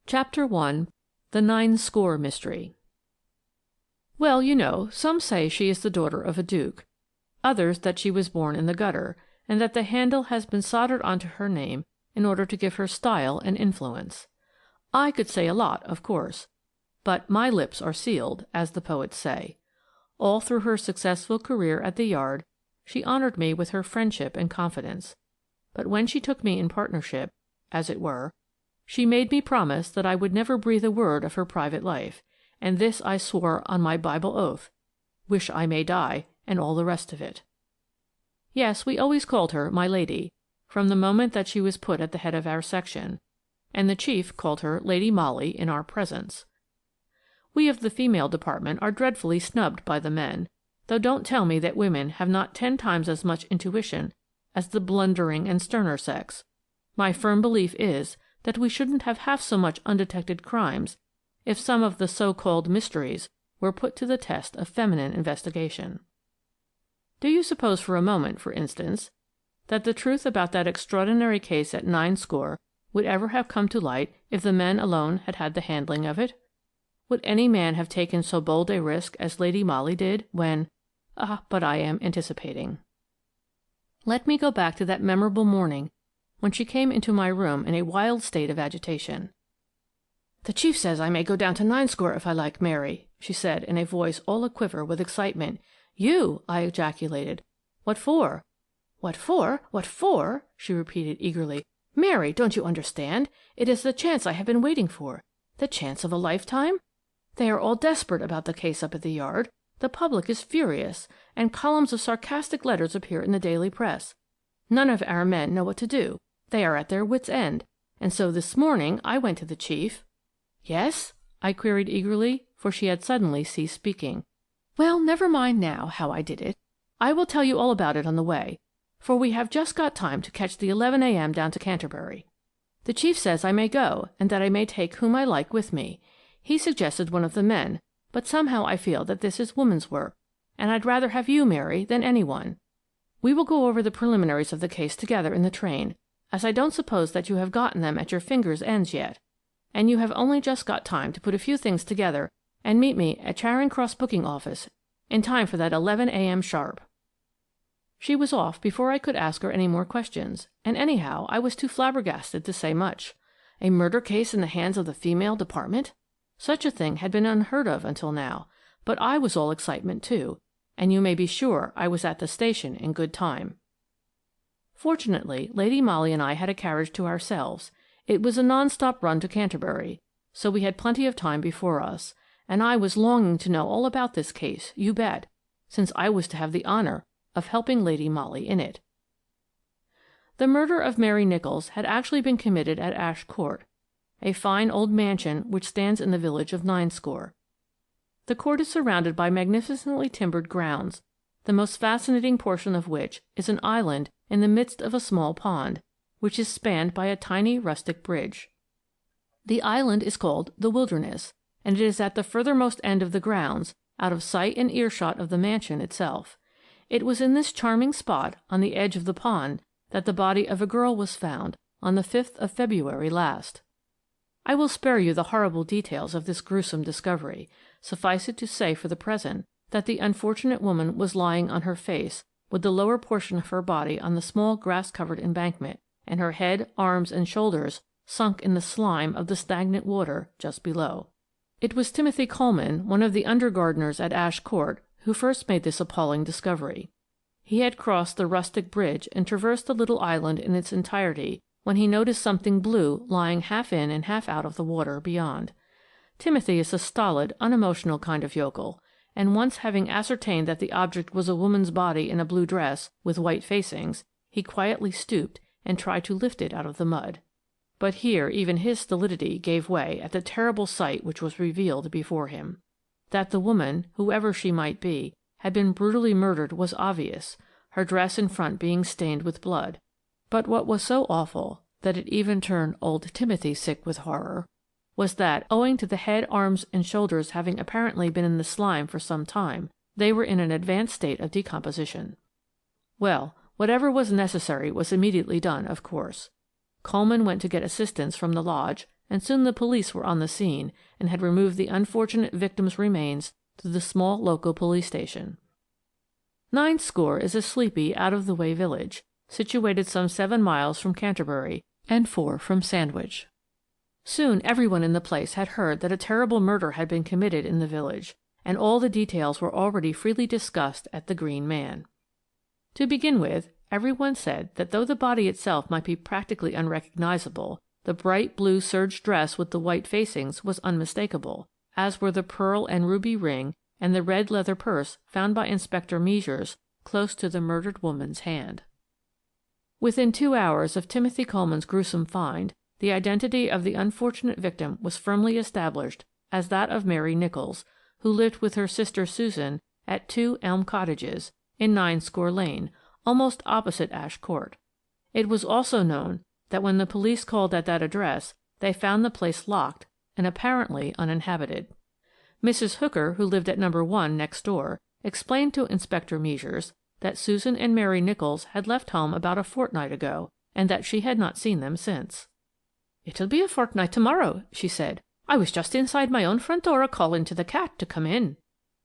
Chapter 1. The 9-Score Mystery. Well, you know, some say she is the daughter of a duke, others that she was born in the gutter, and that the handle has been soldered onto her name in order to give her style and influence. I could say a lot, of course, but my lips are sealed, as the poets say. All through her successful career at the Yard, she honored me with her friendship and confidence. But when she took me in partnership, as it were, she made me promise that I would never breathe a word of her private life, and this I swore on my Bible oath, wish I may die, and all the rest of it. Yes, we always called her my lady, from the moment that she was put at the head of our section, and the chief called her Lady Molly in our presence. We of the female department are dreadfully snubbed by the men, though don't tell me that women have not 10 times as much intuition as the blundering and sterner sex. My firm belief is that we shouldn't have half so much undetected crimes if some of the so-called mysteries were put to the test of feminine investigation. Do you suppose for a moment, for instance, that the truth about that extraordinary case at 9-Score would ever have come to light if the men alone had had the handling of it? Would any man have taken so bold a risk as Lady Molly did when— but I am anticipating. Let me go back to that memorable morning when she came into my room in a wild state of agitation. "The chief says I may go down to 9-Score if I like, Mary," she said in a voice all a-quiver with excitement. "You!" I ejaculated. "What for?" "What for? What for?" she repeated eagerly. "Mary, don't you understand? It is the chance I have been waiting for. The chance of a lifetime? They are all desperate about the case up at the Yard. The public is furious, and columns of sarcastic letters appear in the daily press. None of our men know what to do. They are at their wits' end. And so this morning I went to the chief—" "Yes?" I queried eagerly, for she had suddenly ceased speaking. "Well, never mind now how I did it. I will tell you all about it on the way, for we have just got time to catch the 11 a.m. down to Canterbury. The chief says I may go, and that I may take whom I like with me. He suggested one of the men, but somehow I feel that this is woman's work, and I'd rather have you, Mary, than anyone. We will go over the preliminaries of the case together in the train, as I don't suppose that you have gotten them at your fingers' ends yet, and you have only just got time to put a few things together and meet me at Charing Cross booking office in time for that 11 a.m. sharp." She was off before I could ask her any more questions, and anyhow I was too flabbergasted to say much. A murder case in the hands of the female department? Such a thing had been unheard of until now, but I was all excitement too, and you may be sure I was at the station in good time. Fortunately, Lady Molly and I had a carriage to ourselves. It was a non-stop run to Canterbury, so we had plenty of time before us, and I was longing to know all about this case, you bet, since I was to have the honour of helping Lady Molly in it. The murder of Mary Nichols had actually been committed at Ash Court, a fine old mansion which stands in the village of 9-Score. The court is surrounded by magnificently timbered grounds, the most fascinating portion of which is an island in the midst of a small pond, which is spanned by a tiny rustic bridge. The island is called the Wilderness, and it is at the furthermost end of the grounds, out of sight and earshot of the mansion itself. It was in this charming spot, on the edge of the pond, that the body of a girl was found on the 5th of February last. I will spare you the horrible details of this gruesome discovery. Suffice it to say for the present that the unfortunate woman was lying on her face, with the lower portion of her body on the small grass-covered embankment, and her head, arms, and shoulders sunk in the slime of the stagnant water just below. It was Timothy Coleman, one of the under-gardeners at Ash Court, who first made this appalling discovery. He had crossed the rustic bridge and traversed the little island in its entirety when he noticed something blue lying half in and half out of the water beyond. Timothy is a stolid, unemotional kind of yokel, and once having ascertained that the object was a woman's body in a blue dress with white facings, he quietly stooped and tried to lift it out of the mud. But here even his stolidity gave way at the terrible sight which was revealed before him. That the woman, whoever she might be, had been brutally murdered was obvious, her dress in front being stained with blood. But what was so awful that it even turned old Timothy sick with horror was that, owing to the head, arms, and shoulders having apparently been in the slime for some time, they were in an advanced state of decomposition. Well, whatever was necessary was immediately done, of course. Coleman went to get assistance from the lodge, and soon the police were on the scene and had removed the unfortunate victim's remains to the small local police station. NINESCORE is a sleepy, out-of-the-way village, situated some 7 miles from Canterbury and 4 from Sandwich. Soon everyone in the place had heard that a terrible murder had been committed in the village, and all the details were already freely discussed at the Green Man. To begin with, everyone said that though the body itself might be practically unrecognizable, the bright blue serge dress with the white facings was unmistakable, as were the pearl and ruby ring and the red leather purse found by Inspector Measures close to the murdered woman's hand. Within 2 hours of Timothy Coleman's gruesome find, the identity of the unfortunate victim was firmly established as that of Mary Nichols, who lived with her sister Susan at 2 Elm Cottages, in Ninescore Lane, almost opposite Ash Court. It was also known that when the police called at that address, they found the place locked and apparently uninhabited. Mrs. Hooker, who lived at No. 1 next door, explained to Inspector Measures that Susan and Mary Nichols had left home about a fortnight ago, and that she had not seen them since. "It'll be a fortnight tomorrow," she said. "I was just inside my own front door a-calling to the cat to come in.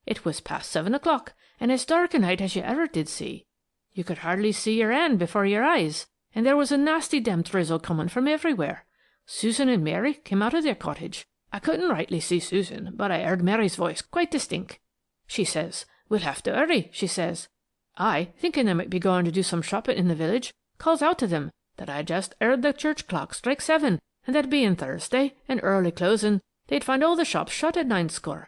It was past 7 o'clock, and as dark a night as you ever did see. You could hardly see your hand before your eyes, and there was a nasty damp drizzle coming from everywhere. Susan and Mary came out of their cottage. I couldn't rightly see Susan, but I heard Mary's voice quite distinct. She says, 'We'll have to hurry,' she says. I, thinking they might be going to do some shopping in the village, calls out to them that I just heard the church clock strike 7, and that being Thursday and early closing, they'd find all the shops shut at Ninescore.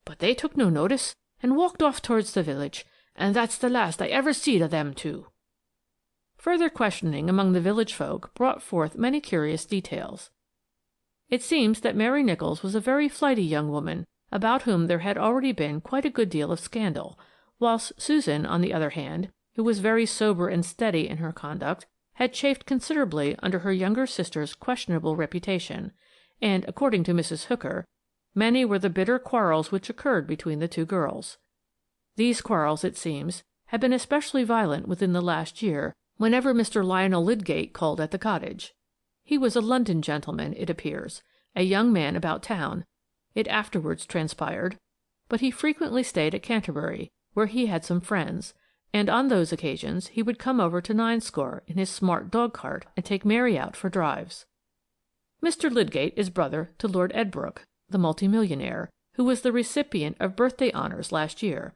But they took no notice and walked off towards the village, and that's the last I ever seed of them two." Further questioning among the village folk brought forth many curious details. It seems that Mary Nichols was a very flighty young woman, about whom there had already been quite a good deal of scandal, whilst Susan, on the other hand, who was very sober and steady in her conduct, had chafed considerably under her younger sister's questionable reputation, and, according to Mrs. Hooker, many were the bitter quarrels which occurred between the two girls. These quarrels, it seems, had been especially violent within the last year whenever Mr. Lionel Lydgate called at the cottage. He was a London gentleman, it appears, a young man about town, it afterwards transpired, but he frequently stayed at Canterbury, where he had some friends, and on those occasions he would come over to Ninescore in his smart dog-cart and take Mary out for drives. Mr. Lydgate is brother to Lord Edbrooke, the multimillionaire, who was the recipient of birthday honours last year.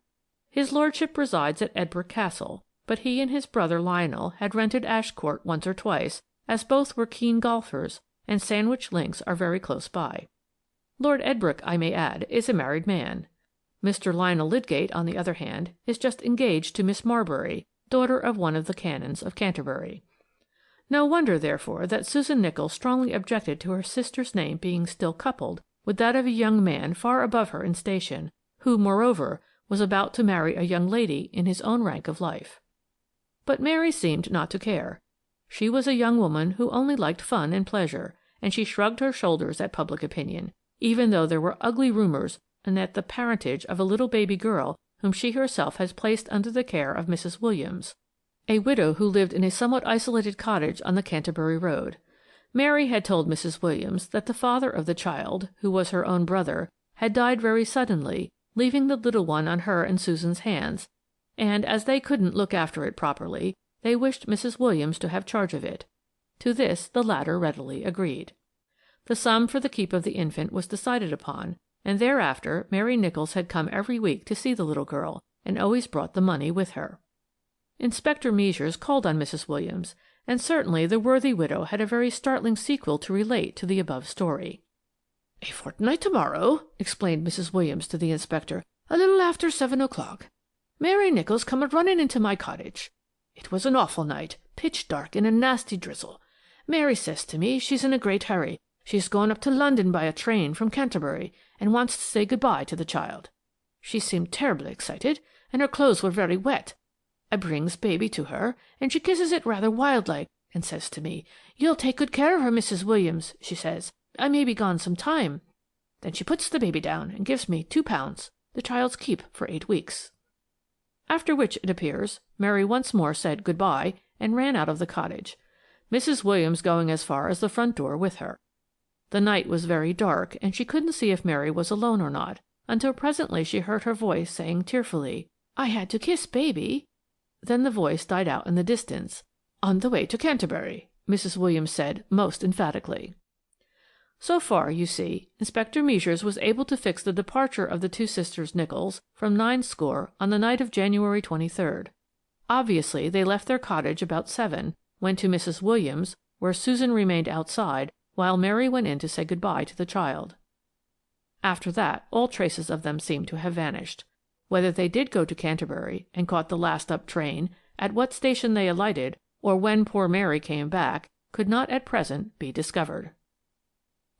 His lordship resides at Edbrooke Castle, but he and his brother Lionel had rented Ash Court once or twice, as both were keen golfers, and Sandwich Links are very close by. Lord Edbrooke, I may add, is a married man. Mr. Lionel Lydgate, on the other hand, is just engaged to Miss Marbury, daughter of one of the canons of Canterbury. No wonder, therefore, that Susan Nichols strongly objected to her sister's name being still coupled with that of a young man far above her in station, who, moreover, was about to marry a young lady in his own rank of life. But Mary seemed not to care. She was a young woman who only liked fun and pleasure, and she shrugged her shoulders at public opinion, even though there were ugly rumours anent the parentage of a little baby girl whom she herself has placed under the care of Mrs. Williams, a widow who lived in a somewhat isolated cottage on the Canterbury Road. Mary had told Mrs. Williams that the father of the child, who was her own brother, had died very suddenly, leaving the little one on her and Susan's hands, and as they couldn't look after it properly, they wished Mrs. Williams to have charge of it. To this the latter readily agreed. The sum for the keep of the infant was decided upon, and thereafter Mary Nichols had come every week to see the little girl, and always brought the money with her. Inspector Measures called on Mrs. Williams, and certainly the worthy widow had a very startling sequel to relate to the above story. "A fortnight tomorrow," explained Mrs. Williams to the inspector, "a little after 7 o'clock. Mary Nichols come a-running into my cottage. It was an awful night, pitch dark and a nasty drizzle. Mary says to me she's in a great hurry. She's going up to London by a train from Canterbury, and wants to say good-bye to the child. She seemed terribly excited, and her clothes were very wet. I brings baby to her, and she kisses it rather wild-like, and says to me, 'You'll take good care of her, Mrs. Williams,' she says. 'I may be gone some time.' Then she puts the baby down and gives me £2, the child's keep for 8 weeks. After which, it appears, Mary once more said good-bye, and ran out of the cottage, Mrs. Williams going as far as the front door with her. The night was very dark, and she couldn't see if Mary was alone or not, until presently she heard her voice saying tearfully, "I had to kiss baby." Then the voice died out in the distance. "On the way to Canterbury," Mrs. Williams said most emphatically. So far, you see, Inspector Measures was able to fix the departure of the two sisters Nichols from NINESCORE on the night of January 23rd. Obviously, they left their cottage about 7, went to Mrs. Williams, where Susan remained outside while Mary went in to say good-bye to the child. After that, all traces of them seemed to have vanished. Whether they did go to Canterbury and caught the last up train, at what station they alighted, or when poor Mary came back, could not at present be discovered.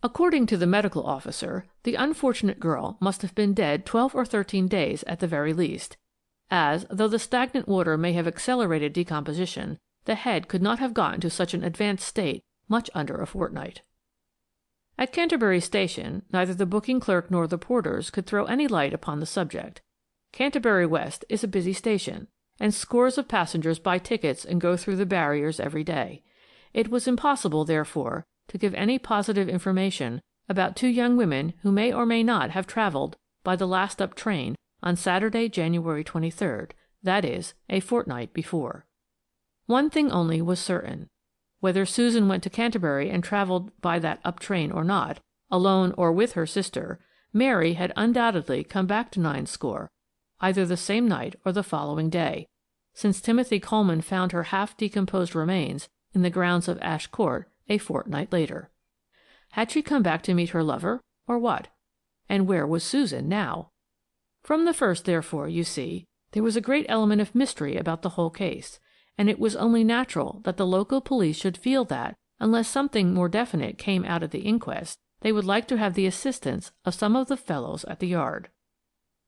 According to the medical officer, the unfortunate girl must have been dead 12 or 13 days at the very least, as, though the stagnant water may have accelerated decomposition, the head could not have gotten to such an advanced state much under a fortnight. At Canterbury station, neither the booking clerk nor the porters could throw any light upon the subject. Canterbury West is a busy station, and scores of passengers buy tickets and go through the barriers every day. It was impossible, therefore, to give any positive information about two young women who may or may not have travelled by the last up train on Saturday, January 23rd, that is, a fortnight before. One thing only was certain. Whether Susan went to Canterbury and travelled by that up train or not, alone or with her sister, Mary had undoubtedly come back to NINESCORE, either the same night or the following day, since Timothy Coleman found her half-decomposed remains in the grounds of Ash Court a fortnight later. Had she come back to meet her lover, or what? And where was Susan now? From the first, therefore, you see, there was a great element of mystery about the whole case, and it was only natural that the local police should feel that, unless something more definite came out at the inquest, they would like to have the assistance of some of the fellows at the Yard.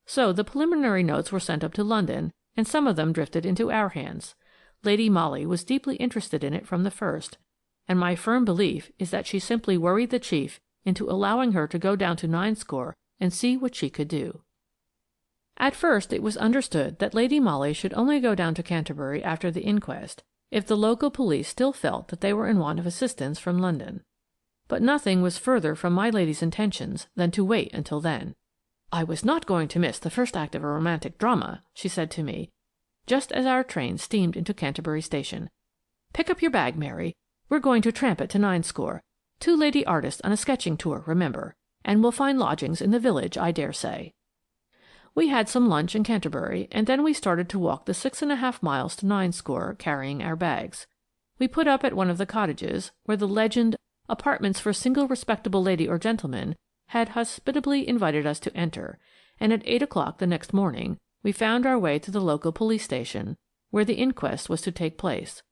So the preliminary notes were sent up to London, and some of them drifted into our hands. Lady Molly was deeply interested in it from the first, and my firm belief is that she simply worried the chief into allowing her to go down to NINESCORE and see what she could do. At first it was understood that Lady Molly should only go down to Canterbury after the inquest if the local police still felt that they were in want of assistance from London. But nothing was further from my lady's intentions than to wait until then. "I was not going to miss the first act of a romantic drama," she said to me, just as our train steamed into Canterbury station. "Pick up your bag, Mary. We're going to tramp it to NINESCORE. 2 lady artists on a sketching tour, remember, and we'll find lodgings in the village, I dare say." We had some lunch in Canterbury, and then we started to walk the 6½ miles to NINESCORE, carrying our bags. We put up at one of the cottages, where the legend, "Apartments for single respectable lady or gentleman," had hospitably invited us to enter, and at 8 o'clock the next morning we found our way to the local police station, where the inquest was to take place.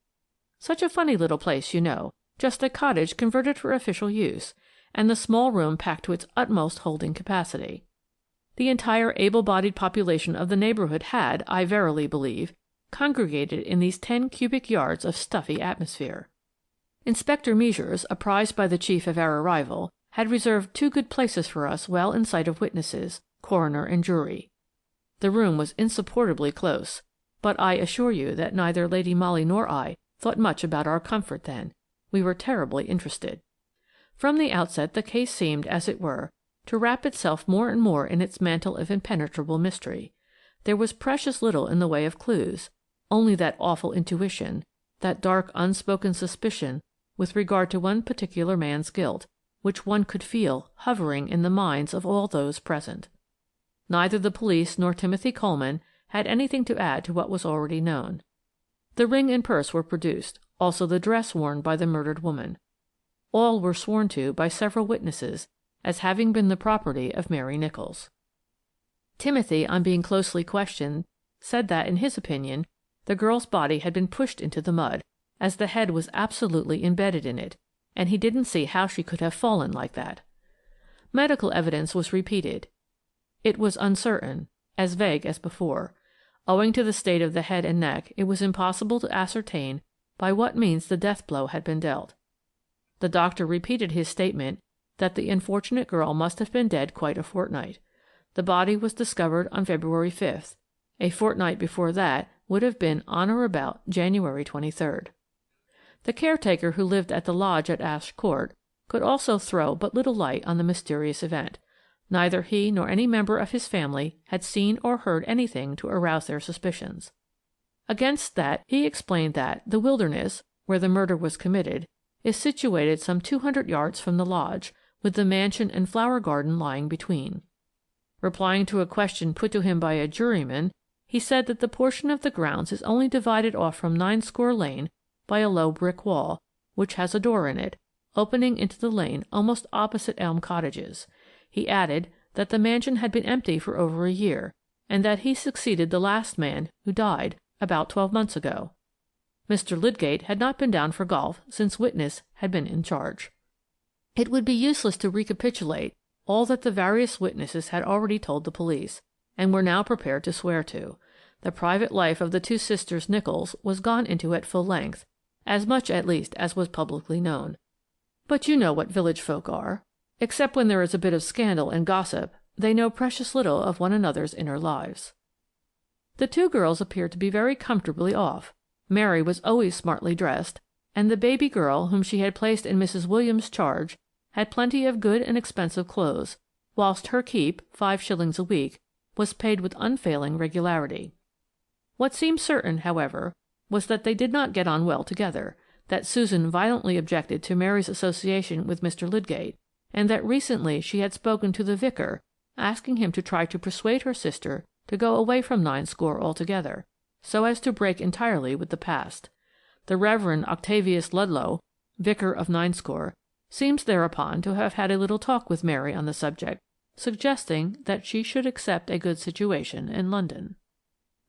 Such a funny little place, you know, just a cottage converted for official use, and the small room packed to its utmost holding capacity. The entire able-bodied population of the neighbourhood had, I verily believe, congregated in these 10 cubic yards of stuffy atmosphere. Inspector Measures, apprised by the chief of our arrival, had reserved 2 good places for us well in sight of witnesses, coroner and jury. The room was insupportably close, but I assure you that neither Lady Molly nor I thought much about our comfort then. We were terribly interested. From the outset the case seemed, as it were, to wrap itself more and more in its mantle of impenetrable mystery. There was precious little in the way of clues, only that awful intuition, that dark unspoken suspicion with regard to one particular man's guilt, which one could feel hovering in the minds of all those present. Neither the police nor Timothy Coleman had anything to add to what was already known. The ring and purse were produced, also the dress worn by the murdered woman. All were sworn to by several witnesses as having been the property of Mary Nichols. Timothy, on being closely questioned, said that, in his opinion, the girl's body had been pushed into the mud, as the head was absolutely embedded in it, and he didn't see how she could have fallen like that. Medical evidence was repeated. It was uncertain, as vague as before. Owing to the state of the head and neck, it was impossible to ascertain by what means the death blow had been dealt. The doctor repeated his statement that the unfortunate girl must have been dead quite a fortnight. The body was discovered on February 5th. A fortnight before that would have been on or about January 23rd. The caretaker who lived at the lodge at Ash Court could also throw but little light on the mysterious event. Neither he nor any member of his family had seen or heard anything to arouse their suspicions. Against that he explained that the wilderness, where the murder was committed, is situated some 200 yards from the lodge, with the mansion and flower garden lying between. Replying to a question put to him by a juryman, he said that the portion of the grounds is only divided off from NINESCORE Lane by a low brick wall, which has a door in it, opening into the lane almost opposite Elm Cottages. He added that the mansion had been empty for over a year, and that he succeeded the last man, who died about 12 months ago. Mr. Lydgate had not been down for golf since witness had been in charge. It would be useless to recapitulate all that the various witnesses had already told the police, and were now prepared to swear to. The private life of the two sisters Nichols was gone into at full length, as much at least as was publicly known. But you know what village folk are. Except when there is a bit of scandal and gossip, they know precious little of one another's inner lives. The two girls appeared to be very comfortably off. Mary was always smartly dressed, and the baby girl whom she had placed in Mrs. Williams's charge had plenty of good and expensive clothes, whilst her keep, 5 shillings a week, was paid with unfailing regularity. What seemed certain, however, was that they did not get on well together, that Susan violently objected to Mary's association with Mr. Lydgate, and that recently she had spoken to the vicar, asking him to try to persuade her sister to go away from NINESCORE altogether, so as to break entirely with the past. The Reverend Octavius Ludlow, vicar of NINESCORE, seems thereupon to have had a little talk with Mary on the subject, suggesting that she should accept a good situation in London.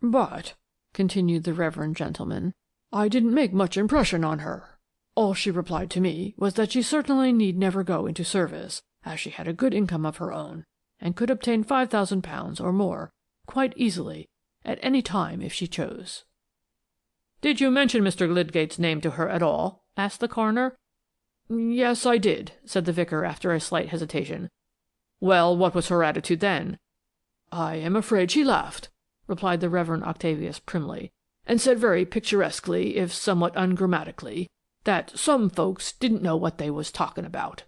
"But," continued the reverend gentleman, "I didn't make much impression on her. All she replied to me was that she certainly need never go into service, as she had a good income of her own, and could obtain £5,000 or more, quite easily, at any time if she chose." "Did you mention Mr. Lydgate's name to her at all?" asked the coroner. "Yes, I did," said the vicar after a slight hesitation. "Well, what was her attitude then?" "I am afraid she laughed," replied the Reverend Octavius primly, "and said very picturesquely, if somewhat ungrammatically, that some folks didn't know what they was talking about."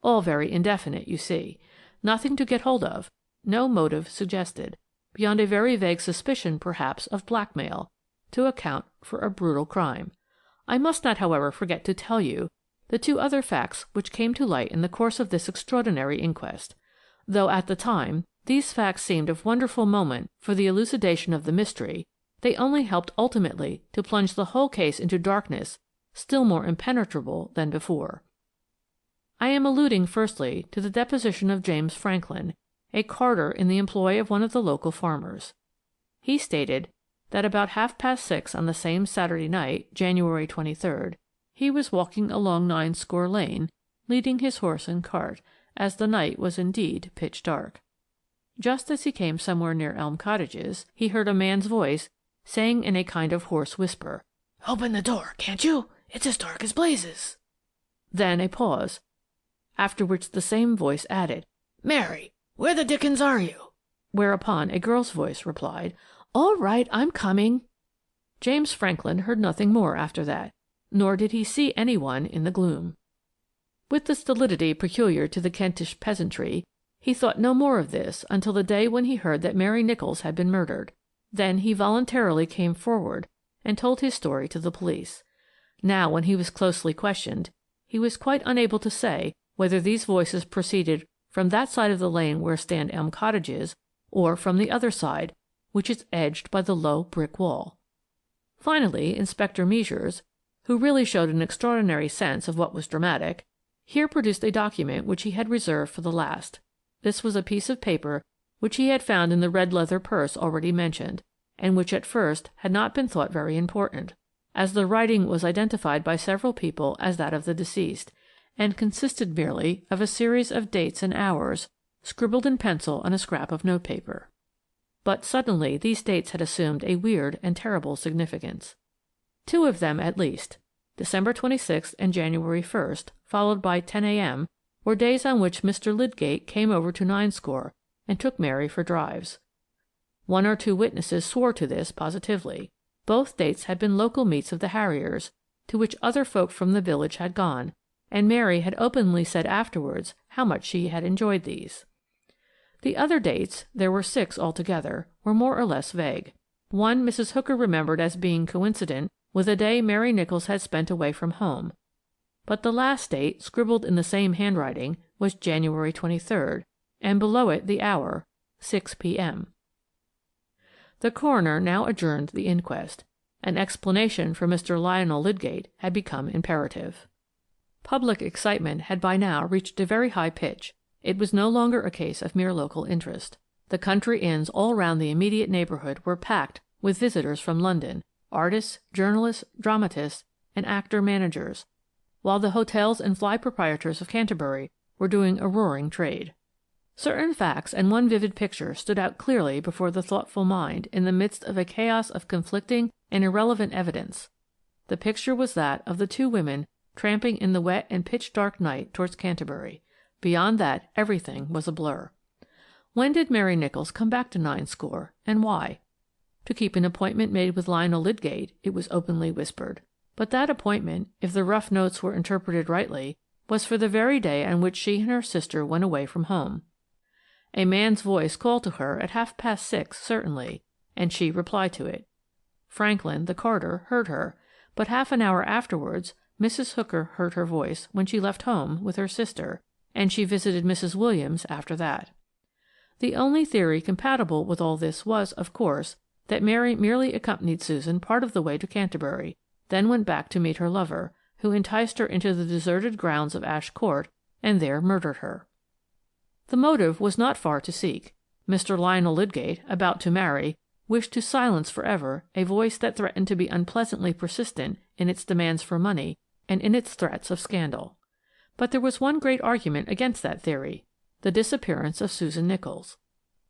All very indefinite, you see. Nothing to get hold of, no motive suggested, beyond a very vague suspicion, perhaps, of blackmail, to account for a brutal crime. I must not, however, forget to tell you the 2 other facts which came to light in the course of this extraordinary inquest. Though at the time these facts seemed of wonderful moment for the elucidation of the mystery, they only helped ultimately to plunge the whole case into darkness still more impenetrable than before. I am alluding firstly to the deposition of James Franklin, a carter in the employ of one of the local farmers. He stated that about 6:30 on the same Saturday night, January 23rd, he was walking along NINESCORE Lane, leading his horse and cart, as the night was indeed pitch dark. Just as he came somewhere near Elm Cottages, he heard a man's voice saying in a kind of hoarse whisper, "Open the door, can't you? It's as dark as blazes." Then a pause, after which the same voice added, "Mary, where the dickens are you?" Whereupon a girl's voice replied, "All right, I'm coming." James Franklin heard nothing more after that, nor did he see anyone in the gloom. With the stolidity peculiar to the Kentish peasantry, he thought no more of this until the day when he heard that Mary Nichols had been murdered. Then he voluntarily came forward and told his story to the police. Now, when he was closely questioned, he was quite unable to say whether these voices proceeded from that side of the lane where stand Elm Cottages, or from the other side, which is edged by the low brick wall. Finally, Inspector Measures, who really showed an extraordinary sense of what was dramatic, here produced a document which he had reserved for the last. This was a piece of paper which he had found in the red leather purse already mentioned, and which at first had not been thought very important, as the writing was identified by several people as that of the deceased, and consisted merely of a series of dates and hours, scribbled in pencil on a scrap of notepaper. But suddenly these dates had assumed a weird and terrible significance. 2 of them at least, December 26th and January 1st, followed by 10 a.m., were days on which Mr. Lydgate came over to NINESCORE and took Mary for drives. 1 or 2 witnesses swore to this positively. Both dates had been local meets of the harriers, to which other folk from the village had gone, and Mary had openly said afterwards how much she had enjoyed these. The other dates, there were 6 altogether, were more or less vague. One Mrs. Hooker remembered as being coincident with a day Mary Nicholls had spent away from home, but the last date, scribbled in the same handwriting, was January 23rd, and below it the hour, 6 p.m. The coroner now adjourned the inquest. An explanation for Mr. Lionel Lydgate had become imperative. Public excitement had by now reached a very high pitch. It was no longer a case of mere local interest. The country inns all round the immediate neighbourhood were packed with visitors from London, artists, journalists, dramatists, and actor-managers, while the hotels and fly proprietors of Canterbury were doing a roaring trade. Certain facts and one vivid picture stood out clearly before the thoughtful mind in the midst of a chaos of conflicting and irrelevant evidence. The picture was that of the 2 women tramping in the wet and pitch-dark night towards Canterbury. Beyond that, everything was a blur. When did Mary Nicholls come back to NINESCORE, and why? To keep an appointment made with Lionel Lydgate, it was openly whispered. But that appointment, if the rough notes were interpreted rightly, was for the very day on which she and her sister went away from home. A man's voice called to her at 6:30, certainly, and she replied to it. Franklin, the carter, heard her, but half an hour afterwards Mrs. Hooker heard her voice when she left home with her sister, and she visited Mrs. Williams after that. The only theory compatible with all this was, of course, that Mary merely accompanied Susan part of the way to Canterbury, then went back to meet her lover, who enticed her into the deserted grounds of Ash Court and there murdered her. The motive was not far to seek. Mr. Lionel Lydgate, about to marry, wished to silence forever a voice that threatened to be unpleasantly persistent in its demands for money and in its threats of scandal. But there was one great argument against that theory: the disappearance of Susan Nicholls.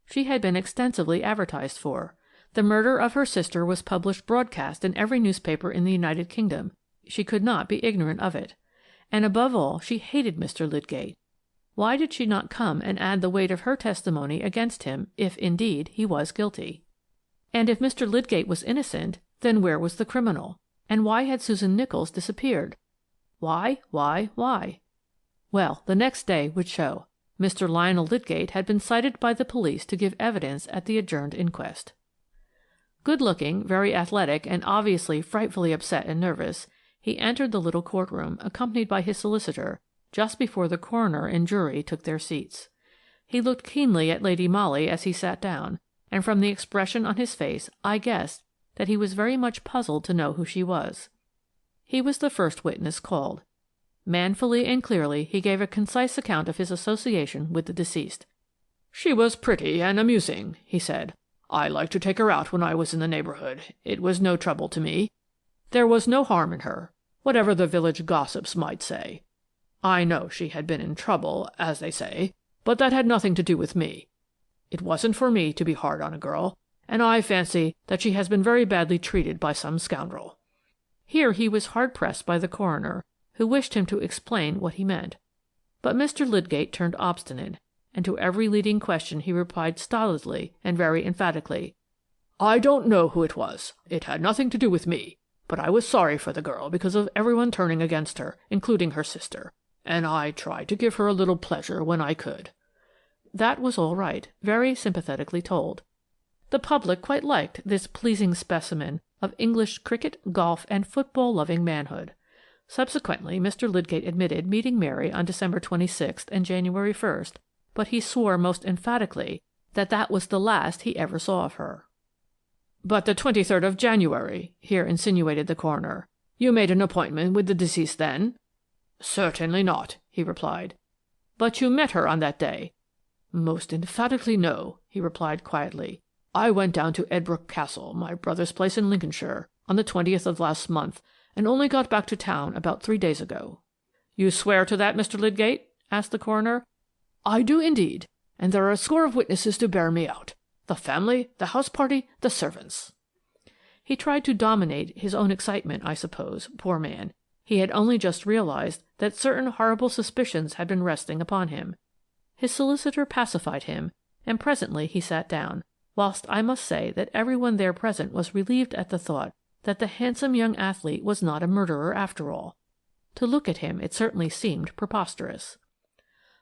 She had been extensively advertised for. The murder of her sister was published broadcast in every newspaper in the United Kingdom. She could not be ignorant of it. And above all, she hated Mr. Lydgate. Why did she not come and add the weight of her testimony against him, if, indeed, he was guilty? And if Mr. Lydgate was innocent, then where was the criminal? And why had Susan Nicholls disappeared? Why? Well, the next day would show. Mr. Lionel Lydgate had been cited by the police to give evidence at the adjourned inquest. Good-looking, very athletic, and obviously frightfully upset and nervous, he entered the little courtroom, accompanied by his solicitor, just before the coroner and jury took their seats. He looked keenly at Lady Molly as he sat down, and from the expression on his face I guessed that he was very much puzzled to know who she was. He was the first witness called. Manfully and clearly he gave a concise account of his association with the deceased. "She was pretty and amusing," he said. "I liked to take her out when I was in the neighbourhood. It was no trouble to me. There was no harm in her, whatever the village gossips might say. I know she had been in trouble, as they say, but that had nothing to do with me. It wasn't for me to be hard on a girl, and I fancy that she has been very badly treated by some scoundrel." Here he was hard pressed by the coroner, who wished him to explain what he meant. But Mr. Lydgate turned obstinate, and to every leading question he replied stolidly and very emphatically, "I don't know who it was. It had nothing to do with me, but I was sorry for the girl because of everyone turning against her, including her sister, and I tried to give her a little pleasure when I could." That was all right, very sympathetically told. The public quite liked this pleasing specimen of English cricket, golf, and football-loving manhood. Subsequently, Mr. Lydgate admitted meeting Mary on December 26th and January 1st, but he swore most emphatically that that was the last he ever saw of her. "But the 23rd of January," here insinuated the coroner. "You made an appointment with the deceased then?" "Certainly not," he replied. "But you met her on that day?" "Most emphatically no," he replied quietly. "I went down to Edbrook Castle, my brother's place in Lincolnshire, on the 20th of last month, and only got back to town about 3 days ago." "You swear to that, Mr. Lydgate?" asked the coroner. "I do indeed, and there are a score of witnesses to bear me out. The family, the house party, the servants." He tried to dominate his own excitement, I suppose, poor man. He had only just realized that certain horrible suspicions had been resting upon him. His solicitor pacified him, and presently he sat down, whilst I must say that everyone there present was relieved at the thought that the handsome young athlete was not a murderer after all. To look at him it certainly seemed preposterous.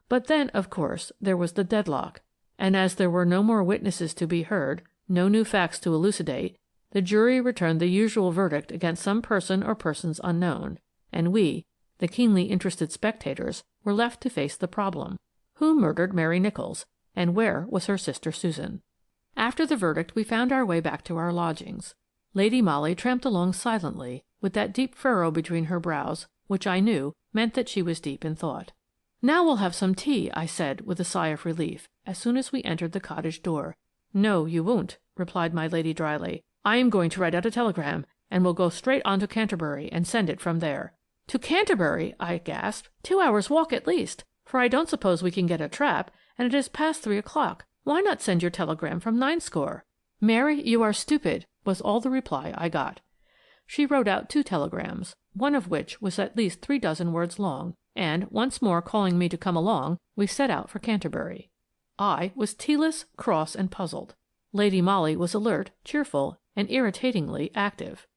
But then, of course, there was the deadlock, and as there were no more witnesses to be heard, no new facts to elucidate, the jury returned the usual verdict against some person or persons unknown, and we, the keenly interested spectators, were left to face the problem. Who murdered Mary Nichols, and where was her sister Susan? After the verdict we found our way back to our lodgings. Lady Molly tramped along silently, with that deep furrow between her brows, which I knew meant that she was deep in thought. "Now we'll have some tea," I said, with a sigh of relief, as soon as we entered the cottage door. "No, you won't," replied my lady dryly. "I am going to write out a telegram, and we'll go straight on to Canterbury and send it from there." "To Canterbury!" I gasped. 2 hours' walk at least, for I don't suppose we can get a trap, and it is past 3 o'clock. Why not send your telegram from NINESCORE? "Mary, you are stupid," was all the reply I got. She wrote out 2 telegrams, one of which was at least 3 dozen words long, and, once more calling me to come along, we set out for Canterbury. I was tealess, cross, and puzzled. Lady Molly was alert, cheerful, and irritatingly active.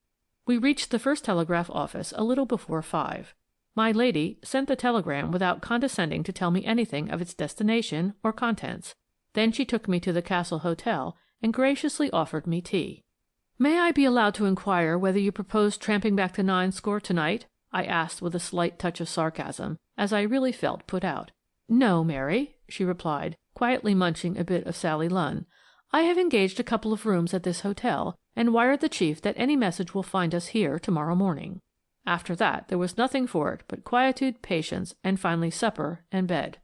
We reached the first telegraph office a little before 5. My lady sent the telegram without condescending to tell me anything of its destination or contents. Then she took me to the Castle Hotel and graciously offered me tea. "May I be allowed to inquire whether you propose tramping back to NINESCORE tonight?" I asked with a slight touch of sarcasm, as I really felt put out. "No, Mary," she replied, quietly munching a bit of Sally Lunn. "I have engaged a couple of rooms at this hotel, and wired the chief that any message will find us here tomorrow morning." After that there was nothing for it but quietude, patience, and finally supper and bed.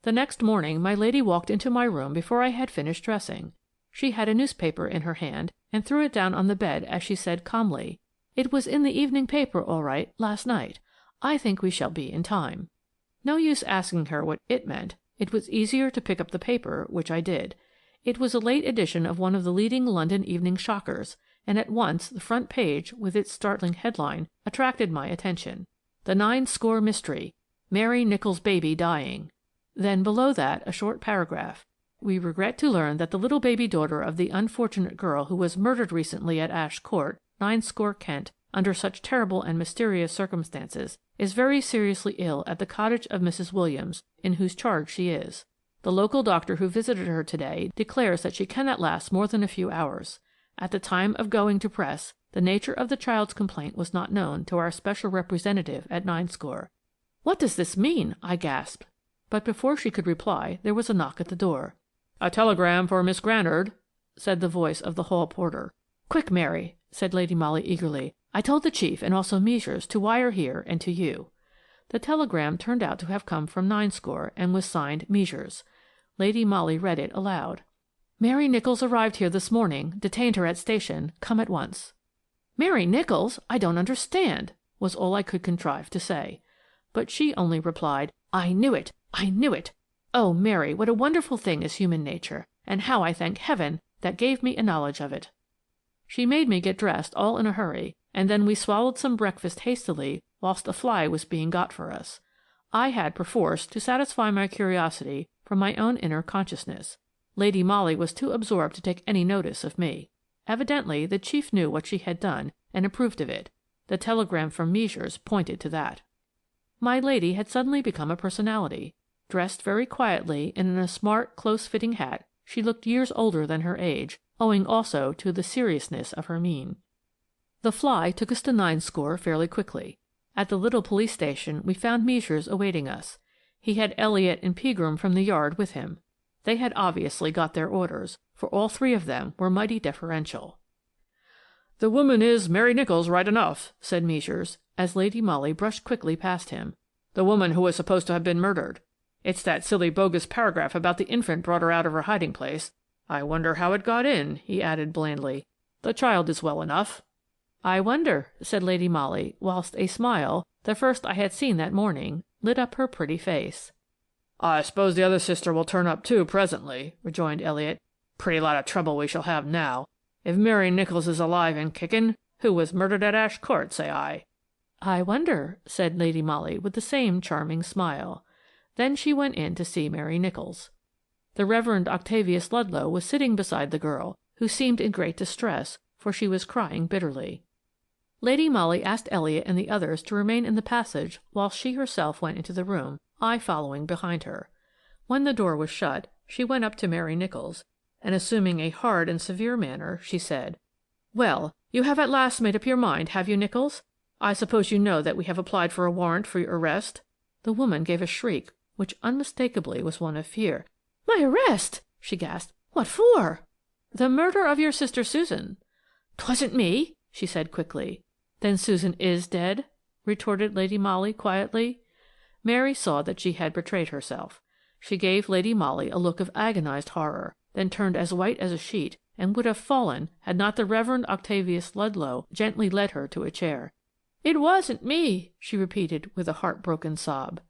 The next morning my lady walked into my room before I had finished dressing. She had a newspaper in her hand and threw it down on the bed as she said calmly, "It was in the evening paper all right last night. I think we shall be in time." No use asking her what it meant. It was easier to pick up the paper, which I did. It was a late edition of one of the leading London evening shockers, and at once the front page, with its startling headline, attracted my attention. "The 9-score Mystery. Mary Nichols' baby dying." Then below that a short paragraph. "We regret to learn that the little baby daughter of the unfortunate girl who was murdered recently at Ash Court, 9-score, Kent, under such terrible and mysterious circumstances, is very seriously ill at the cottage of Mrs. Williams, in whose charge she is. The local doctor who visited her today declares that she cannot last more than a few hours. At the time of going to press, the nature of the child's complaint was not known to our special representative at 9-score. "What does this mean?" I gasped. But before she could reply there was a knock at the door. "A telegram for Miss Granard," said the voice of the hall porter. "Quick, Mary," said Lady Molly eagerly. "I told the chief and also Measures to wire here and to you." The telegram turned out to have come from 9-score and was signed Measures. Lady Molly read it aloud. "Mary Nichols arrived here this morning, detained her at station. Come at once." "Mary Nichols? I don't understand," was all I could contrive to say. But she only replied, "I knew it! I knew it! Oh, Mary, what a wonderful thing is human nature, and how I thank Heaven that gave me a knowledge of it." She made me get dressed all in a hurry, and then we swallowed some breakfast hastily whilst a fly was being got for us. I had perforce to satisfy my curiosity from my own inner consciousness. Lady Molly was too absorbed to take any notice of me. Evidently the chief knew what she had done and approved of it. The telegram from Measures pointed to that. My lady had suddenly become a personality. Dressed very quietly and in a smart, close-fitting hat, she looked years older than her age, owing also to the seriousness of her mien. The fly took us to 9-score fairly quickly. At the little police station we found Measures awaiting us. He had Elliot and Pegram from the yard with him. They had obviously got their orders, for all 3 of them were mighty deferential. "The woman is Mary Nichols right enough," said Measures, as Lady Molly brushed quickly past him. "The woman who was supposed to have been murdered. It's that silly bogus paragraph about the infant brought her out of her hiding place. I wonder how it got in," he added blandly. "The child is well enough." "I wonder," said Lady Molly, whilst a smile, the first I had seen that morning, lit up her pretty face. "I suppose the other sister will turn up too presently," rejoined Elliot. "Pretty lot of trouble we shall have now. If Mary Nichols is alive and kicking, who was murdered at Ash Court, say I?" "I wonder," said Lady Molly with the same charming smile. Then she went in to see Mary Nichols. The Reverend Octavius Ludlow was sitting beside the girl, who seemed in great distress, for she was crying bitterly. Lady Molly asked Elliot and the others to remain in the passage while she herself went into the room, I following behind her. When the door was shut, she went up to Mary Nicholls, and assuming a hard and severe manner, she said, "Well, you have at last made up your mind, have you, Nicholls? I suppose you know that we have applied for a warrant for your arrest?" The woman gave a shriek, which unmistakably was one of fear. "My arrest!" she gasped. "What for?" "The murder of your sister Susan." "'Twasn't me," she said quickly. "Then Susan is dead?" retorted Lady Molly quietly. Mary saw that she had betrayed herself. She gave Lady Molly a look of agonized horror, then turned as white as a sheet, and would have fallen had not the Reverend Octavius Ludlow gently led her to a chair. "It wasn't me," she repeated with a heart-broken sob.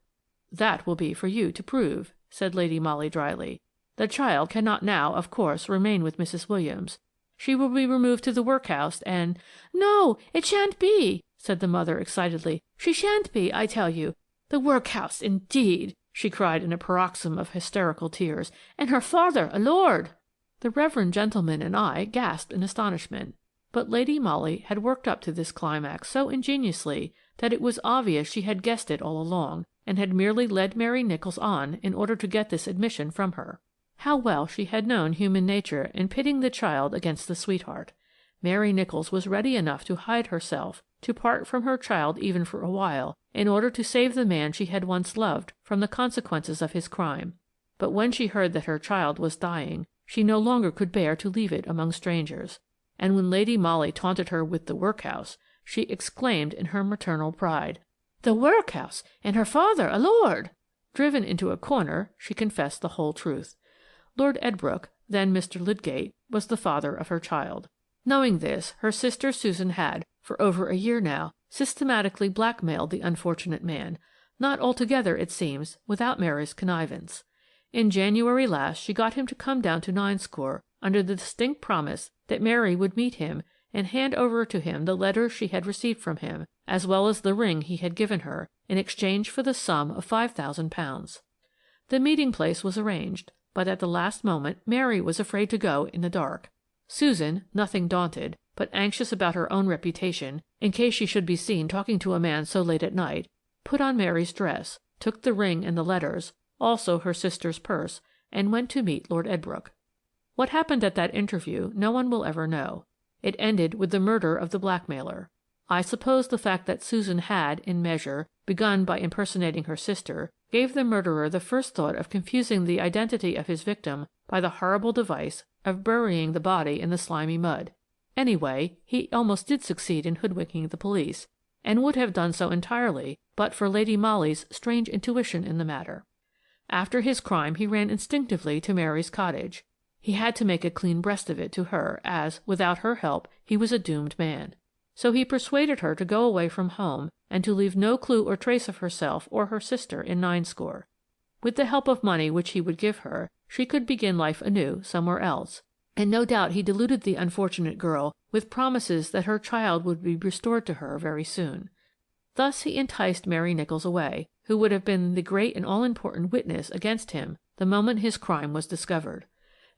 "That will be for you to prove," said Lady Molly dryly. "The child cannot now, of course, remain with Mrs. Williams. She will be removed to the workhouse and—" "No, it shan't be," said the mother excitedly. "She shan't be, I tell you. The workhouse, indeed!" she cried in a paroxysm of hysterical tears. "And her father a lord!" The reverend gentleman and I gasped in astonishment, but Lady Molly had worked up to this climax so ingeniously that it was obvious she had guessed it all along, and had merely led Mary Nicholls on in order to get this admission from her. How well she had known human nature in pitting the child against the sweetheart. Mary Nicholls was ready enough to hide herself, to part from her child even for a while, in order to save the man she had once loved from the consequences of his crime. But when she heard that her child was dying, she no longer could bear to leave it among strangers, and when Lady Molly taunted her with the workhouse, she exclaimed in her maternal pride, "The workhouse, and her father a lord!" Driven into a corner, she confessed the whole truth. Lord Edbrooke, then Mr. Lydgate, was the father of her child. Knowing this, her sister Susan had, for over a year now, systematically blackmailed the unfortunate man, not altogether, it seems, without Mary's connivance. In January last she got him to come down to NINESCORE under the distinct promise that Mary would meet him and hand over to him the letters she had received from him, as well as the ring he had given her, in exchange for the sum of £5,000. The meeting place was arranged, but at the last moment Mary was afraid to go in the dark. Susan, nothing daunted, but anxious about her own reputation, in case she should be seen talking to a man so late at night, put on Mary's dress, took the ring and the letters, also her sister's purse, and went to meet Lord Edbrooke. What happened at that interview no one will ever know. It ended with the murder of the blackmailer. I suppose the fact that Susan had, in measure, begun by impersonating her sister, gave the murderer the first thought of confusing the identity of his victim by the horrible device of burying the body in the slimy mud. Anyway, he almost did succeed in hoodwinking the police, and would have done so entirely but for Lady Molly's strange intuition in the matter. After his crime he ran instinctively to Mary's cottage. He had to make a clean breast of it to her, as, without her help, he was a doomed man. So he persuaded her to go away from home and to leave no clue or trace of herself or her sister in NINESCORE. With the help of money which he would give her, she could begin life anew somewhere else, and no doubt he deluded the unfortunate girl with promises that her child would be restored to her very soon. Thus he enticed Mary Nicholls away, who would have been the great and all-important witness against him the moment his crime was discovered.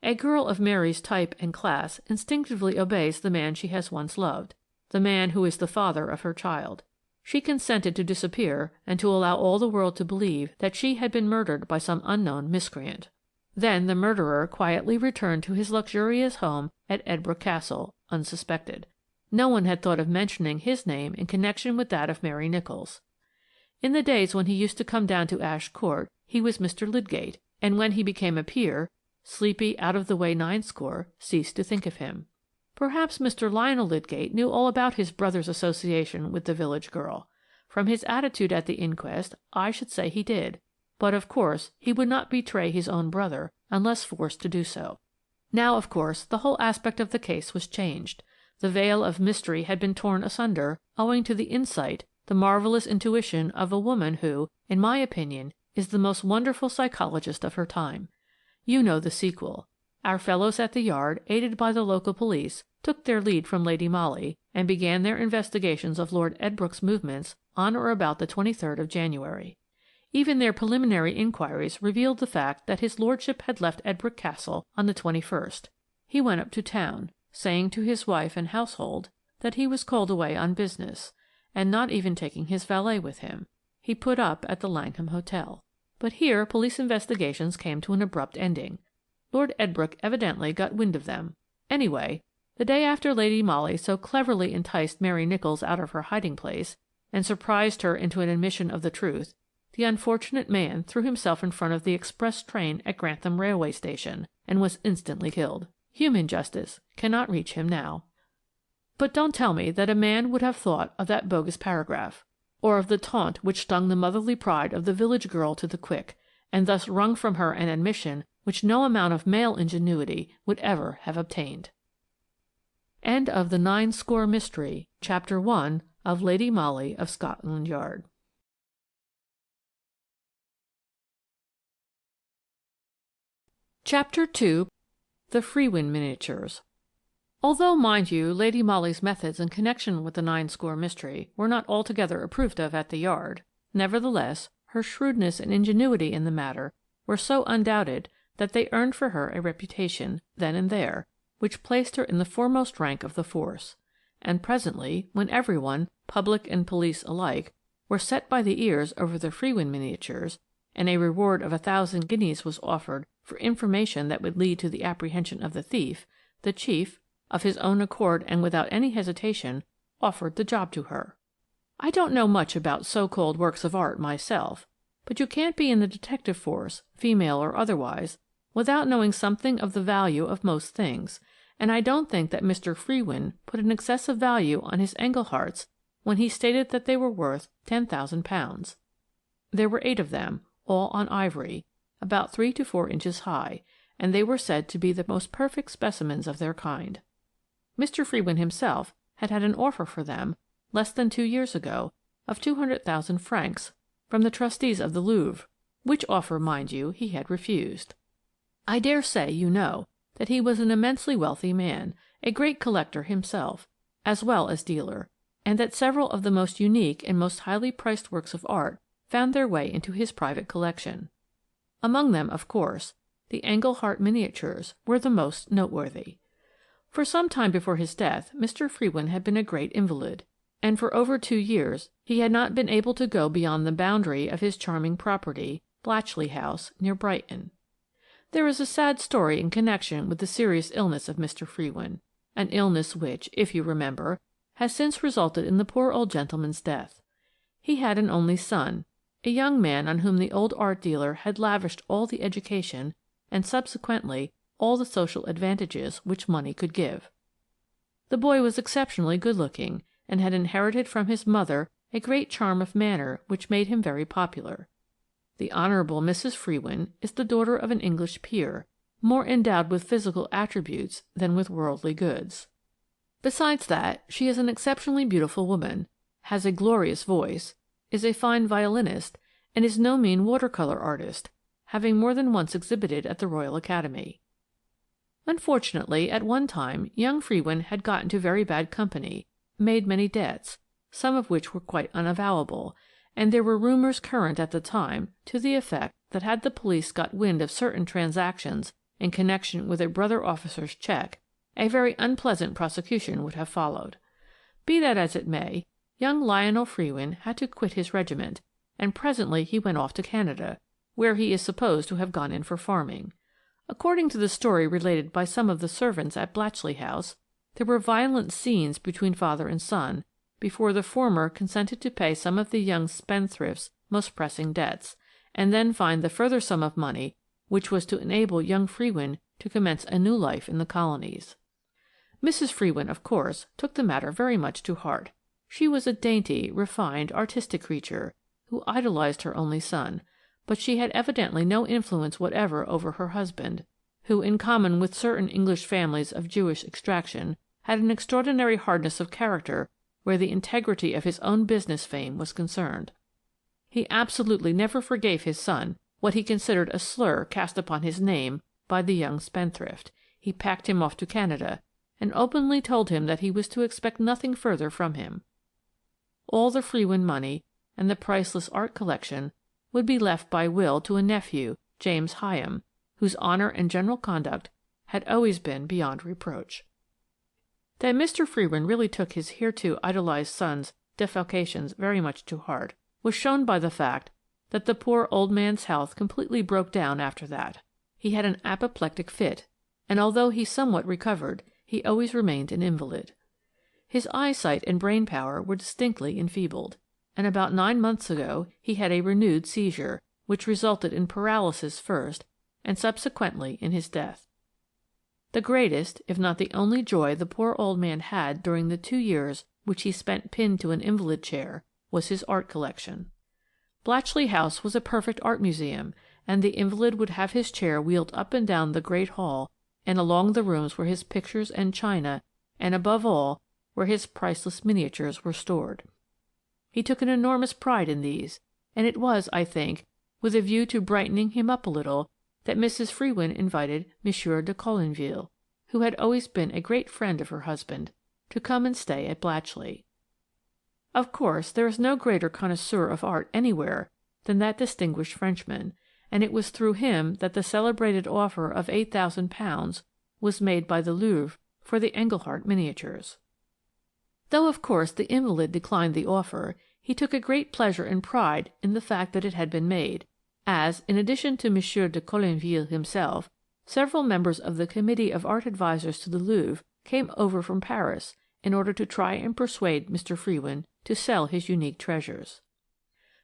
A girl of Mary's type and class instinctively obeys the man she has once loved, the man who is the father of her child. She consented to disappear and to allow all the world to believe that she had been murdered by some unknown miscreant. Then the murderer quietly returned to his luxurious home at Edbrooke Castle, unsuspected. No one had thought of mentioning his name in connection with that of Mary Nicholls. In the days when he used to come down to Ash Court, he was Mr. Lydgate, and when he became a peer, sleepy, out-of-the-way NINESCORE ceased to think of him. Perhaps Mr. Lionel Lydgate knew all about his brother's association with the village girl. From his attitude at the inquest, I should say he did, but of course he would not betray his own brother unless forced to do so. Now, of course, the whole aspect of the case was changed. The veil of mystery had been torn asunder owing to the insight, the marvelous intuition of a woman who, in my opinion, is the most wonderful psychologist of her time. You know the sequel. Our fellows at the Yard, aided by the local police, took their lead from Lady Molly and began their investigations of Lord Edbrooke's movements on or about the 23rd of January. Even their preliminary inquiries revealed the fact that his lordship had left Edbrooke Castle on the 21st. He went up to town, saying to his wife and household that he was called away on business, and not even taking his valet with him. He put up at the Langham Hotel. But here police investigations came to an abrupt ending. Lord Edbrooke evidently got wind of them. Anyway, the day after Lady Molly so cleverly enticed Mary Nicholls out of her hiding-place and surprised her into an admission of the truth, the unfortunate man threw himself in front of the express train at Grantham railway station and was instantly killed. Human justice cannot reach him now. But don't tell me that a man would have thought of that bogus paragraph, or of the taunt which stung the motherly pride of the village girl to the quick, and thus wrung from her an admission which no amount of male ingenuity would ever have obtained. End of the 9-Score Mystery, Chapter 1 of Lady Molly of Scotland Yard. Chapter 2. The FREWIN Miniatures. Although, mind you, Lady Molly's methods in connection with the 9-Score Mystery were not altogether approved of at the Yard, nevertheless, her shrewdness and ingenuity in the matter were so undoubted that they earned for her a reputation, then and there, which placed her in the foremost rank of the force, and presently, when everyone, public and police alike, were set by the ears over the FREWIN miniatures, and a reward of 1,000 guineas was offered for information that would lead to the apprehension of the thief, the chief, of his own accord and without any hesitation, offered the job to her. I don't know much about so-called works of art myself, but you can't be in the detective force, female or otherwise, without knowing something of the value of most things, and I don't think that Mr. FREWIN put an excessive value on his Englehearts when he stated that they were worth £10,000. There were 8 of them, all on ivory, about 3 to 4 inches high, and they were said to be the most perfect specimens of their kind. Mr. FREWIN himself had had an offer for them, less than 2 years ago, of 200,000 francs from the trustees of the Louvre, which offer, mind you, he had refused. I dare say you know that he was an immensely wealthy man, a great collector himself, as well as dealer, and that several of the most unique and most highly priced works of art found their way into his private collection. Among them, of course, the Englehart miniatures were the most noteworthy. For some time before his death Mr. FREWIN had been a great invalid, and for over 2 years he had not been able to go beyond the boundary of his charming property, Blatchley House, near Brighton. There is a sad story in connection with the serious illness of Mr. FREWIN, an illness which, if you remember, has since resulted in the poor old gentleman's death. He had an only son, a young man on whom the old art dealer had lavished all the education and subsequently all the social advantages which money could give. The boy was exceptionally good-looking, and had inherited from his mother a great charm of manner which made him very popular. The Honourable Mrs. FREWIN is the daughter of an English peer, more endowed with physical attributes than with worldly goods. Besides that, she is an exceptionally beautiful woman, has a glorious voice, is a fine violinist, and is no mean water-colour artist, having more than once exhibited at the Royal Academy. Unfortunately, at one time, young FREWIN had got into very bad company, made many debts, some of which were quite unavowable, and there were rumours current at the time to the effect that had the police got wind of certain transactions in connection with a brother officer's cheque, a very unpleasant prosecution would have followed. Be that as it may, young Lionel FREWIN had to quit his regiment, and presently he went off to Canada, where he is supposed to have gone in for farming. According to the story related by some of the servants at Blatchley House, there were violent scenes between father and son before the former consented to pay some of the young spendthrift's most pressing debts, and then find the further sum of money which was to enable young FREWIN to commence a new life in the colonies. Mrs. FREWIN, of course, took the matter very much to heart. She was a dainty, refined, artistic creature, who idolized her only son, but she had evidently no influence whatever over her husband, who, in common with certain English families of Jewish extraction, had an extraordinary hardness of character where the integrity of his own business fame was concerned. He absolutely never forgave his son what he considered a slur cast upon his name by the young spendthrift. He packed him off to Canada, and openly told him that he was to expect nothing further from him. All the FREWIN money and the priceless art collection would be left by will to a nephew, James Hyam, whose honour and general conduct had always been beyond reproach. That Mr. FREWIN really took his hereto idolized son's defalcations very much to heart was shown by the fact that the poor old man's health completely broke down after that. He had an apoplectic fit, and although he somewhat recovered, he always remained an invalid. His eyesight and brain power were distinctly enfeebled, and about 9 months ago he had a renewed seizure, which resulted in paralysis first, and subsequently in his death. The greatest, if not the only joy the poor old man had during the 2 years which he spent pinned to an invalid chair was his art collection. Blatchley House was a perfect art museum, and the invalid would have his chair wheeled up and down the great hall and along the rooms where his pictures and china, and above all, where his priceless miniatures were stored. He took an enormous pride in these, and it was, I think, with a view to brightening him up a little that Mrs. FREWIN invited Monsieur de Colinville, who had always been a great friend of her husband, to come and stay at Blatchley. Of course, there is no greater connoisseur of art anywhere than that distinguished Frenchman, and it was through him that the celebrated offer of £8,000 was made by the Louvre for the Englehart miniatures. Though of course the invalid declined the offer, he took a great pleasure and pride in the fact that it had been made, as, in addition to Monsieur de Colinville himself, several members of the Committee of Art Advisers to the Louvre came over from Paris in order to try and persuade Mr. FREWIN to sell his unique treasures.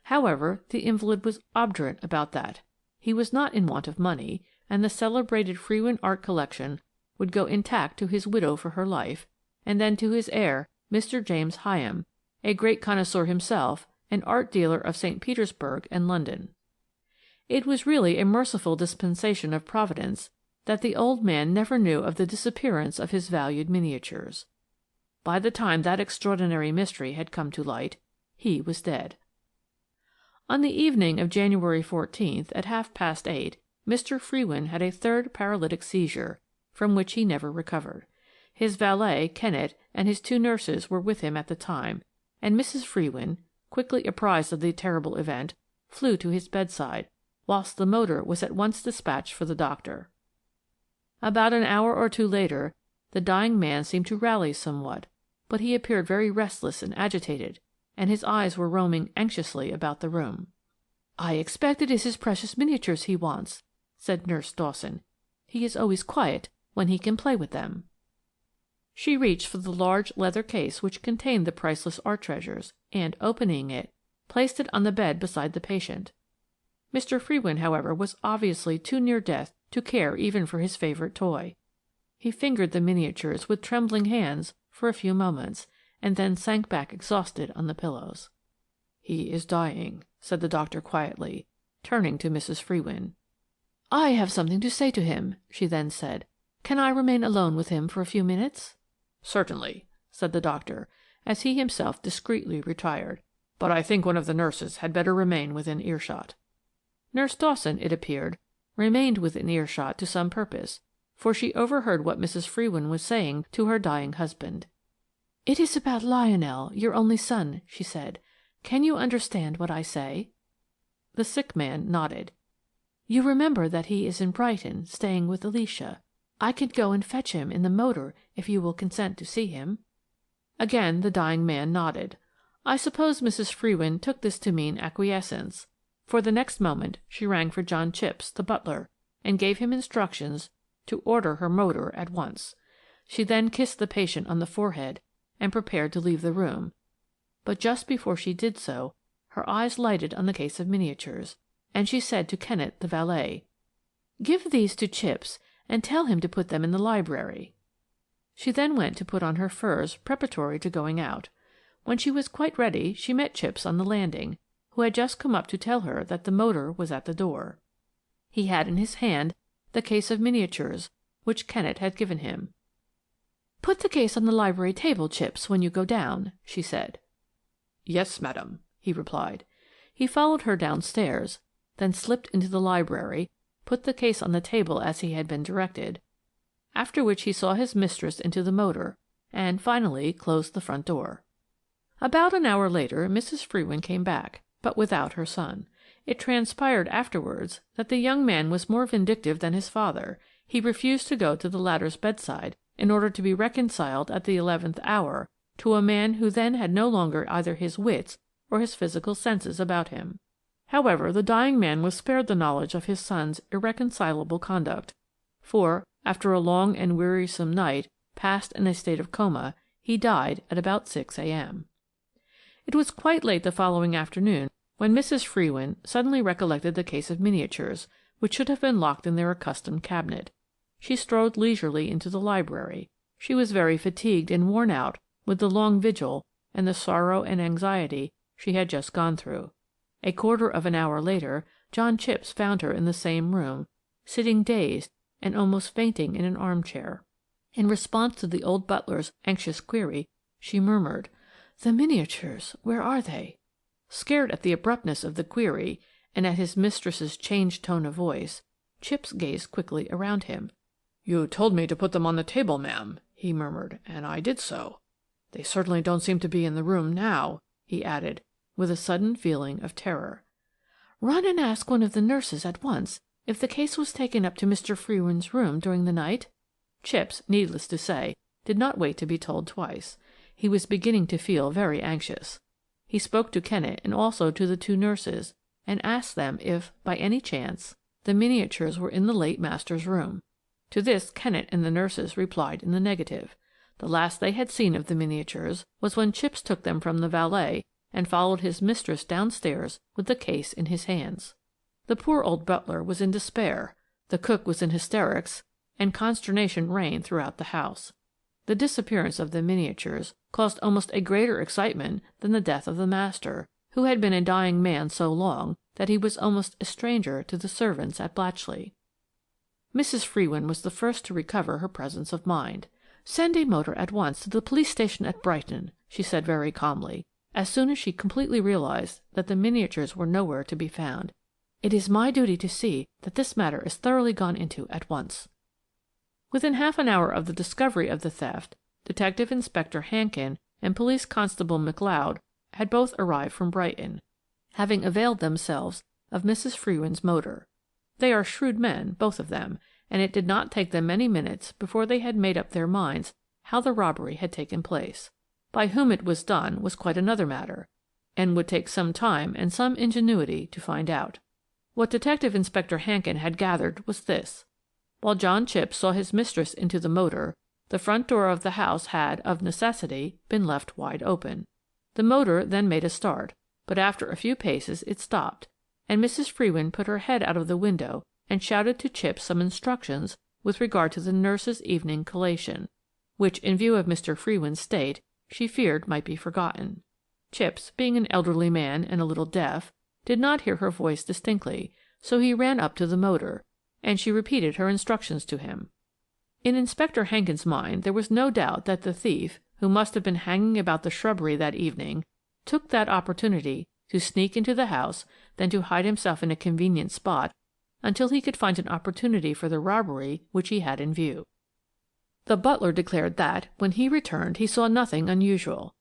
However, the invalid was obdurate about that. He was not in want of money, and the celebrated FREWIN art collection would go intact to his widow for her life, and then to his heir, Mr. James Hyam, a great connoisseur himself, an art dealer of St. Petersburg and London. It was really a merciful dispensation of Providence that the old man never knew of the disappearance of his valued miniatures. By the time that extraordinary mystery had come to light, he was dead. On the evening of January 14th, at 8:30, Mr. FREWIN had a third paralytic seizure, from which he never recovered. His valet, Kennett, and his 2 nurses were with him at the time, and Mrs. FREWIN, quickly apprised of the terrible event, flew to his bedside, whilst the motor was at once dispatched for the doctor. About an hour or 2 later, the dying man seemed to rally somewhat, but he appeared very restless and agitated, and his eyes were roaming anxiously about the room. "I expect it is his precious miniatures he wants," said Nurse Dawson. "He is always quiet when he can play with them." She reached for the large leather case which contained the priceless art treasures, and, opening it, placed it on the bed beside the patient. Mr. FREWIN, however, was obviously too near death to care even for his favourite toy. He fingered the miniatures with trembling hands for a few moments, and then sank back exhausted on the pillows. "He is dying," said the doctor quietly, turning to Mrs. FREWIN. "I have something to say to him," she then said. "Can I remain alone with him for a few minutes?" "Certainly," said the doctor, as he himself discreetly retired. "But I think one of the nurses had better remain within earshot." Nurse Dawson, it appeared, remained within earshot to some purpose, for she overheard what Mrs. FREWIN was saying to her dying husband. "It is about Lionel, your only son," she said. "Can you understand what I say?" The sick man nodded. "You remember that he is in Brighton, staying with Alicia. I can go and fetch him in the motor if you will consent to see him." Again the dying man nodded. I suppose Mrs. FREWIN took this to mean acquiescence, for the next moment she rang for John Chipps, the butler, and gave him instructions to order her motor at once. She then kissed the patient on the forehead and prepared to leave the room, but just before she did so, her eyes lighted on the case of miniatures, and she said to Kennett, the valet, "Give these to Chipps, and tell him to put them in the library." She then went to put on her furs preparatory to going out. When she was quite ready, she met Chipps on the landing, who had just come up to tell her that the motor was at the door. He had in his hand the case of miniatures which Kennett had given him. "Put the case on the library table, Chipps, when you go down," she said. "Yes, madam," he replied. He followed her downstairs, then slipped into the library, put the case on the table as he had been directed, after which he saw his mistress into the motor, and finally closed the front door. About an hour later Mrs. FREWIN came back, but without her son. It transpired afterwards that the young man was more vindictive than his father. He refused to go to the latter's bedside in order to be reconciled at the 11th hour to a man who then had no longer either his wits or his physical senses about him. However, the dying man was spared the knowledge of his son's irreconcilable conduct, for, after a long and wearisome night passed in a state of coma, he died at about 6 a.m. It was quite late the following afternoon when Mrs. FREWIN suddenly recollected the case of miniatures, which should have been locked in their accustomed cabinet. She strolled leisurely into the library. She was very fatigued and worn out with the long vigil and the sorrow and anxiety she had just gone through. A quarter of an hour later, John Chipps found her in the same room, sitting dazed and almost fainting in an armchair. In response to the old butler's anxious query, she murmured, "The miniatures, where are they?" Scared at the abruptness of the query, and at his mistress's changed tone of voice, Chipps gazed quickly around him. "You told me to put them on the table, ma'am," he murmured, "and I did so. They certainly don't seem to be in the room now," he added, with a sudden feeling of terror. "Run and ask one of the nurses at once if the case was taken up to Mr. Frewin's room during the night." Chipps, needless to say, did not wait to be told twice. He was beginning to feel very anxious. He spoke to Kennett and also to the two nurses, and asked them if, by any chance, the miniatures were in the late master's room. To this Kennett and the nurses replied in the negative. The last they had seen of the miniatures was when Chipps took them from the valet and followed his mistress downstairs with the case in his hands. The poor old butler was in despair, the cook was in hysterics, and consternation reigned throughout the house. The disappearance of the miniatures caused almost a greater excitement than the death of the master, who had been a dying man so long that he was almost a stranger to the servants at Blatchley. Mrs. FREWIN was the first to recover her presence of mind. "Send a motor at once to the police station at Brighton," she said very calmly, as soon as she completely realized that the miniatures were nowhere to be found. "It is my duty to see that this matter is thoroughly gone into at once." Within half an hour of the discovery of the theft, Detective Inspector Hankin and Police Constable McLeod had both arrived from Brighton, having availed themselves of Mrs. Frewin's motor. They are shrewd men, both of them, and it did not take them many minutes before they had made up their minds how the robbery had taken place. By whom it was done was quite another matter, and would take some time and some ingenuity to find out. What Detective Inspector Hankin had gathered was this. While John Chipps saw his mistress into the motor, the front door of the house had, of necessity, been left wide open. The motor then made a start, but after a few paces it stopped, and Mrs. FREWIN put her head out of the window and shouted to Chipps some instructions with regard to the nurse's evening collation, which, in view of Mr. Frewin's state, she feared might be forgotten. Chipps, being an elderly man and a little deaf, did not hear her voice distinctly, so he ran up to the motor, and she repeated her instructions to him. In Inspector Hankin's mind there was no doubt that the thief, who must have been hanging about the shrubbery that evening, took that opportunity to sneak into the house, then to hide himself in a convenient spot until he could find an opportunity for the robbery which he had in view. The butler declared that, when he returned, he saw nothing unusual.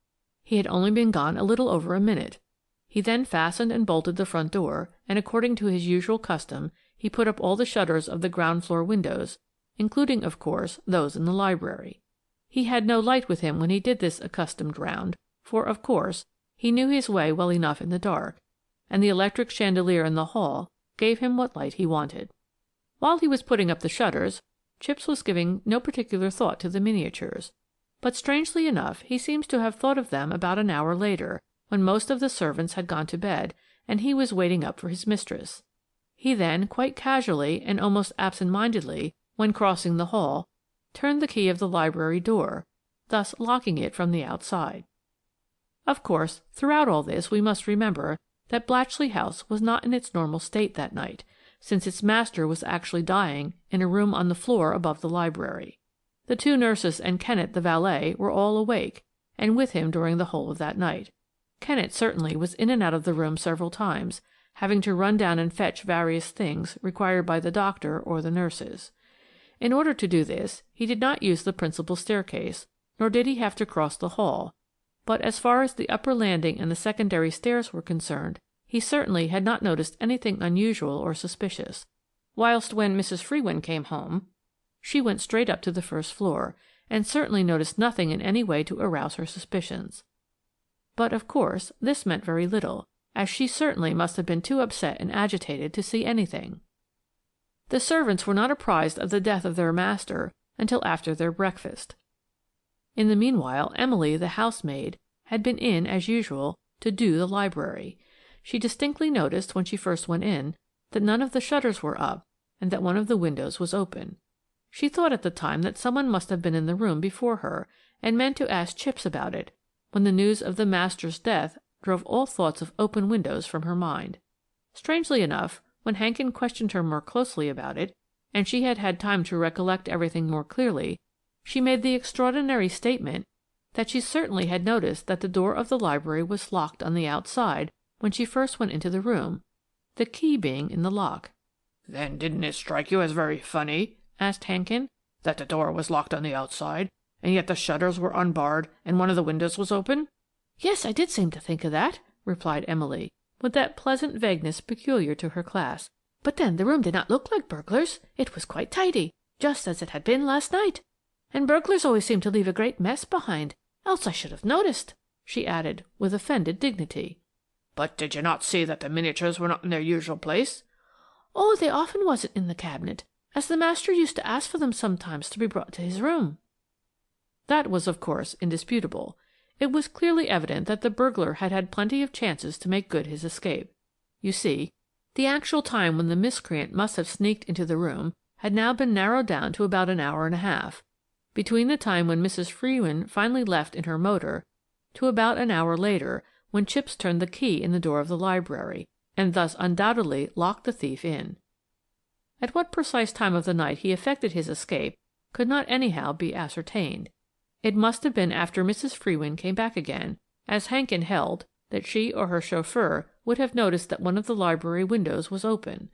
He had only been gone a little over a minute. He then fastened and bolted the front door, and according to his usual custom, he put up all the shutters of the ground-floor windows, including, of course, those in the library. He had no light with him when he did this accustomed round, for, of course, he knew his way well enough in the dark, and the electric chandelier in the hall gave him what light he wanted. While he was putting up the shutters, Chipps was giving no particular thought to the miniatures, but strangely enough he seems to have thought of them about an hour later, when most of the servants had gone to bed, and he was waiting up for his mistress. He then, quite casually and almost absent-mindedly, when crossing the hall, turned the key of the library door, thus locking it from the outside. Of course, throughout all this we must remember that Blatchley House was not in its normal state that night, since its master was actually dying in a room on the floor above the library. The two nurses and Kennett the valet were all awake, and with him during the whole of that night. Kennett certainly was in and out of the room several times, having to run down and fetch various things required by the doctor or the nurses. In order to do this, he did not use the principal staircase, nor did he have to cross the hall, but as far as the upper landing and the secondary stairs were concerned, he certainly had not noticed anything unusual or suspicious, whilst when Mrs. FREWIN came home, she went straight up to the first floor, and certainly noticed nothing in any way to arouse her suspicions. But, of course, this meant very little, as she certainly must have been too upset and agitated to see anything. The servants were not apprised of the death of their master until after their breakfast. In the meanwhile, Emily, the housemaid, had been in, as usual, to "do" the library. She distinctly noticed, when she first went in, that none of the shutters were up and that one of the windows was open. She thought at the time that someone must have been in the room before her, and meant to ask Chips about it, when the news of the master's death drove all thoughts of open windows from her mind. Strangely enough, when Hankin questioned her more closely about it, and she had had time to recollect everything more clearly, she made the extraordinary statement that she certainly had noticed that the door of the library was locked on the outside when she first went into the room, the key being in the lock. "Then didn't it strike you as very funny," asked Hankin, "that the door was locked on the outside, and yet the shutters were unbarred and one of the windows was open?" "Yes, I did seem to think of that," replied Emily, with that pleasant vagueness peculiar to her class. "But then the room did not look like burglars. It was quite tidy, just as it had been last night. And burglars always seem to leave a great mess behind, else I should have noticed," she added, with offended dignity. "But did you not see that the miniatures were not in their usual place?" "Oh, they often wasn't in the cabinet, as the master used to ask for them sometimes to be brought to his room." That was, of course, indisputable. It was clearly evident that the burglar had had plenty of chances to make good his escape. You see, the actual time when the miscreant must have sneaked into the room had now been narrowed down to about an hour and a half, between the time when Mrs. FREWIN finally left in her motor to about an hour later, when Chips turned the key in the door of the library, and thus undoubtedly locked the thief in. At what precise time of the night he effected his escape could not anyhow be ascertained. It must have been after Mrs. FREWIN came back again, as Hankin held that she or her chauffeur would have noticed that one of the library windows was open.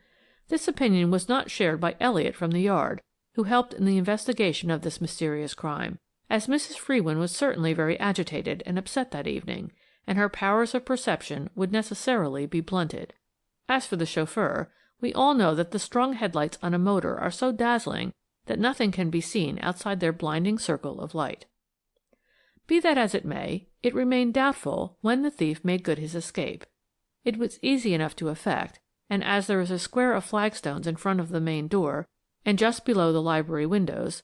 This opinion was not shared by Elliot from the yard, who helped in the investigation of this mysterious crime, as Mrs. FREWIN was certainly very agitated and upset that evening, and her powers of perception would necessarily be blunted. As for the chauffeur, we all know that the strong headlights on a motor are so dazzling that nothing can be seen outside their blinding circle of light. Be that as it may, it remained doubtful when the thief made good his escape. It was easy enough to effect, and as there is a square of flagstones in front of the main door, and just below the library windows,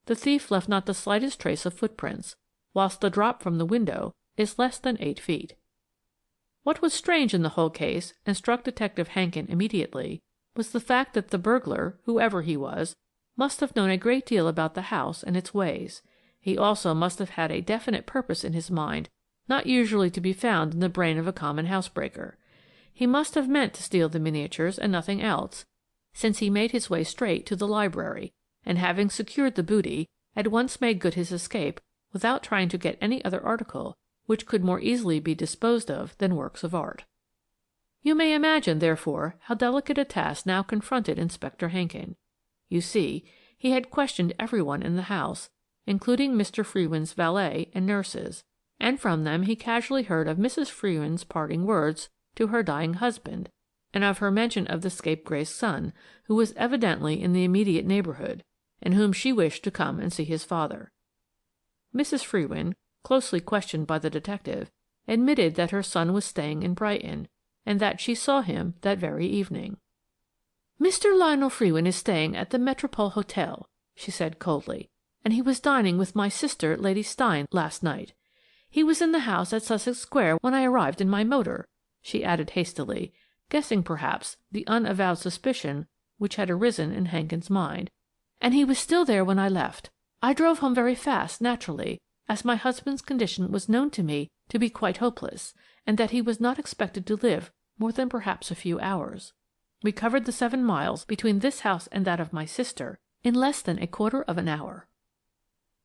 the thief left not the slightest trace of footprints, whilst the drop from the window is less than 8 feet. What was strange in the whole case, and struck Detective Hankin immediately, was the fact that the burglar, whoever he was, must have known a great deal about the house and its ways. He also must have had a definite purpose in his mind, not usually to be found in the brain of a common housebreaker. He must have meant to steal the miniatures and nothing else, since he made his way straight to the library, and having secured the booty, at once made good his escape without trying to get any other article which could more easily be disposed of than works of art. You may imagine, therefore, how delicate a task now confronted Inspector Hankin. You see, he had questioned everyone in the house, including Mr. FREWIN's valet and nurses, and from them he casually heard of Mrs. FREWIN's parting words to her dying husband, and of her mention of the scapegrace's son, who was evidently in the immediate neighbourhood, and whom she wished to come and see his father. Mrs. FREWIN, closely questioned by the detective, admitted that her son was staying in Brighton, and that she saw him that very evening. "Mr. Lionel FREWIN is staying at the Metropole Hotel," she said coldly, "and he was dining with my sister, Lady Steyne, last night. He was in the house at Sussex Square when I arrived in my motor," she added hastily, guessing perhaps the unavowed suspicion which had arisen in Hankin's mind, "and he was still there when I left. I drove home very fast, naturally, as my husband's condition was known to me to be quite hopeless, and that he was not expected to live more than perhaps a few hours. We covered the 7 miles between this house and that of my sister in less than a quarter of an hour."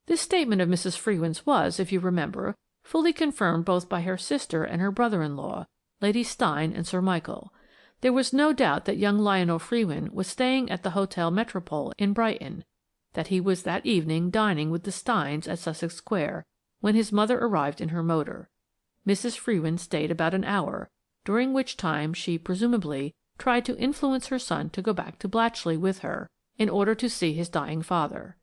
This statement of Mrs. FREWIN's was, if you remember, fully confirmed both by her sister and her brother-in-law, Lady Steyne and Sir Michael. There was no doubt that young Lionel FREWIN was staying at the Hotel Metropole in Brighton, that he was that evening dining with the Steynes at Sussex Square, when his mother arrived in her motor. Mrs. FREWIN stayed about an hour, during which time she, presumably, tried to influence her son to go back to Blatchley with her, in order to see his dying father.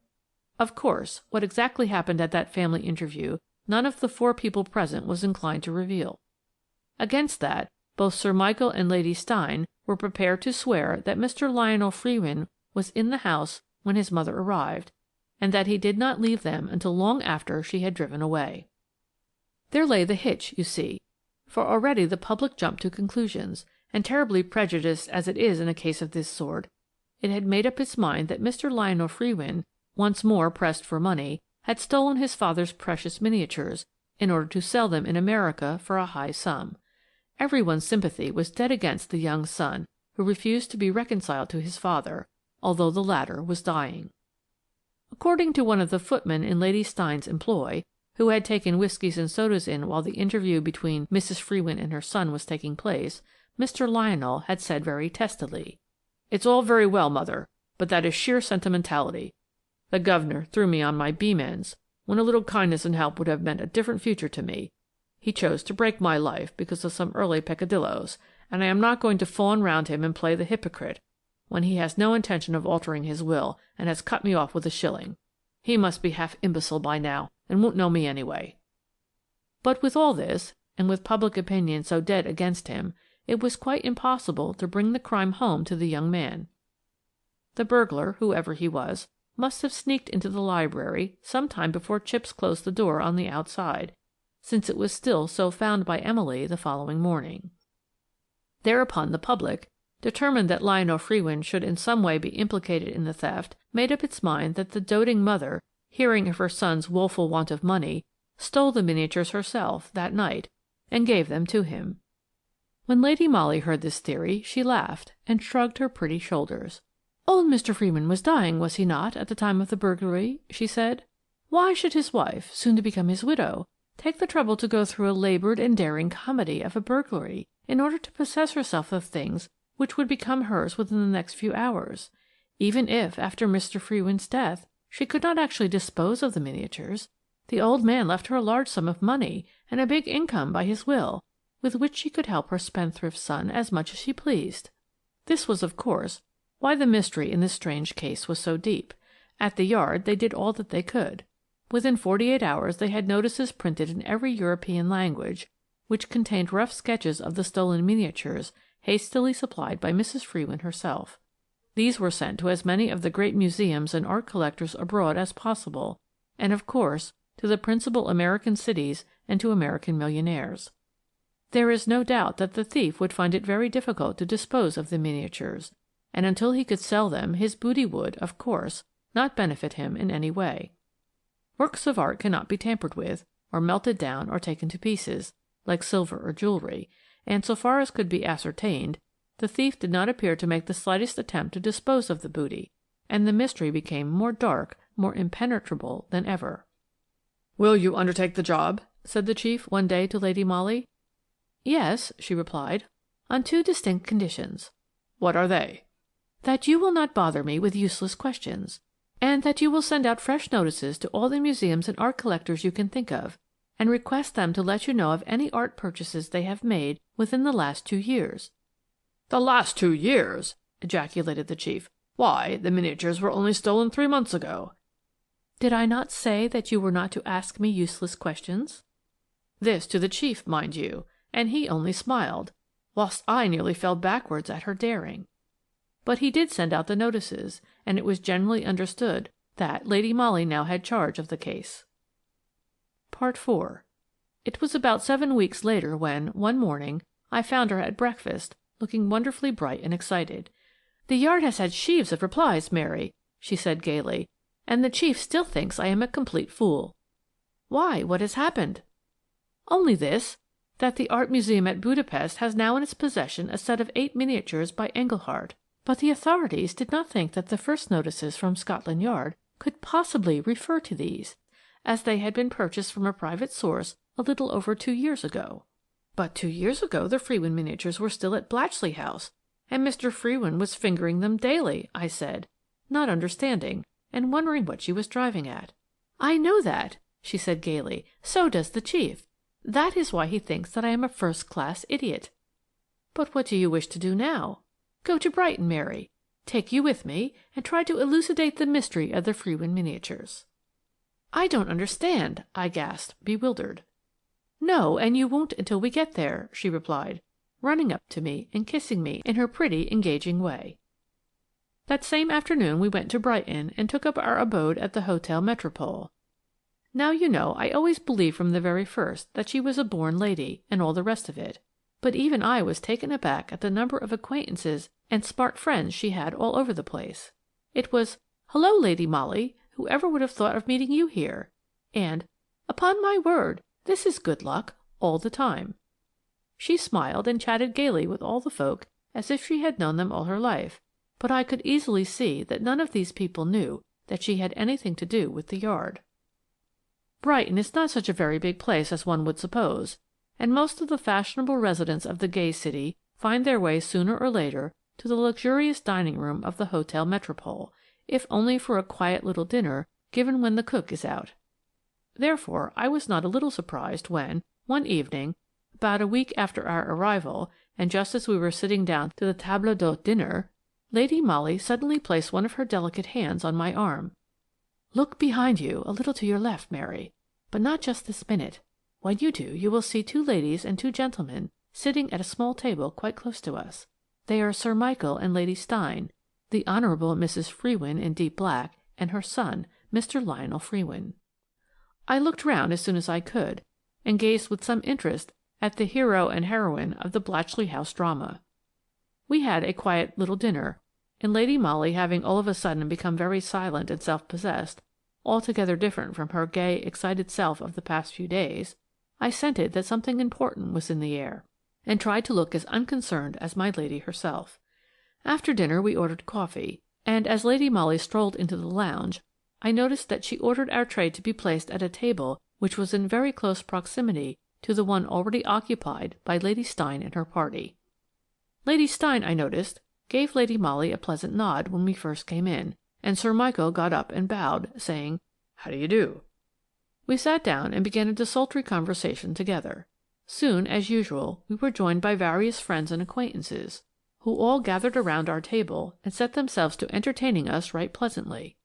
Of course, what exactly happened at that family interview none of the 4 people present was inclined to reveal. Against that, both Sir Michael and Lady Steyne were prepared to swear that Mr. Lionel FREWIN was in the house when his mother arrived, and that he did not leave them until long after she had driven away. There lay the hitch, you see, for already the public jumped to conclusions, and terribly prejudiced as it is in a case of this sort, it had made up its mind that Mr. Lionel FREWIN, once more pressed for money, had stolen his father's precious miniatures in order to sell them in America for a high sum. Everyone's sympathy was dead against the young son who refused to be reconciled to his father, although the latter was dying. According to one of the footmen in Lady Steyne's employ, who had taken whiskies and sodas in while the interview between Mrs. FREWIN and her son was taking place, Mr. Lionel had said very testily, "It's all very well, mother, but that is sheer sentimentality. The governor threw me on my beam ends, when a little kindness and help would have meant a different future to me. He chose to break my life because of some early peccadilloes, and I am not going to fawn round him and play the hypocrite, when he has no intention of altering his will and has cut me off with a shilling. He must be half imbecile by now, and won't know me anyway." But with all this, and with public opinion so dead against him, it was quite impossible to bring the crime home to the young man. The burglar, whoever he was, must have sneaked into the library some time before Chipps closed the door on the outside, since it was still so found by Emily the following morning. Thereupon the public, determined that Lionel FREWIN should in some way be implicated in the theft, made up its mind that the doting mother, hearing of her son's woeful want of money, stole the miniatures herself that night and gave them to him. When Lady Molly heard this theory, she laughed and shrugged her pretty shoulders. "Old Mr. FREWIN was dying, was he not, at the time of the burglary?" she said. "Why should his wife, soon to become his widow, take the trouble to go through a laboured and daring comedy of a burglary in order to possess herself of things which would become hers within the next few hours? Even if, after Mr. FREWIN's death, she could not actually dispose of the miniatures, the old man left her a large sum of money and a big income by his will, with which she could help her spendthrift son as much as she pleased." This was, of course, why the mystery in this strange case was so deep. At the Yard they did all that they could. Within 48 hours they had notices printed in every European language, which contained rough sketches of the stolen miniatures hastily supplied by Mrs. FREWIN herself. These were sent to as many of the great museums and art collectors abroad as possible, and of course to the principal American cities and to American millionaires. There is no doubt that the thief would find it very difficult to dispose of the miniatures, and until he could sell them his booty would, of course, not benefit him in any way. Works of art cannot be tampered with, or melted down or taken to pieces, like silver or jewellery, and so far as could be ascertained, the thief did not appear to make the slightest attempt to dispose of the booty, and the mystery became more dark, more impenetrable than ever. "Will you undertake the job?" said the chief one day to Lady Molly. "Yes," she replied, "on 2 distinct conditions." "What are they?" "That you will not bother me with useless questions, and that you will send out fresh notices to all the museums and art collectors you can think of, and request them to let you know of any art purchases they have made within the last 2 years." "The last 2 years!" ejaculated the chief. "Why, the miniatures were only stolen 3 months ago." "Did I not say that you were not to ask me useless questions?" This to the chief, mind you, and he only smiled, whilst I nearly fell backwards at her daring. But he did send out the notices, and it was generally understood that Lady Molly now had charge of the case. Part 4. It was about 7 weeks later when, one morning, I found her at breakfast, looking wonderfully bright and excited. "The Yard has had sheaves of replies, Mary," she said gaily, "and the chief still thinks I am a complete fool." "Why, what has happened?" "Only this, that the Art Museum at Budapest has now in its possession a set of 8 miniatures by Engelhardt, but the authorities did not think that the first notices from Scotland Yard could possibly refer to these, as they had been purchased from a private source a little over 2 years ago." "But 2 years ago the FREWIN miniatures were still at Blatchley House, and Mr. FREWIN was fingering them daily," I said, not understanding, and wondering what she was driving at. "I know that," she said gaily. "So does the chief. That is why he thinks that I am a first-class idiot." "But what do you wish to do now?" "Go to Brighton, Mary. Take you with me, and try to elucidate the mystery of the FREWIN miniatures." "I don't understand," I gasped, bewildered. "No, and you won't until we get there," she replied, running up to me and kissing me in her pretty, engaging way. That same afternoon we went to Brighton and took up our abode at the Hotel Metropole. Now you know I always believed from the very first that she was a born lady, and all the rest of it, but even I was taken aback at the number of acquaintances and smart friends she had all over the place. It was, "Hello, Lady Molly, whoever would have thought of meeting you here?" and, "Upon my word, this is good luck," all the time. She smiled and chatted gaily with all the folk as if she had known them all her life, but I could easily see that none of these people knew that she had anything to do with the Yard. Brighton is not such a very big place as one would suppose, and most of the fashionable residents of the gay city find their way sooner or later to the luxurious dining room of the Hotel Metropole, if only for a quiet little dinner given when the cook is out. Therefore, I was not a little surprised when, one evening, about a week after our arrival, and just as we were sitting down to the table d'hôte dinner, Lady Molly suddenly placed one of her delicate hands on my arm. "Look behind you, a little to your left, Mary, but not just this minute. When you do, you will see 2 ladies and 2 gentlemen sitting at a small table quite close to us. They are Sir Michael and Lady Steyne, the Honourable Mrs. FREWIN in deep black, and her son, Mr. Lionel FREWIN." I looked round as soon as I could, and gazed with some interest at the hero and heroine of the Blatchley House drama. We had a quiet little dinner, and Lady Molly having all of a sudden become very silent and self-possessed, altogether different from her gay, excited self of the past few days, I scented that something important was in the air, and tried to look as unconcerned as my lady herself. After dinner we ordered coffee, and as Lady Molly strolled into the lounge, I noticed that she ordered our tray to be placed at a table which was in very close proximity to the one already occupied by Lady Steyne and her party. Lady Steyne, I noticed, gave Lady Molly a pleasant nod when we first came in, and Sir Michael got up and bowed, saying, "How do you do?" We sat down and began a desultory conversation together. Soon, as usual, we were joined by various friends and acquaintances, who all gathered around our table and set themselves to entertaining us right pleasantly.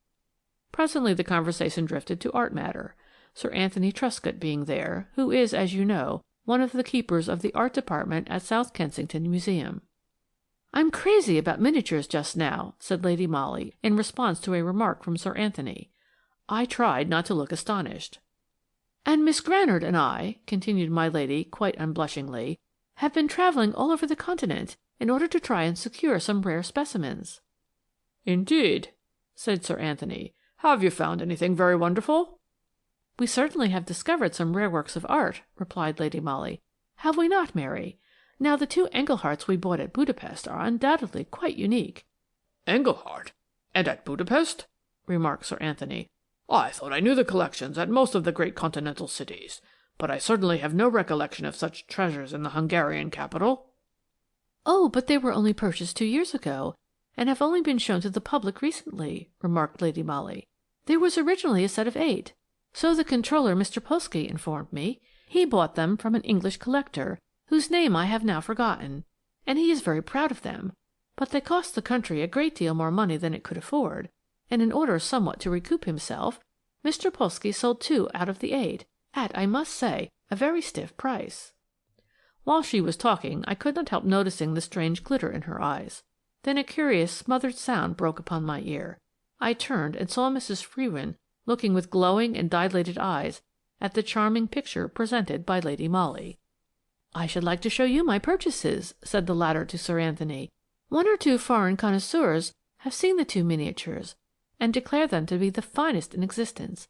Presently the conversation drifted to art matter, Sir Anthony Truscott being there, who is, as you know, one of the keepers of the art department at South Kensington Museum. "I'm crazy about miniatures just now," said Lady Molly in response to a remark from Sir Anthony. I tried not to look astonished. "And Miss Granard and I," continued my lady quite unblushingly, "have been travelling all over the Continent in order to try and secure some rare specimens." "Indeed," said Sir Anthony. "Have you found anything very wonderful?" "We certainly have discovered some rare works of art," replied Lady Molly. "Have we not, Mary? Now the 2 Engleharts we bought at Budapest are undoubtedly quite unique." "Englehart? And at Budapest?" remarked Sir Anthony. "I thought I knew the collections at most of the great continental cities, but I certainly have no recollection of such treasures in the Hungarian capital." "Oh, but they were only purchased 2 years ago, and have only been shown to the public recently," remarked Lady Molly. "There was originally a set of 8. So the controller, Mr. Polsky, informed me. He bought them from an English collector, whose name I have now forgotten, and he is very proud of them, but they cost the country a great deal more money than it could afford, and in order somewhat to recoup himself, Mr. Polsky sold 2 out of the 8, at, I must say, a very stiff price." While she was talking, I could not help noticing the strange glitter in her eyes. Then a curious smothered sound broke upon my ear. I turned and saw Mrs. FREWIN looking with glowing and dilated eyes at the charming picture presented by Lady Molly. "I should like to show you my purchases," said the latter to Sir Anthony. "1 or 2 foreign connoisseurs have seen the 2 miniatures, and declare them to be the finest in existence.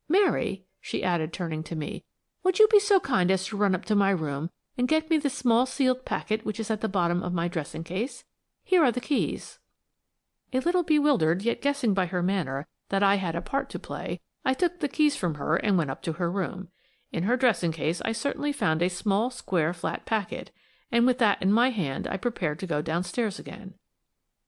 Mary," she added, turning to me, "would you be so kind as to run up to my room and get me the small sealed packet which is at the bottom of my dressing-case? Here are the keys." A little bewildered, yet guessing by her manner that I had a part to play, I took the keys from her and went up to her room. In her dressing-case I certainly found a small, square, flat packet, and with that in my hand I prepared to go downstairs again.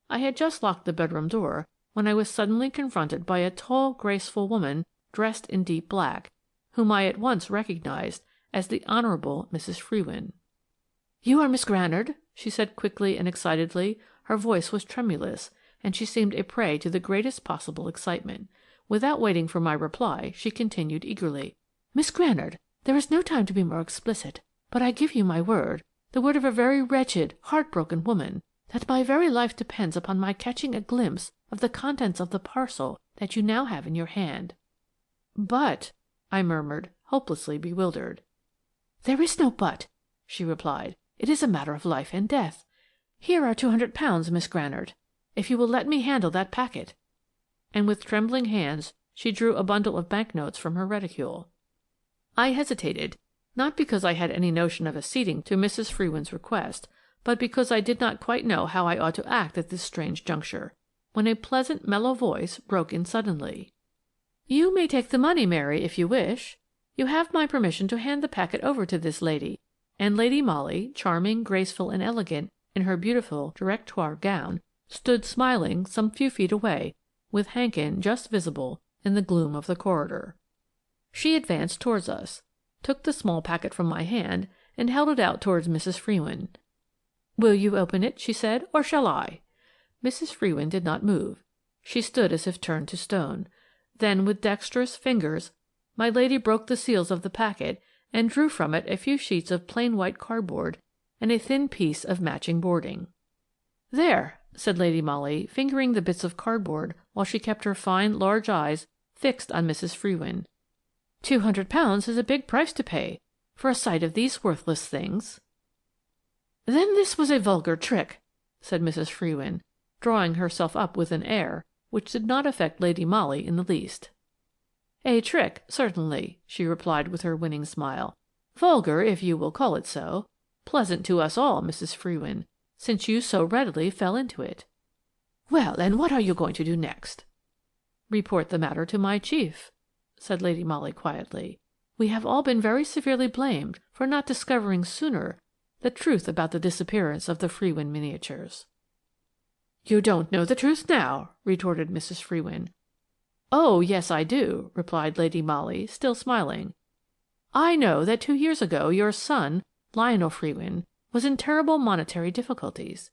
I had just locked the bedroom door when I was suddenly confronted by a tall, graceful woman dressed in deep black, whom I at once recognized as the Honourable Mrs. FREWIN. "You are Miss Granard?" she said quickly and excitedly. Her voice was tremulous, and she seemed a prey to the greatest possible excitement. Without waiting for my reply, she continued eagerly, "Miss Granard, there is no time to be more explicit, but I give you my word, the word of a very wretched, heartbroken woman, that my very life depends upon my catching a glimpse of the contents of the parcel that you now have in your hand." "But—" I murmured, hopelessly bewildered. "There is no but," she replied. "It is a matter of life and death. Here are £200, Miss Granard, if you will let me handle that packet." And with trembling hands she drew a bundle of banknotes from her reticule. I hesitated, not because I had any notion of acceding to Mrs. Frewin's request, but because I did not quite know how I ought to act at this strange juncture, when a pleasant, mellow voice broke in suddenly. "You may take the money, Mary, if you wish. You have my permission to hand the packet over to this lady," and Lady Molly, charming, graceful, and elegant in her beautiful directoire gown, stood smiling some few feet away, with Hankin just visible in the gloom of the corridor. She advanced towards us, took the small packet from my hand, and held it out towards Mrs. Frewin. "Will you open it," she said, "or shall I?" Mrs. Frewin did not move. She stood as if turned to stone. Then, with dexterous fingers, my lady broke the seals of the packet and drew from it a few sheets of plain white cardboard and a thin piece of matching boarding. "There," said Lady Molly, fingering the bits of cardboard while she kept her fine, large eyes fixed on Mrs. Frewin. £200 is a big price to pay for a sight of these worthless things." "Then this was a vulgar trick," said Mrs. Frewin, drawing herself up with an air which did not affect Lady Molly in the least. "A trick, certainly," she replied with her winning smile. "Vulgar, if you will call it so. Pleasant to us all, Mrs. Frewin, since you so readily fell into it." "Well, and what are you going to do next?" "Report the matter to my chief," said Lady Molly quietly. "We have all been very severely blamed for not discovering sooner the truth about the disappearance of the Frewin miniatures." "You don't know the truth now," retorted Mrs. Frewin. "Oh, yes, I do," replied Lady Molly, still smiling. "I know that 2 years ago your son, Lionel Frewin, was in terrible monetary difficulties.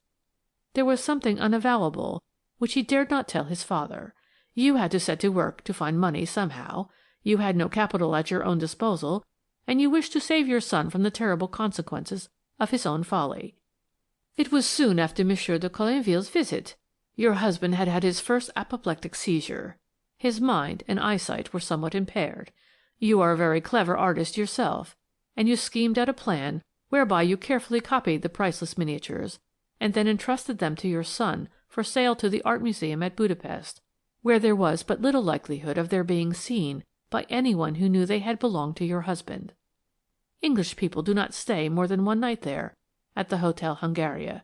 There was something unavowable which he dared not tell his father. You had to set to work to find money somehow. You had no capital at your own disposal, and you wished to save your son from the terrible consequences of his own folly. It was soon after Monsieur de Colinville's visit. Your husband had had his first apoplectic seizure. His mind and eyesight were somewhat impaired. You are a very clever artist yourself, and you schemed out a plan whereby you carefully copied the priceless miniatures and then entrusted them to your son for sale to the Art Museum at Budapest, where there was but little likelihood of their being seen by anyone who knew they had belonged to your husband. English people do not stay more than one night there, at the Hotel Hungaria.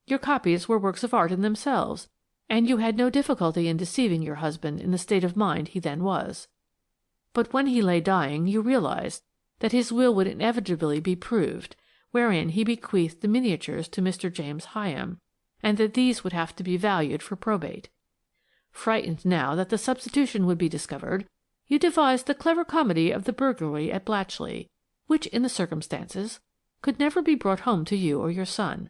Your copies were works of art in themselves, and you had no difficulty in deceiving your husband in the state of mind he then was. But when he lay dying you realized that his will would inevitably be proved, wherein he bequeathed the miniatures to Mr. James Hyam, and that these would have to be valued for probate. Frightened now that the substitution would be discovered, you devised the clever comedy of the burglary at Blatchley, which, in the circumstances, could never be brought home to you or your son.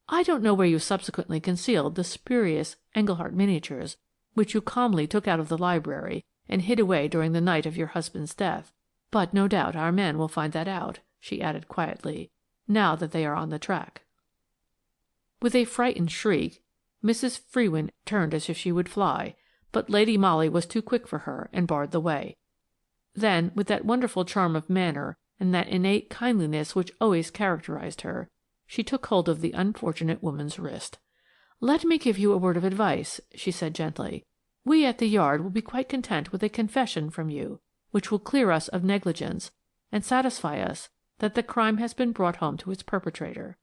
I don't know where you subsequently concealed the spurious Engelhart miniatures, which you calmly took out of the library and hid away during the night of your husband's death, but no doubt our men will find that out, she added quietly, now that they are on the track. With a frightened shriek, Mrs. Frewin turned as if she would fly, but Lady Molly was too quick for her and barred the way. Then, with that wonderful charm of manner and that innate kindliness which always characterized her, she took hold of the unfortunate woman's wrist. "Let me give you a word of advice," she said gently. "We at the Yard will be quite content with a confession from you, which will clear us of negligence and satisfy us that the crime has been brought home to its perpetrator.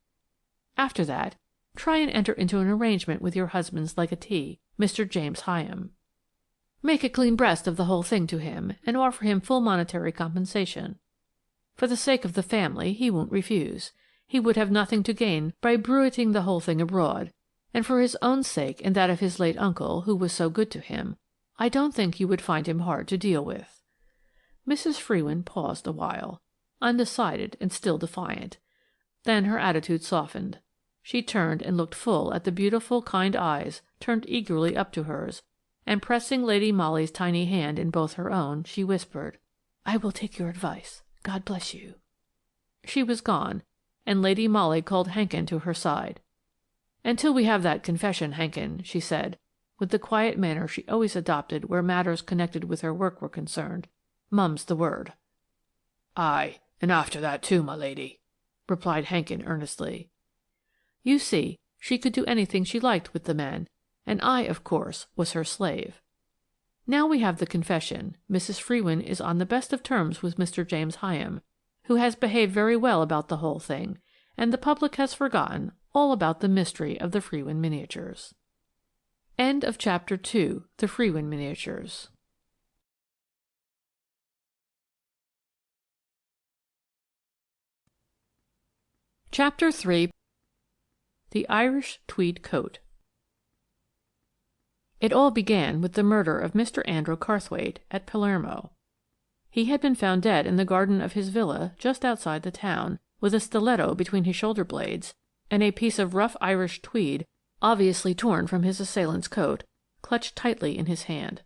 After that, try and enter into an arrangement with your husband's legatee, Mr. James Hyam. Make a clean breast of the whole thing to him, and offer him full monetary compensation. For the sake of the family, he won't refuse. He would have nothing to gain by bruiting the whole thing abroad, and for his own sake and that of his late uncle, who was so good to him, I don't think you would find him hard to deal with." Mrs. Frewin paused a while, undecided and still defiant. Then her attitude softened. She turned and looked full at the beautiful, kind eyes turned eagerly up to hers, and pressing Lady Molly's tiny hand in both her own, she whispered, "I will take your advice. God bless you." She was gone, and Lady Molly called Hankin to her side. "Until we have that confession, Hankin," she said, with the quiet manner she always adopted where matters connected with her work were concerned, "mum's the word." "Aye, and after that too, my lady," replied Hankin earnestly. You see, she could do anything she liked with the men, and I, of course, was her slave. Now we have the confession, Mrs. FREWIN is on the best of terms with Mr. James Hyam, who has behaved very well about the whole thing, and the public has forgotten all about the mystery of the FREWIN miniatures. End of Chapter 2, The FREWIN Miniatures. Chapter 3, The Irish-Tweed Coat. It all began with the murder of Mr. Andrew Carrthwaite at Palermo. He had been found dead in the garden of his villa just outside the town, with a stiletto between his shoulder blades, and a piece of rough Irish tweed, obviously torn from his assailant's coat, clutched tightly in his hand.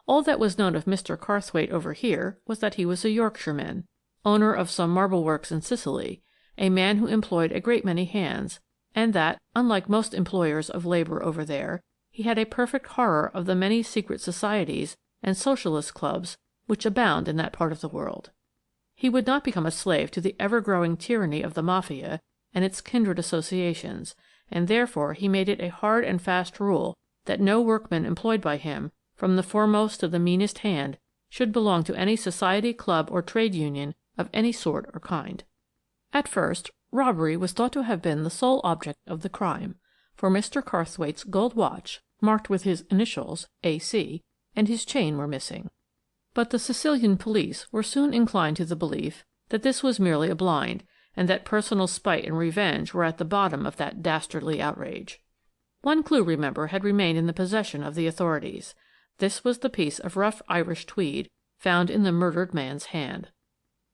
All that was known of Mr. Carrthwaite over here was that he was a Yorkshireman, owner of some marble works in Sicily, a man who employed a great many hands, and that, unlike most employers of labour over there, he had a perfect horror of the many secret societies and socialist clubs which abound in that part of the world. He would not become a slave to the ever-growing tyranny of the Mafia and its kindred associations, and therefore he made it a hard and fast rule that no workman employed by him, from the foremost to the meanest hand, should belong to any society, club, or trade union of any sort or kind. At first, robbery was thought to have been the sole object of the crime, for Mr. Carrthwaite's gold watch, marked with his initials, A.C., and his chain were missing. But the Sicilian police were soon inclined to the belief that this was merely a blind, and that personal spite and revenge were at the bottom of that dastardly outrage. One clue, remember, had remained in the possession of the authorities. This was the piece of rough Irish tweed found in the murdered man's hand.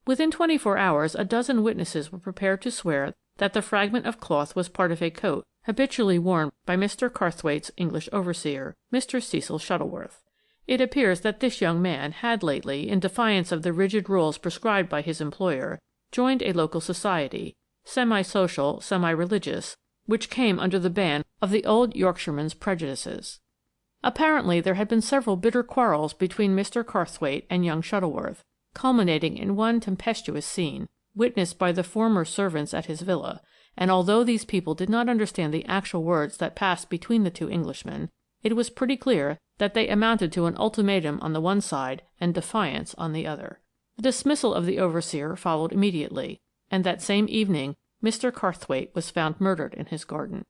Within 24 hours a dozen witnesses were prepared to swear that the fragment of cloth was part of a coat habitually worn by Mr. Carrthwaite's English overseer, Mr. Cecil Shuttleworth. It appears that this young man had lately, in defiance of the rigid rules prescribed by his employer, joined a local society, semi-social, semi-religious, which came under the ban of the old Yorkshireman's prejudices. Apparently there had been several bitter quarrels between Mr. Carrthwaite and young Shuttleworth, culminating in one tempestuous scene, witnessed by the former servants at his villa, and although these people did not understand the actual words that passed between the two Englishmen, it was pretty clear that they amounted to an ultimatum on the one side and defiance on the other. The dismissal of the overseer followed immediately, and that same evening Mr. Carrthwaite was found murdered in his garden.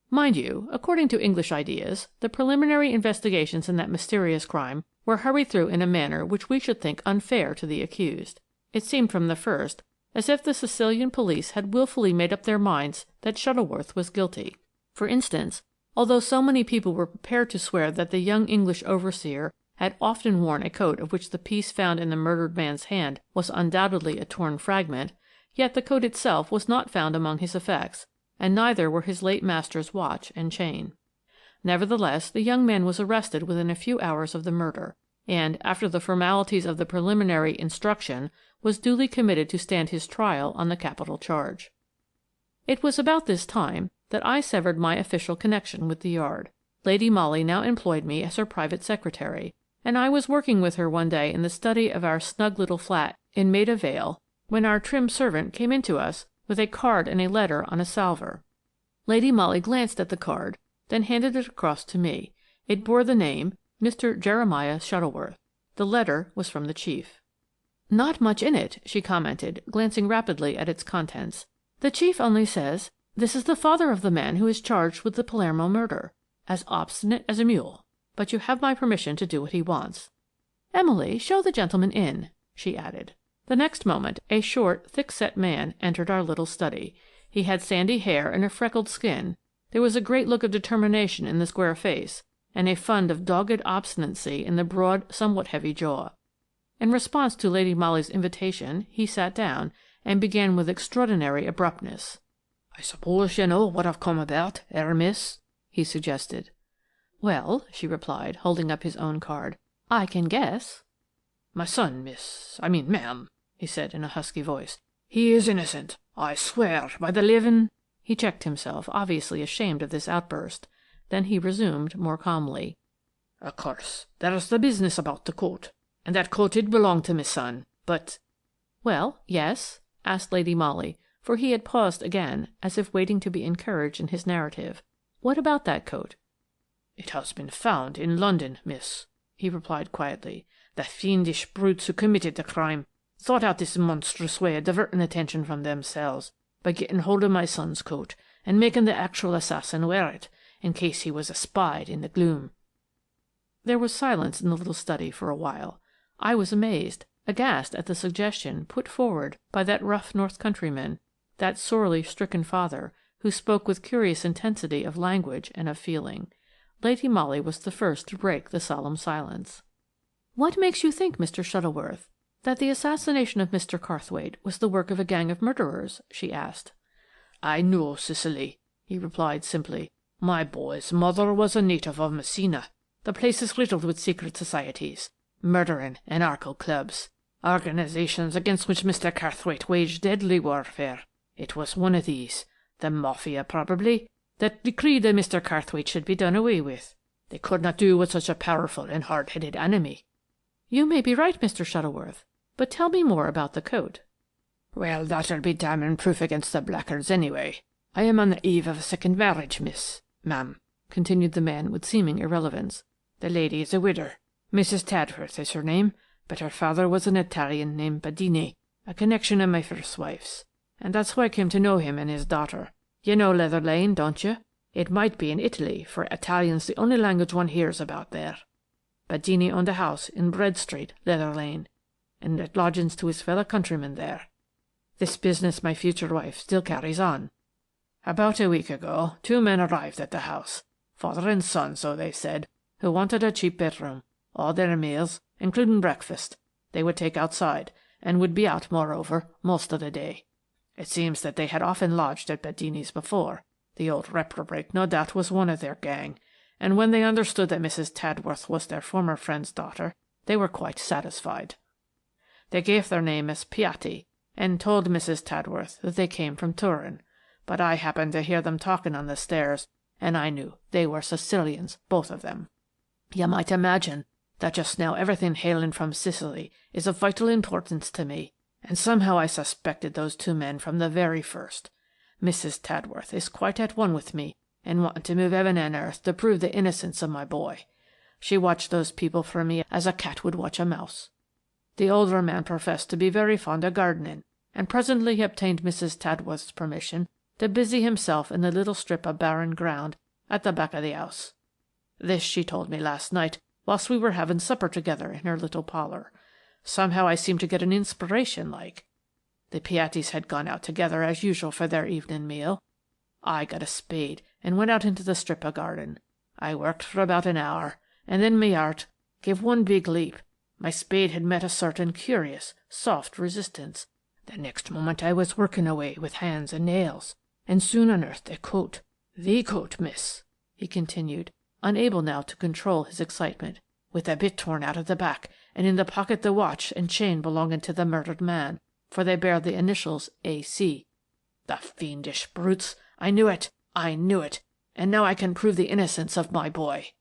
Mind you, according to English ideas, the preliminary investigations in that mysterious crime were hurried through in a manner which we should think unfair to the accused. It seemed from the first as if the Sicilian police had wilfully made up their minds that Shuttleworth was guilty. For instance, although so many people were prepared to swear that the young English overseer had often worn a coat of which the piece found in the murdered man's hand was undoubtedly a torn fragment, yet the coat itself was not found among his effects, and neither were his late master's watch and chain. Nevertheless, the young man was arrested within a few hours of the murder, and, after the formalities of the preliminary instruction, was duly committed to stand his trial on the capital charge. It was about this time that I severed my official connection with the Yard. Lady Molly now employed me as her private secretary, and I was working with her one day in the study of our snug little flat in Maida Vale when our trim servant came in to us with a card and a letter on a salver. Lady Molly glanced at the card, then handed it across to me. It bore the name Mr. Jeremiah Shuttleworth. The letter was from the chief. "Not much in it," she commented, glancing rapidly at its contents. "The chief only says, 'This is the father of the man who is charged with the Palermo murder. As obstinate as a mule. But you have my permission to do what he wants. Emily, show the gentleman in," she added. The next moment a short, thick-set man entered our little study. He had sandy hair and a freckled skin. There was a great look of determination in the square face, and a fund of dogged obstinacy in the broad, somewhat heavy jaw. In response to Lady Molly's invitation, he sat down, and began with extraordinary abruptness. "I suppose you know what I've come about, miss?" he suggested. "Well," she replied, holding up his own card, "I can guess." "My son, ma'am," he said in a husky voice. "He is innocent. I swear by the living—" He checked himself, obviously ashamed of this outburst. Then he resumed more calmly. "Of course, there's the business about the coat, and that coat did belong to my son, but—" "Well, yes?" asked Lady Molly, for he had paused again, as if waiting to be encouraged in his narrative. "What about that coat?" "It has been found in London, miss," he replied quietly. "The fiendish brutes who committed the crime thought out this monstrous way of diverting attention from themselves by getting hold of my son's coat and making the actual assassin wear it, in case he was espied in the gloom." There was silence in the little study for a while. I was amazed, aghast at the suggestion put forward by that rough north countryman, that sorely stricken father, who spoke with curious intensity of language and of feeling. Lady Molly was the first to break the solemn silence. "What makes you think, Mr. Shuttleworth, that the assassination of Mr. Carrthwaite was the work of a gang of murderers?" she asked. "I know, Cicely," he replied simply. "My boy's mother was a native of Messina. The place is riddled with secret societies, murdering, anarcho clubs, organizations against which Mr. Carrthwaite waged deadly warfare. It was one of these, the Mafia probably, that decreed that Mr. Carrthwaite should be done away with. They could not do with such a powerful and hard-headed enemy." "You may be right, Mr. Shuttleworth, but tell me more about the coat." "Well, that'll be damning proof against the blackguards anyway. I am on the eve of a second marriage, ma'am," continued the man with seeming irrelevance. "The lady is a widder. Mrs. Tadworth is her name, but her father was an Italian named Badini, a connection of my first wife's, and that's how I came to know him and his daughter. You know Leather Lane, don't you? It might be in Italy, for Italian's the only language one hears about there. Badini owned a house in Bread Street, Leather Lane, and let lodgings to his fellow countrymen there. This business my future wife still carries on. About a week ago 2 men arrived at the house, father and son, so they said, who wanted a cheap bedroom. All their meals, including breakfast, they would take outside, and would be out, moreover, most of the day. It seems that they had often lodged at Badini's before. The old reprobate no doubt was one of their gang, and when they understood that Mrs. Tadworth was their former friend's daughter, they were quite satisfied. They gave their name as Piatti, and told Mrs. Tadworth that they came from Turin, but I happened to hear them talking on the stairs, and I knew they were Sicilians, both of them. You might imagine that just now everything hailing from Sicily is of vital importance to me, and somehow I suspected those 2 men from the very first. Mrs. Tadworth is quite at one with me in wanting to move heaven and earth to prove the innocence of my boy. She watched those people for me as a cat would watch a mouse. The older man professed to be very fond of gardening, and presently he obtained Mrs. Tadworth's permission to busy himself in the little strip of barren ground at the back of the house. This she told me last night whilst we were having supper together in her little parlour. Somehow I seemed to get an inspiration like. The Piattis had gone out together as usual for their evening meal. I got a spade and went out into the strip of garden. I worked for about an hour, and then my heart gave one big leap. My spade had met a certain curious, soft resistance. The next moment I was working away with hands and nails, and soon unearthed a coat. The coat, miss," he continued, unable now to control his excitement, "with a bit torn out of the back, and in the pocket the watch and chain belonging to the murdered man, for they bear the initials A.C. The fiendish brutes! I knew it! And now I can prove the innocence of my boy."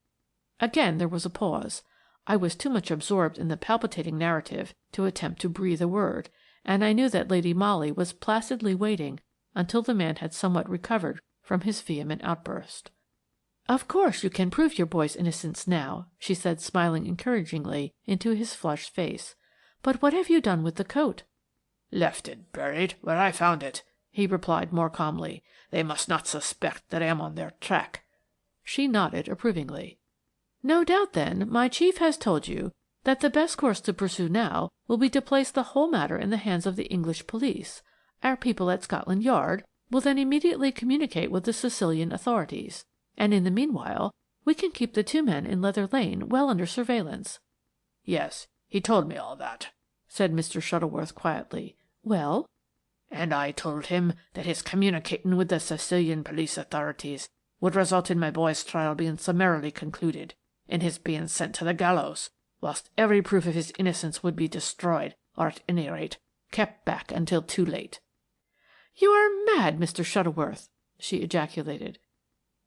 Again there was a pause. I was too much absorbed in the palpitating narrative to attempt to breathe a word, and I knew that Lady Molly was placidly waiting until the man had somewhat recovered from his vehement outburst. "Of course you can prove your boy's innocence now," she said, smiling encouragingly into his flushed face. "But what have you done with the coat?" "Left it buried where I found it," he replied more calmly. "They must not suspect that I am on their track." She nodded approvingly. "No doubt, then, my chief has told you that the best course to pursue now will be to place the whole matter in the hands of the English police. Our people at Scotland Yard will then immediately communicate with the Sicilian authorities, and in the meanwhile we can keep the 2 men in Leather Lane well under surveillance." "Yes, he told me all that," said Mr. Shuttleworth quietly. "Well?" and I told him that his communicating with the Sicilian police authorities would result in my boy's trial being summarily concluded, and his being sent to the gallows, whilst every proof of his innocence would be destroyed, or at any rate kept back until too late." "You are mad, Mr. Shuttleworth," she ejaculated.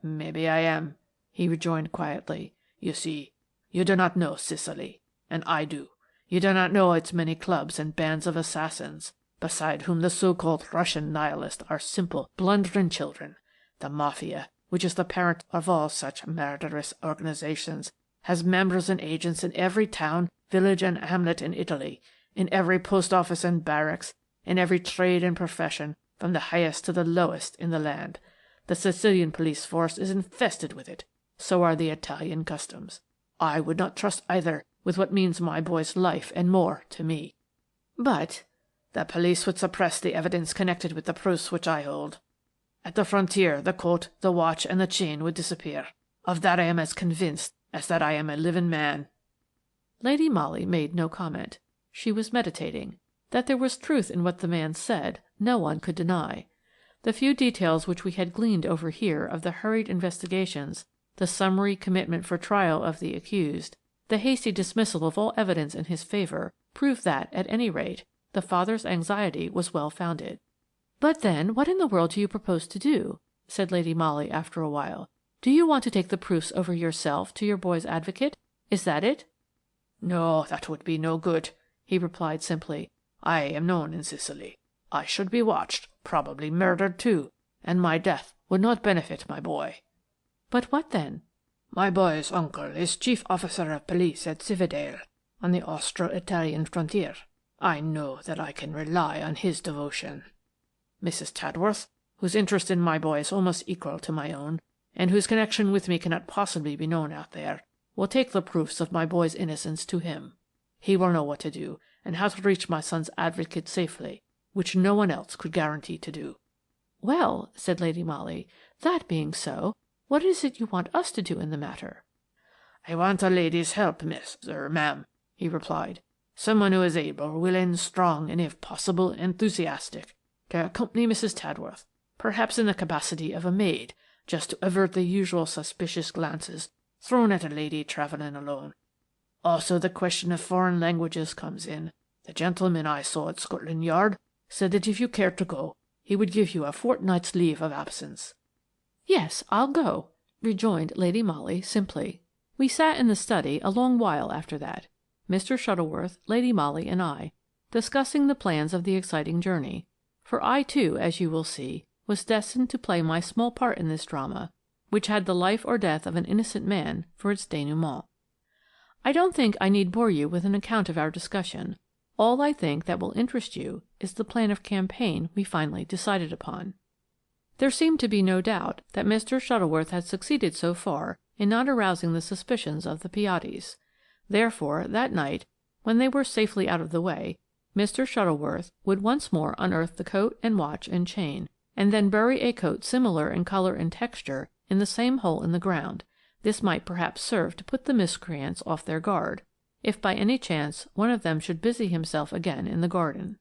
"Maybe I am," he rejoined quietly. "You see, you do not know Sicily, and I do. You do not know its many clubs and bands of assassins, beside whom the so-called Russian nihilists are simple, blundering children. The Mafia, which is the parent of all such murderous organizations, has members and agents in every town, village and hamlet in Italy, in every post office and barracks, in every trade and profession, from the highest to the lowest in the land. The Sicilian police force is infested with it. So are the Italian customs. I would not trust either with what means my boy's life and more to me. But the police would suppress the evidence connected with the proofs which I hold. At the frontier the coat, the watch, and the chain would disappear. Of that I am as convinced as that I am a living man." Lady Molly made no comment. She was meditating. That there was truth in what the man said, no one could deny. The few details which we had gleaned over here of the hurried investigations, the summary commitment for trial of the accused, the hasty dismissal of all evidence in his favour, proved that, at any rate, the father's anxiety was well founded. "But then, what in the world do you propose to do?" said Lady Molly after a while. "Do you want to take the proofs over yourself to your boy's advocate? Is that it?" "No, that would be no good," he replied simply. "I am known in Sicily. I should be watched, probably murdered too, and my death would not benefit my boy." "But what then?" "My boy's uncle is chief officer of police at Cividale, on the Austro-Italian frontier. I know that I can rely on his devotion. Mrs. Tadworth, whose interest in my boy is almost equal to my own, and whose connection with me cannot possibly be known out there, will take the proofs of my boy's innocence to him. He will know what to do, and how to reach my son's advocate safely, which no one else could guarantee to do." "Well," said Lady Molly, "that being so, what is it you want us to do in the matter?" "I want a lady's help, ma'am," he replied. "Someone who is able, willing, strong, and if possible enthusiastic, to accompany Mrs. Tadworth, perhaps in the capacity of a maid, just to avert the usual suspicious glances thrown at a lady travelling alone. Also the question of foreign languages comes in. The gentleman I saw at Scotland Yard said that if you cared to go, he would give you a fortnight's leave of absence." "Yes, I'll go," rejoined Lady Molly simply. We sat in the study a long while after that, Mr. Shuttleworth, Lady Molly, and I, discussing the plans of the exciting journey, for I too, as you will see, was destined to play my small part in this drama, which had the life or death of an innocent man for its denouement. I don't think I need bore you with an account of our discussion. All I think that will interest you is the plan of campaign we finally decided upon. There seemed to be no doubt that Mr. Shuttleworth had succeeded so far in not arousing the suspicions of the Piattis. Therefore, that night, when they were safely out of the way, Mr. Shuttleworth would once more unearth the coat and watch and chain, and then bury a coat similar in colour and texture in the same hole in the ground. This might perhaps serve to put the miscreants off their guard, if by any chance one of them should busy himself again in the garden.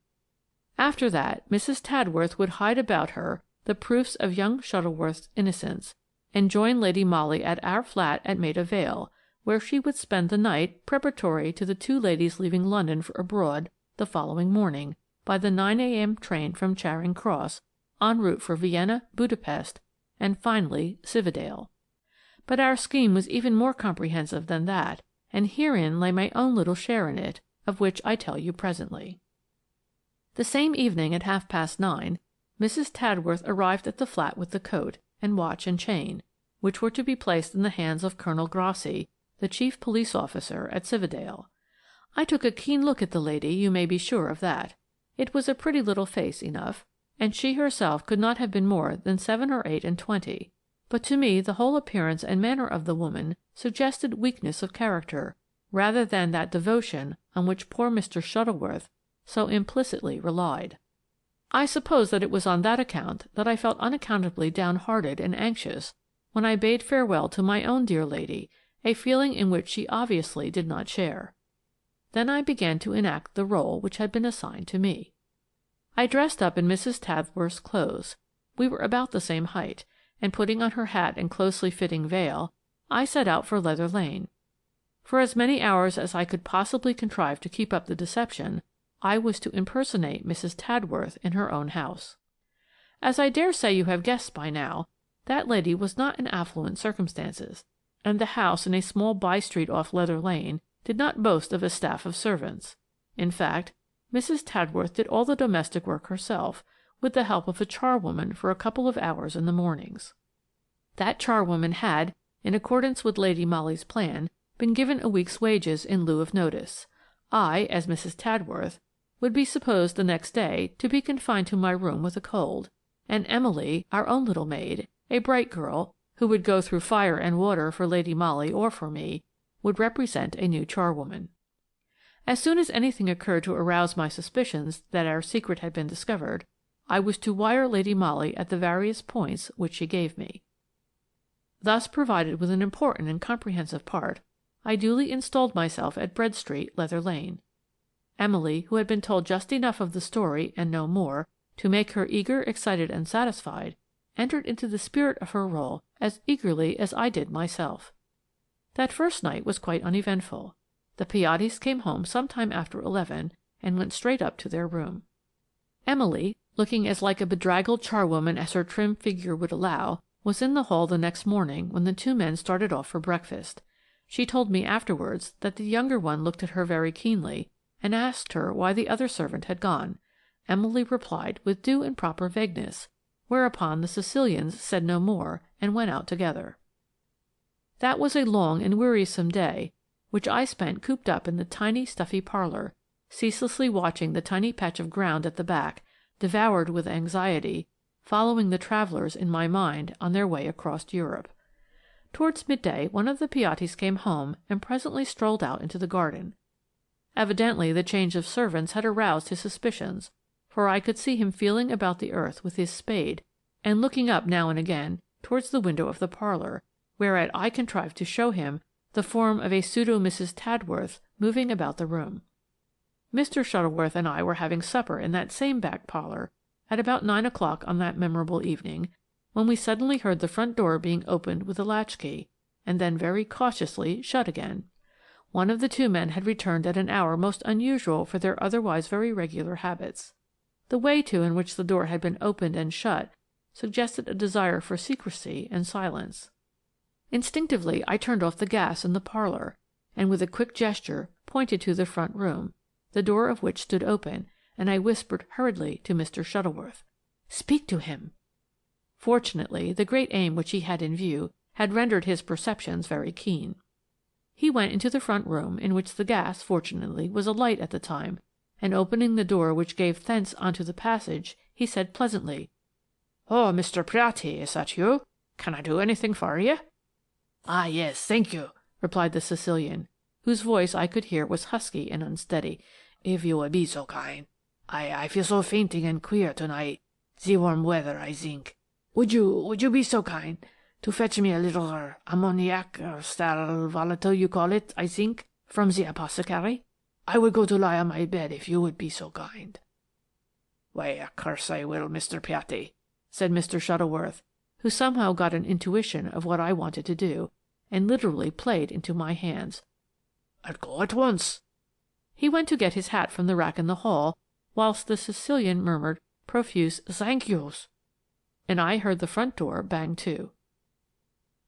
After that, Mrs. Tadworth would hide about her the proofs of young Shuttleworth's innocence, and join Lady Molly at our flat at Maida Vale, where she would spend the night preparatory to the two ladies leaving London for abroad the following morning by the 9 a.m. train from Charing Cross, en route for Vienna, Budapest, and finally Cividale. But our scheme was even more comprehensive than that, and herein lay my own little share in it, of which I tell you presently. The same evening at 9:30, Mrs. Tadworth arrived at the flat with the coat, and watch and chain, which were to be placed in the hands of Colonel Grassi, the chief police officer at Cividale. I took a keen look at the lady, you may be sure of that. It was a pretty little face enough, and she herself could not have been more than 7 or 8 and 20, but to me the whole appearance and manner of the woman suggested weakness of character, rather than that devotion on which poor Mr. Shuttleworth so implicitly relied. I suppose that it was on that account that I felt unaccountably downhearted and anxious when I bade farewell to my own dear lady, a feeling in which she obviously did not share. Then I began to enact the rôle which had been assigned to me. I dressed up in Mrs. Tadworth's clothes. We were about the same height, and putting on her hat and closely fitting veil, I set out for Leather Lane. For as many hours as I could possibly contrive to keep up the deception, I was to impersonate Mrs. Tadworth in her own house. As I dare say you have guessed by now, that lady was not in affluent circumstances, and the house in a small by-street off Leather Lane did not boast of a staff of servants. In fact, Mrs. Tadworth did all the domestic work herself, with the help of a charwoman for a couple of hours in the mornings. That charwoman had, in accordance with Lady Molly's plan, been given a week's wages in lieu of notice. I, as Mrs. Tadworth, would be supposed the next day to be confined to my room with a cold, and Emily, our own little maid, a bright girl, who would go through fire and water for Lady Molly or for me, would represent a new charwoman. As soon as anything occurred to arouse my suspicions that our secret had been discovered, I was to wire Lady Molly at the various points which she gave me. Thus provided with an important and comprehensive part, I duly installed myself at Bread Street, Leather Lane. Emily, who had been told just enough of the story and no more to make her eager, excited, and satisfied, entered into the spirit of her role as eagerly as I did myself. That first night was quite uneventful. The Piattis came home some time after 11 and went straight up to their room. Emily, looking as like a bedraggled charwoman as her trim figure would allow, was in the hall the next morning when the two men started off for breakfast. She told me afterwards that the younger one looked at her very keenly and asked her why the other servant had gone. Emily replied with due and proper vagueness, whereupon the Sicilians said no more and went out together. That was a long and wearisome day, which I spent cooped up in the tiny stuffy parlour, ceaselessly watching the tiny patch of ground at the back, devoured with anxiety, following the travellers in my mind on their way across Europe. Towards midday one of the Piattis came home and presently strolled out into the garden. Evidently the change of servants had aroused his suspicions, for I could see him feeling about the earth with his spade and looking up now and again towards the window of the parlour, whereat I contrived to show him the form of a pseudo Mrs. Tadworth moving about the room. Mr. Shuttleworth and I were having supper in that same back parlour at about 9 o'clock on that memorable evening, when we suddenly heard the front door being opened with a latchkey, and then very cautiously shut again. One of the two men had returned at an hour most unusual for their otherwise very regular habits. The way, too, in which the door had been opened and shut suggested a desire for secrecy and silence. Instinctively I turned off the gas in the parlour, and with a quick gesture pointed to the front room, the door of which stood open, and I whispered hurriedly to Mr. Shuttleworth, "Speak to him." Fortunately, the great aim which he had in view had rendered his perceptions very keen. He went into the front room, in which the gas, fortunately, was alight at the time, and opening the door which gave thence onto the passage, he said pleasantly, "Oh, Mr. Piatti, is that you? Can I do anything for you?" "Ah, yes, thank you," replied the Sicilian, whose voice I could hear was husky and unsteady. "If you would be so kind. I feel so fainting and queer tonight. The warm weather, I think. Would you be so kind to fetch me a little ammoniac or sal volatile you call it, I think, from the apothecary? I would go to lie on my bed if you would be so kind." "Why, of course I will, Mr. Piatti," said Mr. Shuttleworth, who somehow got an intuition of what I wanted to do, and literally played into my hands. "I'll go at once." He went to get his hat from the rack in the hall, whilst the Sicilian murmured profuse "thank yous," and I heard the front door bang to.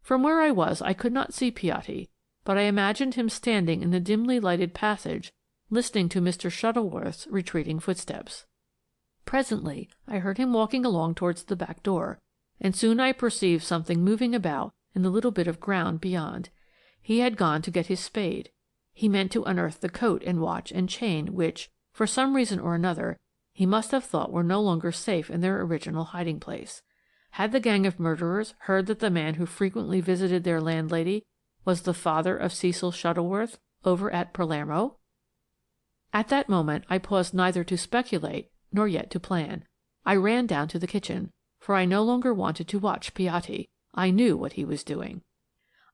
From where I was I could not see Piatti, but I imagined him standing in the dimly lighted passage listening to Mr. Shuttleworth's retreating footsteps. Presently I heard him walking along towards the back door, and soon I perceived something moving about in the little bit of ground beyond. He had gone to get his spade. He meant to unearth the coat and watch and chain which, for some reason or another, he must have thought were no longer safe in their original hiding-place. Had the gang of murderers heard that the man who frequently visited their landlady was the father of Cecil Shuttleworth over at Palermo? At that moment I paused neither to speculate nor yet to plan. I ran down to the kitchen, for I no longer wanted to watch Piatti. I knew what he was doing.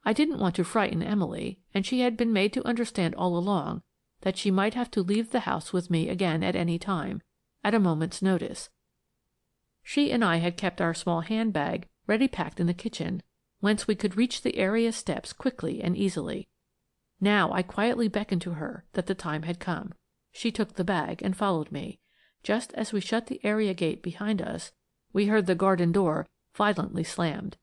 I didn't want to frighten Emily, and she had been made to understand all along that she might have to leave the house with me again at any time, at a moment's notice. She and I had kept our small handbag ready packed in the kitchen, whence we could reach the area steps quickly and easily. Now I quietly beckoned to her that the time had come. She took the bag and followed me. Just as we shut the area gate behind us, we heard the garden door violently slammed.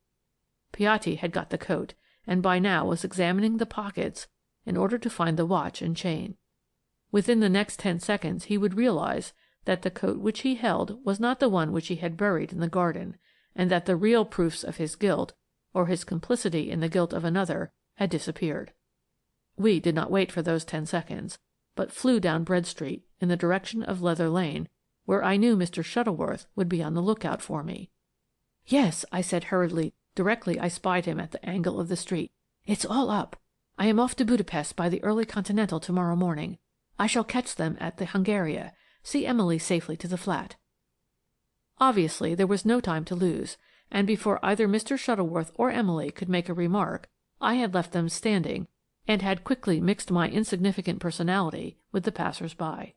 Piatti had got the coat, and by now was examining the pockets in order to find the watch and chain. Within the next 10 seconds he would realize that the coat which he held was not the one which he had buried in the garden, and that the real proofs of his guilt, or his complicity in the guilt of another, had disappeared. We did not wait for those 10 seconds, but flew down Bread Street in the direction of Leather Lane, where I knew Mr. Shuttleworth would be on the lookout for me. "Yes," I said hurriedly, directly I spied him at the angle of the street. "It's all up. I am off to Budapest by the early Continental tomorrow morning. I shall catch them at the Hungaria. See Emily safely to the flat." Obviously there was no time to lose, and before either Mr. Shuttleworth or Emily could make a remark, I had left them standing, and had quickly mixed my insignificant personality with the passers-by.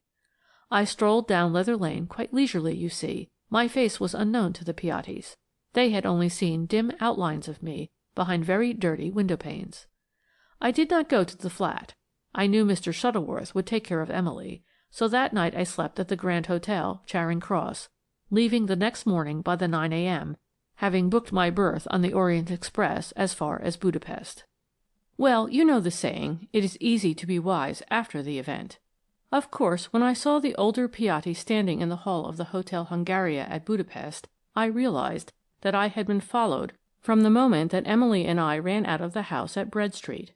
I strolled down Leather Lane quite leisurely, you see. My face was unknown to the Piattis. They had only seen dim outlines of me behind very dirty window-panes. I did not go to the flat. I knew Mr. Shuttleworth would take care of Emily, so that night I slept at the Grand Hotel, Charing Cross, leaving the next morning by the 9 a.m., having booked my berth on the Orient Express as far as Budapest. Well, you know the saying, it is easy to be wise after the event. Of course, when I saw the older Piatti standing in the hall of the Hotel Hungaria at Budapest, I realized that I had been followed from the moment that Emily and I ran out of the house at Bread Street.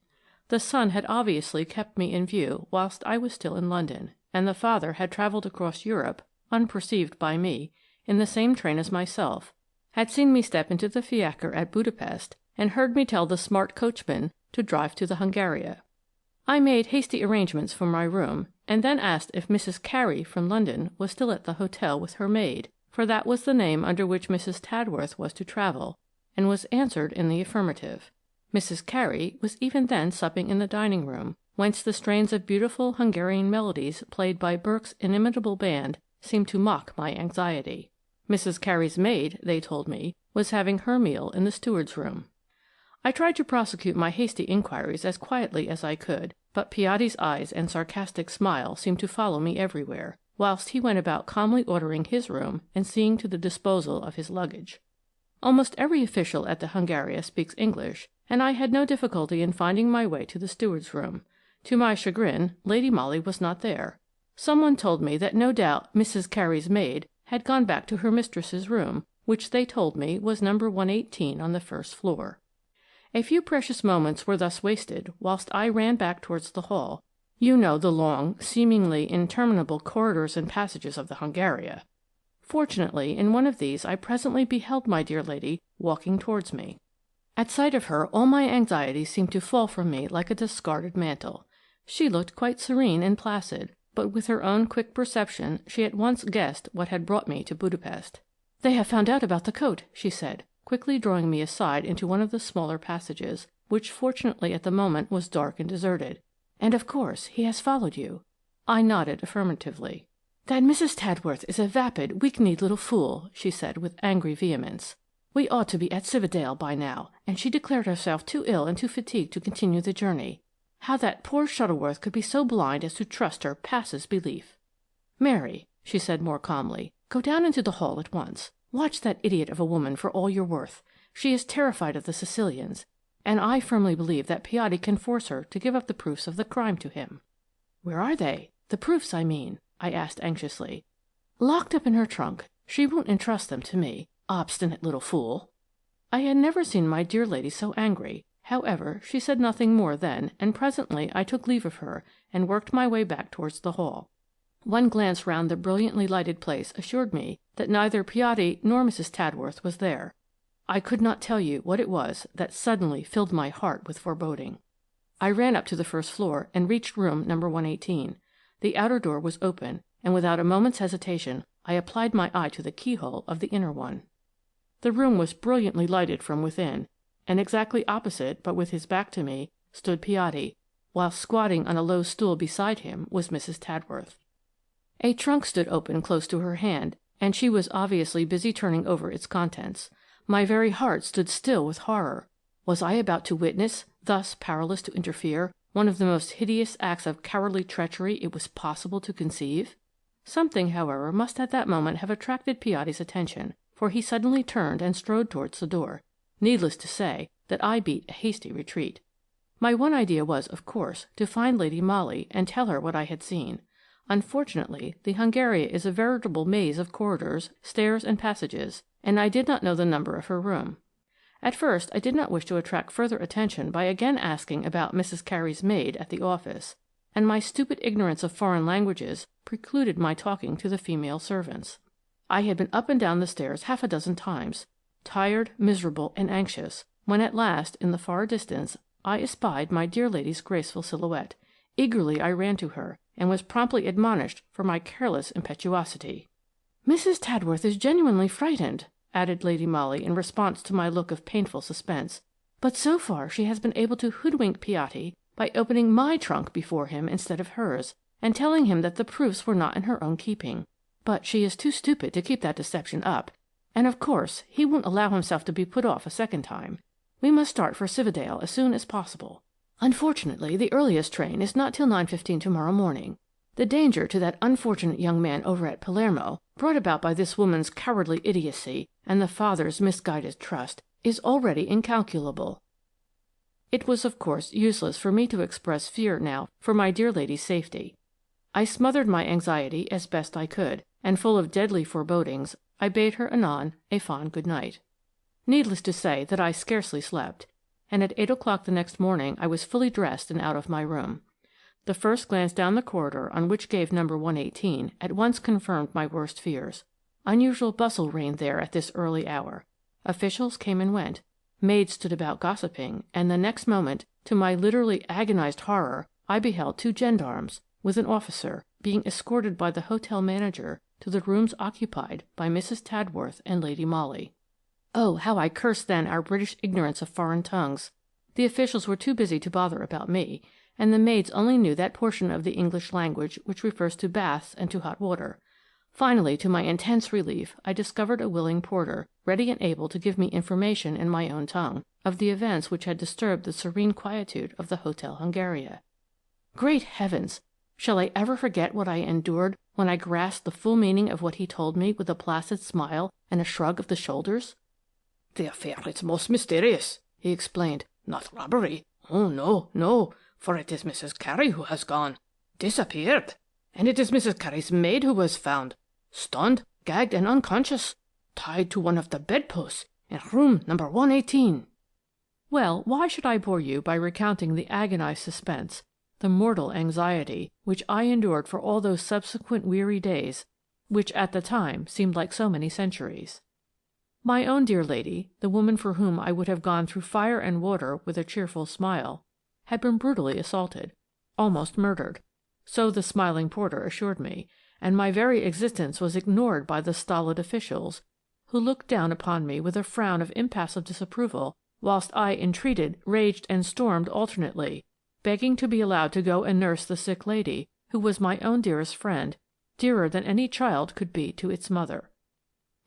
The son had obviously kept me in view whilst I was still in London, and the father had travelled across Europe, unperceived by me, in the same train as myself, had seen me step into the fiacre at Budapest, and heard me tell the smart coachman to drive to the Hungaria. I made hasty arrangements for my room, and then asked if Mrs. Carey from London was still at the hotel with her maid, for that was the name under which Mrs. Tadworth was to travel, and was answered in the affirmative. Mrs. Carey was even then supping in the dining-room, whence the strains of beautiful Hungarian melodies played by Berk's inimitable band seemed to mock my anxiety. Mrs. Carey's maid, they told me, was having her meal in the steward's room. I tried to prosecute my hasty inquiries as quietly as I could, but Piatti's eyes and sarcastic smile seemed to follow me everywhere, whilst he went about calmly ordering his room and seeing to the disposal of his luggage. Almost every official at the Hungaria speaks English, and I had no difficulty in finding my way to the steward's room. To my chagrin, Lady Molly was not there. Someone told me that no doubt Mrs. Carey's maid had gone back to her mistress's room, which they told me was number 118 on the first floor. A few precious moments were thus wasted whilst I ran back towards the hall. You know the long, seemingly interminable corridors and passages of the Hungaria. Fortunately, in one of these I presently beheld my dear lady walking towards me. At sight of her all my anxiety seemed to fall from me like a discarded mantle. She looked quite serene and placid, but with her own quick perception she at once guessed what had brought me to Budapest. "They have found out about the coat," she said, quickly drawing me aside into one of the smaller passages, which fortunately at the moment was dark and deserted. "And of course he has followed you." I nodded affirmatively. "That Mrs. Tadworth is a vapid, weak-kneed little fool," she said with angry vehemence. "We ought to be at Cividale by now, and she declared herself too ill and too fatigued to continue the journey. How that poor Shuttleworth could be so blind as to trust her passes belief. Mary," she said more calmly, "go down into the hall at once. Watch that idiot of a woman for all you're worth. She is terrified of the Sicilians, and I firmly believe that Piatti can force her to give up the proofs of the crime to him." "Where are they? The proofs, I mean?" I asked anxiously. "Locked up in her trunk. She won't entrust them to me. Obstinate little fool." I had never seen my dear lady so angry. However, she said nothing more then, and presently I took leave of her and worked my way back towards the hall. One glance round the brilliantly lighted place assured me that neither Piatti nor Mrs. Tadworth was there. I could not tell you what it was that suddenly filled my heart with foreboding. I ran up to the first floor and reached room number 118. The outer door was open, and without a moment's hesitation I applied my eye to the keyhole of the inner one. The room was brilliantly lighted from within, and exactly opposite, but with his back to me, stood Piatti, while squatting on a low stool beside him was Mrs. Tadworth. A trunk stood open close to her hand, and she was obviously busy turning over its contents. My very heart stood still with horror. Was I about to witness, thus powerless to interfere, one of the most hideous acts of cowardly treachery it was possible to conceive? Something, however, must at that moment have attracted Piatti's attention, for he suddenly turned and strode towards the door. Needless to say that I beat a hasty retreat. My one idea was, of course, to find Lady Molly and tell her what I had seen. Unfortunately, the Hungaria is a veritable maze of corridors, stairs, and passages, and I did not know the number of her room. At first I did not wish to attract further attention by again asking about Mrs. Carey's maid at the office, and my stupid ignorance of foreign languages precluded my talking to the female servants. I had been up and down the stairs half a dozen times, tired, miserable, and anxious, when at last, in the far distance, I espied my dear lady's graceful silhouette. Eagerly I ran to her, and was promptly admonished for my careless impetuosity. "Mrs. Tadworth is genuinely frightened," added Lady Molly in response to my look of painful suspense, "but so far she has been able to hoodwink Piatti by opening my trunk before him instead of hers, and telling him that the proofs were not in her own keeping. But she is too stupid to keep that deception up, and of course he won't allow himself to be put off a second time. We must start for Cividale as soon as possible. Unfortunately, the earliest train is not till 9:15 tomorrow morning. The danger to that unfortunate young man over at Palermo, brought about by this woman's cowardly idiocy and the father's misguided trust, is already incalculable." It was, of course, useless for me to express fear now for my dear lady's safety. I smothered my anxiety as best I could, and full of deadly forebodings, I bade her anon a fond good night. Needless to say that I scarcely slept, and at 8 o'clock the next morning I was fully dressed and out of my room. The first glance down the corridor on which gave number 118 at once confirmed my worst fears. Unusual bustle reigned there at this early hour. Officials came and went. Maids stood about gossiping, and the next moment, to my literally agonized horror, I beheld 2 gendarmes, with an officer, being escorted by the hotel manager to the rooms occupied by Mrs. Tadworth and Lady Molly. Oh, how I cursed then our British ignorance of foreign tongues! The officials were too busy to bother about me, and the maids only knew that portion of the English language which refers to baths and to hot water. Finally, to my intense relief, I discovered a willing porter, ready and able to give me information in my own tongue, of the events which had disturbed the serene quietude of the Hotel Hungaria. Great heavens! Shall I ever forget what I endured when I grasped the full meaning of what he told me with a placid smile and a shrug of the shoulders? "The affair is most mysterious," he explained. "Not robbery. Oh, no, no, for it is Mrs. Carey who has gone, disappeared, and it is Mrs. Carey's maid who was found, stunned, gagged, and unconscious, tied to one of the bedposts in room number 118. Well, why should I bore you by recounting the agonized suspense, the mortal anxiety, which I endured for all those subsequent weary days, which at the time seemed like so many centuries? My own dear lady, the woman for whom I would have gone through fire and water with a cheerful smile, had been brutally assaulted, almost murdered, so the smiling porter assured me, and my very existence was ignored by the stolid officials, who looked down upon me with a frown of impassive disapproval, whilst I entreated, raged, and stormed alternately, begging to be allowed to go and nurse the sick lady, who was my own dearest friend, dearer than any child could be to its mother.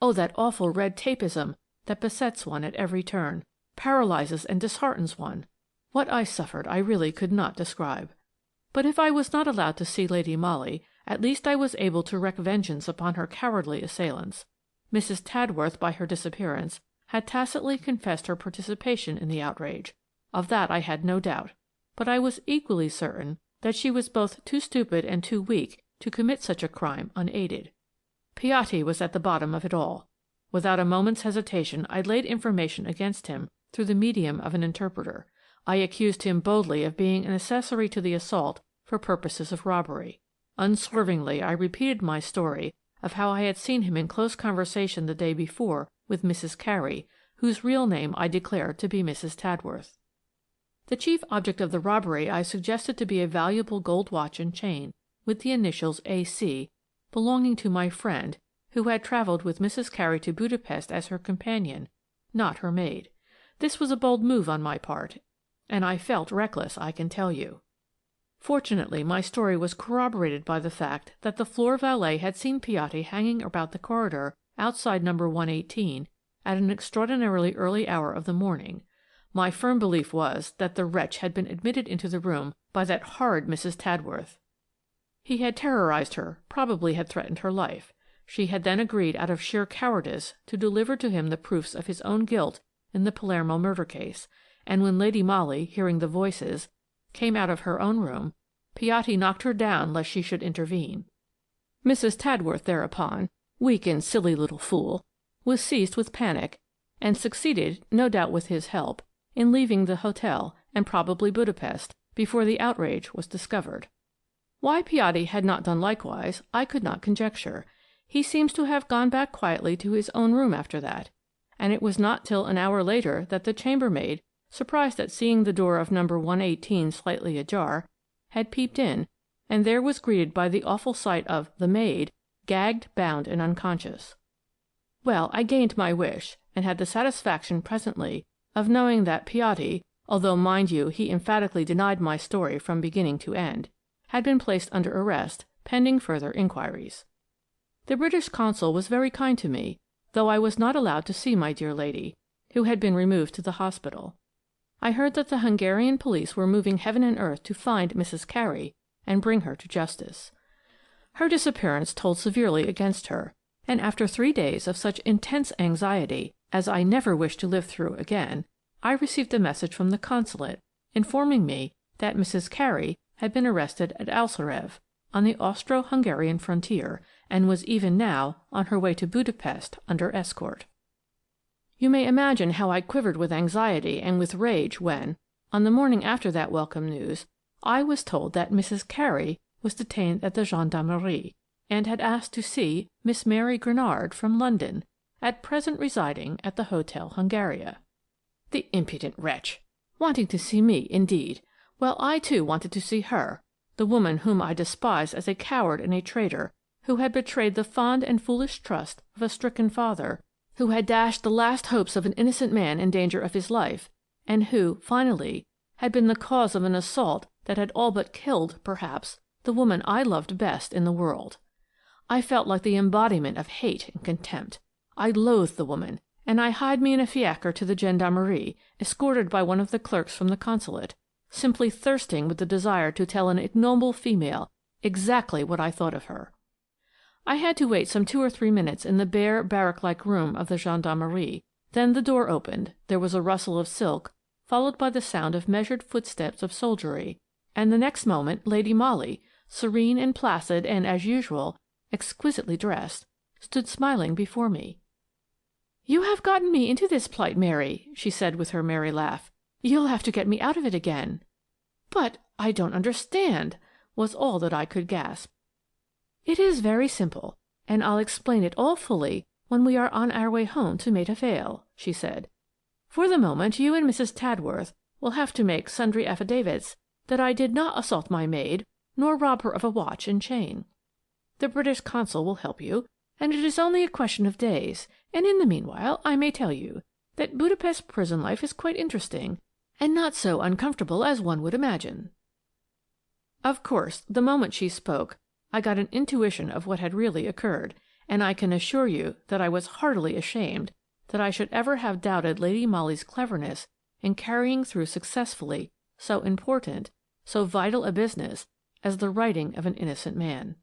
Oh, that awful red tapeism that besets one at every turn, paralyzes and disheartens one! What I suffered I really could not describe. But if I was not allowed to see Lady Molly, at least I was able to wreak vengeance upon her cowardly assailants. Mrs. Tadworth, by her disappearance, had tacitly confessed her participation in the outrage. Of that I had no doubt, but I was equally certain that she was both too stupid and too weak to commit such a crime unaided. Piatti was at the bottom of it all. Without a moment's hesitation I laid information against him through the medium of an interpreter. I accused him boldly of being an accessory to the assault for purposes of robbery. Unswervingly I repeated my story of how I had seen him in close conversation the day before with Mrs. Carey, whose real name I declared to be Mrs. Tadworth. The chief object of the robbery I suggested to be a valuable gold watch and chain, with the initials A.C., belonging to my friend, who had travelled with Mrs. Carey to Budapest as her companion, not her maid. This was a bold move on my part, and I felt reckless, I can tell you. Fortunately, my story was corroborated by the fact that the floor valet had seen Piatti hanging about the corridor outside number 118 at an extraordinarily early hour of the morning. My firm belief was that the wretch had been admitted into the room by that horrid Mrs. Tadworth. He had terrorized her, probably had threatened her life. She had then agreed out of sheer cowardice to deliver to him the proofs of his own guilt in the Palermo murder case, and when Lady Molly, hearing the voices, came out of her own room, Piatti knocked her down lest she should intervene. Mrs. Tadworth thereupon, weak and silly little fool, was seized with panic, and succeeded, no doubt with his help, in leaving the hotel, and probably Budapest, before the outrage was discovered. Why Piatti had not done likewise, I could not conjecture. He seems to have gone back quietly to his own room after that, and it was not till an hour later that the chambermaid, surprised at seeing the door of number 118 slightly ajar, had peeped in, and there was greeted by the awful sight of the maid, gagged, bound, and unconscious. Well, I gained my wish, and had the satisfaction presently of knowing that Piatti, although, mind you, he emphatically denied my story from beginning to end, had been placed under arrest, pending further inquiries. The British consul was very kind to me, though I was not allowed to see my dear lady, who had been removed to the hospital. I heard that the Hungarian police were moving heaven and earth to find Mrs. Carey and bring her to justice. Her disappearance told severely against her, and after 3 days of such intense anxiety as I never wish to live through again, I received a message from the consulate informing me that Mrs. Carey had been arrested at Alsarev, on the Austro-Hungarian frontier, and was even now on her way to Budapest under escort. You may imagine how I quivered with anxiety and with rage when, on the morning after that welcome news, I was told that Mrs. Carey was detained at the gendarmerie, and had asked to see Miss Mary Granard from London, at present residing at the Hotel Hungaria. The impudent wretch! Wanting to see me, indeed! Well, I too wanted to see her, the woman whom I despised as a coward and a traitor, who had betrayed the fond and foolish trust of a stricken father, who had dashed the last hopes of an innocent man in danger of his life, and who, finally, had been the cause of an assault that had all but killed, perhaps, the woman I loved best in the world. I felt like the embodiment of hate and contempt. I loathed the woman, and I hied me in a fiacre to the gendarmerie, escorted by one of the clerks from the consulate, simply thirsting with the desire to tell an ignoble female exactly what I thought of her. I had to wait some 2 or 3 minutes in the bare, barrack-like room of the gendarmerie. Then the door opened, there was a rustle of silk, followed by the sound of measured footsteps of soldiery, and the next moment Lady Molly, serene and placid and, as usual, exquisitely dressed, stood smiling before me. "You have gotten me into this plight, Mary," she said with her merry laugh. "You'll have to get me out of it again." "But I don't understand," was all that I could gasp. "It is very simple, and I'll explain it all fully when we are on our way home to Maida Vale," she said. "For the moment you and Mrs. Tadworth will have to make sundry affidavits that I did not assault my maid nor rob her of a watch and chain. The British consul will help you, and it is only a question of days, and in the meanwhile I may tell you that Budapest prison life is quite interesting, and not so uncomfortable as one would imagine." Of course, the moment she spoke, I got an intuition of what had really occurred, and I can assure you that I was heartily ashamed that I should ever have doubted Lady Molly's cleverness in carrying through successfully so important, so vital a business as the righting of an innocent man.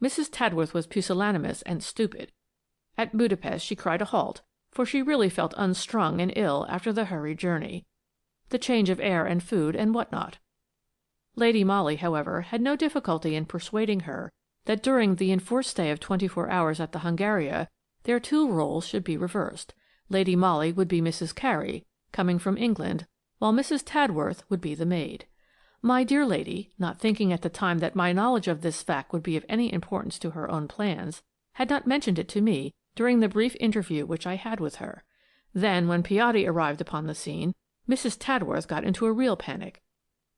Mrs. Tadworth was pusillanimous and stupid. At Budapest she cried a halt, for she really felt unstrung and ill after the hurried journey, the change of air and food and what not. Lady Molly, however, had no difficulty in persuading her that during the enforced stay of 24 hours at the Hungaria their 2 roles should be reversed. Lady Molly would be Mrs. Carey, coming from England, while Mrs. Tadworth would be the maid. My dear lady, not thinking at the time that my knowledge of this fact would be of any importance to her own plans, had not mentioned it to me during the brief interview which I had with her. Then, when Piatti arrived upon the scene, Mrs. Tadworth got into a real panic.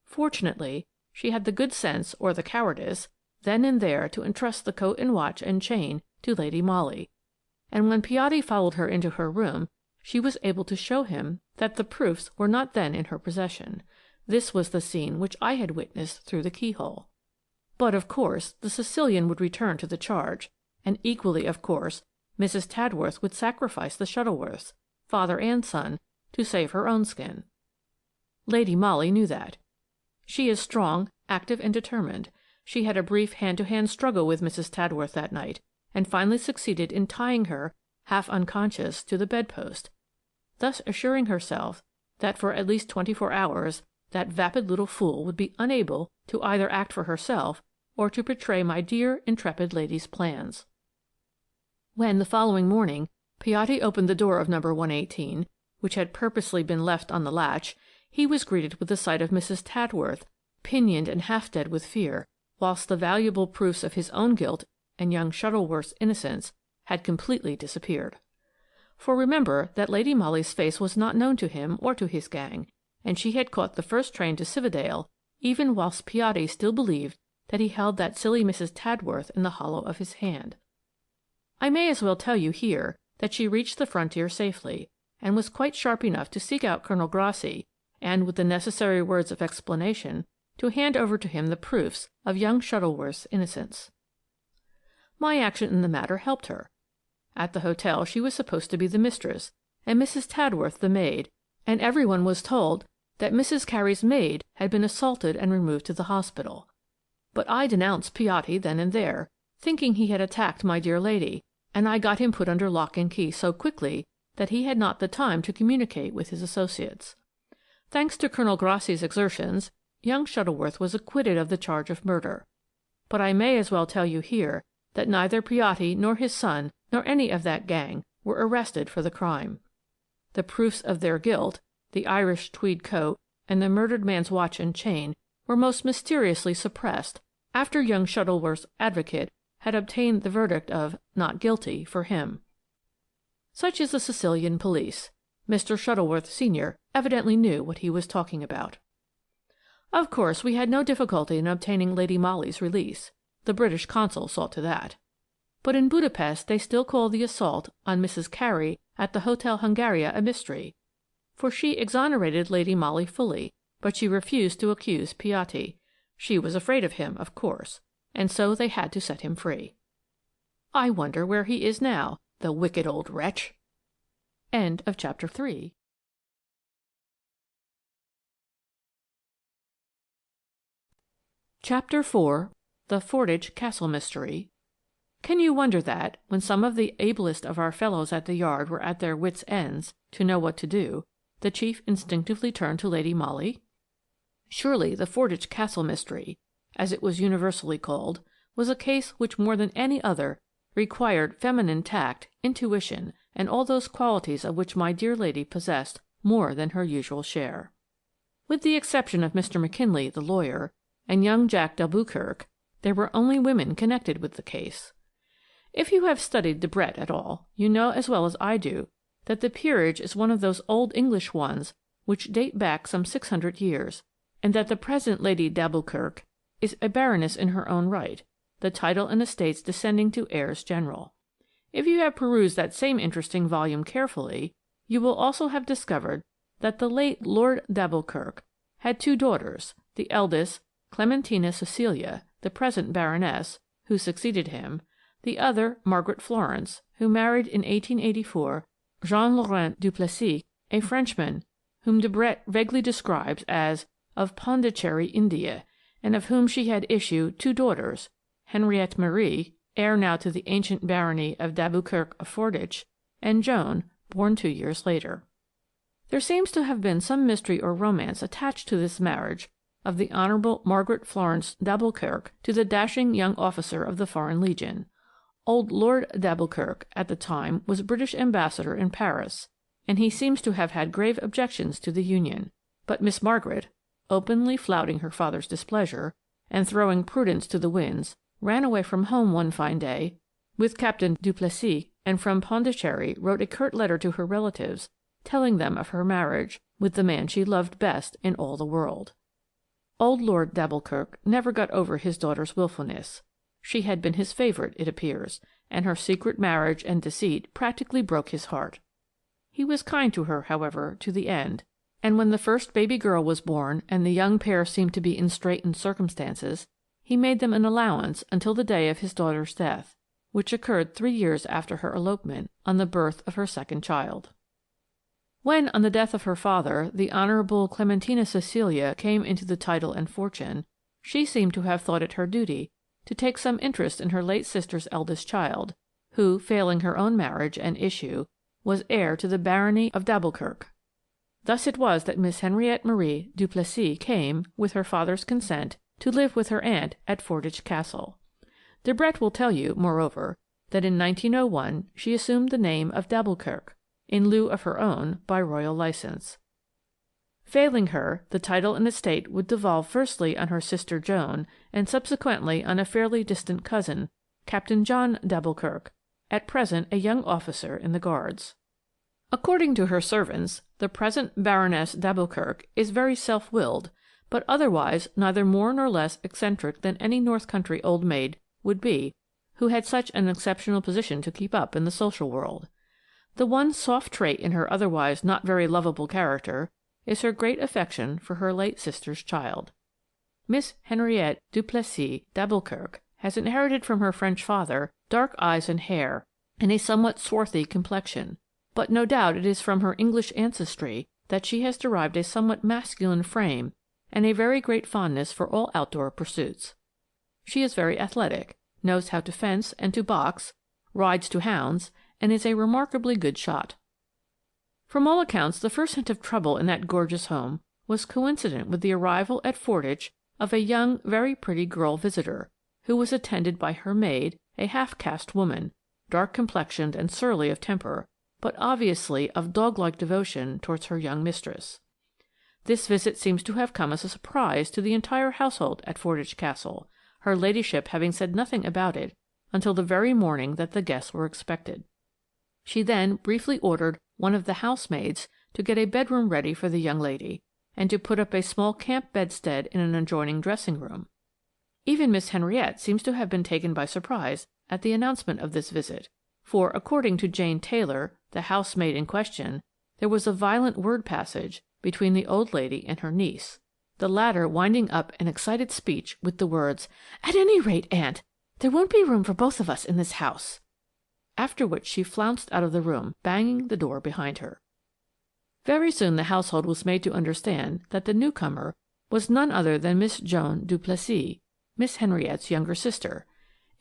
Fortunately, she had the good sense, or the cowardice, then and there to entrust the coat and watch and chain to Lady Molly, and when Piatti followed her into her room, she was able to show him that the proofs were not then in her possession. This was the scene which I had witnessed through the keyhole. But, of course, the Sicilian would return to the charge, and equally of course Mrs. Tadworth would sacrifice the Shuttleworths, father and son, to save her own skin. Lady Molly knew that. She is strong, active, and determined. She had a brief hand-to-hand struggle with Mrs. Tadworth that night, and finally succeeded in tying her, half unconscious, to the bedpost, thus assuring herself that for at least 24 hours that vapid little fool would be unable to either act for herself or to betray my dear, intrepid lady's plans. When, the following morning, Piatti opened the door of number 118, which had purposely been left on the latch, he was greeted with the sight of Mrs. Tadworth, pinioned and half dead with fear, whilst the valuable proofs of his own guilt and young Shuttleworth's innocence had completely disappeared. For remember that Lady Molly's face was not known to him or to his gang, and she had caught the first train to Cividale even whilst Piatti still believed that he held that silly Mrs. Tadworth in the hollow of his hand. I may as well tell you here that she reached the frontier safely, and was quite sharp enough to seek out Colonel Grassi, and with the necessary words of explanation to hand over to him the proofs of young Shuttleworth's innocence. My action in the matter helped her. At the hotel she was supposed to be the mistress, and Mrs. Tadworth the maid, and everyone was told that Mrs. Carey's maid had been assaulted and removed to the hospital. But I denounced Piatti then and there, thinking he had attacked my dear lady, and I got him put under lock and key so quickly that he had not the time to communicate with his associates. Thanks to Colonel Grassi's exertions, young Shuttleworth was acquitted of the charge of murder. But I may as well tell you here that neither Piatti nor his son nor any of that gang were arrested for the crime. The proofs of their guilt, the Irish tweed coat, and the murdered man's watch and chain, were most mysteriously suppressed after young Shuttleworth's advocate had obtained the verdict of "not guilty" for him. Such is the Sicilian police. Mr. Shuttleworth senior evidently knew what he was talking about. Of course, we had no difficulty in obtaining Lady Molly's release. The British consul saw to that. But in Budapest they still call the assault on Mrs. Carey at the Hotel Hungaria a mystery, for she exonerated Lady Molly fully, but she refused to accuse Piatti. She was afraid of him, of course, and so they had to set him free. I wonder where he is now, the wicked old wretch. End of chapter 3. Chapter 4. The Fordwitch Castle Mystery. Can you wonder that, when some of the ablest of our fellows at the yard were at their wits' ends to know what to do, the chief instinctively turned to Lady Molly? Surely the Fordwitch Castle Mystery, as it was universally called, was a case which more than any other required feminine tact, intuition, and all those qualities of which my dear lady possessed more than her usual share. With the exception of Mr. McKinley, the lawyer, and young Jack d'Albuquerque, there were only women connected with the case. If you have studied Debrett at all, you know as well as I do that the peerage is one of those old English ones which date back some 600 years, and that the present Lady d'Albuquerque is a baroness in her own right, the title and estates descending to heirs general. If you have perused that same interesting volume carefully, you will also have discovered that the late Lord d'Albuquerque had 2 daughters, the eldest, Clementina Cecilia, the present baroness, who succeeded him, the other, Margaret Florence, who married in 1884 Jean-Laurent Duplessis, a Frenchman, whom Debrett vaguely describes as of Pondicherry, India, and of whom she had issued 2 daughters, Henriette Marie, heir now to the ancient barony of d'Albuquerque of Fordwitch, and Joan, born 2 years later. There seems to have been some mystery or romance attached to this marriage of the Honourable Margaret Florence d'Albuquerque to the dashing young officer of the Foreign Legion. Old Lord d'Albuquerque at the time was British ambassador in Paris, and he seems to have had grave objections to the union, but Miss Margaret, openly flouting her father's displeasure, and throwing prudence to the winds, ran away from home one fine day with Captain Duplessis, and from Pondicherry wrote a curt letter to her relatives, telling them of her marriage with the man she loved best in all the world. Old Lord d'Albuquerque never got over his daughter's wilfulness. She had been his favourite, it appears, and her secret marriage and deceit practically broke his heart. He was kind to her, however, to the end, and when the first baby girl was born and the young pair seemed to be in straitened circumstances, he made them an allowance until the day of his daughter's death, which occurred 3 years after her elopement, on the birth of her second child. When, on the death of her father, the Honourable Clementina Cecilia came into the title and fortune, she seemed to have thought it her duty to take some interest in her late sister's eldest child, who, failing her own marriage and issue, was heir to the barony of d'Alboukirk. Thus it was that Miss Henriette Marie du Plessis came, with her father's consent, to live with her aunt at Fordwych Castle. Debrett will tell you, moreover, that in 1901 she assumed the name of d'Alboukirk, in lieu of her own, by royal licence. Failing her, the title and estate would devolve firstly on her sister Joan, and subsequently on a fairly distant cousin, Captain John d'Alboukirk, at present a young officer in the Guards. According to her servants, the present Baroness d'Alboukirk is very self-willed, but otherwise neither more nor less eccentric than any North Country old maid would be who had such an exceptional position to keep up in the social world. The one soft trait in her otherwise not very lovable character is her great affection for her late sister's child. Miss Henriette du Plessis d'Alboukirk has inherited from her French father dark eyes and hair, and a somewhat swarthy complexion, but no doubt it is from her English ancestry that she has derived a somewhat masculine frame and a very great fondness for all outdoor pursuits. She is very athletic, knows how to fence and to box, rides to hounds, and is a remarkably good shot. From all accounts, the first hint of trouble in that gorgeous home was coincident with the arrival at Fordwych of a young, very pretty girl visitor, who was attended by her maid, a half-caste woman, dark-complexioned and surly of temper, but obviously of dog-like devotion towards her young mistress. This visit seems to have come as a surprise to the entire household at Fordwych Castle, her ladyship having said nothing about it until the very morning that the guests were expected. She then briefly ordered one of the housemaids to get a bedroom ready for the young lady, and to put up a small camp bedstead in an adjoining dressing-room. Even Miss Henriette seems to have been taken by surprise at the announcement of this visit, for, according to Jane Taylor, the housemaid in question, there was a violent word passage between the old lady and her niece, the latter winding up an excited speech with the words, "At any rate, Aunt, there won't be room for both of us in this house," after which she flounced out of the room, banging the door behind her. Very soon the household was made to understand that the newcomer was none other than Miss Joan du Plessis, Miss Henriette's younger sister.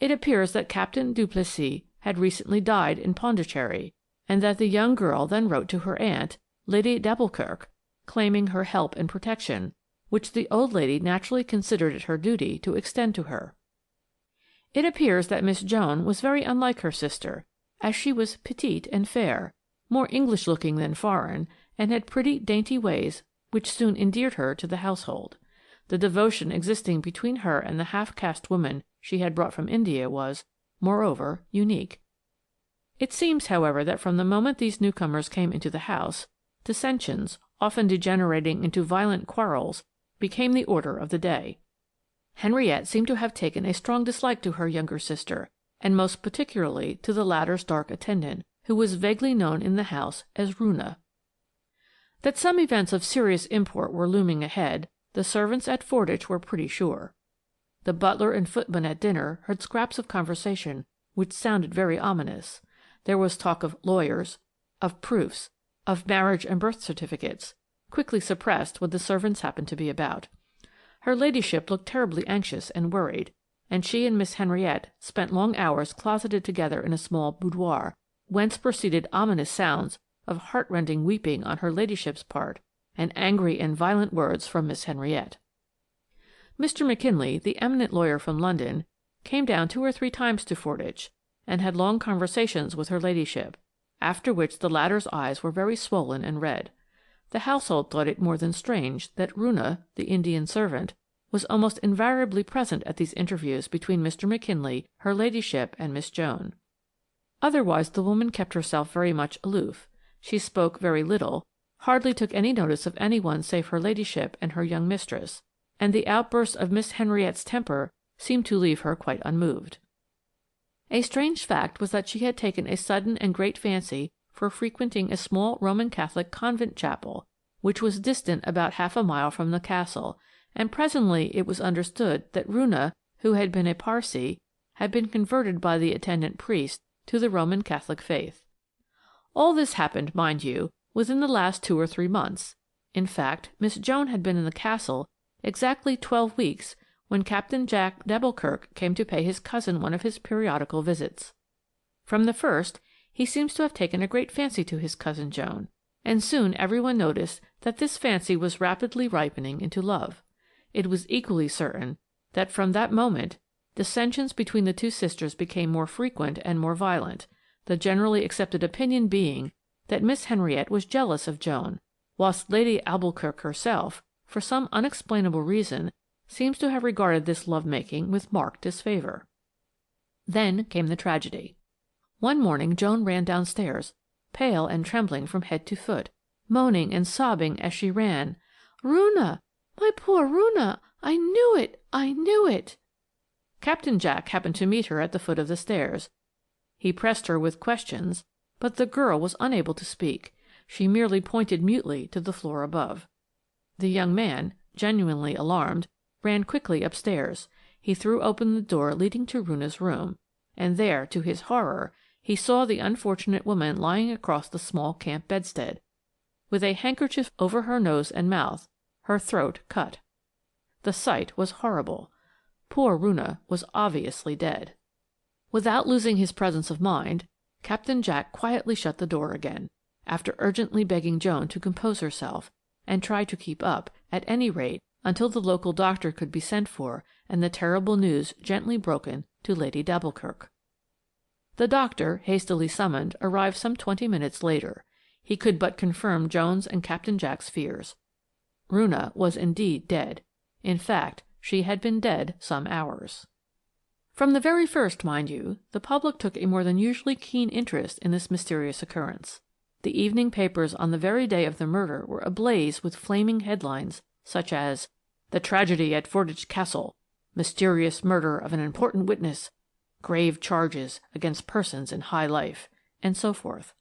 It appears that Captain du Plessis had recently died in Pondicherry, and that the young girl then wrote to her aunt, Lady d'Alboukirk, claiming her help and protection, which the old lady naturally considered it her duty to extend to her. It appears that Miss Joan was very unlike her sister, as she was petite and fair, more English-looking than foreign, and had pretty, dainty ways which soon endeared her to the household. The devotion existing between her and the half-caste woman she had brought from India was, moreover, unique. It seems, however, that from the moment these newcomers came into the house, dissensions, often degenerating into violent quarrels, became the order of the day. Henriette seemed to have taken a strong dislike to her younger sister, and most particularly to the latter's dark attendant, who was vaguely known in the house as Runa. That some events of serious import were looming ahead, the servants at Fordwych were pretty sure. The butler and footman at dinner heard scraps of conversation which sounded very ominous. There was talk of lawyers, of proofs, of marriage and birth certificates, quickly suppressed when the servants happened to be about. Her ladyship looked terribly anxious and worried, and she and Miss Henriette spent long hours closeted together in a small boudoir, whence proceeded ominous sounds of heart-rending weeping on her ladyship's part, and angry and violent words from Miss Henriette. Mr. McKinley, the eminent lawyer from London, came down 2 or 3 times to Fordwych, and had long conversations with her ladyship, after which the latter's eyes were very swollen and red. The household thought it more than strange that Runa, the Indian servant, was almost invariably present at these interviews between Mr. McKinley, her ladyship, and Miss Joan. Otherwise the woman kept herself very much aloof. She spoke very little, hardly took any notice of anyone save her ladyship and her young mistress, and the outbursts of Miss Henriette's temper seemed to leave her quite unmoved. A strange fact was that she had taken a sudden and great fancy for frequenting a small Roman Catholic convent chapel, which was distant about half a mile from the castle, and presently it was understood that Roonah, who had been a Parsee, had been converted by the attendant priest to the Roman Catholic faith. All this happened, mind you, within the last 2 or 3 months. In fact, Miss Joan had been in the castle exactly 12 weeks when Captain Jack d'Alboukirk came to pay his cousin one of his periodical visits. From the first, he seems to have taken a great fancy to his cousin Joan, and soon everyone noticed that this fancy was rapidly ripening into love. It was equally certain that from that moment dissensions between the two sisters became more frequent and more violent, the generally accepted opinion being that Miss Henriette was jealous of Joan, whilst Lady Alboukirk herself, for some unexplainable reason, seems to have regarded this love-making with marked disfavour. Then came the tragedy. One morning Joan ran downstairs, pale and trembling from head to foot, moaning and sobbing as she ran, "Roonah! My poor Roonah! I knew it! I knew it!" Captain Jack happened to meet her at the foot of the stairs. He pressed her with questions, but the girl was unable to speak. She merely pointed mutely to the floor above. The young man, genuinely alarmed, ran quickly upstairs. He threw open the door leading to Roonah's room, and there, to his horror, he saw the unfortunate woman lying across the small camp bedstead, with a handkerchief over her nose and mouth, her throat cut. The sight was horrible. Poor Roonah was obviously dead. Without losing his presence of mind, Captain Jack quietly shut the door again, after urgently begging Joan to compose herself, and try to keep up, at any rate, until the local doctor could be sent for and the terrible news gently broken to Lady d'Alboukirk. The doctor, hastily summoned, arrived some 20 minutes later. He could but confirm Joan's and Captain Jack's fears. Roonah was indeed dead. In fact, she had been dead some hours. From the very first, mind you, the public took a more than usually keen interest in this mysterious occurrence. The evening papers on the very day of the murder were ablaze with flaming headlines such as "The Tragedy at FORDWYCH Castle," "Mysterious Murder of an Important Witness," "Grave Charges against Persons in High Life," and so forth.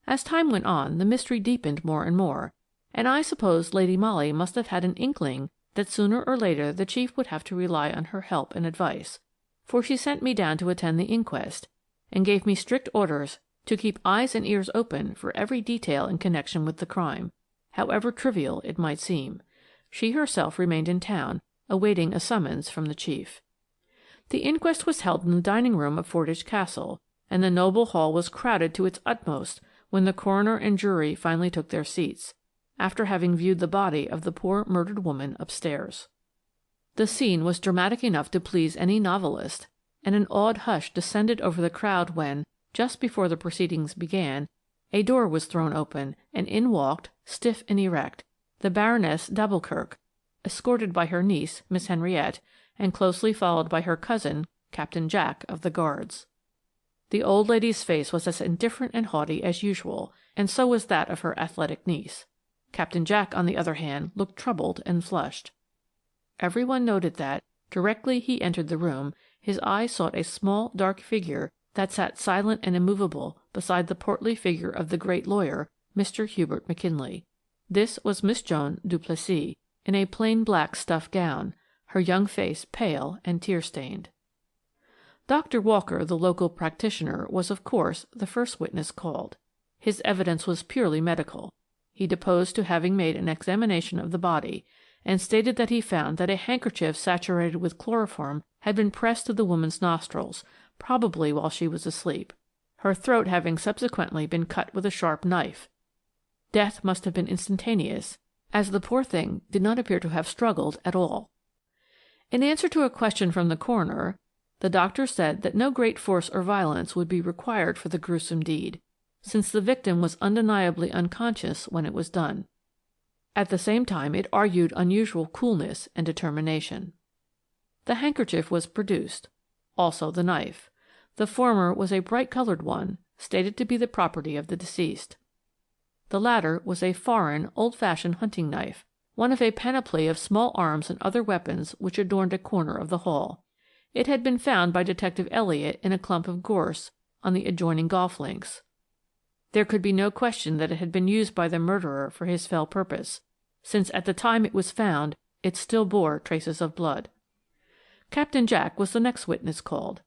As time went on, the mystery deepened more and more, and I suppose Lady Molly must have had an inkling that sooner or later the chief would have to rely on her help and advice, for she sent me down to attend the inquest, and gave me strict orders to keep eyes and ears open for every detail in connection with the crime, however trivial it might seem. She herself remained in town, awaiting a summons from the chief. The inquest was held in the dining room of Fordwych Castle, and the noble hall was crowded to its utmost when the coroner and jury finally took their seats, after having viewed the body of the poor murdered woman upstairs. The scene was dramatic enough to please any novelist, and an awed hush descended over the crowd when, just before the proceedings began, a door was thrown open, and in walked, stiff and erect, the Baroness d'Alboukirk, escorted by her niece, Miss Henriette, and closely followed by her cousin, Captain Jack of the Guards. The old lady's face was as indifferent and haughty as usual, and so was that of her athletic niece. Captain Jack, on the other hand, looked troubled and flushed. Everyone noted that, directly he entered the room, his eyes sought a small, dark figure that sat silent and immovable beside the portly figure of the great lawyer, Mr. Hubert McKinley. This was Miss Joan Duplessis, in a plain black stuff gown, her young face pale and tear-stained. Dr. Walker, the local practitioner, was of course the first witness called. His evidence was purely medical. He deposed to having made an examination of the body, and stated that he found that a handkerchief saturated with chloroform had been pressed to the woman's nostrils, probably while she was asleep, her throat having subsequently been cut with a sharp knife. Death must have been instantaneous, as the poor thing did not appear to have struggled at all. In answer to a question from the coroner, the doctor said that no great force or violence would be required for the gruesome deed, since the victim was undeniably unconscious when it was done. At the same time it argued unusual coolness and determination. The handkerchief was produced, also the knife. The former was a bright-coloured one, stated to be the property of the deceased. The latter was a foreign, old-fashioned hunting knife, one of a panoply of small arms and other weapons which adorned a corner of the hall. It had been found by Detective Elliott in a clump of gorse on the adjoining golf links. There could be no question that it had been used by the murderer for his fell purpose, since at the time it was found it still bore traces of blood. Captain Jack was the next witness called.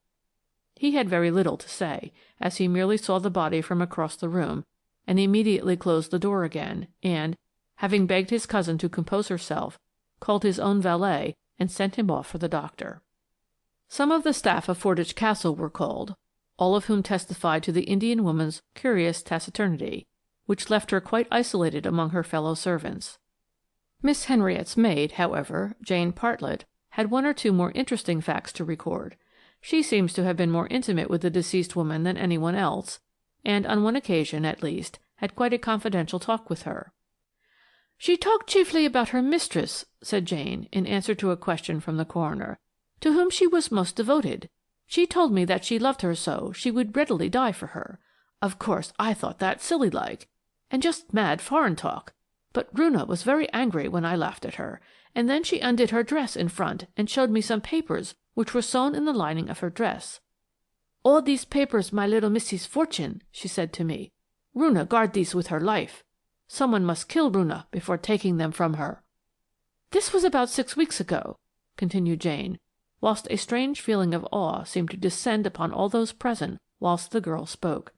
He had very little to say, as he merely saw the body from across the room, and immediately closed the door again, and, having begged his cousin to compose herself, called his own valet and sent him off for the doctor. Some of the staff of Fordwich Castle were called, all of whom testified to the Indian woman's curious taciturnity, which left her quite isolated among her fellow servants. Miss Henriette's maid, however, Jane Partlet, had one or two more interesting facts to record. She seems to have been more intimate with the deceased woman than anyone else, and on one occasion, at least, had quite a confidential talk with her. "She talked chiefly about her mistress," said Jane, in answer to a question from the coroner, "to whom she was most devoted. She told me that she loved her so she would readily die for her. Of course, I thought that silly-like, and just mad foreign talk, but Roonah was very angry when I laughed at her, and then she undid her dress in front and showed me some papers which were sewn in the lining of her dress. 'All these papers my little missy's fortune,' she said to me. 'Roonah guard these with her life. Someone must kill Roonah before taking them from her.' This was about 6 weeks ago," continued Jane, whilst a strange feeling of awe seemed to descend upon all those present whilst the girl spoke.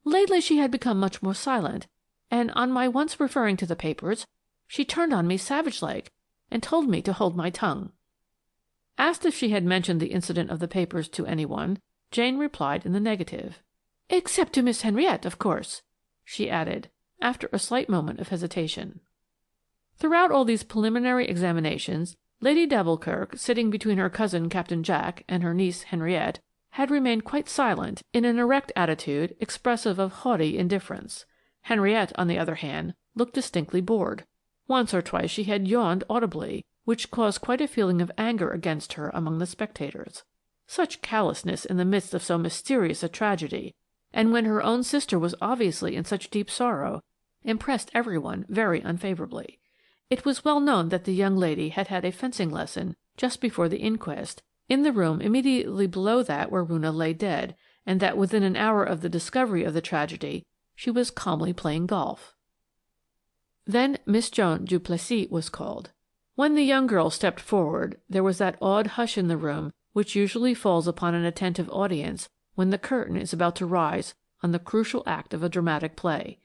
"Lately she had become much more silent, and on my once referring to the papers, she turned on me savage-like and told me to hold my tongue." Asked if she had mentioned the incident of the papers to anyone, Jane replied in the negative. "Except to Miss Henriette, of course," she added, after a slight moment of hesitation. Throughout all these preliminary examinations, Lady d'Alboukirk, sitting between her cousin Captain Jack and her niece Henriette, had remained quite silent, in an erect attitude expressive of haughty indifference. Henriette, on the other hand, looked distinctly bored. Once or twice she had yawned audibly, which caused quite a feeling of anger against her among the spectators. Such callousness in the midst of so mysterious a tragedy, and when her own sister was obviously in such deep sorrow, impressed everyone very unfavourably. It was well known that the young lady had had a fencing lesson just before the inquest, in the room immediately below that where Roonah lay dead, and that within an hour of the discovery of the tragedy she was calmly playing golf. Then Miss Joan du Plessis was called. When the young girl stepped forward, there was that awed hush in the room which usually falls upon an attentive audience when the curtain is about to rise on the crucial act of a dramatic play.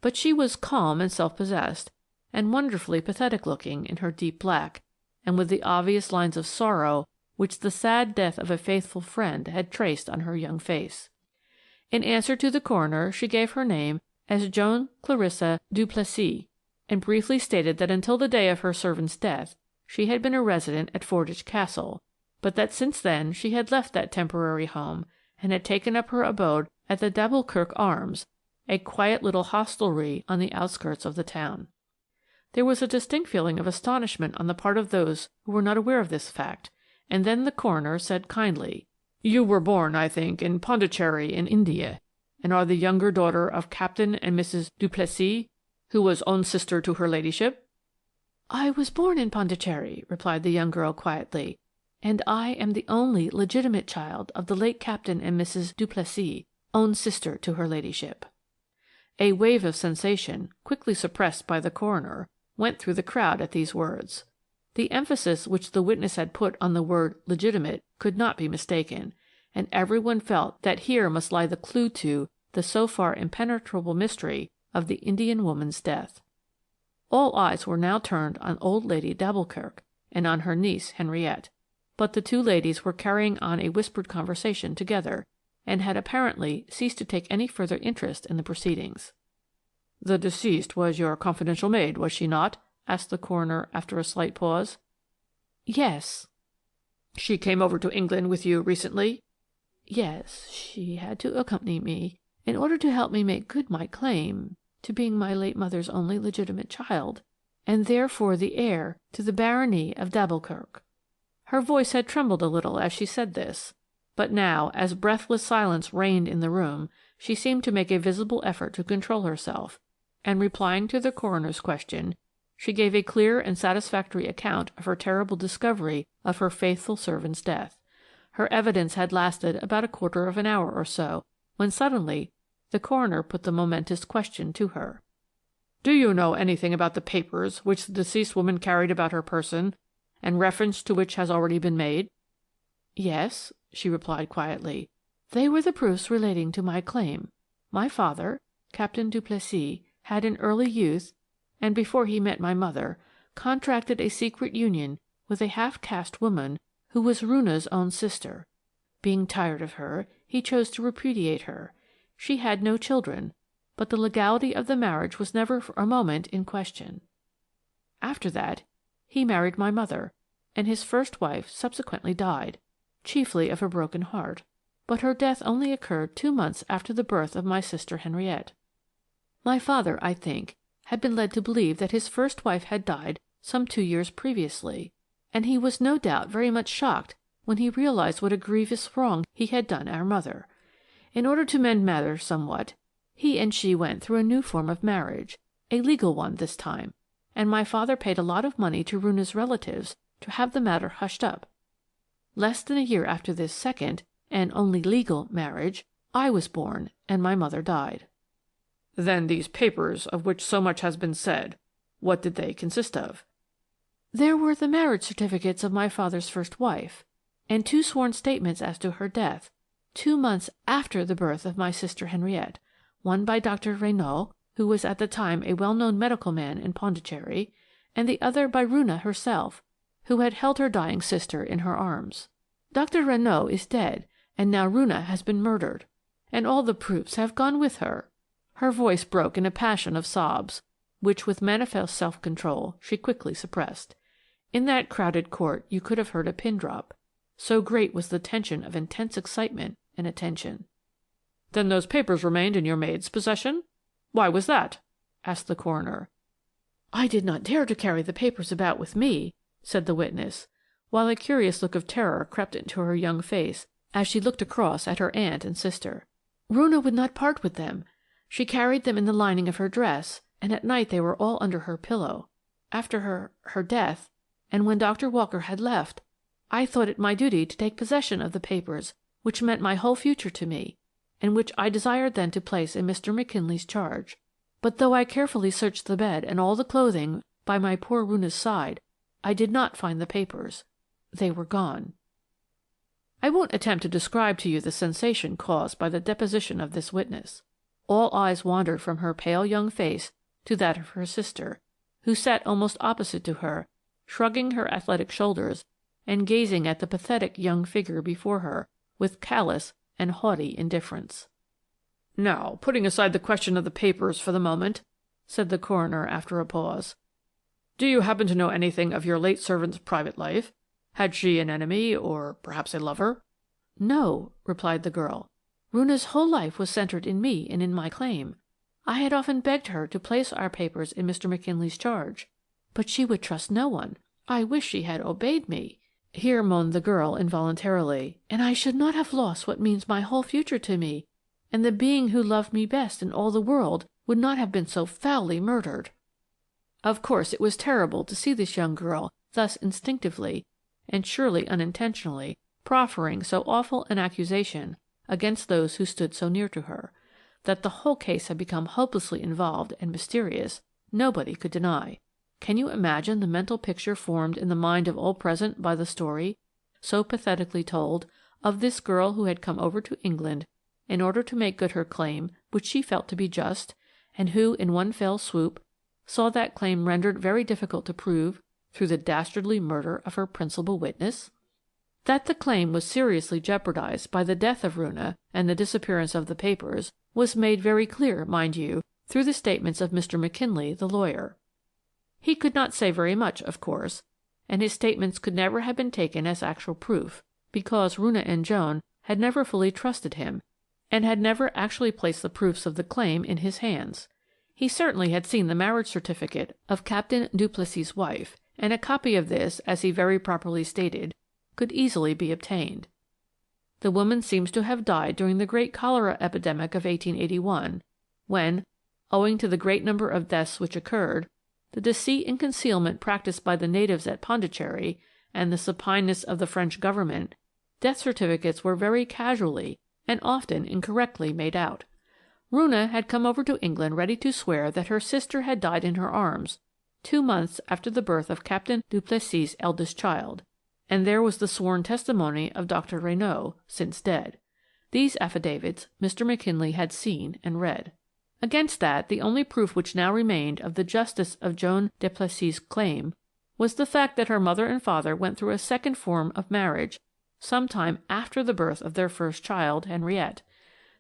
But she was calm and self-possessed, and wonderfully pathetic-looking in her deep black, and with the obvious lines of sorrow which the sad death of a faithful friend had traced on her young face. In answer to the coroner, she gave her name as Joan Clarissa du Plessis, and briefly stated that until the day of her servant's death she had been a resident at Fordwich Castle, but that since then she had left that temporary home and had taken up her abode at the d'Alboukirk Arms, a quiet little hostelry on the outskirts of the town. There was a distinct feeling of astonishment on the part of those who were not aware of this fact, and then the coroner said kindly, "You were born, I think, in Pondicherry in India, and are the younger daughter of Captain and Mrs. du Plessis, who was own sister to her ladyship?" "I was born in Pondicherry," replied the young girl quietly, "and I am the only legitimate child of the late Captain and Mrs. du Plessis, own sister to her ladyship." A wave of sensation, quickly suppressed by the coroner, went through the crowd at these words. The emphasis which the witness had put on the word legitimate could not be mistaken, and everyone felt that here must lie the clue to the so far impenetrable mystery of the Indian woman's death. All eyes were now turned on old Lady d'Alboukirk and on her niece Henriette, but the two ladies were carrying on a whispered conversation together, and had apparently ceased to take any further interest in the proceedings. "The deceased was your confidential maid, was she not?" asked the coroner after a slight pause. "Yes." "She came over to England with you recently?" "Yes, she had to accompany me in order to help me make good my claim to being my late mother's only legitimate child, and therefore the heir to the barony of d'Alboukirk." Her voice had trembled a little as she said this, but now, as breathless silence reigned in the room, she seemed to make a visible effort to control herself, and replying to the coroner's question, she gave a clear and satisfactory account of her terrible discovery of her faithful servant's death. Her evidence had lasted about a quarter of an hour or so, when suddenly The coroner put the momentous question to her. "Do you know anything about the papers which the deceased woman carried about her person, and reference to which has already been made?" "Yes," she replied quietly. "They were the proofs relating to my claim. My father, Captain Duplessis, had in early youth, and before he met my mother, contracted a secret union with a half-caste woman who was Runa's own sister. Being tired of her, he chose to repudiate her. She had no children, but the legality of the marriage was never for a moment in question. After that, he married my mother, and his first wife subsequently died, chiefly of a broken heart, but her death only occurred 2 months after the birth of my sister Henriette. My father, I think, had been led to believe that his first wife had died some 2 years previously, and he was no doubt very much shocked when he realized what a grievous wrong he had done our mother. In order to mend matters somewhat, he and she went through a new form of marriage, a legal one this time, and my father paid a lot of money to Runa's relatives to have the matter hushed up. Less than a year after this second, and only legal, marriage, I was born and my mother died." "Then these papers of which so much has been said, what did they consist of?" "There were the marriage certificates of my father's first wife, and 2 sworn statements as to her death, 2 months after the birth of my sister Henriette, one by Dr. Renaud, who was at the time a well-known medical man in Pondicherry, and the other by Runa herself, who had held her dying sister in her arms. Dr. Renaud is dead, and now Runa has been murdered, and all the proofs have gone with her." Her voice broke in a passion of sobs, which with manifest self-control she quickly suppressed. In that crowded court you could have heard a pin drop, so great was the tension of intense excitement and attention. "Then those papers remained in your maid's possession? Why was that?" asked the coroner. "I did not dare to carry the papers about with me," said the witness, while a curious look of terror crept into her young face as she looked across at her aunt and sister. "Runa would not part with them. She carried them in the lining of her dress, and at night they were all under her pillow. After her death, and when Dr. Walker had left, I thought it my duty to take possession of the papers which meant my whole future to me, and which I desired then to place in Mr. McKinley's charge. But though I carefully searched the bed and all the clothing by my poor Runa's side, I did not find the papers. They were gone." I won't attempt to describe to you the sensation caused by the deposition of this witness. All eyes wandered from her pale young face to that of her sister, who sat almost opposite to her, shrugging her athletic shoulders and gazing at the pathetic young figure before her with callous and haughty indifference. "Now, putting aside the question of the papers for the moment," said the coroner after a pause, "do you happen to know anything of your late servant's private life? Had she an enemy, or perhaps a lover?" "No," replied the girl. "Runa's whole life was centered in me and in my claim. I had often begged her to place our papers in Mr. McKinley's charge, but she would trust no one. I wish she had obeyed me," here moaned the girl involuntarily, "and I should not have lost what means my whole future to me, and the being who loved me best in all the world would not have been so foully murdered." Of course it was terrible to see this young girl thus instinctively, and surely unintentionally, proffering so awful an accusation against those who stood so near to her. That the whole case had become hopelessly involved and mysterious, nobody could deny. Can you imagine the mental picture formed in the mind of all present by the story, so pathetically told, of this girl who had come over to England in order to make good her claim, which she felt to be just, and who, in one fell swoop, saw that claim rendered very difficult to prove through the dastardly murder of her principal witness? That the claim was seriously jeopardized by the death of Runa and the disappearance of the papers was made very clear, mind you, through the statements of Mr. McKinley, the lawyer. He could not say very much, of course, and his statements could never have been taken as actual proof, because Runa and Joan had never fully trusted him, and had never actually placed the proofs of the claim in his hands. He certainly had seen the marriage certificate of Captain Duplessis's wife, and a copy of this, as he very properly stated, could easily be obtained. The woman seems to have died during the great cholera epidemic of 1881, when, owing to the great number of deaths which occurred, the deceit and concealment practised by the natives at Pondicherry, and the supineness of the French government, death certificates were very casually and often incorrectly made out. Roonah had come over to England ready to swear that her sister had died in her arms 2 months after the birth of Captain du Plessis' eldest child, and there was the sworn testimony of Dr. Renaud, since dead. These affidavits Mr. McKinley had seen and read. Against that, the only proof which now remained of the justice of Joan du Plessis' claim was the fact that her mother and father went through a second form of marriage some time after the birth of their first child, Henriette.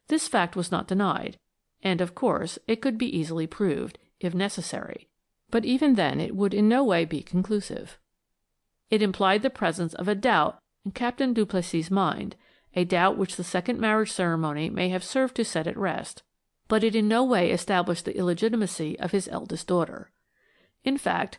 This fact was not denied, and, of course, it could be easily proved, if necessary. But even then it would in no way be conclusive. It implied the presence of a doubt in Captain du Plessis' mind, a doubt which the second marriage ceremony may have served to set at rest, but it in no way established the illegitimacy of his eldest daughter. In fact,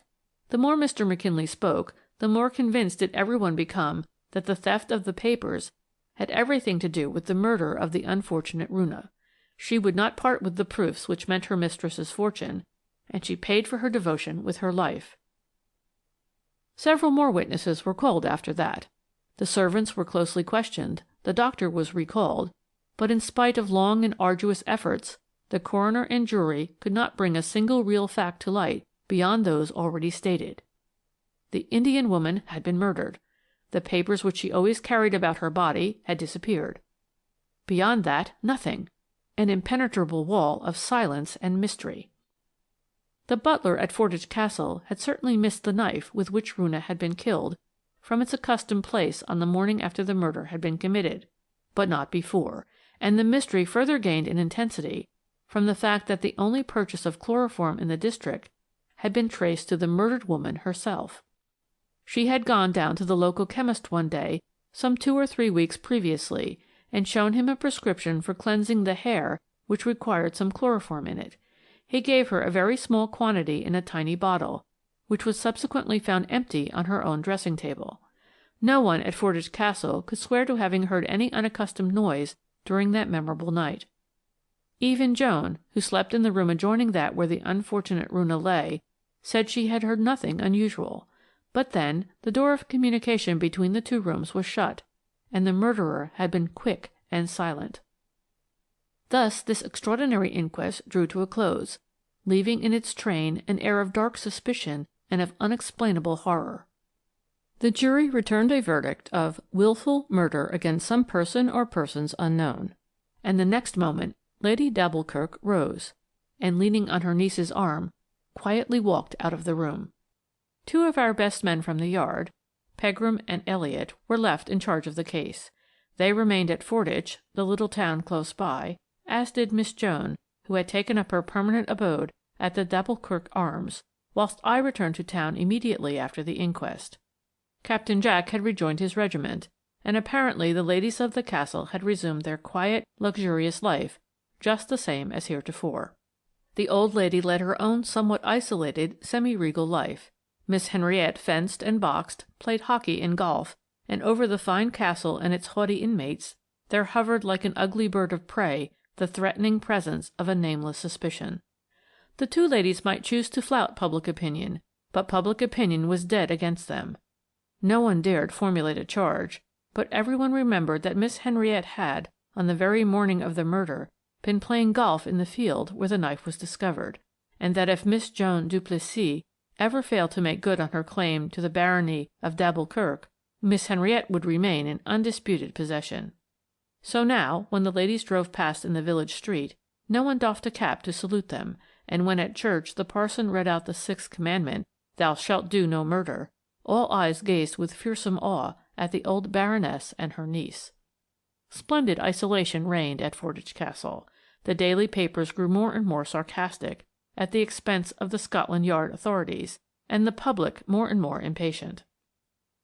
the more Mr. McKinley spoke, the more convinced did everyone become that the theft of the papers had everything to do with the murder of the unfortunate Roonah. She would not part with the proofs which meant her mistress's fortune, and she paid for her devotion with her life. Several more witnesses were called after that. The servants were closely questioned, the doctor was recalled, but in spite of long and arduous efforts, the coroner and jury could not bring a single real fact to light beyond those already stated. The Indian woman had been murdered. The papers which she always carried about her body had disappeared. Beyond that, nothing. An impenetrable wall of silence and mystery. The butler at Fordwich Castle had certainly missed the knife with which Roonah had been killed from its accustomed place on the morning after the murder had been committed, but not before, and the mystery further gained in intensity from the fact that the only purchase of chloroform in the district had been traced to the murdered woman herself. She had gone down to the local chemist one day some 2 or 3 weeks previously and shown him a prescription for cleansing the hair which required some chloroform in it. He gave her a very small quantity in a tiny bottle, which was subsequently found empty on her own dressing table. No one at Fordwich Castle could swear to having heard any unaccustomed noise during that memorable night. Even Joan, who slept in the room adjoining that where the unfortunate Roonah lay, said she had heard nothing unusual. But then the door of communication between the 2 rooms was shut, and the murderer had been quick and silent. Thus this extraordinary inquest drew to a close, leaving in its train an air of dark suspicion and of unexplainable horror. The jury returned a verdict of wilful murder against some person or persons unknown, and the next moment Lady d'Alboukirk rose, and leaning on her niece's arm, quietly walked out of the room. 2 of our best men from the yard, Pegram and Elliot, were left in charge of the case. They remained at Fordwich, the little town close by, as did Miss Joan, who had taken up her permanent abode at the d'Alboukirk Arms, whilst I returned to town immediately after the inquest. Captain Jack had rejoined his regiment, and apparently the ladies of the castle had resumed their quiet, luxurious life, just the same as heretofore. The old lady led her own somewhat isolated, semi-regal life. Miss Henriette fenced and boxed, played hockey and golf, and over the fine castle and its haughty inmates there hovered like an ugly bird of prey the threatening presence of a nameless suspicion. The 2 ladies might choose to flout public opinion, but public opinion was dead against them. No one dared formulate a charge, but everyone remembered that Miss Henriette had, on the very morning of the murder, been playing golf in the field where the knife was discovered, and that if Miss Joan du Plessis ever failed to make good on her claim to the barony of d'Alboukirk, Miss Henriette would remain in undisputed possession. So now, when the ladies drove past in the village street, no one doffed a cap to salute them, and when at church the parson read out the 6th commandment, "Thou shalt do no murder," all eyes gazed with fearsome awe at the old Baroness and her niece. Splendid isolation reigned at Fordwich Castle. The daily papers grew more and more sarcastic, at the expense of the Scotland Yard authorities, and the public more and more impatient.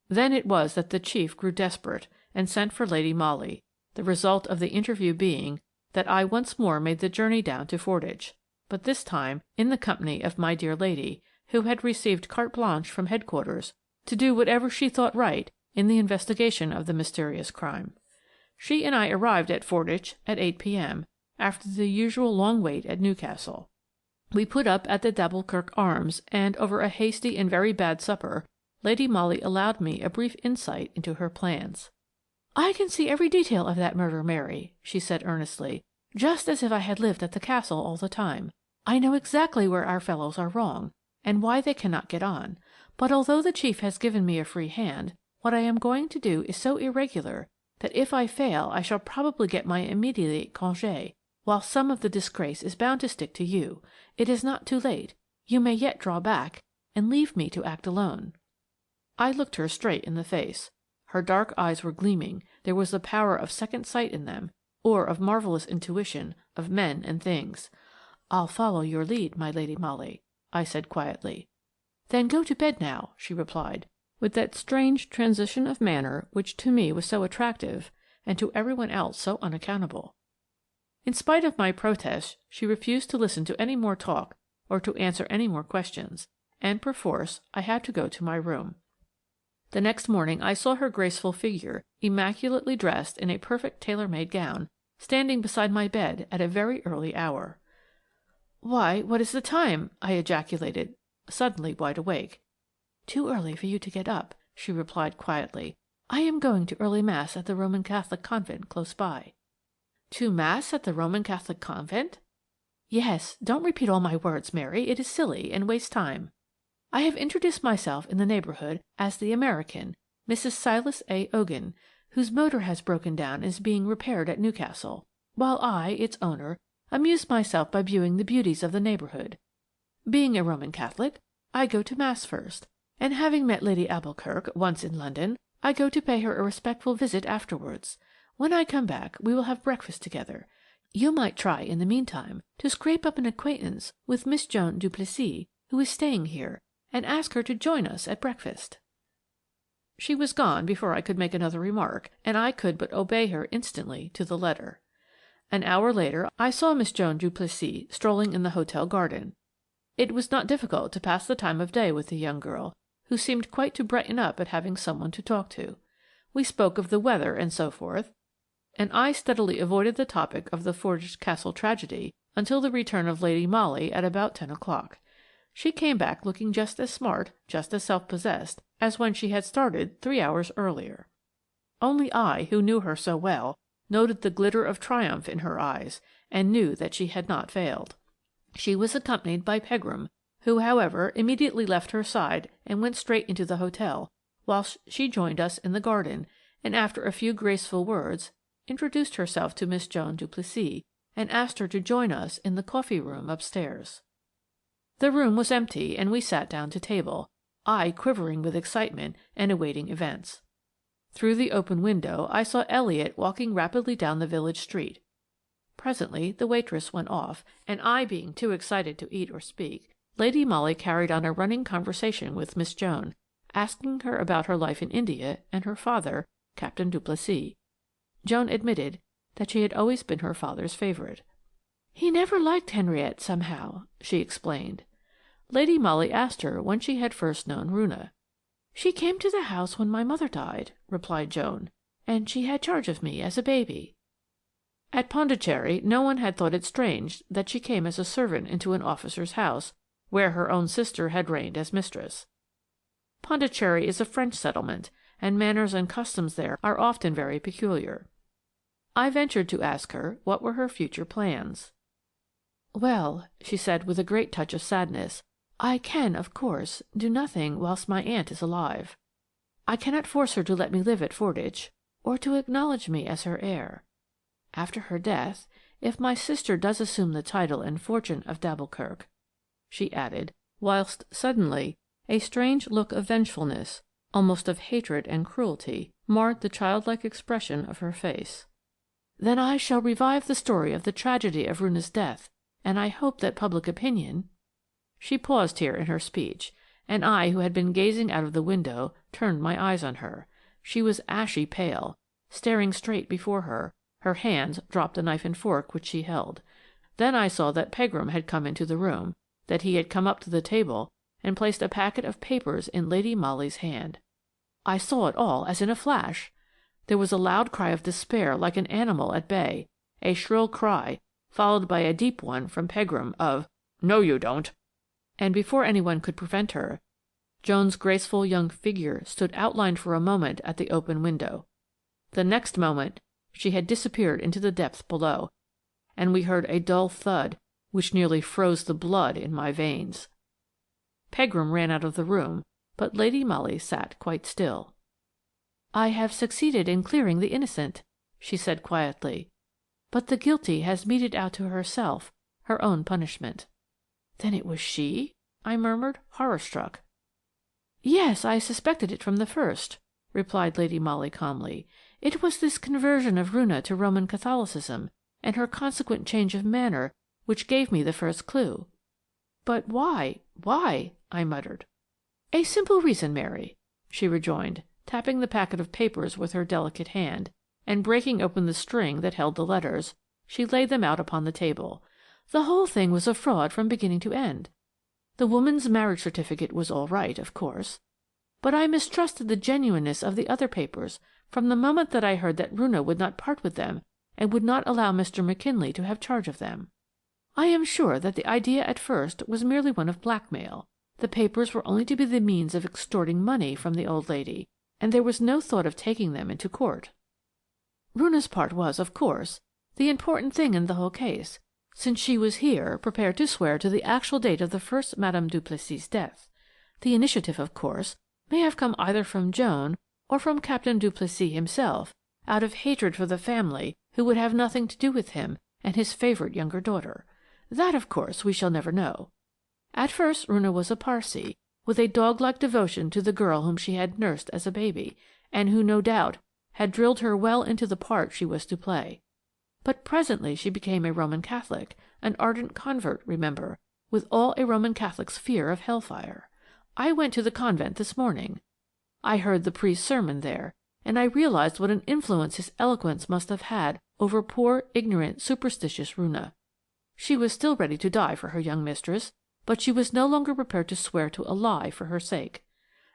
Then it was that the chief grew desperate, and sent for Lady Molly, the result of the interview being that I once more made the journey down to Fordwich, but this time in the company of my dear lady, who had received carte blanche from headquarters to do whatever she thought right in the investigation of the mysterious crime. She and I arrived at Fordwich at 8 p.m., after the usual long wait at Newcastle. We put up at the d'Alboukirk Arms, and over a hasty and very bad supper, Lady Molly allowed me a brief insight into her plans. "I can see every detail of that murder, Mary," she said earnestly. just as if I had lived at the castle all the time. I know exactly where our fellows are wrong, and why they cannot get on. But although the chief has given me a free hand, what I am going to do is so irregular that if I fail I shall probably get my immediate congé, while some of the disgrace is bound to stick to you. It is not too late. You may yet draw back, and leave me to act alone." I looked her straight in the face. Her dark eyes were gleaming. There was the power of second sight in them, or of marvellous intuition of men and things. "I'll follow your lead, my Lady Molly," I said quietly. "Then go to bed now," she replied, with that strange transition of manner which to me was so attractive and to everyone else so unaccountable. In spite of my protests, she refused to listen to any more talk or to answer any more questions, and perforce I had to go to my room. The next morning I saw her graceful figure, immaculately dressed in a perfect tailor-made gown, standing beside my bed at a very early hour. "Why, what is the time?" I ejaculated, suddenly wide awake. "Too early for you to get up," she replied quietly. "I am going to early mass at the Roman Catholic convent close by." "To mass at the Roman Catholic convent?" "Yes. Don't repeat all my words, Mary. It is silly, and wastes time. I have introduced myself in the neighbourhood as the American, Mrs. Silas A. Ogan, whose motor has broken down and is being repaired at Newcastle, while I, its owner, amuse myself by viewing the beauties of the neighbourhood. Being a Roman Catholic, I go to mass first, and having met Lady Kirk once in London, I go to pay her a respectful visit afterwards. When I come back we will have breakfast together. You might try in the meantime to scrape up an acquaintance with Miss Joan du Plessis, who is staying here, and ask her to join us at breakfast." She was gone before I could make another remark, and I could but obey her instantly to the letter. An hour later I saw Miss Joan du Plessis strolling in the hotel garden. It was not difficult to pass the time of day with the young girl, who seemed quite to brighten up at having someone to talk to. We spoke of the weather and so forth, and I steadily avoided the topic of the Fordwych Castle tragedy until the return of Lady Molly at about 10 o'clock. She came back looking just as smart, just as self-possessed, as when she had started 3 hours earlier. Only I, who knew her so well, noted the glitter of triumph in her eyes, and knew that she had not failed. She was accompanied by Pegram, who, however, immediately left her side and went straight into the hotel, whilst she joined us in the garden, and after a few graceful words, introduced herself to Miss Joan du Plessis, and asked her to join us in the coffee-room upstairs. The room was empty, and we sat down to table, I quivering with excitement and awaiting events. Through the open window I saw Elliot walking rapidly down the village street. Presently the waitress went off, and I being too excited to eat or speak, Lady Molly carried on a running conversation with Miss Joan, asking her about her life in India and her father, Captain du Plessis. Joan admitted that she had always been her father's favourite. "He never liked Henriette, somehow," she explained. Lady Molly asked her when she had first known Roonah. "She came to the house when my mother died," replied Joan, "and she had charge of me as a baby." At Pondicherry no one had thought it strange that she came as a servant into an officer's house, where her own sister had reigned as mistress. Pondicherry is a French settlement, and manners and customs there are often very peculiar. I ventured to ask her what were her future plans. "Well," she said with a great touch of sadness, "I can, of course, do nothing whilst my aunt is alive. I cannot force her to let me live at Fordwych, or to acknowledge me as her heir. After her death, if my sister does assume the title and fortune of d'Alboukirk," she added, whilst suddenly a strange look of vengefulness, almost of hatred and cruelty, marred the childlike expression of her face, "then I shall revive the story of the tragedy of Roonah's death, and I hope that public opinion—" She paused here in her speech, and I, who had been gazing out of the window, turned my eyes on her. She was ashy pale, staring straight before her, her hands dropped the knife and fork which she held. Then I saw that Pegram had come into the room, that he had come up to the table and placed a packet of papers in Lady Molly's hand. I saw it all as in a flash. There was a loud cry of despair like an animal at bay, a shrill cry, followed by a deep one from Pegram of "No, you don't!" And before anyone could prevent her, Joan's graceful young figure stood outlined for a moment at the open window. The next moment she had disappeared into the depth below, and we heard a dull thud which nearly froze the blood in my veins. Pegram ran out of the room, but Lady Molly sat quite still. "I have succeeded in clearing the innocent," she said quietly, "but the guilty has meted out to herself her own punishment." "Then it was she?" I murmured, horror-struck. "Yes, I suspected it from the first," replied Lady Molly calmly. "It was this conversion of Roonah to Roman Catholicism, and her consequent change of manner, which gave me the first clue." "But why? Why?" I muttered. "A simple reason, Mary," she rejoined, tapping the packet of papers with her delicate hand, and breaking open the string that held the letters, she laid them out upon the table. "The whole thing was a fraud from beginning to end. The woman's marriage certificate was all right, of course, but I mistrusted the genuineness of the other papers from the moment that I heard that Roonah would not part with them and would not allow Mr. McKinley to have charge of them. I am sure that the idea at first was merely one of blackmail. The papers were only to be the means of extorting money from the old lady, and there was no thought of taking them into court. Roonah's part was, of course, the important thing in the whole case, since she was here prepared to swear to the actual date of the first Madame Duplessis's death. The initiative, of course, may have come either from Joan or from Captain Duplessis himself, out of hatred for the family who would have nothing to do with him and his favourite younger daughter. That, of course, we shall never know. At first Roonah was a Parsi, with a dog-like devotion to the girl whom she had nursed as a baby, and who, no doubt, had drilled her well into the part she was to play. But presently she became a Roman Catholic, an ardent convert, remember, with all a Roman Catholic's fear of hellfire. I went to the convent this morning. I heard the priest's sermon there, and I realized what an influence his eloquence must have had over poor, ignorant, superstitious Roonah. She was still ready to die for her young mistress, but she was no longer prepared to swear to a lie for her sake.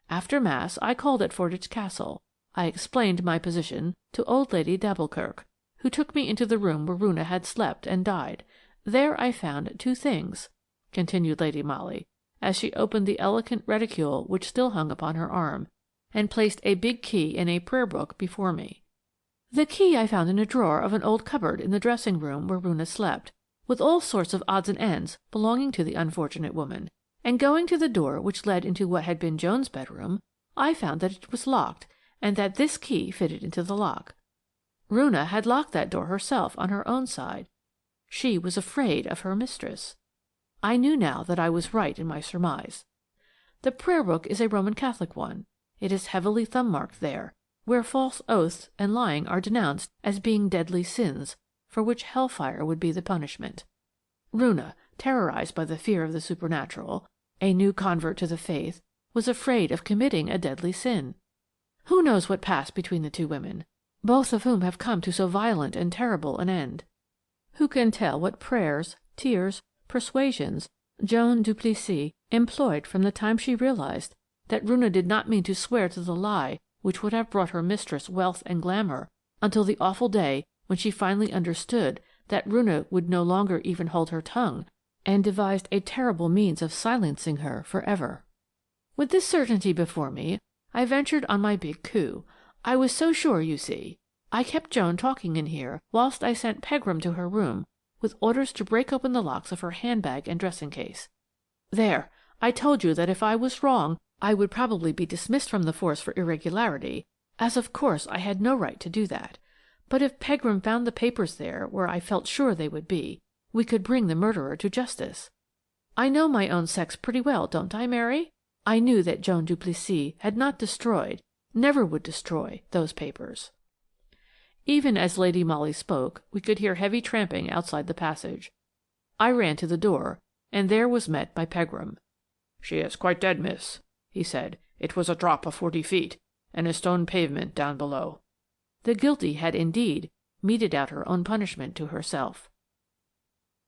After Mass I called at FORDWYCH Castle. I explained my position to old Lady d'Alboukirk, who took me into the room where Roonah had slept and died. There I found two things," continued Lady Molly, as she opened the elegant reticule which still hung upon her arm, and placed a big key and a prayer-book before me. "The key I found in a drawer of an old cupboard in the dressing-room where Roonah slept, with all sorts of odds and ends belonging to the unfortunate woman, and going to the door which led into what had been Joan's bedroom, I found that it was locked, and that this key fitted into the lock. Roonah had locked that door herself on her own side. She was afraid of her mistress. I knew now that I was right in my surmise. The prayer-book is a Roman Catholic one. It is heavily thumb-marked there, where false oaths and lying are denounced as being deadly sins, for which hellfire would be the punishment. Roonah, terrorized by the fear of the supernatural, a new convert to the faith, was afraid of committing a deadly sin. Who knows what passed between the two women, both of whom have come to so violent and terrible an end? Who can tell what prayers, tears, persuasions Joan Duplessis employed from the time she realized that Roonah did not mean to swear to the lie which would have brought her mistress wealth and glamour, until the awful day when she finally understood that Roonah would no longer even hold her tongue, and devised a terrible means of silencing her forever. With this certainty before me, I ventured on my big coup. I was so sure, you see. I kept Joan talking in here whilst I sent Pegram to her room with orders to break open the locks of her handbag and dressing-case. There, I told you that if I was wrong I would probably be dismissed from the force for irregularity, as of course I had no right to do that. But if Pegram found the papers there where I felt sure they would be, we could bring the murderer to justice. I know my own sex pretty well, don't I, Mary? I knew that Joan Duplessis had not destroyed, never would destroy, those papers." Even as Lady Molly spoke, we could hear heavy tramping outside the passage. I ran to the door, and there was met by Pegram. "She is quite dead, miss," he said. "It was a drop of 40 feet, and a stone pavement down below." The guilty had indeed meted out her own punishment to herself.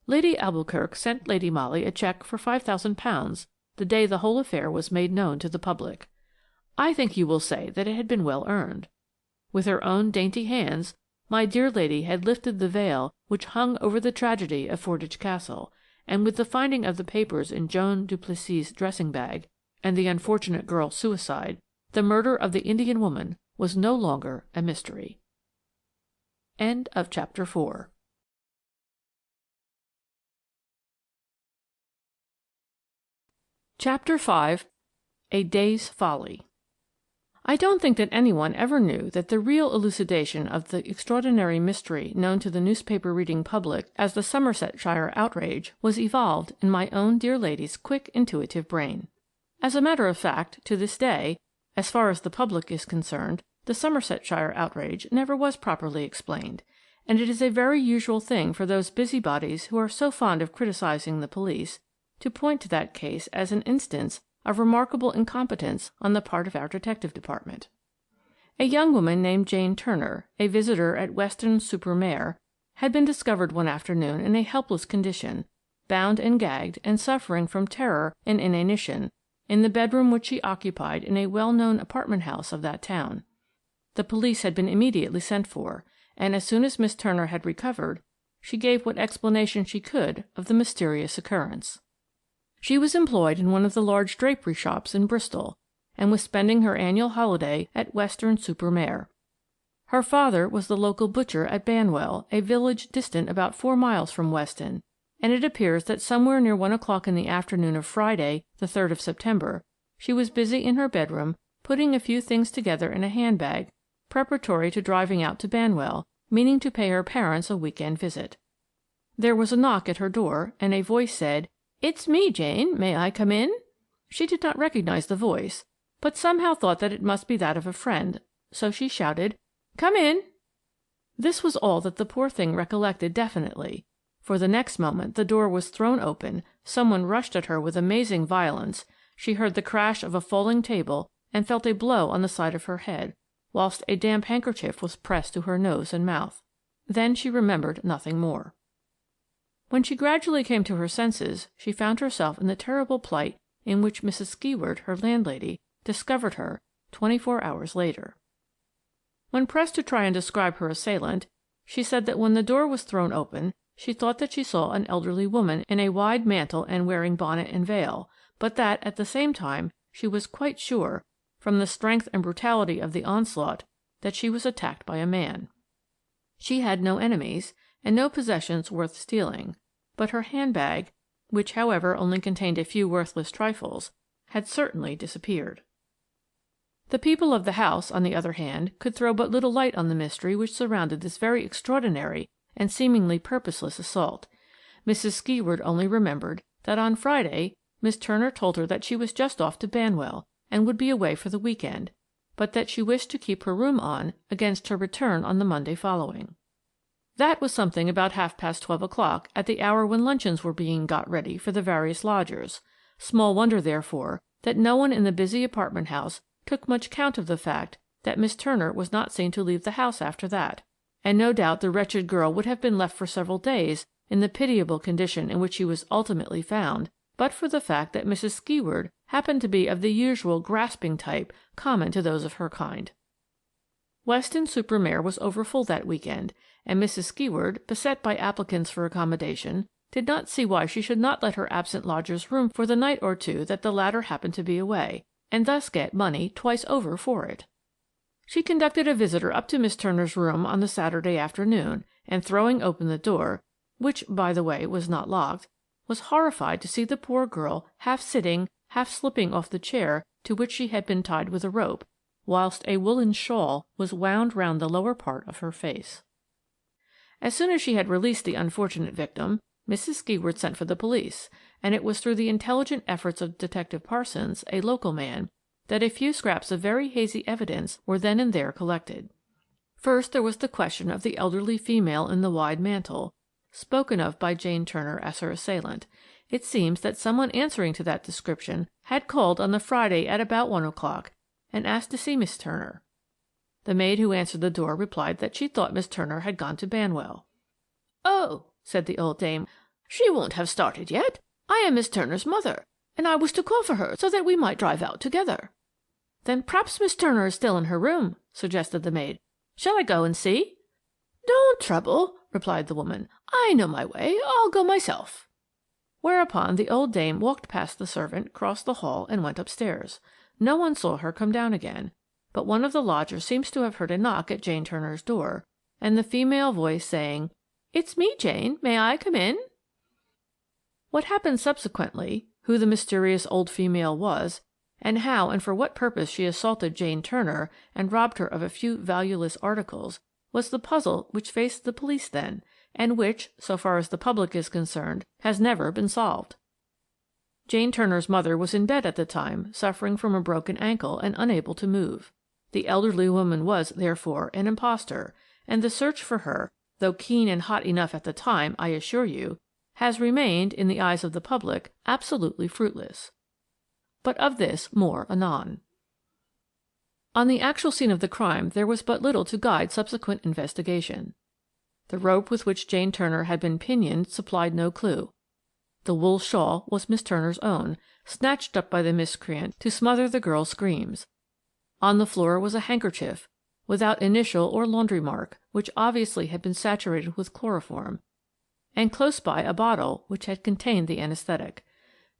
Lady D'Alboukirk sent Lady Molly a cheque for £5,000 the day the whole affair was made known to the public. I think you will say that it had been well earned. With her own dainty hands, my dear lady had lifted the veil which hung over the tragedy of FORDWYCH Castle, and with the finding of the papers in Joan Duplessis's dressing-bag, and the unfortunate girl's suicide, the murder of the Indian woman was no longer a mystery. End of chapter 4. Chapter 5. A Day's Folly. I don't think that anyone ever knew that the real elucidation of the extraordinary mystery known to the newspaper-reading public as the Somersetshire outrage was evolved in my own dear lady's quick, intuitive brain. As a matter of fact, to this day, as far as the public is concerned, the Somersetshire outrage never was properly explained, and it is a very usual thing for those busybodies who are so fond of criticizing the police to point to that case as an instance of remarkable incompetence on the part of our detective department. A young woman named Jane Turner, a visitor at Weston-super-Mare, had been discovered one afternoon in a helpless condition, bound and gagged and suffering from terror and inanition, in the bedroom which she occupied in a well-known apartment house of that town. The police had been immediately sent for, and as soon as Miss Turner had recovered, she gave what explanation she could of the mysterious occurrence. She was employed in one of the large drapery shops in Bristol, and was spending her annual holiday at Weston-super-Mare. Her father was the local butcher at Banwell, a village distant about 4 miles from Weston, and it appears that somewhere near 1 o'clock in the afternoon of Friday, the 3rd of September, she was busy in her bedroom putting a few things together in a handbag, preparatory to driving out to Banwell, meaning to pay her parents a week-end visit. There was a knock at her door, and a voice said, "It's me, Jane. May I come in?" She did not recognize the voice, but somehow thought that it must be that of a friend, so she shouted, "Come in." This was all that the poor thing recollected definitely, for the next moment the door was thrown open, someone rushed at her with amazing violence, she heard the crash of a falling table and felt a blow on the side of her head, whilst a damp handkerchief was pressed to her nose and mouth. Then she remembered nothing more. When she gradually came to her senses, she found herself in the terrible plight in which Mrs. Skeward, her landlady, discovered her 24 hours later. When pressed to try and describe her assailant, she said that when the door was thrown open, she thought that she saw an elderly woman in a wide mantle and wearing bonnet and veil, but that, at the same time, she was quite sure, from the strength and brutality of the onslaught, that she was attacked by a man. She had no enemies, and no possessions worth stealing, but her handbag, which however only contained a few worthless trifles, had certainly disappeared. The people of the house, on the other hand, could throw but little light on the mystery which surrounded this very extraordinary and seemingly purposeless assault. Mrs. Skeward only remembered that on Friday Miss Turner told her that she was just off to Banwell and would be away for the week-end, but that she wished to keep her room on against her return on the Monday following. That was something about 12:30 o'clock, at the hour when luncheons were being got ready for the various lodgers. Small wonder, therefore, that no one in the busy apartment house took much count of the fact that Miss Turner was not seen to leave the house after that, and no doubt the wretched girl would have been left for several days in the pitiable condition in which she was ultimately found, but for the fact that Mrs. Skeward happened to be of the usual grasping type common to those of her kind. Weston-super-Mare was overfull that week-end, and Mrs. Skeward, beset by applicants for accommodation, did not see why she should not let her absent lodger's room for the night or two that the latter happened to be away, and thus get money twice over for it. She conducted a visitor up to Miss Turner's room on the Saturday afternoon, and throwing open the door, which, by the way, was not locked, was horrified to see the poor girl half sitting, half slipping off the chair to which she had been tied with a rope, whilst a woolen shawl was wound round the lower part of her face. As soon as she had released the unfortunate victim, Mrs. Skeward sent for the police, and it was through the intelligent efforts of Detective Parsons, a local man, that a few scraps of very hazy evidence were then and there collected. First there was the question of the elderly female in the wide mantle, spoken of by Jane Turner as her assailant. It seems that someone answering to that description had called on the Friday at about 1 o'clock, and asked to see Miss Turner. The maid who answered the door replied that she thought Miss Turner had gone to Banwell. "Oh," said the old dame, "she won't have started yet. I am Miss Turner's mother, and I was to call for her so that we might drive out together." "Then p'raps Miss Turner is still in her room," suggested the maid. "Shall I go and see?" "Don't trouble," replied the woman. "I know my way. I'll go myself." Whereupon the old dame walked past the servant, crossed the hall, and went upstairs. No one saw her come down again, but one of the lodgers seems to have heard a knock at Jane Turner's door, and the female voice saying, "It's me, Jane. May I come in?" What happened subsequently, who the mysterious old female was, and how and for what purpose she assaulted Jane Turner and robbed her of a few valueless articles, was the puzzle which faced the police then, and which, so far as the public is concerned, has never been solved. Jane Turner's mother was in bed at the time, suffering from a broken ankle and unable to move. The elderly woman was, therefore, an impostor, and the search for her, though keen and hot enough at the time, I assure you, has remained, in the eyes of the public, absolutely fruitless. But of this more anon. On the actual scene of the crime there was but little to guide subsequent investigation. The rope with which Jane Turner had been pinioned supplied no clue. The wool shawl was Miss Turner's own, snatched up by the miscreant to smother the girl's screams. On the floor was a handkerchief, without initial or laundry mark, which obviously had been saturated with chloroform, and close by a bottle which had contained the anesthetic.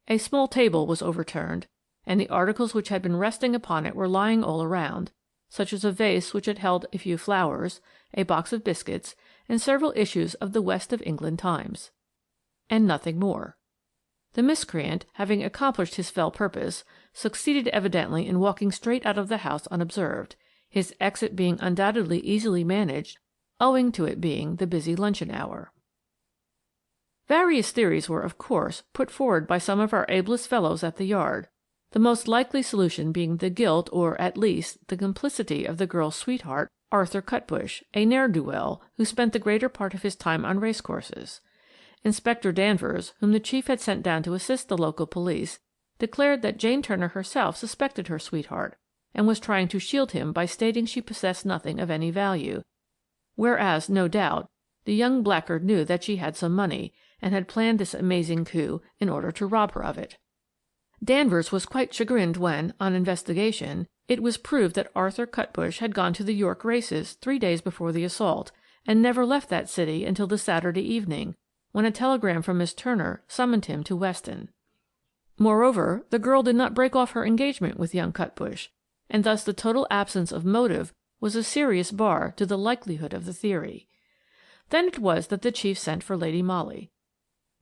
A small table was overturned, and the articles which had been resting upon it were lying all around, such as a vase which had held a few flowers, a box of biscuits, and several issues of the West of England Times. And nothing more. The miscreant, having accomplished his fell purpose, succeeded evidently in walking straight out of the house unobserved, his exit being undoubtedly easily managed, owing to it being the busy luncheon hour. Various theories were, of course, put forward by some of our ablest fellows at the Yard, the most likely solution being the guilt or, at least, the complicity of the girl's sweetheart, Arthur Cutbush, a ne'er-do-well who spent the greater part of his time on racecourses. Inspector Danvers, whom the chief had sent down to assist the local police, declared that Jane Turner herself suspected her sweetheart, and was trying to shield him by stating she possessed nothing of any value, whereas, no doubt, the young blackguard knew that she had some money, and had planned this amazing coup in order to rob her of it. Danvers was quite chagrined when, on investigation, it was proved that Arthur Cutbush had gone to the York races 3 days before the assault, and never left that city until the Saturday evening, when a telegram from Miss Turner summoned him to Weston. Moreover, the girl did not break off her engagement with young Cutbush, and thus the total absence of motive was a serious bar to the likelihood of the theory. Then it was that the chief sent for Lady Molly.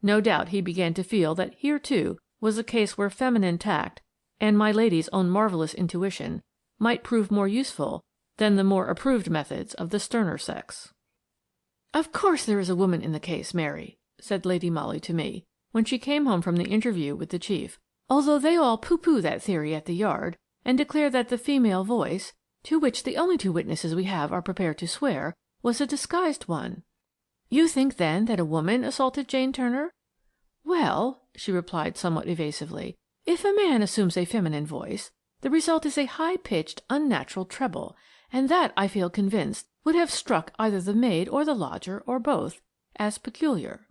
No doubt he began to feel that here, too, was a case where feminine tact, and my lady's own marvellous intuition, might prove more useful than the more approved methods of the sterner sex. "Of course there is a woman in the case, Mary," said Lady Molly to me, when she came home from the interview with the chief, "although they all pooh-pooh that theory at the Yard, and declare that the female voice, to which the only 2 witnesses we have are prepared to swear, was a disguised one. You think, then, that a woman assaulted Jane Turner?" "Well," she replied somewhat evasively, "if a man assumes a feminine voice, the result is a high-pitched, unnatural treble, and that, I feel convinced, would have struck either the maid or the lodger, or both, as peculiar."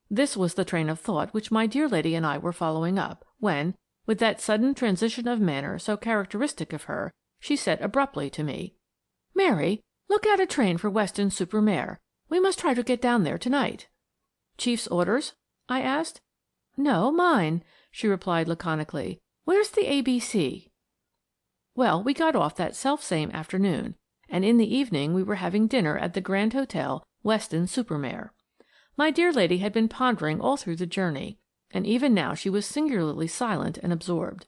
This was the train of thought which my dear lady and I were following up, when, with that sudden transition of manner so characteristic of her, she said abruptly to me, "Mary, look out a train for Weston-super-Mare. We must try to get down there to-night." "Chief's orders?" I asked. "No, mine," she replied laconically. "Where's the ABC?" Well, we got off that self-same afternoon, and in the evening we were having dinner at the Grand Hotel, Weston-super-Mare. My dear lady had been pondering all through the journey, and even now she was singularly silent and absorbed.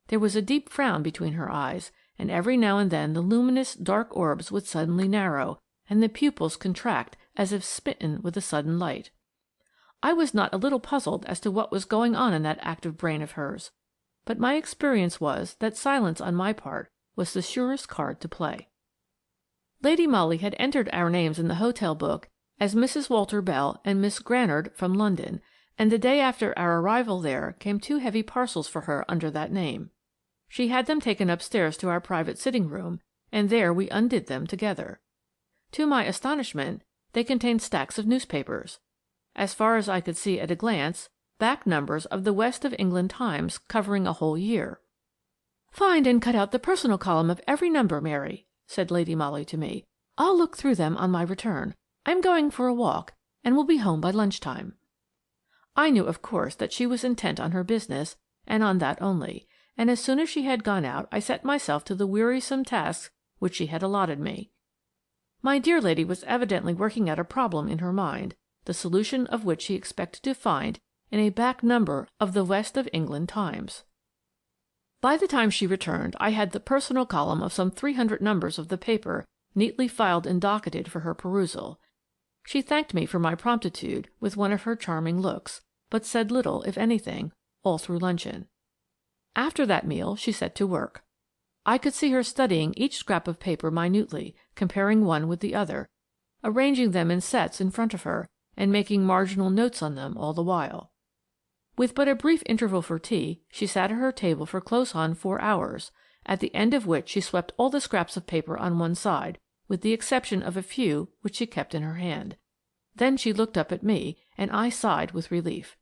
There was a deep frown between her eyes, and every now and then the luminous dark orbs would suddenly narrow, and the pupils contract as if smitten with a sudden light. I was not a little puzzled as to what was going on in that active brain of hers, but my experience was that silence on my part was the surest card to play. Lady Molly had entered our names in the hotel book as Mrs. Walter Bell and Miss Granard from London, and the day after our arrival there came 2 heavy parcels for her under that name. She had them taken upstairs to our private sitting-room, and there we undid them together. To my astonishment, they contained stacks of newspapers. As far as I could see at a glance, back numbers of the West of England Times covering a whole year. "Find and cut out the personal column of every number, Mary," said Lady Molly to me. "I'll look through them on my return. I'm going for a walk, and will be home by lunch-time." I knew, of course, that she was intent on her business, and on that only, and as soon as she had gone out I set myself to the wearisome tasks which she had allotted me. My dear lady was evidently working out a problem in her mind, the solution of which she expected to find in a back number of the West of England Times. By the time she returned, I had the personal column of some 300 numbers of the paper neatly filed and docketed for her perusal. She thanked me for my promptitude with one of her charming looks, but said little, if anything, all through luncheon. After that meal she set to work. I could see her studying each scrap of paper minutely, comparing one with the other, arranging them in sets in front of her, and making marginal notes on them all the while. With but a brief interval for tea, she sat at her table for close on 4 hours, at the end of which she swept all the scraps of paper on one side, with the exception of a few which she kept in her hand. Then she looked up at me, and I sighed with relief.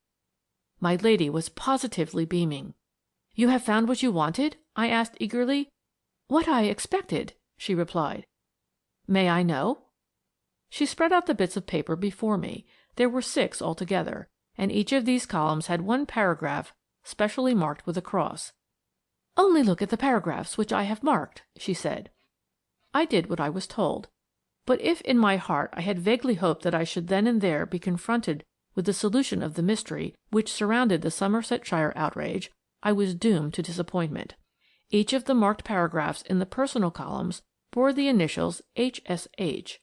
My lady was positively beaming. "You have found what you wanted?" I asked eagerly. "What I expected," she replied. "May I know?" She spread out the bits of paper before me. There were 6 altogether, and each of these columns had one paragraph specially marked with a cross. "Only look at the paragraphs which I have marked," she said. I did what I was told, but if in my heart I had vaguely hoped that I should then and there be confronted with the solution of the mystery which surrounded the Somersetshire outrage, I was doomed to disappointment. Each of the marked paragraphs in the personal columns bore the initials H.S.H.,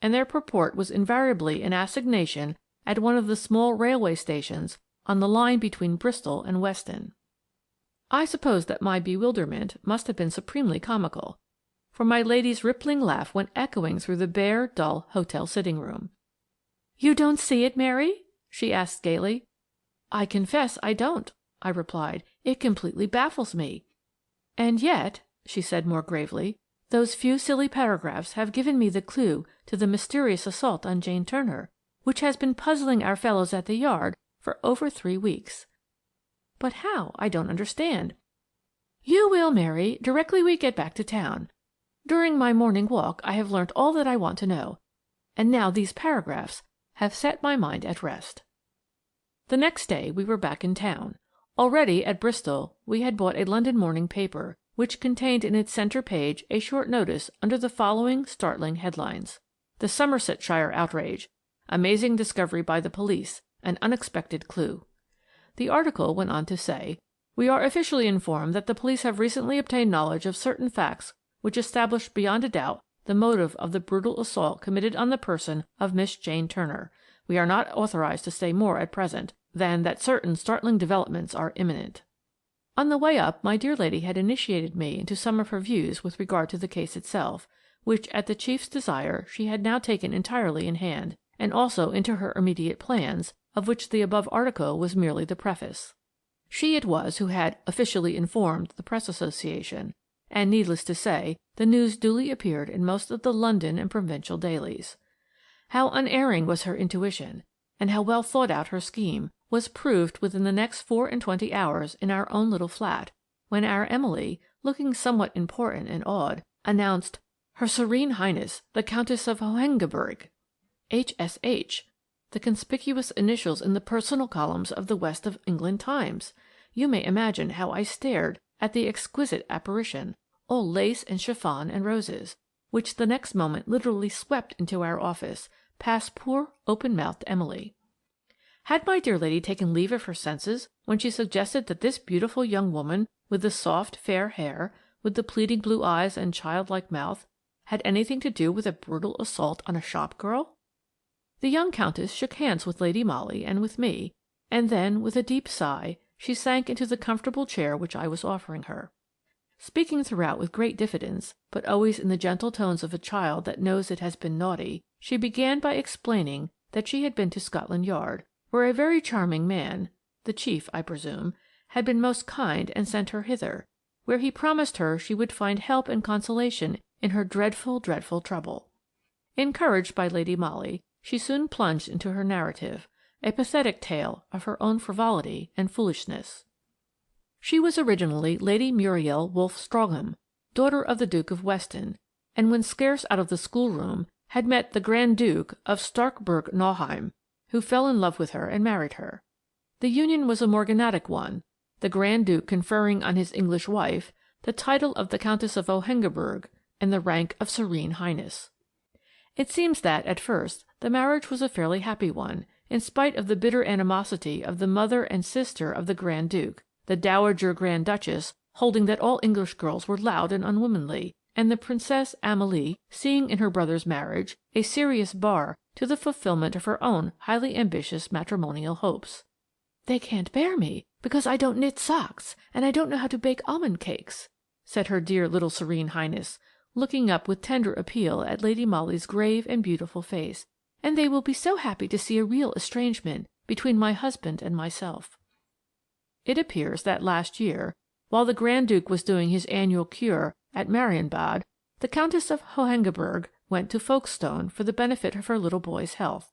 and their purport was invariably an assignation at one of the small railway stations on the line between Bristol and Weston. I suppose that my bewilderment must have been supremely comical, for my lady's rippling laugh went echoing through the bare, dull hotel sitting-room. "You don't see it, Mary?" she asked gaily. "I confess I don't," I replied. "It completely baffles me." "And yet," she said more gravely, "those few silly paragraphs have given me the clue to the mysterious assault on Jane Turner, which has been puzzling our fellows at the Yard for over 3 weeks." "But how? I don't understand." "You will, Mary, directly we get back to town. During my morning walk I have learnt all that I want to know, and now these paragraphs have set my mind at rest." The next day we were back in town. Already at Bristol we had bought a London morning paper, which contained in its centre page a short notice under the following startling headlines: "The Somersetshire outrage. Amazing discovery by the police. An unexpected clue." The article went on to say, "We are officially informed that the police have recently obtained knowledge of certain facts which establish beyond a doubt the motive of the brutal assault committed on the person of Miss Jane Turner. We are not authorized to say more at present than that certain startling developments are imminent." On the way up my dear lady had initiated me into some of her views with regard to the case itself, which at the chief's desire she had now taken entirely in hand, and also into her immediate plans, of which the above article was merely the preface. She it was who had officially informed the Press Association, and needless to say, the news duly appeared in most of the London and provincial dailies. How unerring was her intuition, and how well thought out her scheme, was proved within the next 24 hours in our own little flat, when our Emily, looking somewhat important and awed, announced "Her Serene Highness the Countess of Hohengebirg." H.S.H., the conspicuous initials in the personal columns of the West of England Times! You may imagine how I stared at the exquisite apparition, all lace and chiffon and roses, which the next moment literally swept into our office, past poor open-mouthed Emily. Had my dear lady taken leave of her senses when she suggested that this beautiful young woman with the soft fair hair, with the pleading blue eyes and childlike mouth, had anything to do with a brutal assault on a shop girl? The young Countess shook hands with Lady Molly and with me, and then, with a deep sigh, she sank into the comfortable chair which I was offering her. Speaking throughout with great diffidence, but always in the gentle tones of a child that knows it has been naughty, she began by explaining that she had been to Scotland Yard, where a very charming man, the chief, I presume, had been most kind and sent her hither, where he promised her she would find help and consolation in her dreadful, dreadful trouble. Encouraged by Lady Molly, she soon plunged into her narrative, a pathetic tale of her own frivolity and foolishness. She was originally Lady Muriel Wolfe-Strongham, daughter of the Duke of Weston, and when scarce out of the schoolroom had met the Grand Duke of Starkburg-Nauheim, who fell in love with her and married her. The union was a morganatic one, the Grand Duke conferring on his English wife the title of the Countess of Hohengebirg and the rank of Serene Highness. It seems that, at first, the marriage was a fairly happy one, in spite of the bitter animosity of the mother and sister of the Grand Duke, the Dowager Grand Duchess holding that all English girls were loud and unwomanly, and the Princess Amélie seeing in her brother's marriage a serious bar to the fulfilment of her own highly ambitious matrimonial hopes. "They can't bear me because I don't knit socks and I don't know how to bake almond cakes," said her dear little Serene Highness, looking up with tender appeal at Lady Molly's grave and beautiful face, "and they will be so happy to see a real estrangement between my husband and myself." It appears that last year, while the Grand Duke was doing his annual cure at Marienbad, the Countess of Hohengebirg went to Folkestone for the benefit of her little boy's health.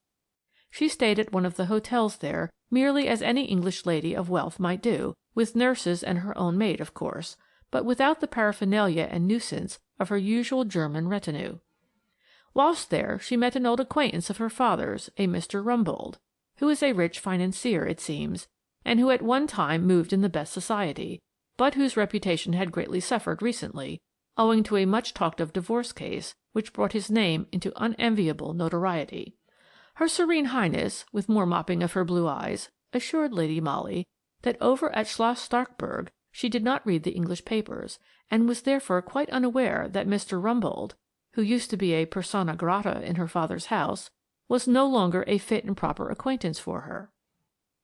She stayed at one of the hotels there merely as any English lady of wealth might do, with nurses and her own maid, of course, but without the paraphernalia and nuisance of her usual German retinue. Whilst there she met an old acquaintance of her father's, a Mr. Rumbold, who is a rich financier, it seems, and who at one time moved in the best society, but whose reputation had greatly suffered recently, owing to a much-talked-of divorce case which brought his name into unenviable notoriety. Her Serene Highness, with more mopping of her blue eyes, assured Lady Molly that over at Schloss Starkburg she did not read the English papers, and was therefore quite unaware that Mr. Rumbold, who used to be a persona grata in her father's house, was no longer a fit and proper acquaintance for her.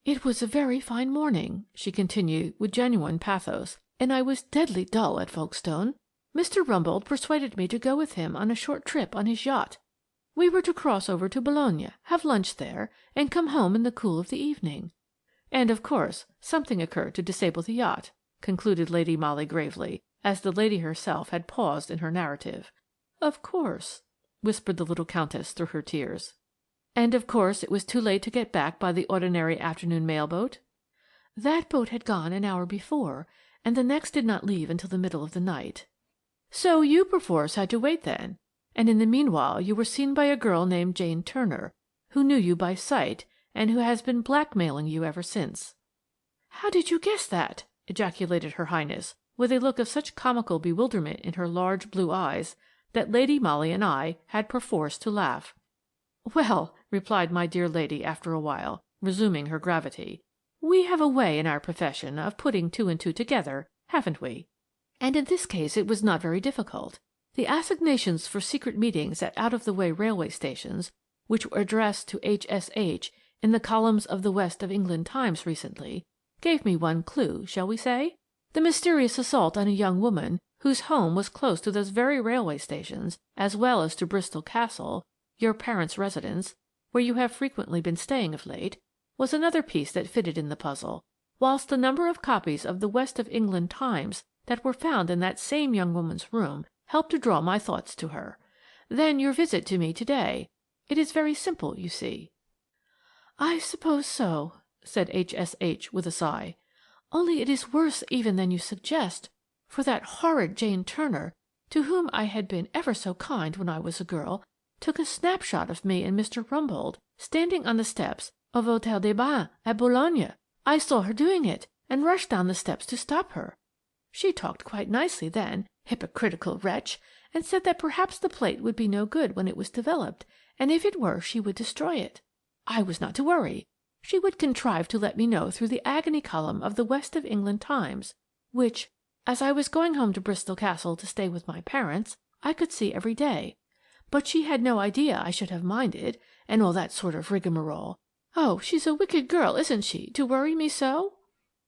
"It was a very fine morning," she continued with genuine pathos, "and I was deadly dull at Folkestone. Mr. Rumbold persuaded me to go with him on a short trip on his yacht. We were to cross over to Boulogne, have lunch there, and come home in the cool of the evening. And, of course, something occurred to disable the yacht," concluded Lady Molly gravely, as the lady herself had paused in her narrative. "Of course," whispered the little Countess through her tears. "And of course it was too late to get back by the ordinary afternoon mail boat?" "That boat had gone an hour before, and the next did not leave until the middle of the night." "So you perforce had to wait then, and in the meanwhile you were seen by a girl named Jane Turner, who knew you by sight, and who has been blackmailing you ever since." "How did you guess that?" ejaculated her Highness, with a look of such comical bewilderment in her large blue eyes that Lady Molly and I had perforce to laugh. "Well," replied my dear lady after a while, resuming her gravity, "we have a way in our profession of putting two and two together, haven't we? And in this case it was not very difficult. The assignations for secret meetings at out-of-the-way railway stations, which were addressed to H.S.H. in the columns of the West of England Times recently, gave me one clue, shall we say? The mysterious assault on a young woman whose home was close to those very railway stations, as well as to Bristol Castle, your parents' residence, where you have frequently been staying of late, was another piece that fitted in the puzzle, whilst the number of copies of the West of England Times that were found in that same young woman's room helped to draw my thoughts to her. Then your visit to me to-day. It is very simple, you see." "I suppose so," said H.S.H. with a sigh. "Only it is worse even than you suggest, for that horrid Jane Turner, to whom I had been ever so kind when I was a girl, took a snapshot of me and Mr. Rumbold standing on the steps of Hôtel des Bains at Boulogne. I saw her doing it, and rushed down the steps to stop her. She talked quite nicely then, hypocritical wretch, and said that perhaps the plate would be no good when it was developed, and if it were she would destroy it. I was not to worry. She would contrive to let me know through the agony column of the West of England Times, which, as I was going home to Bristol Castle to stay with my parents, I could see every day. But she had no idea I should have minded, and all that sort of rigmarole. Oh, she's a wicked girl, isn't she, to worry me so?"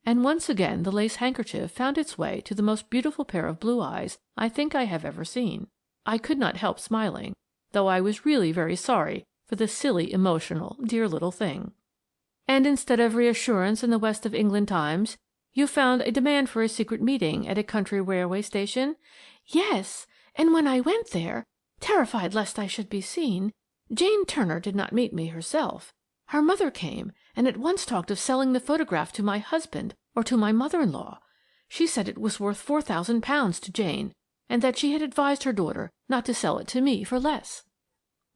And once again the lace handkerchief found its way to the most beautiful pair of blue eyes I think I have ever seen. I could not help smiling, though I was really very sorry for the silly, emotional, dear little thing. "And instead of reassurance in the West of England Times, you found a demand for a secret meeting at a country railway station?" "Yes, and when I went there, terrified lest I should be seen, Jane Turner did not meet me herself. Her mother came, and at once talked of selling the photograph to my husband or to my mother-in-law. She said it was worth £4,000 to Jane, and that she had advised her daughter not to sell it to me for less."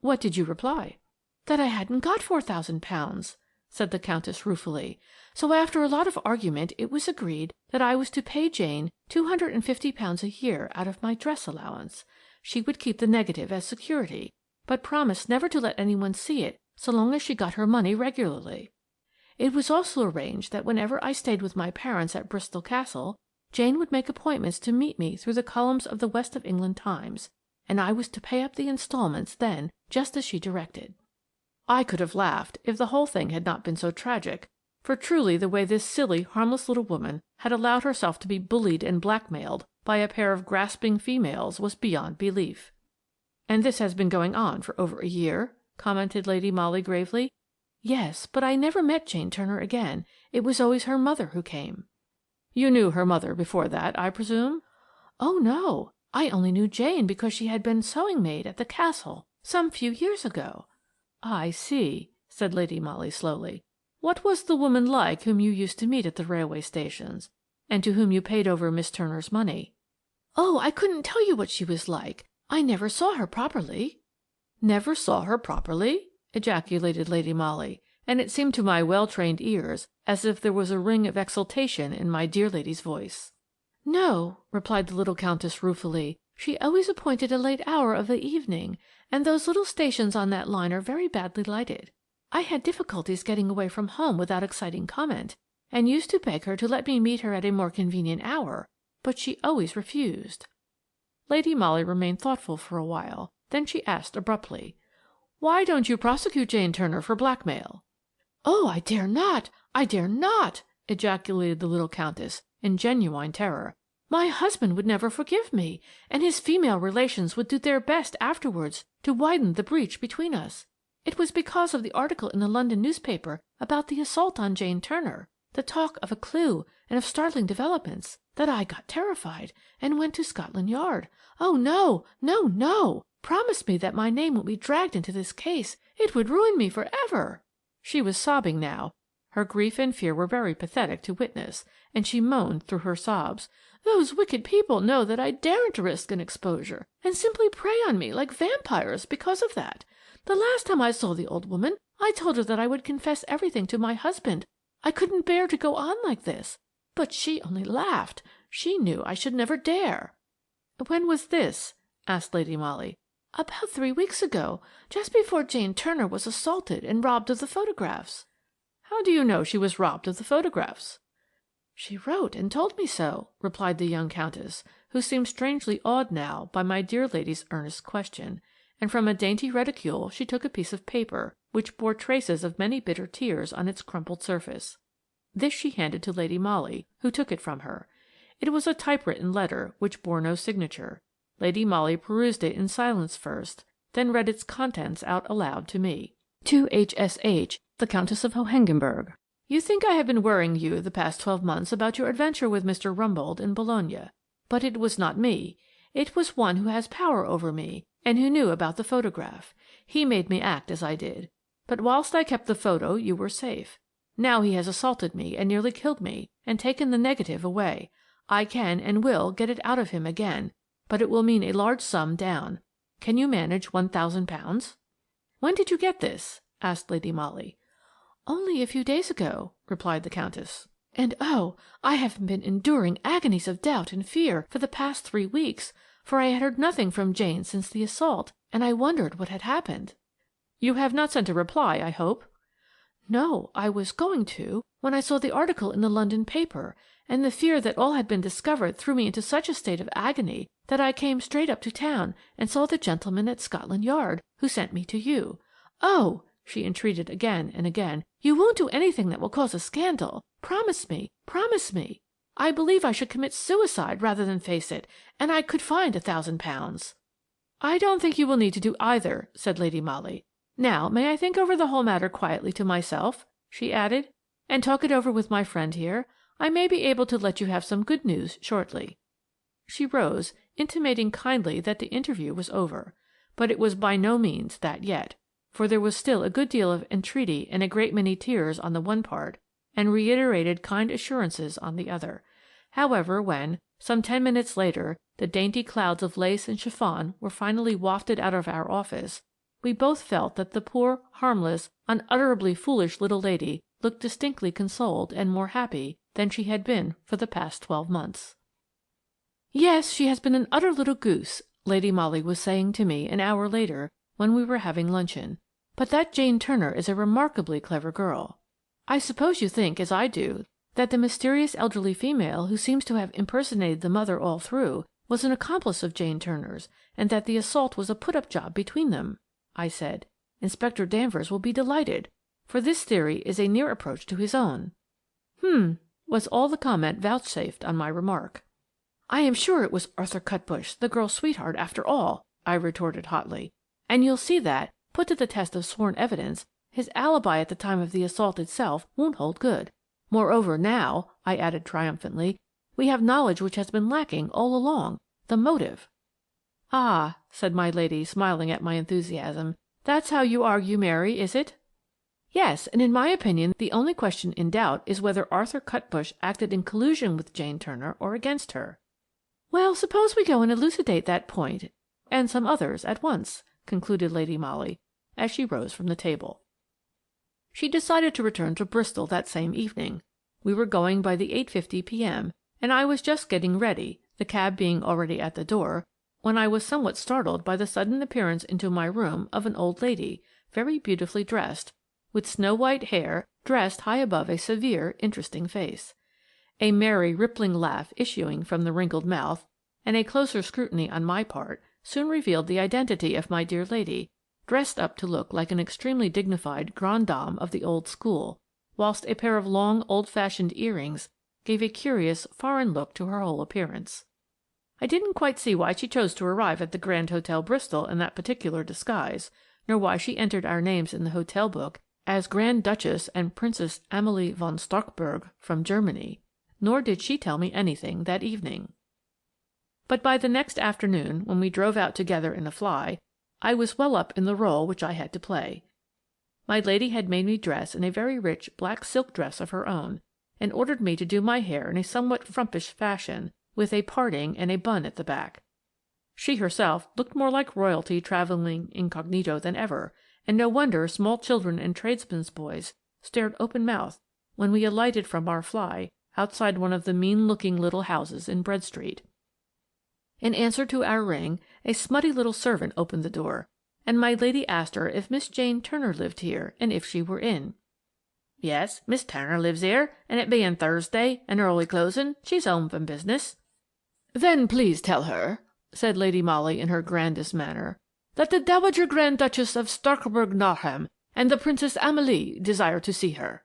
"What did you reply?" "That I hadn't got £4,000, said the Countess ruefully. "So after a lot of argument it was agreed that I was to pay Jane £250 a year out of my dress allowance. She would keep the negative as security, but promised never to let anyone see it so long as she got her money regularly. It was also arranged that whenever I stayed with my parents at Bristol Castle, Jane would make appointments to meet me through the columns of the West of England Times, and I was to pay up the instalments then just as she directed." I could have laughed if the whole thing had not been so tragic, for truly the way this silly, harmless little woman had allowed herself to be bullied and blackmailed by a pair of grasping females was beyond belief. "And this has been going on for over a year?" commented Lady Molly gravely. "Yes, but I never met Jane Turner again. It was always her mother who came." "You knew her mother before that, I presume?" "Oh, no. I only knew Jane because she had been sewing maid at the castle some few years ago." "I see," said Lady Molly slowly. "What was the woman like whom you used to meet at the railway stations, and to whom you paid over Miss Turner's money?" "Oh, I couldn't tell you what she was like. I never saw her properly." "Never saw her properly?" ejaculated Lady Molly, and it seemed to my well-trained ears as if there was a ring of exultation in my dear lady's voice. "No," replied the little Countess ruefully. "She always appointed a late hour of the evening, and those little stations on that line are very badly lighted. I had difficulties getting away from home without exciting comment, and used to beg her to let me meet her at a more convenient hour, but she always refused." Lady Molly remained thoughtful for a while, then she asked abruptly, "Why don't you prosecute Jane Turner for blackmail?" "Oh, I dare not! I dare not!" ejaculated the little Countess in genuine terror. "My husband would never forgive me, and his female relations would do their best afterwards to widen the breach between us. It was because of the article in the London newspaper about the assault on Jane Turner, the talk of a clue and of startling developments, that I got terrified and went to Scotland Yard. Oh, no, no, no! Promise me that my name won't be dragged into this case. It would ruin me for ever." She was sobbing now. Her grief and fear were very pathetic to witness, and she moaned through her sobs. "Those wicked people know that I daren't risk an exposure, and simply prey on me like vampires because of that. The last time I saw the old woman, I told her that I would confess everything to my husband. I couldn't bear to go on like this. But she only laughed. She knew I should never dare." "When was this?" asked Lady Molly. "About 3 weeks ago, just before Jane Turner was assaulted and robbed of the photographs." "How do you know she was robbed of the photographs?" "She wrote and told me so," replied the young Countess, who seemed strangely awed now by my dear lady's earnest question, and from a dainty reticule she took a piece of paper, which bore traces of many bitter tears on its crumpled surface. This she handed to Lady Molly, who took it from her. It was a typewritten letter, which bore no signature. Lady Molly perused it in silence first, then read its contents out aloud to me. "To H.S.H., the Countess of Hohengemberg. You think I have been worrying you the past 12 months about your adventure with Mr. Rumbold in Bologna. But it was not me. It was one who has power over me, and who knew about the photograph. He made me act as I did. But whilst I kept the photo you were safe. Now he has assaulted me and nearly killed me, and taken the negative away. I can and will get it out of him again, but it will mean a large sum down. Can you manage £1,000? "When did you get this?" asked Lady Molly. "Only a few days ago," replied the Countess. "And oh, I have been enduring agonies of doubt and fear for the past 3 weeks, for I had heard nothing from Jane since the assault, and I wondered what had happened." "You have not sent a reply, I hope?" "No, I was going to, when I saw the article in the London paper, and the fear that all had been discovered threw me into such a state of agony that I came straight up to town and saw the gentleman at Scotland Yard, who sent me to you. Oh," she entreated again and again, "you won't do anything that will cause a scandal. Promise me, promise me. I believe I should commit suicide rather than face it, and I could find £1,000. "I don't think you will need to do either," said Lady Molly. "Now, may I think over the whole matter quietly to myself?" she added, "and talk it over with my friend here. I may be able to let you have some good news shortly." She rose, intimating kindly that the interview was over. But it was by no means that yet, for there was still a good deal of entreaty and a great many tears on the one part, and reiterated kind assurances on the other. However, when, some 10 minutes later, the dainty clouds of lace and chiffon were finally wafted out of our office, we both felt that the poor, harmless, unutterably foolish little lady looked distinctly consoled and more happy than she had been for the past 12 months. "Yes, she has been an utter little goose," Lady Molly was saying to me an hour later when we were having luncheon. But that Jane Turner is a remarkably clever girl. I suppose you think, as I do, that the mysterious elderly female who seems to have impersonated the mother all through was an accomplice of Jane Turner's, and that the assault was a put-up job between them," I said. "Inspector Danvers will be delighted, for this theory is a near approach to his own." Was all the comment vouchsafed on my remark. "I am sure it was Arthur Cutbush, the girl's sweetheart, after all," I retorted hotly. "And you'll see that, put to the test of sworn evidence, his alibi at the time of the assault itself won't hold good. Moreover, now," I added triumphantly, "we have knowledge which has been lacking all along, the motive." "Ah," said my lady, smiling at my enthusiasm, "that's how you argue, Mary, is it?" "Yes, and in my opinion the only question in doubt is whether Arthur Cutbush acted in collusion with Jane Turner or against her." "Well, suppose we go and elucidate that point, and some others, at once," concluded Lady Molly, as she rose from the table. She decided to return to Bristol that same evening. We were going by the 8:50 p.m., and I was just getting ready, the cab being already at the door, when I was somewhat startled by the sudden appearance into my room of an old lady, very beautifully dressed, with snow-white hair dressed high above a severe, interesting face. A merry, rippling laugh issuing from the wrinkled mouth, and a closer scrutiny on my part, soon revealed the identity of my dear lady, dressed up to look like an extremely dignified grande dame of the old school, whilst a pair of long, old-fashioned earrings gave a curious, foreign look to her whole appearance. I didn't quite see why she chose to arrive at the Grand Hotel, Bristol, in that particular disguise, nor why she entered our names in the hotel book as Grand Duchess and Princess Amalie von Starkburg from Germany, nor did she tell me anything that evening. But by the next afternoon, when we drove out together in a fly, I was well up in the rôle which I had to play. My lady had made me dress in a very rich black silk dress of her own, and ordered me to do my hair in a somewhat frumpish fashion, with a parting and a bun at the back. She herself looked more like royalty travelling incognito than ever, and no wonder small children and tradesmen's boys stared open-mouthed when we alighted from our fly outside one of the mean-looking little houses in Bread Street. In answer to our ring, a smutty little servant opened the door, and my lady asked her if Miss Jane Turner lived here, and if she were in. "Yes, Miss Turner lives here, and it being Thursday and early closing, she's home from business." "Then please tell her," said Lady Molly in her grandest manner, "that the Dowager Grand Duchess of Starkburg-Nauheim and the Princess Amalie desire to see her."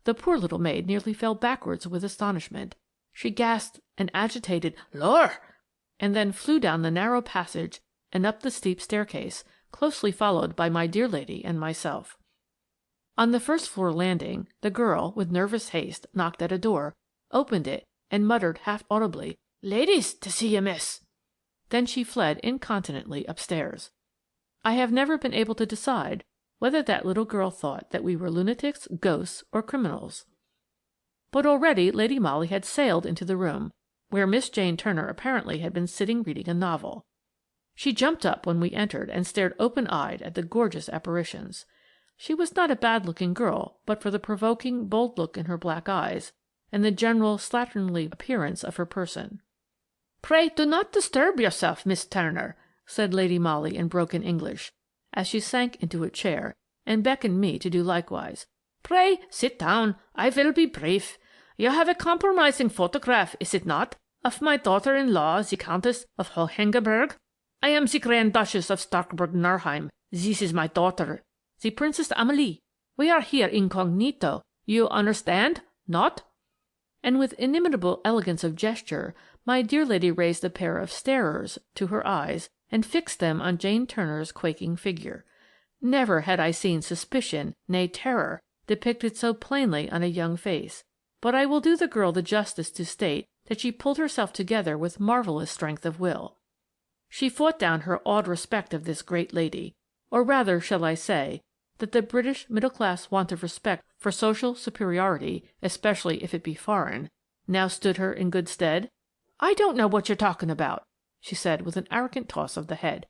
The poor little maid nearly fell backwards with astonishment. She gasped an agitated "Lor!" and then flew down the narrow passage and up the steep staircase, closely followed by my dear lady and myself. On the first-floor landing, the girl, with nervous haste, knocked at a door, opened it, and muttered half-audibly, "Ladies, to see you, miss." Then she fled incontinently upstairs. I have never been able to decide whether that little girl thought that we were lunatics, ghosts, or criminals. But already Lady Molly had sailed into the room, where Miss Jane Turner apparently had been sitting reading a novel. She jumped up when we entered and stared open-eyed at the gorgeous apparitions. She was not a bad-looking girl, but for the provoking, bold look in her black eyes, and the general slatternly appearance of her person. "Pray do not disturb yourself, Miss Turner," said Lady Molly in broken English, as she sank into a chair and beckoned me to do likewise. "Pray sit down. I will be brief. You have a compromising photograph, is it not, of my daughter-in-law, the Countess of Hohengebirg? I am the Grand Duchess of Starkburg-Nauheim. This is my daughter, the Princess Amalie. We are here incognito. You understand? Not?" And with inimitable elegance of gesture, my dear lady raised a pair of starers to her eyes and fixed them on Jane Turner's quaking figure. Never had I seen suspicion, nay terror, depicted so plainly on a young face, but I will do the girl the justice to state that she pulled herself together with marvellous strength of will. She fought down her awed respect of this great lady, or rather shall I say that the British middle-class want of respect for social superiority, especially if it be foreign, now stood her in good stead? "I don't know what you're talking about," she said with an arrogant toss of the head.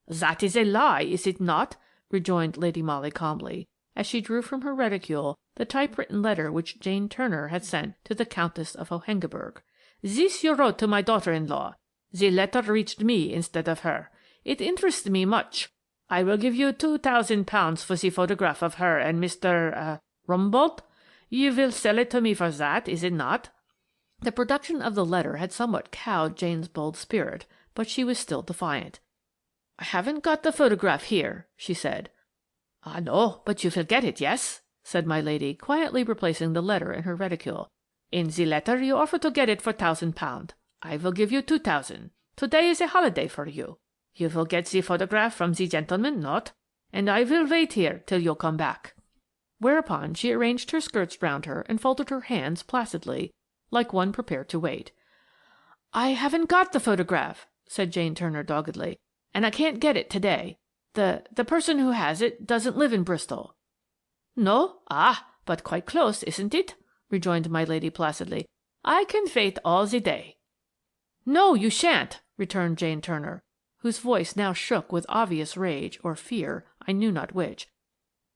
"That is a lie, is it not?" rejoined Lady Molly calmly, as she drew from her reticule the typewritten letter which Jane Turner had sent to the Countess of Hohengebirg. "This you wrote to my daughter-in-law. The letter reached me instead of her. It interests me much. I will give you £2,000 for the photograph of her and Mr. Rumbold. You will sell it to me for that, is it not?" The production of the letter had somewhat cowed Jane's bold spirit, but she was still defiant. "I haven't got the photograph here," she said. "Ah, no, but you will get it, yes?" said my lady, quietly replacing the letter in her reticule. "In the letter you offer to get it for £1,000. I will give you 2,000. Today is a holiday for you. You will get the photograph from the gentleman, not? And I will wait here till you come back." Whereupon she arranged her skirts round her and folded her hands placidly, like one prepared to wait. "I haven't got the photograph," said Jane Turner doggedly, "and I can't get it today. The person who has it doesn't live in Bristol." "No? Ah, but quite close, isn't it?" rejoined my lady placidly. "I can wait all the day." "No, you shan't," returned Jane Turner, whose voice now shook with obvious rage or fear, I knew not which.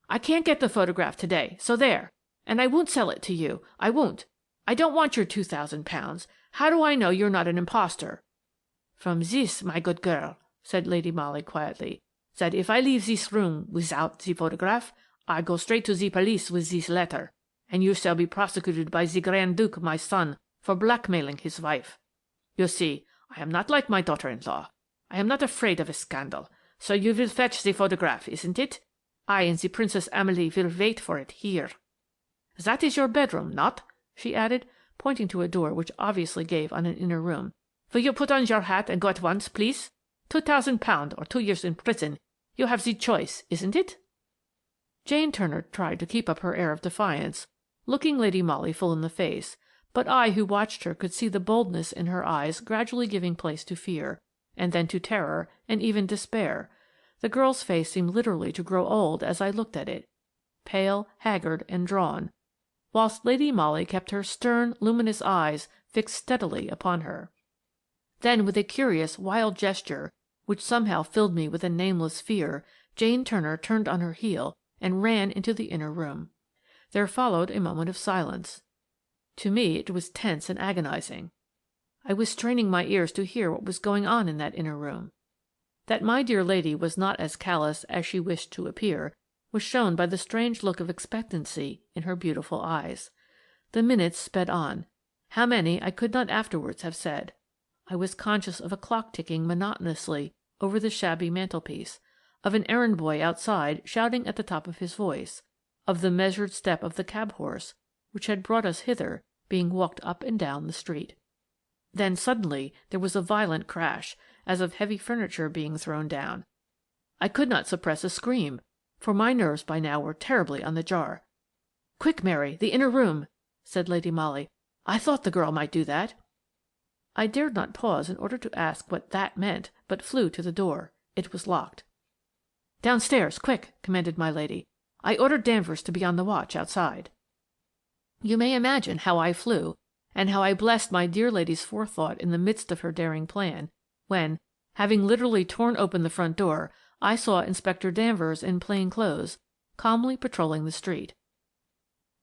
"I can't get the photograph today, so there. And I won't sell it to you. I won't. I don't want your £2,000. How do I know you're not an impostor?" "From this, my good girl," said Lady Molly quietly, "that if I leave this room without the photograph, I go straight to the police with this letter, and you shall be prosecuted by the Grand Duke, my son, for blackmailing his wife. You see, I am not like my daughter-in-law. I am not afraid of a scandal, so you will fetch the photograph, isn't it? I and the Princess Emily will wait for it here. That is your bedroom, not?" she added, pointing to a door which obviously gave on an inner room. "Will you put on your hat and go at once, please? £2,000 or 2 years in prison. You have the choice, isn't it?" Jane Turner tried to keep up her air of defiance, looking Lady Molly full in the face, but I who watched her could see the boldness in her eyes gradually giving place to fear, and then to terror and even despair. The girl's face seemed literally to grow old as I looked at it, pale, haggard, and drawn, whilst Lady Molly kept her stern, luminous eyes fixed steadily upon her. Then, with a curious, wild gesture, which somehow filled me with a nameless fear, Jane Turner turned on her heel and ran into the inner room. There followed a moment of silence. To me it was tense and agonizing. I was straining my ears to hear what was going on in that inner room. That my dear lady was not as callous as she wished to appear was shown by the strange look of expectancy in her beautiful eyes. The minutes sped on. How many I could not afterwards have said. I was conscious of a clock ticking monotonously over the shabby mantelpiece, of an errand boy outside shouting at the top of his voice, of the measured step of the cab-horse, which had brought us hither, being walked up and down the street. Then suddenly there was a violent crash, as of heavy furniture being thrown down. I could not suppress a scream, for my nerves by now were terribly on the jar. "Quick, Mary, the inner room," said Lady Molly. "I thought the girl might do that." I dared not pause in order to ask what that meant, but flew to the door. It was locked. "Downstairs, quick," commanded my lady. "I ordered Danvers to be on the watch outside." You may imagine how I flew, and how I blessed my dear lady's forethought in the midst of her daring plan, when, having literally torn open the front door, I saw Inspector Danvers in plain clothes, calmly patrolling the street.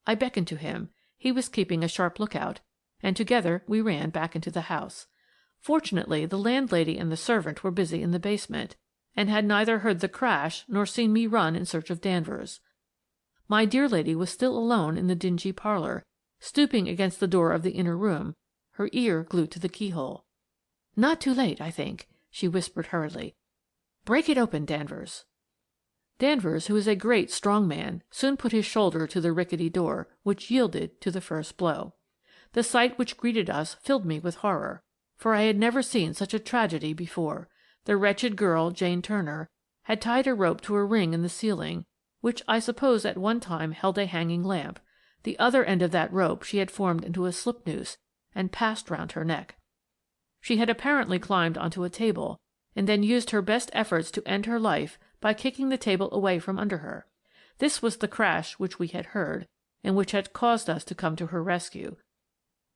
I beckoned to him. He was keeping a sharp lookout, and together we ran back into the house. Fortunately, the landlady and the servant were busy in the basement, and had neither heard the crash nor seen me run in search of Danvers. My dear lady was still alone in the dingy parlour, stooping against the door of the inner room, her ear glued to the keyhole. "Not too late, I think," she whispered hurriedly. "Break it open, Danvers." Danvers, who is a great strong man, soon put his shoulder to the rickety door, which yielded to the first blow. The sight which greeted us filled me with horror, for I had never seen such a tragedy before. The wretched girl, Jane Turner, had tied a rope to a ring in the ceiling, which I suppose at one time held a hanging lamp. The other end of that rope she had formed into a slip noose and passed round her neck. She had apparently climbed onto a table, and then used her best efforts to end her life by kicking the table away from under her. This was the crash which we had heard, and which had caused us to come to her rescue.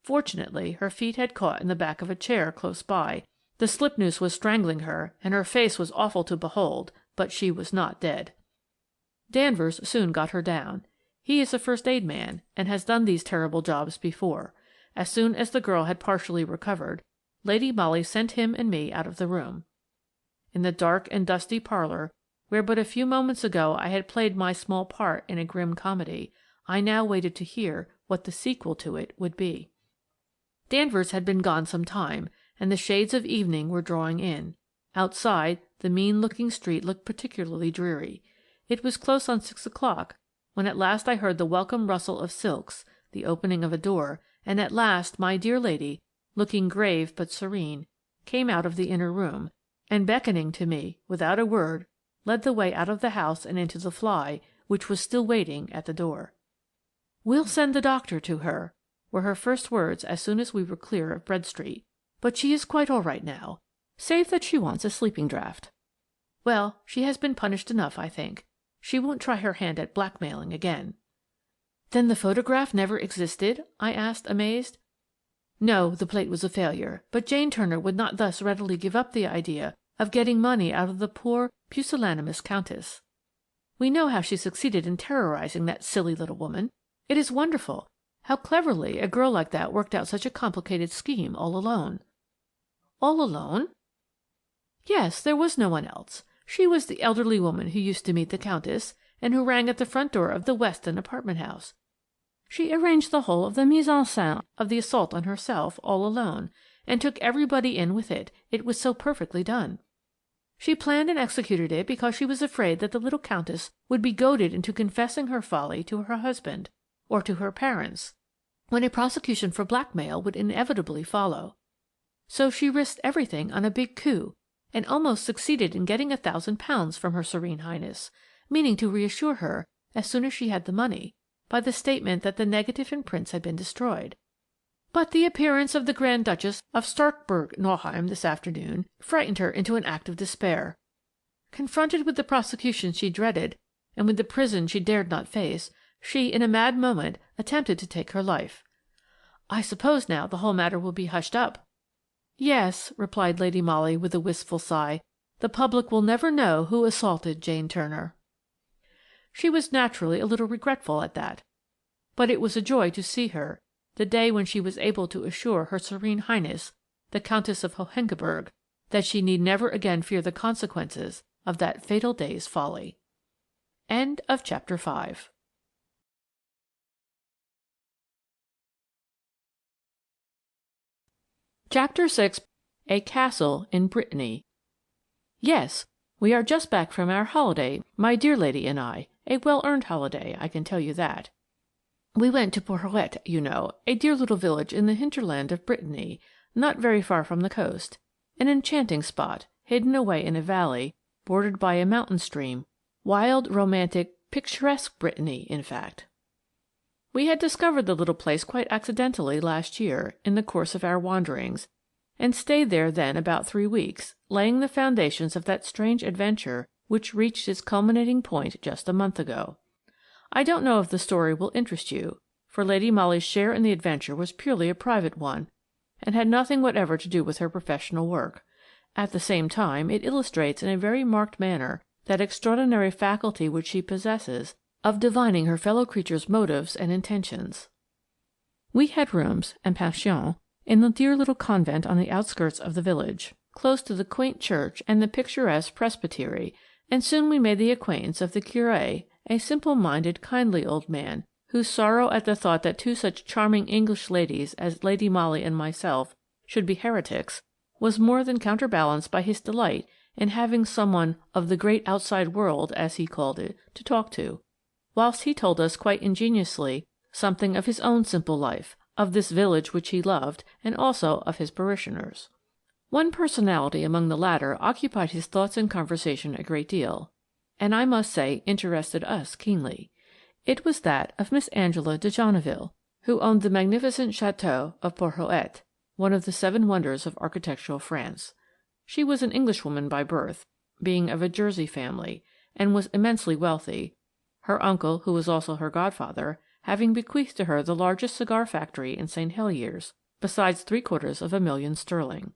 Fortunately, her feet had caught in the back of a chair close by. The slip noose was strangling her, and her face was awful to behold, but she was not dead. Danvers soon got her down. He is a first-aid man, and has done these terrible jobs before. As soon as the girl had partially recovered, Lady Molly sent him and me out of the room. In the dark and dusty parlour, where but a few moments ago I had played my small part in a grim comedy, I now waited to hear what the sequel to it would be. Danvers had been gone some time, and the shades of evening were drawing in. Outside, the mean-looking street looked particularly dreary. It was close on 6 o'clock when at last I heard the welcome rustle of silks, the opening of a door, and at last my dear lady, looking grave but serene, came out of the inner room, and beckoning to me, without a word, led the way out of the house and into the fly, which was still waiting at the door. "We'll send the doctor to her," were her first words as soon as we were clear of Bread Street, "but she is quite all right now, save that she wants a sleeping draught. Well, she has been punished enough, I think. She won't try her hand at blackmailing again." "Then the photograph never existed?" I asked, amazed. "No, the plate was a failure, but Jane Turner would not thus readily give up the idea of getting money out of the poor pusillanimous Countess. We know how she succeeded in terrorizing that silly little woman. It is wonderful how cleverly a girl like that worked out such a complicated scheme all alone." "All alone?" "Yes, there was no one else. She was the elderly woman who used to meet the Countess, and who rang at the front door of the Weston apartment house. She arranged the whole of the mise en scène of the assault on herself, all alone, and took everybody in with it, it was so perfectly done. She planned and executed it because she was afraid that the little Countess would be goaded into confessing her folly to her husband, or to her parents, when a prosecution for blackmail would inevitably follow. So she risked everything on a big coup, and almost succeeded in getting £1,000 from Her Serene Highness, meaning to reassure her, as soon as she had the money, by the statement that the negative and prints had been destroyed. But the appearance of the Grand Duchess of Starkburg-Nauheim this afternoon frightened her into an act of despair. Confronted with the prosecution she dreaded, and with the prison she dared not face, she, in a mad moment, attempted to take her life. I suppose now the whole matter will be hushed up." "Yes," replied Lady Molly with a wistful sigh, "the public will never know who assaulted Jane Turner." She was naturally a little regretful at that, but it was a joy to see her, the day when she was able to assure Her Serene Highness, the Countess of Hohengebirg, that she need never again fear the consequences of that fatal day's folly. End of Chapter 5. Chapter 6. A Castle in Brittany. Yes, we are just back from our holiday, my dear lady and I, a well-earned holiday, I can tell you that. We went to Porhoët, you know, a dear little village in the hinterland of Brittany, not very far from the coast, an enchanting spot, hidden away in a valley, bordered by a mountain stream, wild, romantic, picturesque Brittany, in fact. We had discovered the little place quite accidentally last year, in the course of our wanderings, and stayed there then about 3 weeks, laying the foundations of that strange adventure which reached its culminating point just a month ago. I don't know if the story will interest you, for Lady Molly's share in the adventure was purely a private one, and had nothing whatever to do with her professional work. At the same time, it illustrates in a very marked manner that extraordinary faculty which she possesses of divining her fellow creatures' motives and intentions. We had rooms and pension in the dear little convent on the outskirts of the village, close to the quaint church and the picturesque presbytery, and soon we made the acquaintance of the curé, a simple-minded, kindly old man, whose sorrow at the thought that 2 such charming English ladies as Lady Molly and myself should be heretics was more than counterbalanced by his delight in having someone of the great outside world, as he called it, to talk to, whilst he told us quite ingeniously something of his own simple life, of this village which he loved, and also of his parishioners. One personality among the latter occupied his thoughts and conversation a great deal, and I must say interested us keenly. It was that of Miss Angela de Genneville, who owned the magnificent château of Porhoët, one of the 7 wonders of architectural France. She was an Englishwoman by birth, being of a Jersey family, and was immensely wealthy, her uncle, who was also her godfather, having bequeathed to her the largest cigar factory in St. Heliers, besides £750,000 sterling.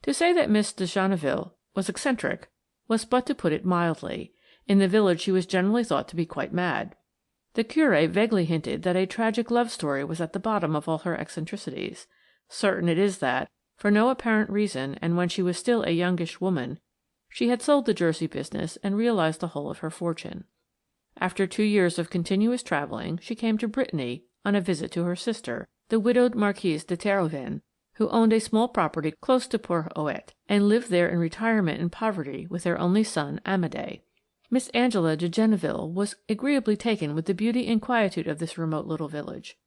To say that Miss de Genneville was eccentric was but to put it mildly. In the village she was generally thought to be quite mad. The curé vaguely hinted that a tragic love story was at the bottom of all her eccentricities. Certain it is that, for no apparent reason, and when she was still a youngish woman, She had sold the Jersey business and realized the whole of her fortune. After 2 years of continuous travelling, she came to Brittany on a visit to her sister, the widowed Marquise de Terhoven, who owned a small property close to Port-Hoët, and lived there in retirement and poverty with their only son Amédée. Miss Angela de Genneville was agreeably taken with the beauty and quietude of this remote little village.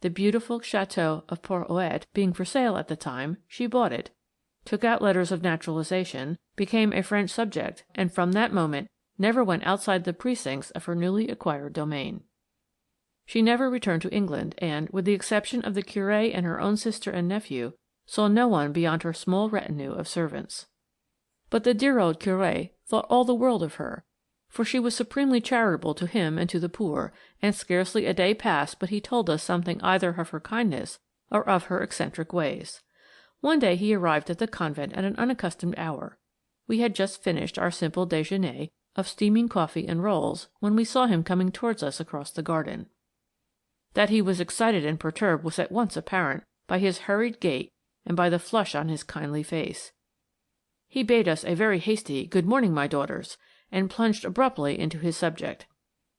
The beautiful château of Port-Hoët being for sale at the time, she bought it, took out letters of naturalization, became a French subject, and from that moment never went outside the precincts of her newly acquired domain. She never returned to England, and, with the exception of the Curé and her own sister and nephew, saw no one beyond her small retinue of servants. But the dear old Curé thought all the world of her, for she was supremely charitable to him and to the poor, and scarcely a day passed but he told us something either of her kindness or of her eccentric ways. One day he arrived at the convent at an unaccustomed hour. We had just finished our simple déjeuner of steaming coffee and rolls when we saw him coming towards us across the garden. That he was excited and perturbed was at once apparent by his hurried gait and by the flush on his kindly face. He bade us a very hasty "Good morning, my daughters," and plunged abruptly into his subject.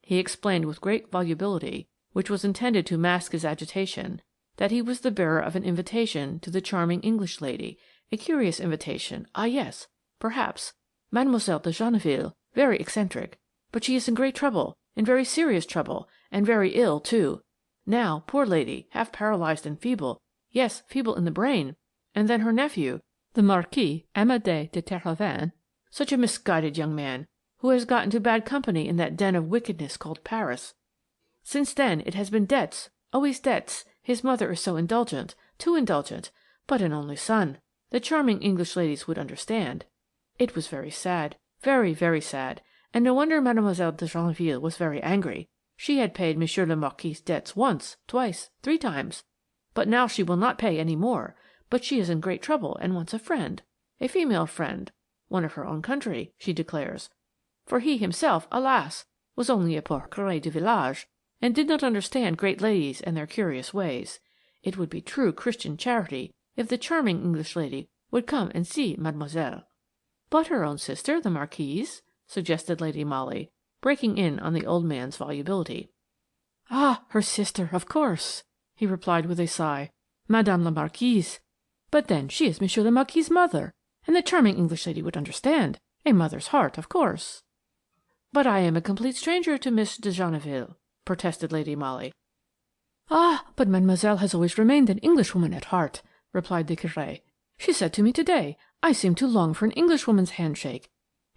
He explained with great volubility, which was intended to mask his agitation, that he was the bearer of an invitation to the charming English lady, a curious invitation, ah yes, perhaps, Mademoiselle de Genneville, very eccentric, but she is in great trouble, in very serious trouble, and very ill too. Now, poor lady, half paralyzed and feeble, yes, feeble in the brain, and then her nephew, the Marquis Amédée de Terhoven, such a misguided young man, who has got into bad company in that den of wickedness called Paris. Since then it has been debts, always debts. His mother is so indulgent, too indulgent, but an only son. The charming English ladies would understand. It was very sad, very, very sad, and no wonder Mademoiselle de Genneville was very angry. She had paid Monsieur le Marquis's debts once, twice, 3 times, but now she will not pay any more, but she is in great trouble and wants a friend, a female friend, one of her own country, she declares, for he himself, alas, was only a poor curé de village, and did not understand great ladies and their curious ways. It would be true Christian charity if the charming English lady would come and see mademoiselle. But her own sister, the Marquise, suggested Lady Molly, breaking in on the old man's volubility. Ah, her sister, of course, he replied with a sigh, Madame la Marquise. But then she is Monsieur le Marquis's mother, and the charming English lady would understand. A mother's heart, of course. But I am a complete stranger to Miss de Genneville, protested Lady Molly. Ah, but mademoiselle has always remained an Englishwoman at heart, replied the Curé. She said to me today, I seem to long for an Englishwoman's handshake,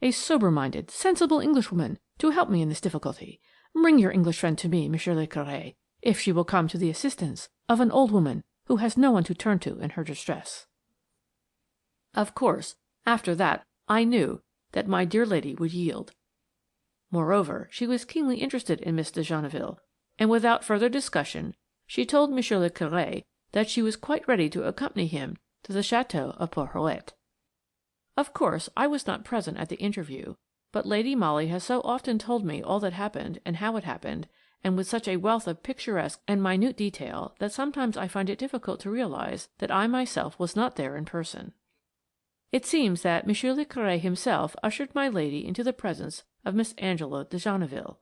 a sober-minded, sensible Englishwoman, to help me in this difficulty. Bring your English friend to me, Monsieur le Curé, if she will come to the assistance of an old woman who has no one to turn to in her distress. Of course, after that I knew that my dear lady would yield. Moreover, she was keenly interested in Miss de Genneville, and without further discussion she told Monsieur le Curé that she was quite ready to accompany him to the château of Port-Hoët. Of course, I was not present at the interview, but Lady Molly has so often told me all that happened and how it happened, and with such a wealth of picturesque and minute detail that sometimes I find it difficult to realize that I myself was not there in person. It seems that Monsieur le Curé himself ushered my lady into the presence of Miss Angela de Genneville.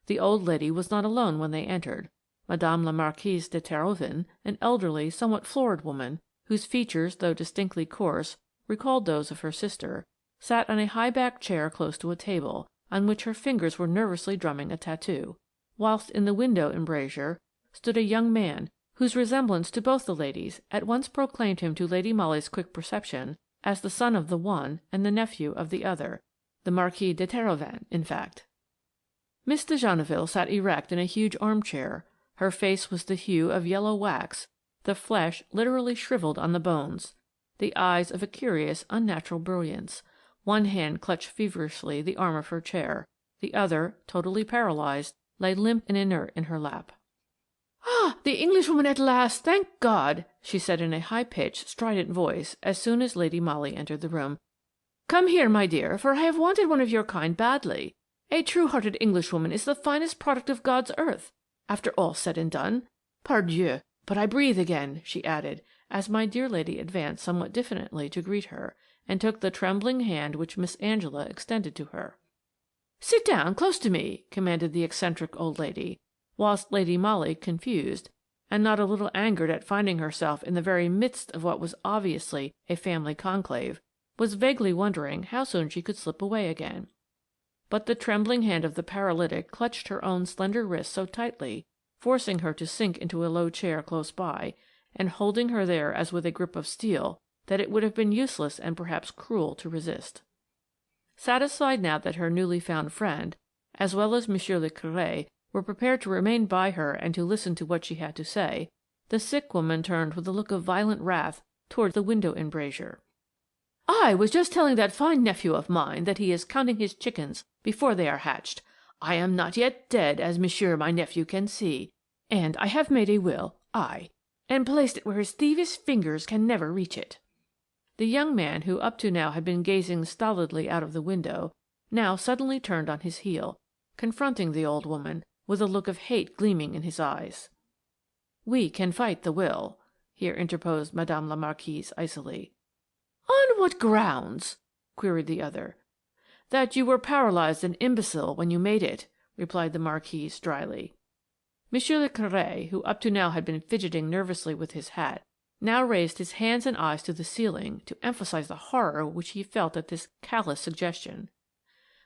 The old lady was not alone when they entered. Madame la Marquise de Terhoven, an elderly, somewhat florid woman, whose features, though distinctly coarse, recalled those of her sister, sat on a high-backed chair close to a table, on which her fingers were nervously drumming a tattoo, whilst in the window embrasure stood a young man, whose resemblance to both the ladies at once proclaimed him to Lady Molly's quick perception as the son of the one and the nephew of the other, the Marquis de Terhoven, in fact. Miss de Genneville sat erect in a huge armchair. Her face was the hue of yellow wax, the flesh literally shriveled on the bones, the eyes of a curious, unnatural brilliance. One hand clutched feverishly the arm of her chair, the other, totally paralyzed, lay limp and inert in her lap. "Ah, the Englishwoman at last, thank God!" she said in a high-pitched, strident voice as soon as Lady Molly entered the room. "Come here, my dear, for I have wanted one of your kind badly. A true-hearted Englishwoman is the finest product of God's earth, after all said and done. Pardieu, but I breathe again," she added, as my dear lady advanced somewhat diffidently to greet her, and took the trembling hand which Miss Angela extended to her. "Sit down close to me," commanded the eccentric old lady, whilst Lady Molly, confused, and not a little angered at finding herself in the very midst of what was obviously a family conclave, was vaguely wondering how soon she could slip away again. But the trembling hand of the paralytic clutched her own slender wrist so tightly, forcing her to sink into a low chair close by, and holding her there as with a grip of steel, that it would have been useless and perhaps cruel to resist. Satisfied now that her newly found friend, as well as Monsieur le Curé, were prepared to remain by her and to listen to what she had to say, the sick woman turned with a look of violent wrath towards the window embrasure. "I was just telling that fine nephew of mine that he is counting his chickens before they are hatched. I am not yet dead, as monsieur my nephew can see, and I have made a will, and placed it where his thievish fingers can never reach it." The young man, who up to now had been gazing stolidly out of the window, now suddenly turned on his heel, confronting the old woman, with a look of hate gleaming in his eyes. "We can fight the will," here interposed Madame la Marquise icily. "On what grounds?" queried the other. "That you were paralysed and imbecile when you made it," replied the Marquise dryly. Monsieur le Curé, who up to now had been fidgeting nervously with his hat, now raised his hands and eyes to the ceiling to emphasize the horror which he felt at this callous suggestion.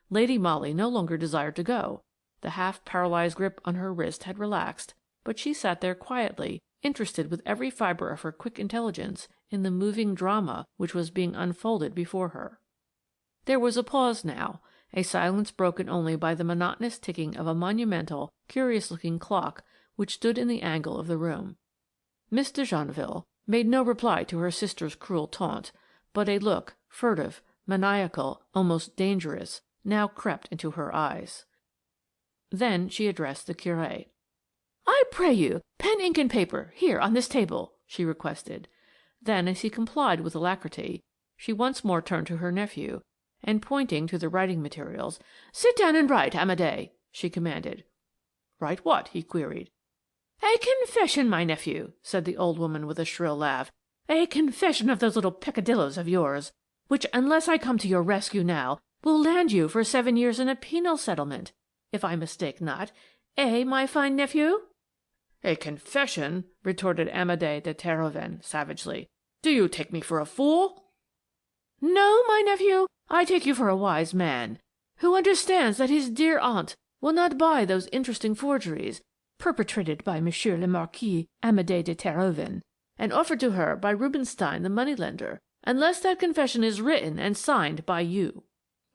Lady Molly no longer desired to go. The half-paralyzed grip on her wrist had relaxed, but she sat there quietly, interested with every fibre of her quick intelligence in the moving drama which was being unfolded before her. There was a pause now, a silence broken only by the monotonous ticking of a monumental, curious-looking clock which stood in the angle of the room. Miss de Genneville made no reply to her sister's cruel taunt, but a look, furtive, maniacal, almost dangerous, now crept into her eyes. Then she addressed the Curé. "I pray you, pen, ink, and paper, here on this table," she requested. Then, as he complied with alacrity, she once more turned to her nephew, and pointing to the writing materials, "Sit down and write, Amédée," she commanded. "Write what?" he queried. "A confession, my nephew," said the old woman with a shrill laugh. "A confession of those little peccadilloes of yours, which, unless I come to your rescue now, will land you for 7 years in a penal settlement, if I mistake not. Eh, my fine nephew?" "A confession!" retorted Amédée de Terhoven savagely. "Do you take me for a fool?" "No, my nephew, I take you for a wise man, who understands that his dear aunt will not buy those interesting forgeries perpetrated by Monsieur le Marquis Amédée de Terhoven, and offered to her by Rubinstein the moneylender, unless that confession is written and signed by you.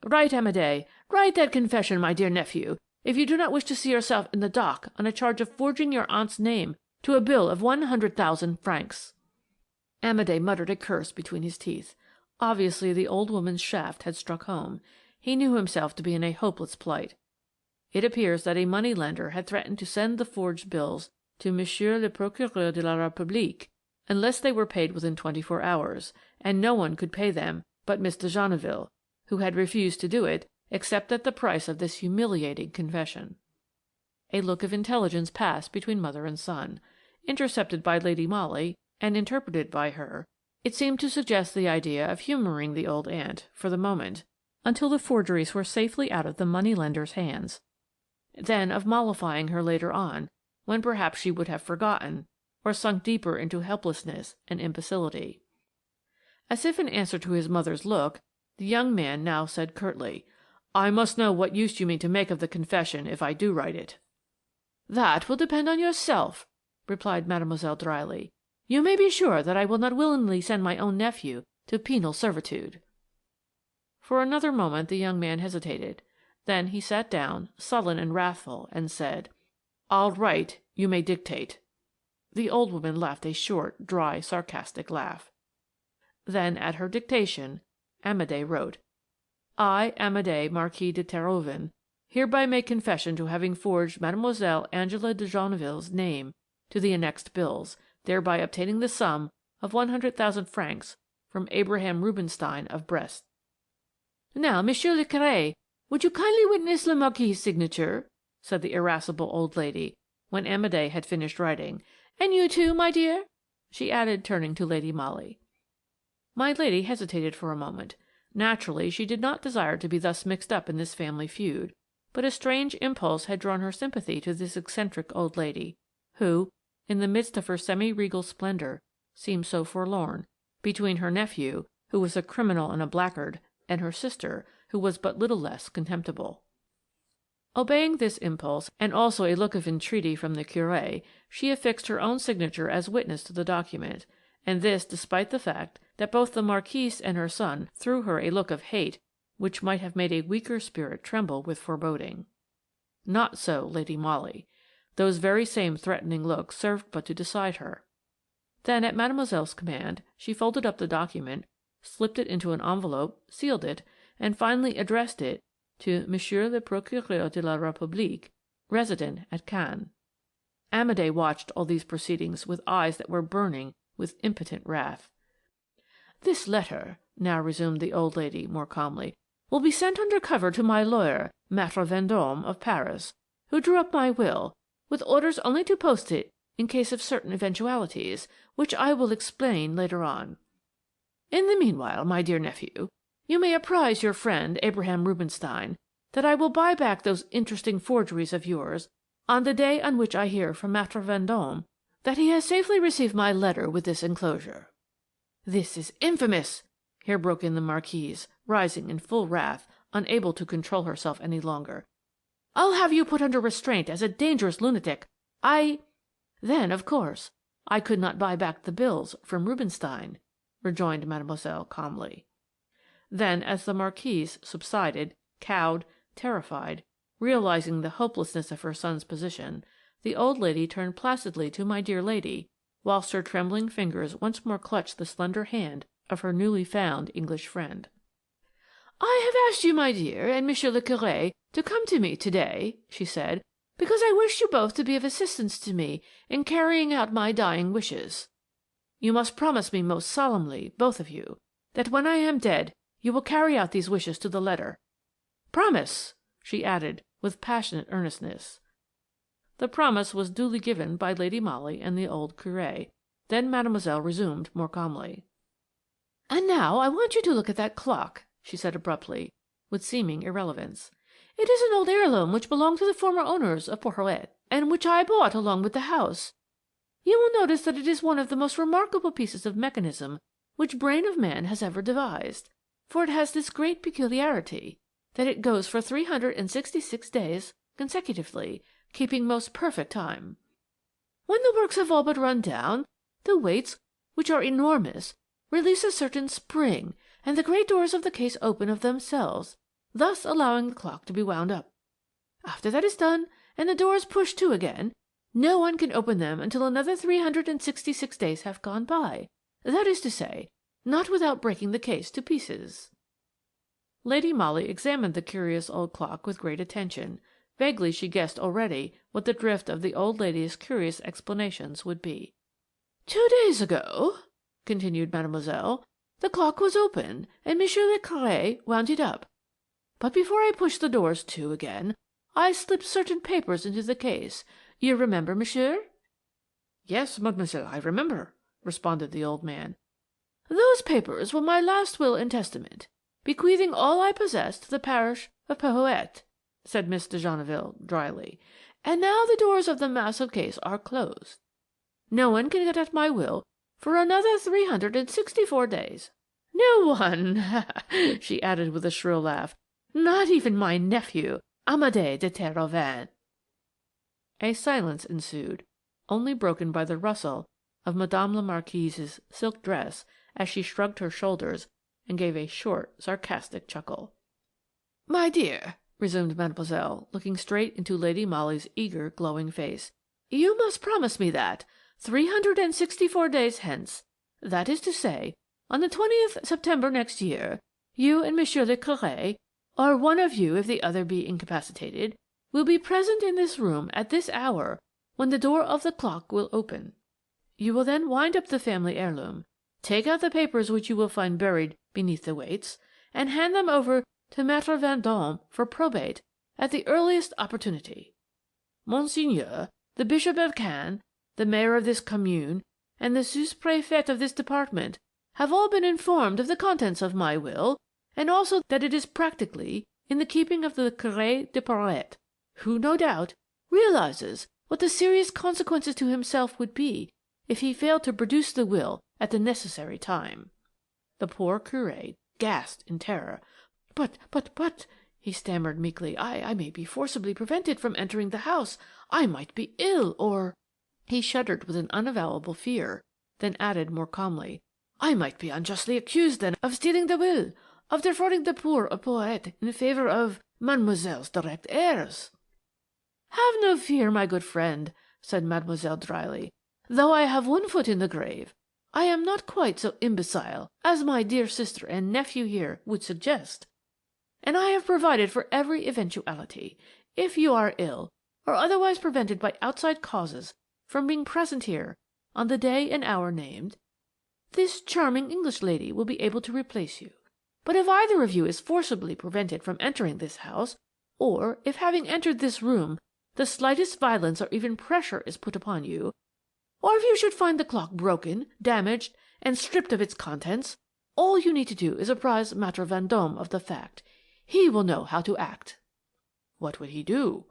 Write, Amédée, write that confession, my dear nephew, if you do not wish to see yourself in the dock on a charge of forging your aunt's name to a bill of 100,000 francs." Amédée muttered a curse between his teeth. Obviously the old woman's shaft had struck home. He knew himself to be in a hopeless plight. It appears that a money-lender had threatened to send the forged bills to Monsieur le Procureur de la République unless they were paid within 24 hours, and no one could pay them but Miss de Genneville, who had refused to do it except at the price of this humiliating confession. A look of intelligence passed between mother and son. Intercepted by Lady Molly, and interpreted by her, it seemed to suggest the idea of humouring the old aunt, for the moment, until the forgeries were safely out of the money-lender's hands, then of mollifying her later on, when perhaps she would have forgotten, or sunk deeper into helplessness and imbecility. As if in answer to his mother's look, the young man now said curtly, "I must know what use you mean to make of the confession if I do write it." "That will depend on yourself," replied mademoiselle dryly. "You may be sure that I will not willingly send my own nephew to penal servitude." For another moment the young man hesitated. Then he sat down, sullen and wrathful, and said, "I'll write, you may dictate." The old woman laughed a short, dry, sarcastic laugh. Then, at her dictation, Amédée wrote, "I, Amédée, Marquis de Terhoven, hereby make confession to having forged Mademoiselle Angela de Genneville's name to the annexed bills, thereby obtaining the sum of 100,000 francs from Abraham Rubinstein of Brest." "Now, Monsieur le Curé, would you kindly witness le Marquis's signature?" said the irascible old lady, when Amédée had finished writing. "And you too, my dear?" she added, turning to Lady Molly. My lady hesitated for a moment. Naturally, she did not desire to be thus mixed up in this family feud, but a strange impulse had drawn her sympathy to this eccentric old lady, who, in the midst of her semi-regal splendour, seemed so forlorn, between her nephew, who was a criminal and a blackguard, and her sister, who was but little less contemptible. Obeying this impulse, and also a look of entreaty from the Curé, she affixed her own signature as witness to the document, and this despite the fact that both the Marquise and her son threw her a look of hate which might have made a weaker spirit tremble with foreboding. Not so Lady Molly. Those very same threatening looks served but to decide her. Then, at Mademoiselle's command, she folded up the document, slipped it into an envelope, sealed it, and finally addressed it to Monsieur le Procureur de la République, resident at Caen. Amédé watched all these proceedings with eyes that were burning with impotent wrath. "This letter," now resumed the old lady more calmly, "will be sent under cover to my lawyer, Maître Vendôme, of Paris, who drew up my will, with orders only to post it in case of certain eventualities, which I will explain later on. In the meanwhile, my dear nephew, you may apprise your friend Abraham Rubinstein that I will buy back those interesting forgeries of yours on the day on which I hear from Maître Vendôme that he has safely received my letter with this enclosure." "This is infamous!" here broke in the Marquise, rising in full wrath, unable to control herself any longer. "I'll have you put under restraint as a dangerous lunatic. Then, of course, I could not buy back the bills from Rubinstein," rejoined Mademoiselle calmly. Then, as the Marquise subsided, cowed, terrified, realizing the hopelessness of her son's position, the old lady turned placidly to my dear lady, whilst her trembling fingers once more clutched the slender hand of her newly found English friend. "I have asked you, my dear, and Monsieur le Curé, to come to me to-day," she said, "because I wish you both to be of assistance to me in carrying out my dying wishes. You must promise me most solemnly, both of you, that when I am dead you will carry out these wishes to the letter. Promise!" she added with passionate earnestness. The promise was duly given by Lady Molly and the old Curé. Then Mademoiselle resumed more calmly. "And now I want you to look at that clock," she said abruptly, with seeming irrelevance. "It is an old heirloom which belonged to the former owners of FORDWYCH, and which I bought along with the house. You will notice that it is one of the most remarkable pieces of mechanism which brain of man has ever devised, for it has this great peculiarity, that it goes for 366 days consecutively, keeping most perfect time. When the works have all but run down, the weights, which are enormous, release a certain spring, and the great doors of the case open of themselves, thus allowing the clock to be wound up. After that is done, and the doors pushed to again, no one can open them until another 366 days have gone by, that is to say, not without breaking the case to pieces." Lady Molly examined the curious old clock with great attention. Vaguely she guessed already what the drift of the old lady's curious explanations would be. "2 days ago," continued Mademoiselle, "the clock was open, and Monsieur le Curé wound it up. But before I pushed the doors to again, I slipped certain papers into the case. You remember, monsieur?" "Yes, mademoiselle, I remember," responded the old man. "Those papers were my last will and testament, bequeathing all I possessed to the parish of Porhoët," said Miss de Genneville dryly. "And now the doors of the massive case are closed. No one can get at my will for another 364 days. No one," she added with a shrill laugh, "not even my nephew, Amédé de Terhoven." A silence ensued, only broken by the rustle of Madame la Marquise's silk dress as she shrugged her shoulders and gave a short, sarcastic chuckle. "My dear," resumed Mademoiselle, looking straight into Lady Molly's eager, glowing face, "you must promise me that, 364 days hence, that is to say, on the 20th September next year, you and Monsieur le Curé, or one of you if the other be incapacitated, will be present in this room at this hour when the door of the clock will open. You will then wind up the family heirloom, take out the papers which you will find buried beneath the weights, and hand them over to Maître Vendôme for probate at the earliest opportunity. Monseigneur, the Bishop of Caen, the mayor of this commune, and the sous-préfet of this department have all been informed of the contents of my will, and also that it is practically in the keeping of the Curé de Porhoët, who, no doubt, realizes what the serious consequences to himself would be if he failed to produce the will at the necessary time." The poor Curé gasped in terror. But, he stammered meekly, I may be forcibly prevented from entering the house. I might be ill, or—" He shuddered with an unavowable fear, then added more calmly, "I might be unjustly accused, then, of stealing the will, of defrauding the poor Porhoët in favour of mademoiselle's direct heirs." "Have no fear, my good friend," said mademoiselle dryly. "Though I have one foot in the grave, I am not quite so imbecile as my dear sister and nephew here would suggest. And I have provided for every eventuality. If you are ill, or otherwise prevented by outside causes from being present here on the day and hour named, this charming English lady will be able to replace you. But if either of you is forcibly prevented from entering this house, or if having entered this room the slightest violence or even pressure is put upon you, or if you should find the clock broken, damaged, and stripped of its contents, all you need to do is apprise Maître Vendôme of the fact. He will know how to act." "What would he do?"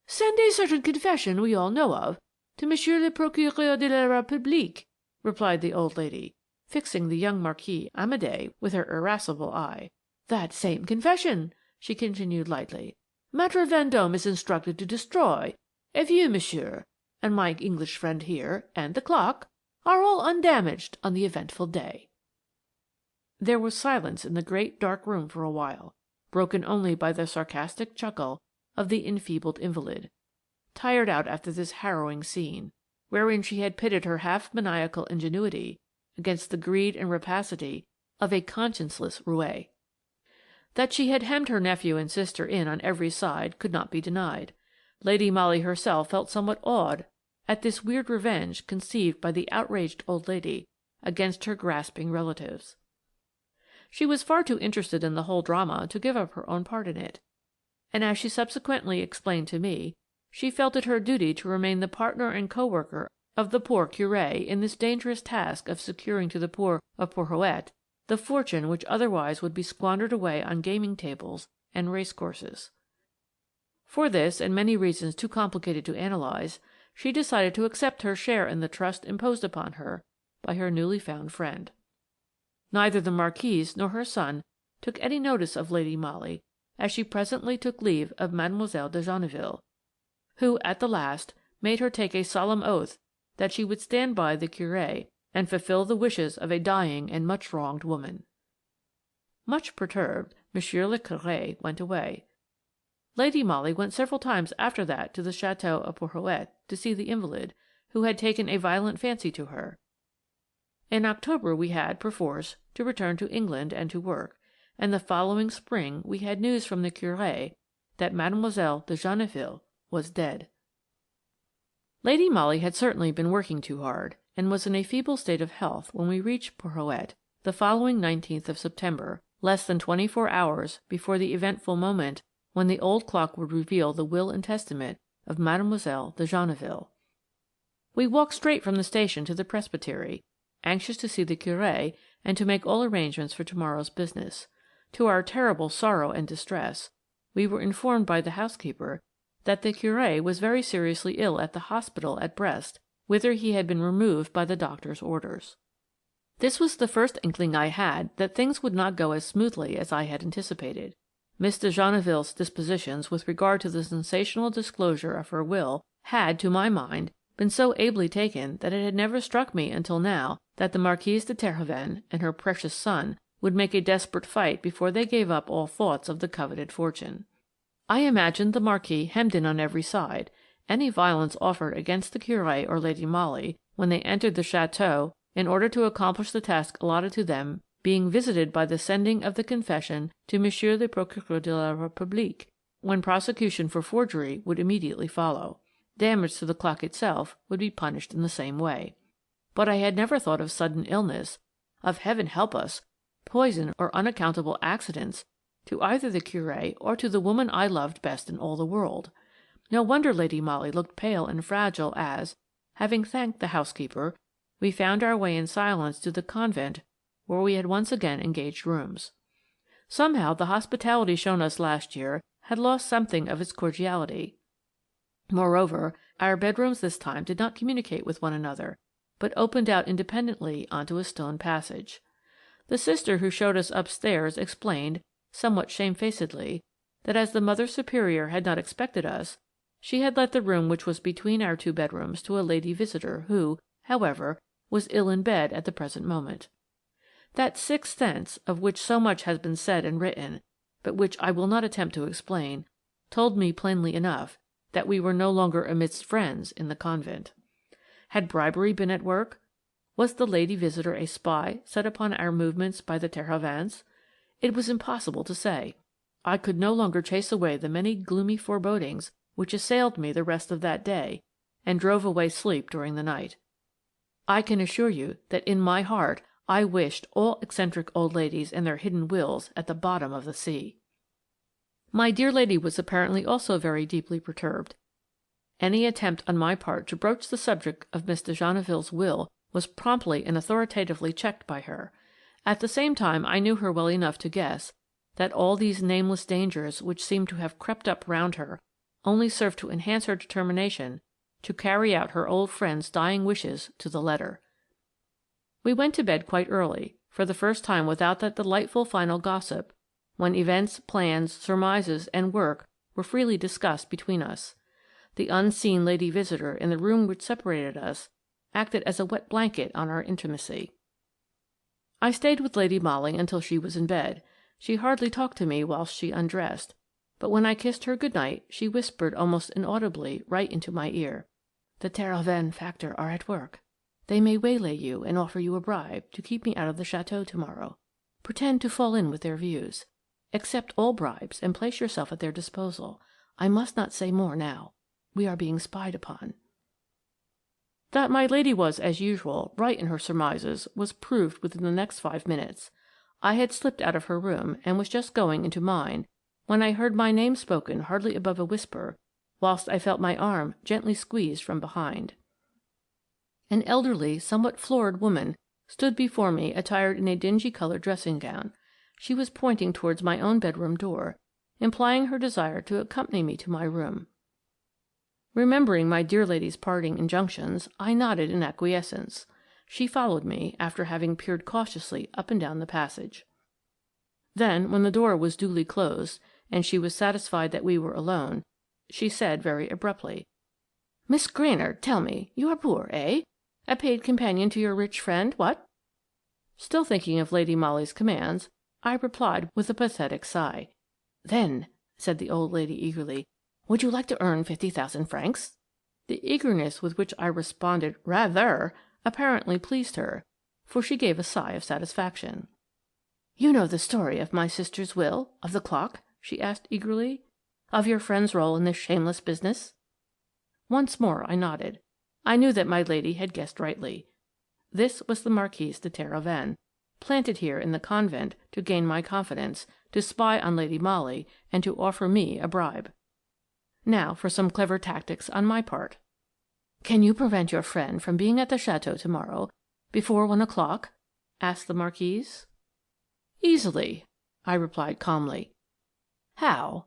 "Send a certain confession we all know of to Monsieur le Procureur de la République," replied the old lady, fixing the young Marquis Amédé with her irascible eye. "That same confession," she continued lightly, "Maître Vendôme is instructed to destroy, if you, monsieur, and my English friend here, and the clock, are all undamaged on the eventful day." There was silence in the great dark room for a while, broken only by the sarcastic chuckle of the enfeebled invalid, tired out after this harrowing scene, wherein she had pitted her half-maniacal ingenuity against the greed and rapacity of a conscienceless roué. That she had hemmed her nephew and sister in on every side could not be denied. Lady Molly herself felt somewhat awed at this weird revenge conceived by the outraged old lady against her grasping relatives. She was far too interested in the whole drama to give up her own part in it, and as she subsequently explained to me, she felt it her duty to remain the partner and co-worker of the poor Curé in this dangerous task of securing to the poor of Porhoët the fortune which otherwise would be squandered away on gaming tables and racecourses. For this, and many reasons too complicated to analyse, she decided to accept her share in the trust imposed upon her by her newly found friend. Neither the Marquise nor her son took any notice of Lady Molly as she presently took leave of Mademoiselle de Genneville, who at the last made her take a solemn oath that she would stand by the Curé and fulfil the wishes of a dying and much wronged woman. Much perturbed, Monsieur le Curé went away. Lady Molly went several times after that to the Château of Porhoët to see the invalid, who had taken a violent fancy to her. In October we had, perforce, to return to England and to work, and the following spring we had news from the Curé that Mademoiselle de Genneville was dead. Lady Molly had certainly been working too hard, and was in a feeble state of health when we reached Porhoët the following 19th of September, less than 24 hours before the eventful moment when the old clock would reveal the will and testament of Mademoiselle de Genneville. We walked straight from the station to the presbytery, anxious to see the Curé and to make all arrangements for tomorrow's business. To our terrible sorrow and distress, we were informed by the housekeeper that the Curé was very seriously ill at the hospital at Brest, whither he had been removed by the doctor's orders. This was the first inkling I had that things would not go as smoothly as I had anticipated. Miss de Genneville's dispositions with regard to the sensational disclosure of her will had, to my mind, been so ably taken that it had never struck me until now that the Marquise de Terhoven and her precious son would make a desperate fight before they gave up all thoughts of the coveted fortune. I imagined the Marquis hemmed in on every side, any violence offered against the Curé or Lady Molly when they entered the château in order to accomplish the task allotted to them being visited by the sending of the confession to Monsieur le Procureur de la République, when prosecution for forgery would immediately follow. Damage to the clock itself would be punished in the same way. But I had never thought of sudden illness, of, heaven help us, poison or unaccountable accidents to either the Curé or to the woman I loved best in all the world. No wonder Lady Molly looked pale and fragile as, having thanked the housekeeper, we found our way in silence to the convent where we had once again engaged rooms. Somehow the hospitality shown us last year had lost something of its cordiality. Moreover, our bedrooms this time did not communicate with one another, but opened out independently onto a stone passage. The sister who showed us upstairs explained, somewhat shamefacedly, that as the Mother Superior had not expected us, she had let the room which was between our two bedrooms to a lady visitor who, however, was ill in bed at the present moment. That sixth sense, of which so much has been said and written, but which I will not attempt to explain, told me plainly enough that we were no longer amidst friends in the convent. Had bribery been at work? Was the lady visitor a spy set upon our movements by the Terhovens? It was impossible to say. I could no longer chase away the many gloomy forebodings which assailed me the rest of that day and drove away sleep during the night. I can assure you that in my heart I wished all eccentric old ladies and their hidden wills at the bottom of the sea. My dear lady was apparently also very deeply perturbed. Any attempt on my part to broach the subject of Miss de Genneville's will was promptly and authoritatively checked by her. At the same time I knew her well enough to guess that all these nameless dangers which seemed to have crept up round her only served to enhance her determination to carry out her old friend's dying wishes to the letter. We went to bed quite early, for the first time without that delightful final gossip, when events, plans, surmises, and work were freely discussed between us. The unseen lady visitor in the room which separated us acted as a wet blanket on our intimacy. I stayed with Lady Molly until she was in bed. She hardly talked to me whilst she undressed, but when I kissed her good night she whispered almost inaudibly right into my ear, "The Terhoven factor are at work. They may waylay you and offer you a bribe to keep me out of the chateau tomorrow. Pretend to fall in with their views. Accept all bribes and place yourself at their disposal. I must not say more now. We are being spied upon." That my lady was, as usual, right in her surmises was proved within the next 5 minutes. I had slipped out of her room and was just going into mine when I heard my name spoken hardly above a whisper, whilst I felt my arm gently squeezed from behind. An elderly, somewhat florid woman stood before me attired in a dingy-coloured dressing-gown. She was pointing towards my own bedroom door, implying her desire to accompany me to my room. Remembering my dear lady's parting injunctions, I nodded in acquiescence. She followed me, after having peered cautiously up and down the passage. Then, when the door was duly closed, and she was satisfied that we were alone, she said very abruptly, "Miss Granard, tell me, you are poor, eh? A paid companion to your rich friend, what?" Still thinking of Lady Molly's commands, I replied with a pathetic sigh. "Then," said the old lady eagerly, "would you like to earn 50,000 francs?" The eagerness with which I responded "rather" apparently pleased her, for she gave a sigh of satisfaction. "You know the story of my sister's will, of the clock?" she asked eagerly. "Of your friend's role in this shameless business?" Once more I nodded. I knew that my lady had guessed rightly. This was the Marquise de Terhoven, planted here in the convent to gain my confidence, to spy on Lady Molly, and to offer me a bribe. Now for some clever tactics on my part. "Can you prevent your friend from being at the chateau tomorrow before 1 o'clock?" asked the Marquise. "Easily," I replied calmly. "How?"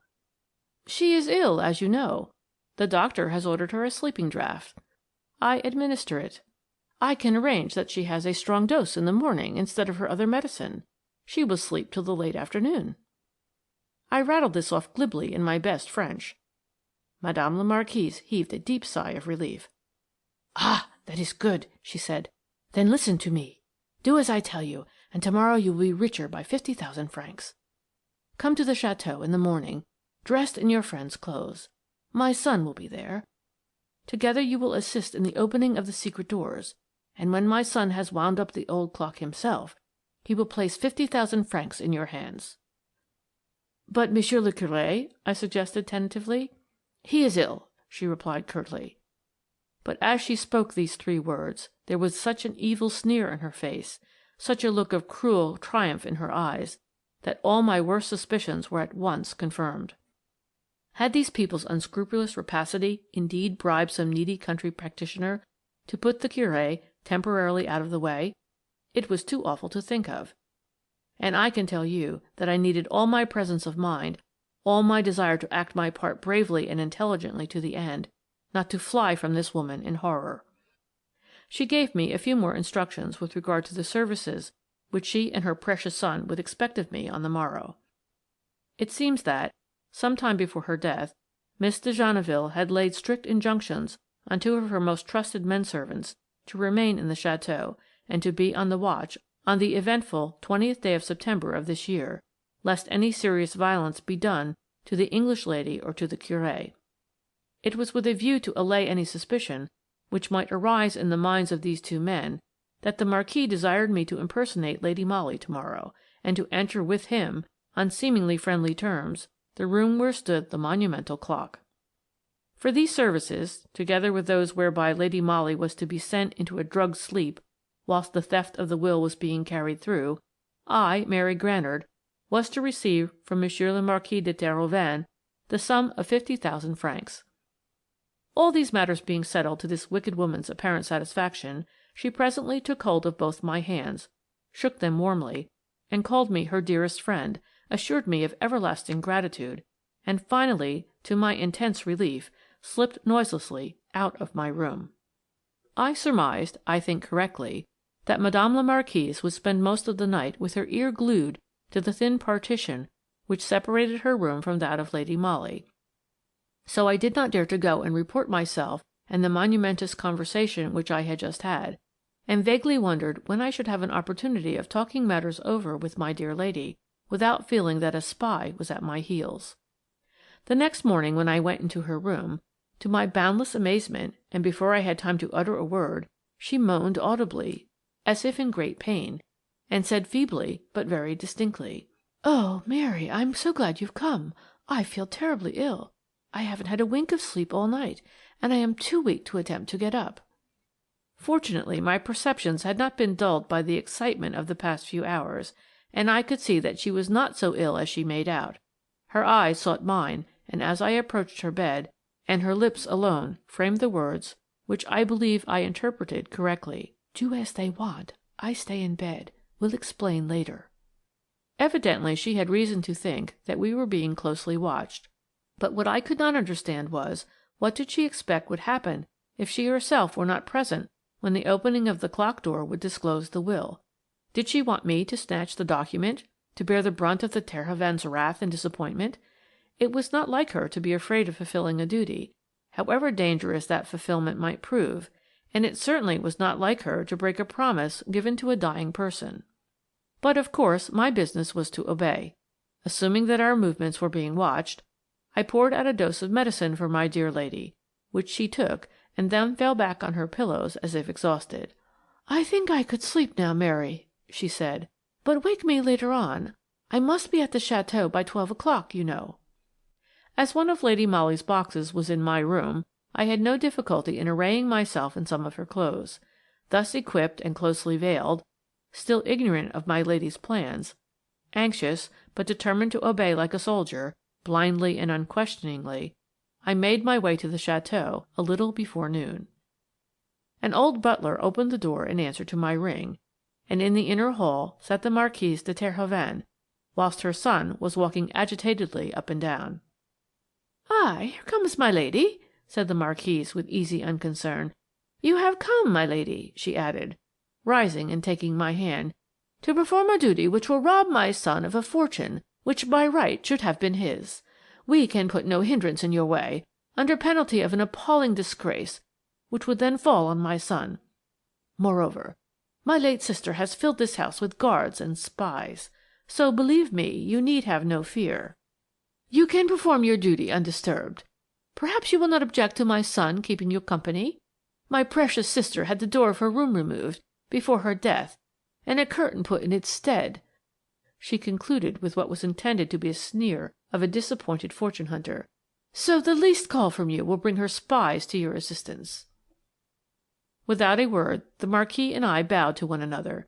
"She is ill, as you know. The doctor has ordered her a sleeping draught. I administer it. I can arrange that she has a strong dose in the morning instead of her other medicine. She will sleep till the late afternoon." I rattled this off glibly in my best French. Madame la Marquise heaved a deep sigh of relief. "Ah, that is good," she said. "Then listen to me. Do as I tell you, and tomorrow you will be richer by 50,000 francs. Come to the chateau in the morning, dressed in your friend's clothes. My son will be there. Together you will assist in the opening of the secret doors, and when my son has wound up the old clock himself, he will place 50,000 francs in your hands." "But Monsieur le Curé?" I suggested tentatively. "He is ill," she replied curtly. But as she spoke these 3 words, there was such an evil sneer in her face, such a look of cruel triumph in her eyes, that all my worst suspicions were at once confirmed. Had these people's unscrupulous rapacity indeed bribed some needy country practitioner to put the Curé temporarily out of the way? It was too awful to think of. And I can tell you that I needed all my presence of mind, all my desire to act my part bravely and intelligently to the end, not to fly from this woman in horror. She gave me a few more instructions with regard to the services which she and her precious son would expect of me on the morrow. It seems that, some time before her death, Miss de Genneville had laid strict injunctions on two of her most trusted men-servants to remain in the château and to be on the watch on the eventful 20th day of September of this year, lest any serious violence be done to the English lady or to the Curé. It was with a view to allay any suspicion which might arise in the minds of these two men that the Marquis desired me to impersonate Lady Molly tomorrow, and to enter with him, on seemingly friendly terms, the room where stood the monumental clock. For these services, together with those whereby Lady Molly was to be sent into a drugged sleep whilst the theft of the will was being carried through, I, Mary Granard, was to receive from Monsieur le Marquis de Terhoven the sum of 50,000 francs. All these matters being settled to this wicked woman's apparent satisfaction, she presently took hold of both my hands, shook them warmly, and called me her dearest friend, assured me of everlasting gratitude, and finally, to my intense relief, slipped noiselessly out of my room. I surmised, I think correctly, that Madame la Marquise would spend most of the night with her ear glued to the thin partition which separated her room from that of Lady Molly. So I did not dare to go and report myself and the monumentous conversation which I had just had, and vaguely wondered when I should have an opportunity of talking matters over with my dear lady, without feeling that a spy was at my heels. The next morning when I went into her room, to my boundless amazement, and before I had time to utter a word, she moaned audibly, as if in great pain, and said feebly but very distinctly, "Oh, Mary, I'm so glad you've come. I feel terribly ill. I haven't had a wink of sleep all night, and I am too weak to attempt to get up." Fortunately, my perceptions had not been dulled by the excitement of the past few hours, and I could see that she was not so ill as she made out. Her eyes sought mine, and as I approached her bed, and her lips alone framed the words which I believe I interpreted correctly, "Do as they want. I stay in bed. We'll explain later." Evidently she had reason to think that we were being closely watched, but what I could not understand was, what did she expect would happen if she herself were not present when the opening of the clock door would disclose the will? Did she want me to snatch the document, to bear the brunt of the Terhovens' wrath and disappointment? It was not like her to be afraid of fulfilling a duty, however dangerous that fulfilment might prove, and it certainly was not like her to break a promise given to a dying person. But of course my business was to obey. Assuming that our movements were being watched, I poured out a dose of medicine for my dear lady, which she took and then fell back on her pillows as if exhausted. "I think I could sleep now, Mary," she said, "but wake me later on. I must be at the château by 12 o'clock, you know." As one of Lady Molly's boxes was in my room, I had no difficulty in arraying myself in some of her clothes. Thus equipped and closely veiled, still ignorant of my lady's plans, anxious but determined to obey like a soldier, blindly and unquestioningly, I made my way to the château a little before noon. An old butler opened the door in answer to my ring, and in the inner hall sat the Marquise de Terhoven, whilst her son was walking agitatedly up and down. "Ah, here comes my lady," said the Marquise with easy unconcern. "You have come, my lady," she added, rising and taking my hand, "to perform a duty which will rob my son of a fortune which by right should have been his. We can put no hindrance in your way, under penalty of an appalling disgrace which would then fall on my son. Moreover, my late sister has filled this house with guards and spies, so believe me, you need have no fear. You can perform your duty undisturbed. Perhaps you will not object to my son keeping you company? My precious sister had the door of her room removed before her death, and a curtain put in its stead." She concluded with what was intended to be a sneer of a disappointed fortune hunter. "So the least call from you will bring her spies to your assistance." Without a word, the Marquis and I bowed to one another.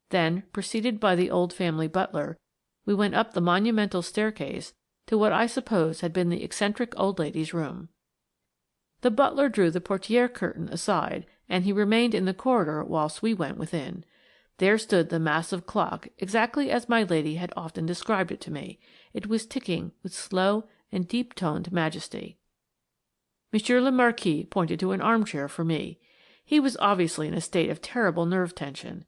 Then, preceded by the old family butler, we went up the monumental staircase to what I suppose had been the eccentric old lady's room. The butler drew the portière curtain aside, and he remained in the corridor whilst we went within. There stood the massive clock exactly as my lady had often described it to me. It was ticking with slow and deep-toned majesty. Monsieur le Marquis pointed to an armchair for me. He was obviously in a state of terrible nerve tension.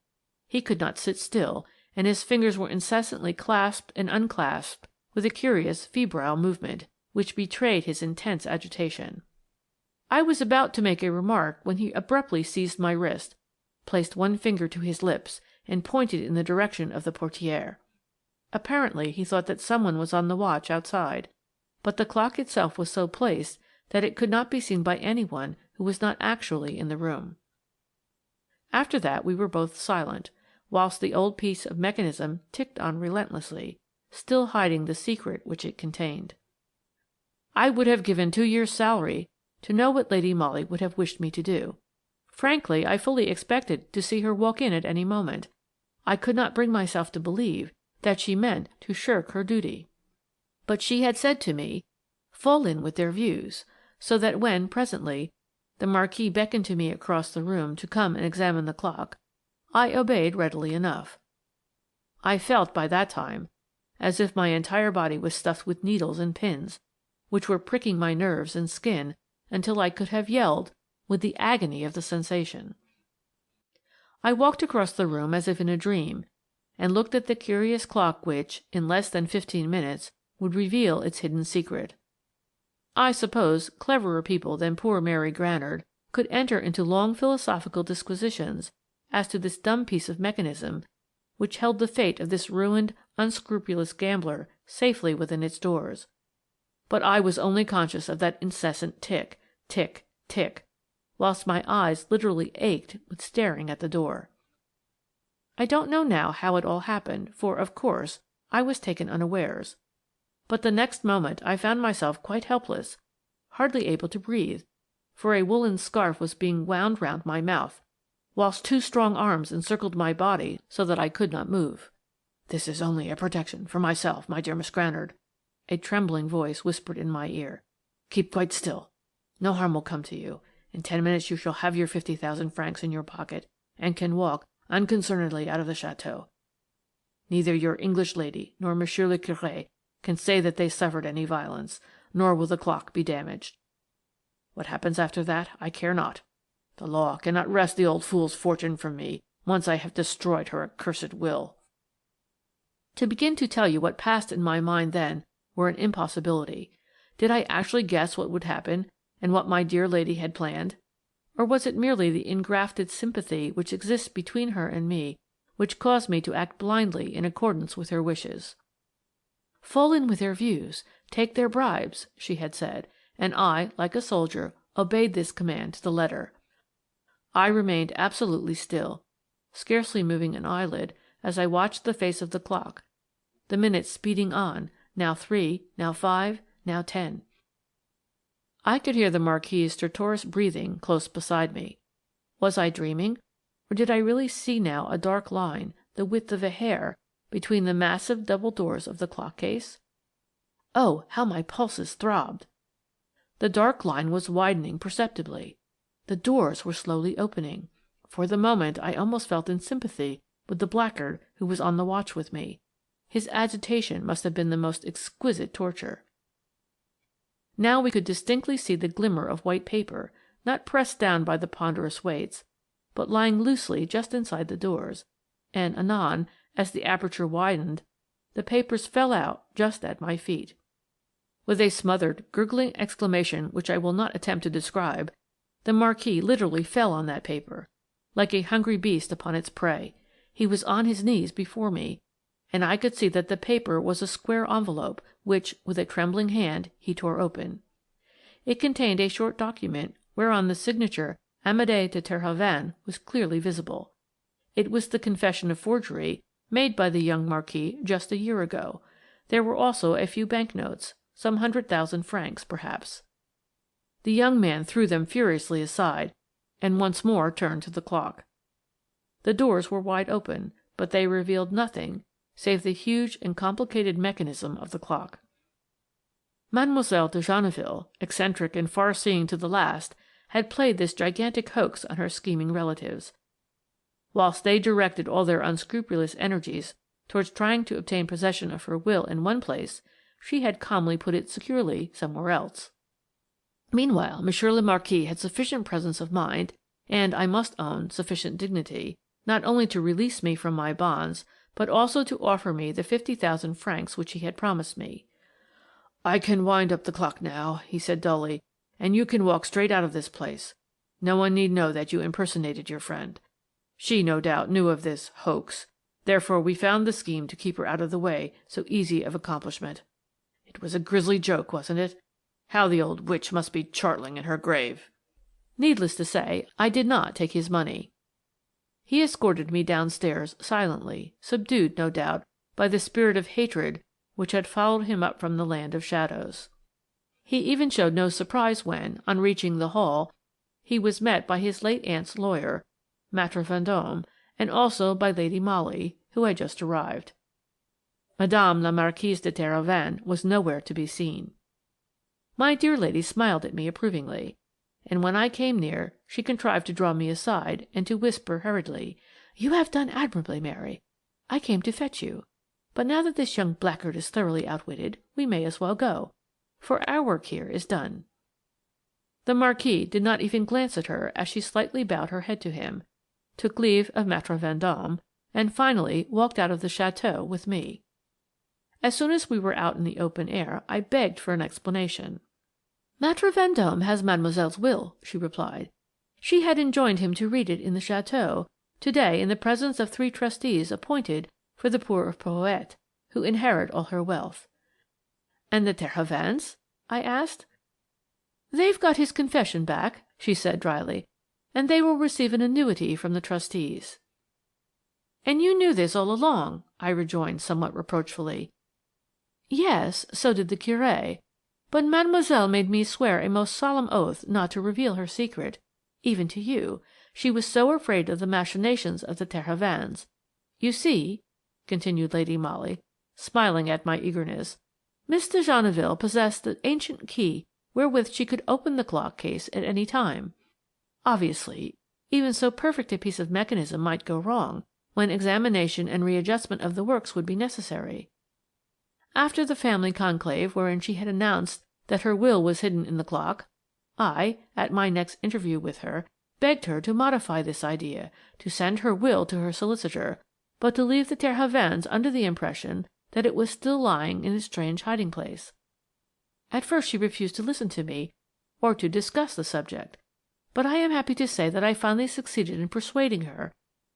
He could not sit still, and his fingers were incessantly clasped and unclasped with a curious febrile movement, which betrayed his intense agitation. I was about to make a remark when he abruptly seized my wrist, placed one finger to his lips, and pointed in the direction of the portière. Apparently he thought that someone was on the watch outside, but the clock itself was so placed that it could not be seen by anyone who was not actually in the room. After that we were both silent, whilst the old piece of mechanism ticked on relentlessly, still hiding the secret which it contained. I would have given 2 years' salary to know what Lady Molly would have wished me to do. Frankly, I fully expected to see her walk in at any moment. I could not bring myself to believe that she meant to shirk her duty. But she had said to me, "Fall in with their views," so that when, presently, the Marquis beckoned to me across the room to come and examine the clock, I obeyed readily enough. I felt by that time as if my entire body was stuffed with needles and pins, which were pricking my nerves and skin until I could have yelled with the agony of the sensation. I walked across the room as if in a dream, and looked at the curious clock which, in less than 15 minutes, would reveal its hidden secret. I suppose cleverer people than poor Mary Granard could enter into long philosophical disquisitions as to this dumb piece of mechanism which held the fate of this ruined, unscrupulous gambler safely within its doors. But I was only conscious of that incessant tick, tick, tick, whilst my eyes literally ached with staring at the door. I don't know now how it all happened, for, of course, I was taken unawares. But the next moment I found myself quite helpless, hardly able to breathe, for a woolen scarf was being wound round my mouth, whilst 2 strong arms encircled my body so that I could not move. "This is only a protection for myself, my dear Miss Granard," a trembling voice whispered in my ear. "Keep quite still. No harm will come to you. In 10 minutes you shall have your 50,000 francs in your pocket, and can walk unconcernedly out of the château. Neither your English lady nor Monsieur le Curé can say that they suffered any violence, nor will the clock be damaged. What happens after that I care not. The law cannot wrest the old fool's fortune from me once I have destroyed her accursed will." To begin to tell you what passed in my mind then were an impossibility. Did I actually guess what would happen, and what my dear lady had planned? Or was it merely the engrafted sympathy which exists between her and me which caused me to act blindly in accordance with her wishes? "Fall in with their views, take their bribes," she had said, and I, like a soldier, obeyed this command to the letter. I remained absolutely still, scarcely moving an eyelid as I watched the face of the clock, the minutes speeding on, now 3, now 5, now 10. I could hear the Marquis's stertorous breathing close beside me. Was I dreaming, or did I really see now a dark line, the width of a hair, between the massive double doors of the clock case? Oh, how my pulses throbbed! The dark line was widening perceptibly. The doors were slowly opening. For the moment I almost felt in sympathy with the blackguard who was on the watch with me. His agitation must have been the most exquisite torture. Now we could distinctly see the glimmer of white paper, not pressed down by the ponderous weights, but lying loosely just inside the doors, and anon, as the aperture widened, the papers fell out just at my feet. With a smothered, gurgling exclamation which I will not attempt to describe, the Marquis literally fell on that paper, like a hungry beast upon its prey. He was on his knees before me, and I could see that the paper was a square envelope which, with a trembling hand, he tore open. It contained a short document whereon the signature Amédée de Terhoven was clearly visible. It was the confession of forgery made by the young Marquis just a year ago. There were also a few banknotes, some 100,000 francs, perhaps. The young man threw them furiously aside, and once more turned to the clock. The doors were wide open, but they revealed nothing save the huge and complicated mechanism of the clock. Mademoiselle de Genneville, eccentric and far-seeing to the last, had played this gigantic hoax on her scheming relatives. whilst they directed all their unscrupulous energies towards trying to obtain possession of her will in one place, she had calmly put it securely somewhere else. Meanwhile, Monsieur le Marquis had sufficient presence of mind, and, I must own, sufficient dignity, not only to release me from my bonds, but also to offer me the 50,000 francs which he had promised me. "I can wind up the clock now," he said dully, "and you can walk straight out of this place. No one need know that you impersonated your friend. She, no doubt, knew of this hoax. Therefore we found the scheme to keep her out of the way so easy of accomplishment. It was a grisly joke, wasn't it? How the old witch must be chortling in her grave." Needless to say, I did not take his money. He escorted me downstairs silently, subdued, no doubt, by the spirit of hatred which had followed him up from the land of shadows. He even showed no surprise when, on reaching the hall, he was met by his late aunt's lawyer, Maître Vendôme, and also by Lady Molly, who had just arrived. Madame la Marquise de Terhoven was nowhere to be seen. My dear lady smiled at me approvingly, and when I came near she contrived to draw me aside and to whisper hurriedly, "You have done admirably, Mary. I came to fetch you. But now that this young blackguard is thoroughly outwitted, we may as well go, for our work here is done." The Marquis did not even glance at her as she slightly bowed her head to him, took leave of Maître Vendôme, and finally walked out of the château with me. As soon as we were out in the open air, I begged for an explanation. "Maître Vendôme has mademoiselle's will," she replied. "She had enjoined him to read it in the château, to-day in the presence of 3 trustees appointed for the poor of Porhoët, who inherit all her wealth." "And the Terhovens?" I asked. "They've got his confession back," she said dryly, "and they will receive an annuity from the trustees." "And you knew this all along," I rejoined somewhat reproachfully. "Yes, so did the Curé. But mademoiselle made me swear a most solemn oath not to reveal her secret, even to you. She was so afraid of the machinations of the Terhovens. You see," continued Lady Molly, smiling at my eagerness, "Miss de Genneville possessed the ancient key wherewith she could open the clock case at any time. Obviously, even so perfect a piece of mechanism might go wrong, when examination and readjustment of the works would be necessary. After the family conclave wherein she had announced that her will was hidden in the clock, I, at my next interview with her, begged her to modify this idea, to send her will to her solicitor, but to leave the Terhovens under the impression that it was still lying in its strange hiding-place. At first she refused to listen to me or to discuss the subject, but I am happy to say that I finally succeeded in persuading her,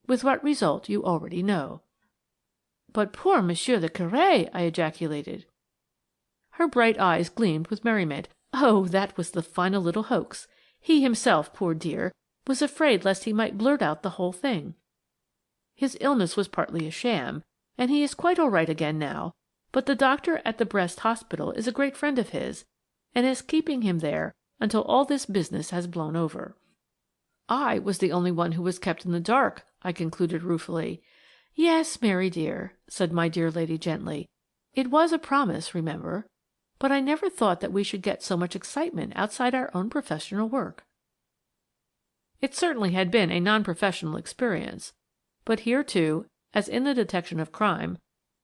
with what result you already know." "But poor Monsieur the Curé!" I ejaculated. Her bright eyes gleamed with merriment. "Oh, that was the final little hoax. He himself, poor dear, was afraid lest he might blurt out the whole thing. His illness was partly a sham, and he is quite all right again now, but the doctor at the Brest Hospital is a great friend of his, and is keeping him there until all this business has blown over." "I was the only one who was kept in the dark," I concluded ruefully. "Yes, Mary dear," said my dear lady gently. "It was a promise, remember. But I never thought that we should get so much excitement outside our own professional work." It certainly had been a non-professional experience, but here too, as in the detection of crime,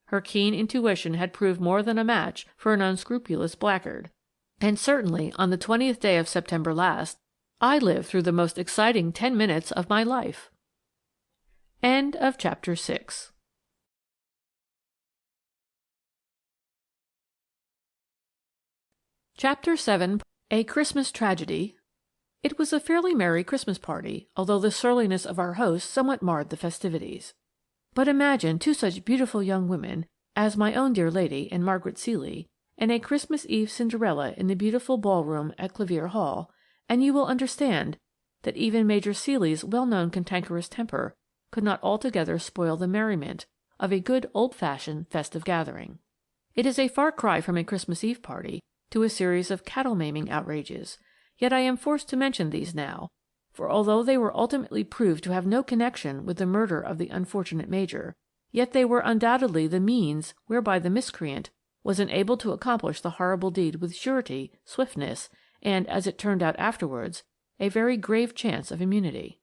her keen intuition had proved more than a match for an unscrupulous blackguard. And certainly on the 20th day of September last, I lived through the most exciting 10 minutes of my life. End of Chapter 6. Chapter 7. A Christmas Tragedy. It was a fairly merry Christmas party, although the surliness of our host somewhat marred the festivities. But imagine 2 such beautiful young women as my own dear lady and Margaret Ceely, and a Christmas Eve Cinderella in the beautiful ballroom at Clevere Hall, and you will understand that even Major Ceely's well-known cantankerous temper could not altogether spoil the merriment of a good old-fashioned festive gathering. It is a far cry from a Christmas Eve party to a series of cattle-maiming outrages, yet I am forced to mention these now, for although they were ultimately proved to have no connection with the murder of the unfortunate Major, yet they were undoubtedly the means whereby the miscreant was enabled to accomplish the horrible deed with surety, swiftness, and, as it turned out afterwards, a very grave chance of immunity.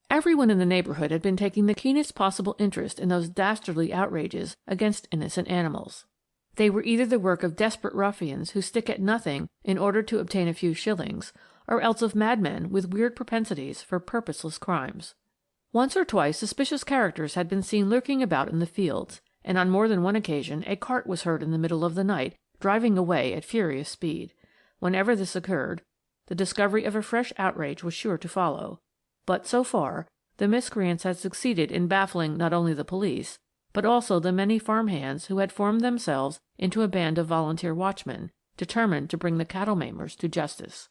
Everyone in the neighborhood had been taking the keenest possible interest in those dastardly outrages against innocent animals. They were either the work of desperate ruffians who stick at nothing in order to obtain a few shillings, or else of madmen with weird propensities for purposeless crimes. Once or twice suspicious characters had been seen lurking about in the fields, and on more than one occasion a cart was heard in the middle of the night driving away at furious speed. Whenever this occurred, the discovery of a fresh outrage was sure to follow. But so far, the miscreants had succeeded in baffling not only the police, but also the many farm hands who had formed themselves into a band of volunteer watchmen, determined to bring the cattle maimers to justice.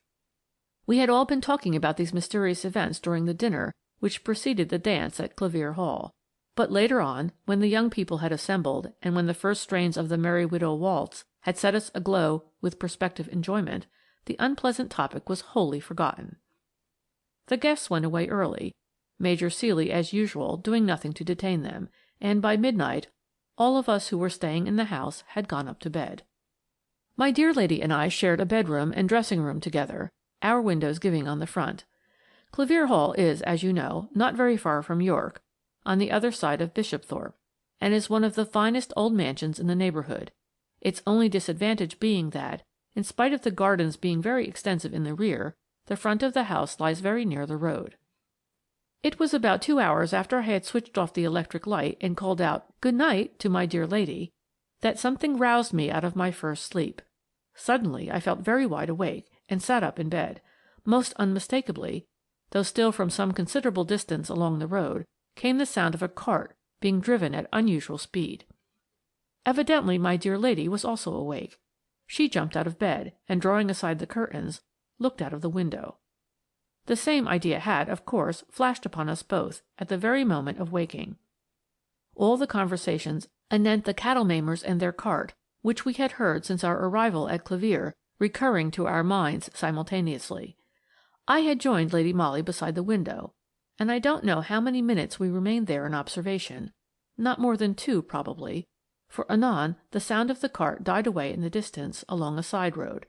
We had all been talking about these mysterious events during the dinner which preceded the dance at Clevere Hall. But later on, when the young people had assembled, and when the first strains of the Merry Widow waltz had set us aglow with prospective enjoyment, the unpleasant topic was wholly forgotten. The guests went away early, Major Ceely as usual doing nothing to detain them, and by midnight all of us who were staying in the house had gone up to bed. My dear lady and I shared a bedroom and dressing-room together, our windows giving on the front. Clevere Hall is, as you know, not very far from York, on the other side of Bishopthorpe, and is one of the finest old mansions in the neighbourhood, its only disadvantage being that, in spite of the gardens being very extensive in the rear, the front of the house lies very near the road. It was about 2 hours after I had switched off the electric light and called out "Good night" to my dear lady, that something roused me out of my first sleep. Suddenly I felt very wide awake, and sat up in bed. Most unmistakably, though still from some considerable distance along the road, came the sound of a cart being driven at unusual speed. Evidently my dear lady was also awake. She jumped out of bed, and drawing aside the curtains, looked out of the window. The same idea had, of course, flashed upon us both at the very moment of waking. All the conversations anent the cattle maimers and their cart, which we had heard since our arrival at Clevere, recurring to our minds simultaneously. I had joined Lady Molly beside the window, and I don't know how many minutes we remained there in observation, not more than 2 probably, for anon the sound of the cart died away in the distance along a side road.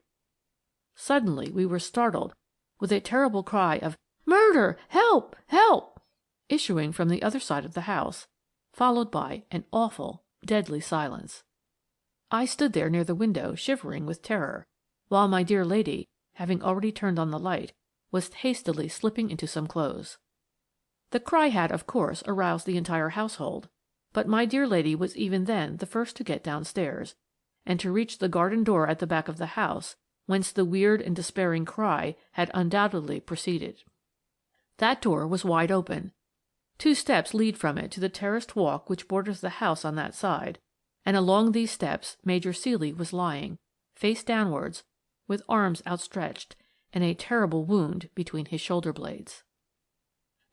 Suddenly we were startled with a terrible cry of "Murder! Help! Help!" issuing from the other side of the house, followed by an awful, deadly silence. I stood there near the window shivering with terror, while my dear lady, having already turned on the light, was hastily slipping into some clothes. The cry had, of course, aroused the entire household, but my dear lady was even then the first to get downstairs, and to reach the garden door at the back of the house, whence the weird and despairing cry had undoubtedly proceeded. That door was wide open. 2 steps lead from it to the terraced walk which borders the house on that side, and along these steps Major Ceely was lying, face downwards, with arms outstretched, and a terrible wound between his shoulder blades.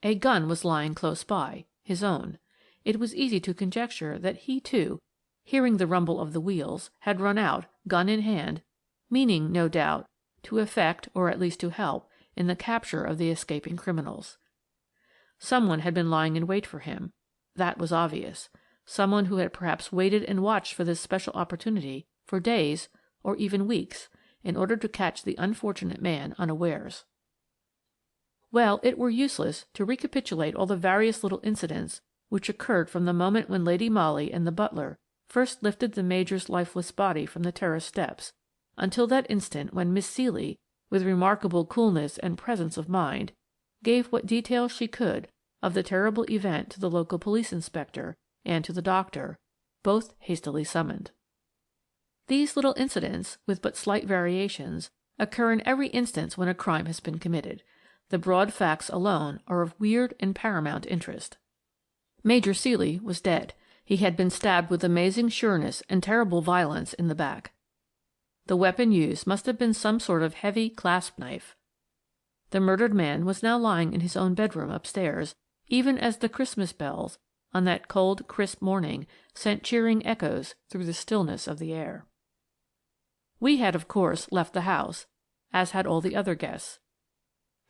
A gun was lying close by, his own. It was easy to conjecture that he, too, hearing the rumble of the wheels, had run out, gun in hand, meaning, no doubt, to effect, or at least to help, in the capture of the escaping criminals. Someone had been lying in wait for him. That was obvious. Someone who had perhaps waited and watched for this special opportunity for days or even weeks in order to catch the unfortunate man unawares. Well, it were useless to recapitulate all the various little incidents which occurred from the moment when Lady Molly and the butler first lifted the Major's lifeless body from the terrace steps, until that instant when Miss Ceely, with remarkable coolness and presence of mind, gave what details she could of the terrible event to the local police inspector and to the doctor, both hastily summoned. These little incidents, with but slight variations, occur in every instance when a crime has been committed. The broad facts alone are of weird and paramount interest. Major Ceely was dead. He had been stabbed with amazing sureness and terrible violence in the back. The weapon used must have been some sort of heavy clasp knife. The murdered man was now lying in his own bedroom upstairs, even as the Christmas bells, on that cold, crisp morning, sent cheering echoes through the stillness of the air. We had, of course, left the house, as had all the other guests.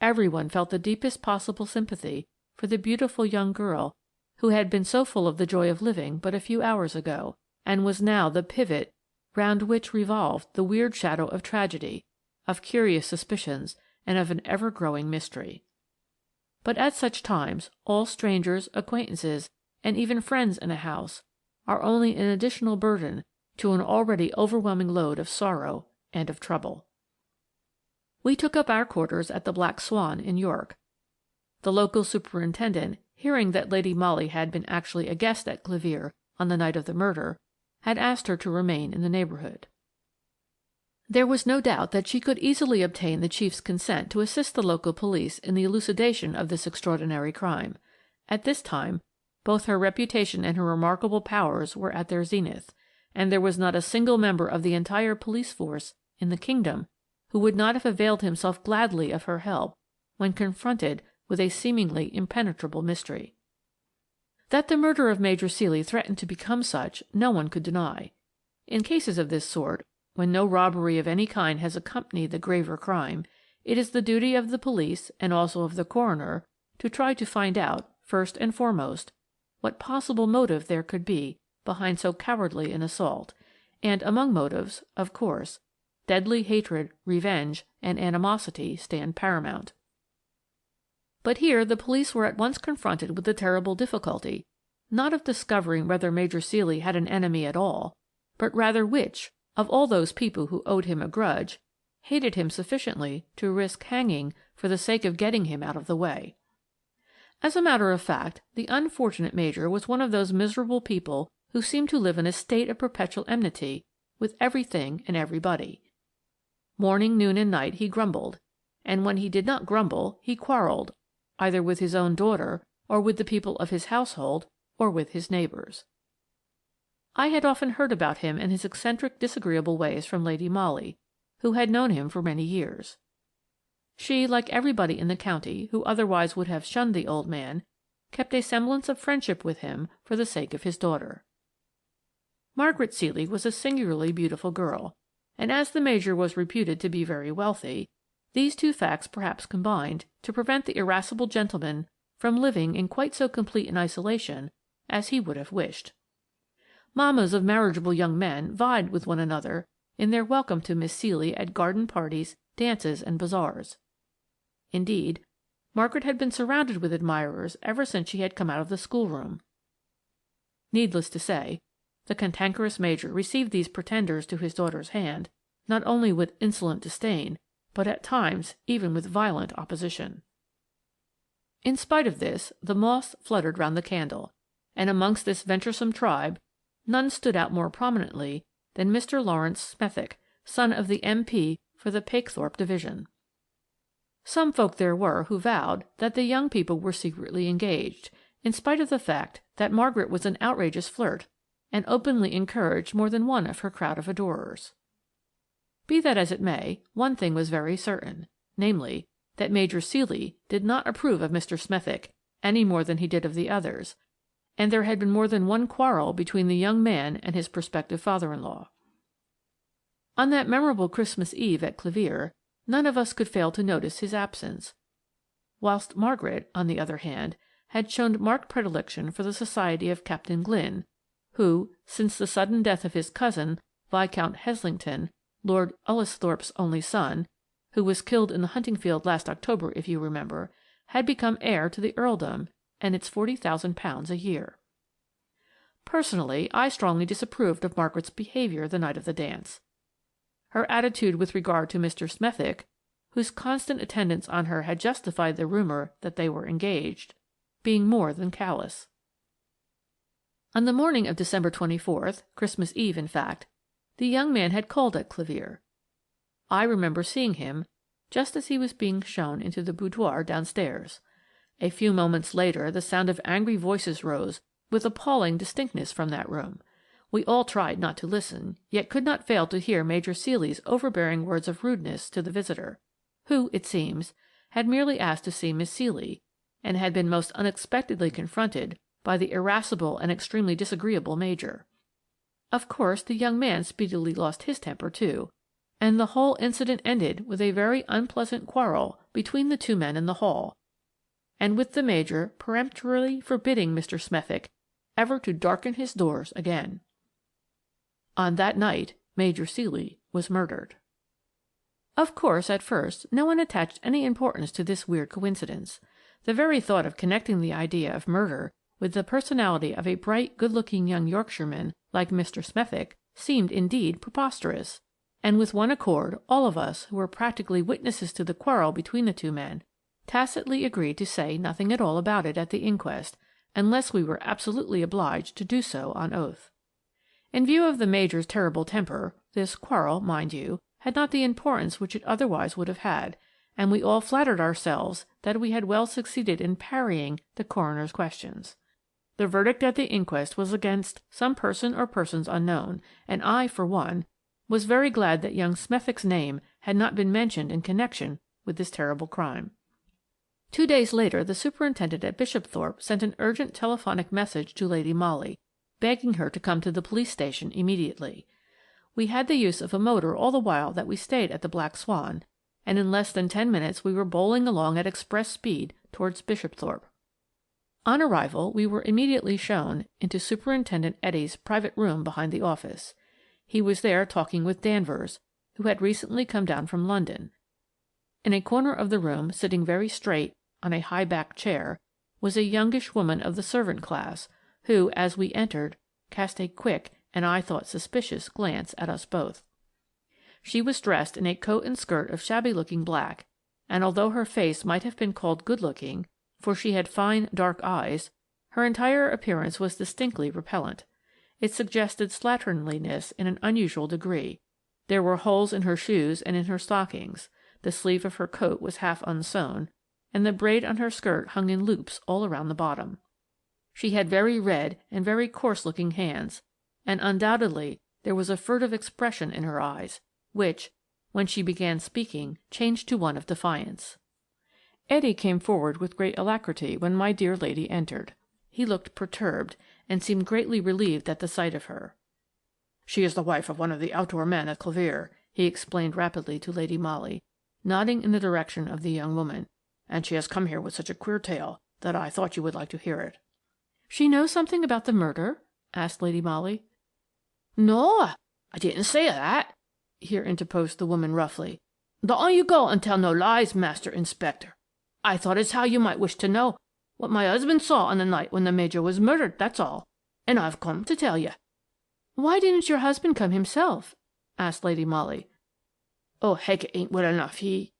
Everyone felt the deepest possible sympathy for the beautiful young girl who had been so full of the joy of living but a few hours ago, and was now the pivot round which revolved the weird shadow of tragedy, of curious suspicions, and of an ever-growing mystery. but at such times all strangers, acquaintances, and even friends in a house are only an additional burden to an already overwhelming load of sorrow and of trouble. We took up our quarters at the Black Swan in York. The local superintendent, hearing that Lady Molly had been actually a guest at Clevere on the night of the murder, had asked her to remain in the neighbourhood. There was no doubt that she could easily obtain the chief's consent to assist the local police in the elucidation of this extraordinary crime. At this time, both her reputation and her remarkable powers were at their zenith, and there was not a single member of the entire police force in the kingdom who would not have availed himself gladly of her help when confronted with a seemingly impenetrable mystery. That the murder of Major Ceely threatened to become such, no one could deny. In cases of this sort, when no robbery of any kind has accompanied the graver crime, it is the duty of the police and also of the coroner to try to find out, first and foremost, what possible motive there could be behind so cowardly an assault, and among motives, of course, deadly hatred, revenge, and animosity stand paramount. But here the police were at once confronted with the terrible difficulty, not of discovering whether Major Ceely had an enemy at all, but rather which, of all those people who owed him a grudge, hated him sufficiently to risk hanging for the sake of getting him out of the way. As a matter of fact, the unfortunate Major was one of those miserable people who seem to live in a state of perpetual enmity with everything and everybody. Morning, noon, and night he grumbled, and when he did not grumble he quarrelled, either with his own daughter, or with the people of his household, or with his neighbours. I had often heard about him and his eccentric, disagreeable ways from Lady Molly, who had known him for many years. She, like everybody in the county who otherwise would have shunned the old man, kept a semblance of friendship with him for the sake of his daughter. Margaret Ceely was a singularly beautiful girl, and as the Major was reputed to be very wealthy, these two facts perhaps combined to prevent the irascible gentleman from living in quite so complete an isolation as he would have wished. Mammas of marriageable young men vied with one another in their welcome to Miss Ceely at garden parties, dances, and bazaars. Indeed, Margaret had been surrounded with admirers ever since she had come out of the schoolroom. Needless to say, the cantankerous Major received these pretenders to his daughter's hand not only with insolent disdain, but at times even with violent opposition. In spite of this, the moths fluttered round the candle, and amongst this venturesome tribe none stood out more prominently than Mr. Lawrence Smethick, son of the M.P. for the Pakethorpe division. Some folk there were who vowed that the young people were secretly engaged, in spite of the fact that Margaret was an outrageous flirt, and openly encouraged more than one of her crowd of adorers. Be that as it may, one thing was very certain, namely, that Major Ceely did not approve of Mr. Smethick any more than he did of the others, and there had been more than one quarrel between the young man and his prospective father-in-law. On that memorable Christmas Eve at Clevere, none of us could fail to notice his absence, whilst Margaret, on the other hand, had shown marked predilection for the society of Captain Glynn, who, since the sudden death of his cousin, Viscount Heslington, Lord Ullesthorpe's only son, who was killed in the hunting field last October, if you remember, had become heir to the earldom and its £40,000 a year. Personally, I strongly disapproved of Margaret's behaviour the night of the dance. Her attitude with regard to Mr. Smethick, whose constant attendance on her had justified the rumour that they were engaged, being more than callous. On the morning of December 24th, Christmas Eve in fact, the young man had called at Clevere. I remember seeing him just as he was being shown into the boudoir downstairs. A few moments later the sound of angry voices rose with appalling distinctness from that room. We all tried not to listen, yet could not fail to hear Major Ceely's overbearing words of rudeness to the visitor, who, it seems, had merely asked to see Miss Ceely, and had been most unexpectedly confronted by the irascible and extremely disagreeable Major. Of course, the young man speedily lost his temper too, and the whole incident ended with a very unpleasant quarrel between the two men in the hall, and with the Major peremptorily forbidding Mr. Smethick ever to darken his doors again. On that night Major Ceely was murdered. Of course, at first, no one attached any importance to this weird coincidence. The very thought of connecting the idea of murder with the personality of a bright, good-looking young Yorkshireman like Mr. Smethick seemed indeed preposterous, and with one accord all of us who were practically witnesses to the quarrel between the two men tacitly agreed to say nothing at all about it at the inquest, unless we were absolutely obliged to do so on oath. In view of the Major's terrible temper, this quarrel, mind you, had not the importance which it otherwise would have had, and we all flattered ourselves that we had well succeeded in parrying the coroner's questions. The verdict at the inquest was against some person or persons unknown, and I, for one, was very glad that young Smethick's name had not been mentioned in connection with this terrible crime. 2 days later the superintendent at Bishopthorpe sent an urgent telephonic message to Lady Molly, begging her to come to the police station immediately. We had the use of a motor all the while that we stayed at the Black Swan, and in less than 10 minutes we were bowling along at express speed towards Bishopthorpe. On arrival, we were immediately shown into Superintendent Eddy's private room behind the office. He was there talking with Danvers, who had recently come down from London. In a corner of the room, sitting very straight on a high-backed chair, was a youngish woman of the servant class, who, as we entered, cast a quick and I thought suspicious glance at us both. She was dressed in a coat and skirt of shabby-looking black, and although her face might have been called good-looking, for she had fine dark eyes, her entire appearance was distinctly repellent. It suggested slatternliness in an unusual degree. There were holes in her shoes and in her stockings, the sleeve of her coat was half unsewn, and the braid on her skirt hung in loops all around the bottom. She had very red and very coarse-looking hands, and undoubtedly there was a furtive expression in her eyes, which, when she began speaking, changed to one of defiance. Eddy came forward with great alacrity when my dear lady entered. He looked perturbed, and seemed greatly relieved at the sight of her. "She is the wife of one of the outdoor men at Clevere," he explained rapidly to Lady Molly, nodding in the direction of the young woman, "and she has come here with such a queer tale that I thought you would like to hear it." "She knows something about the murder?" asked Lady Molly. "No, I didn't say that," here interposed the woman roughly. "Don't you go and tell no lies, Master Inspector. I thought as how you might wish to know what my husband saw on the night when the Major was murdered, that's all, and I've come to tell you." "Why didn't your husband come himself?" asked Lady Molly. "Oh, Haggett ain't well enough, she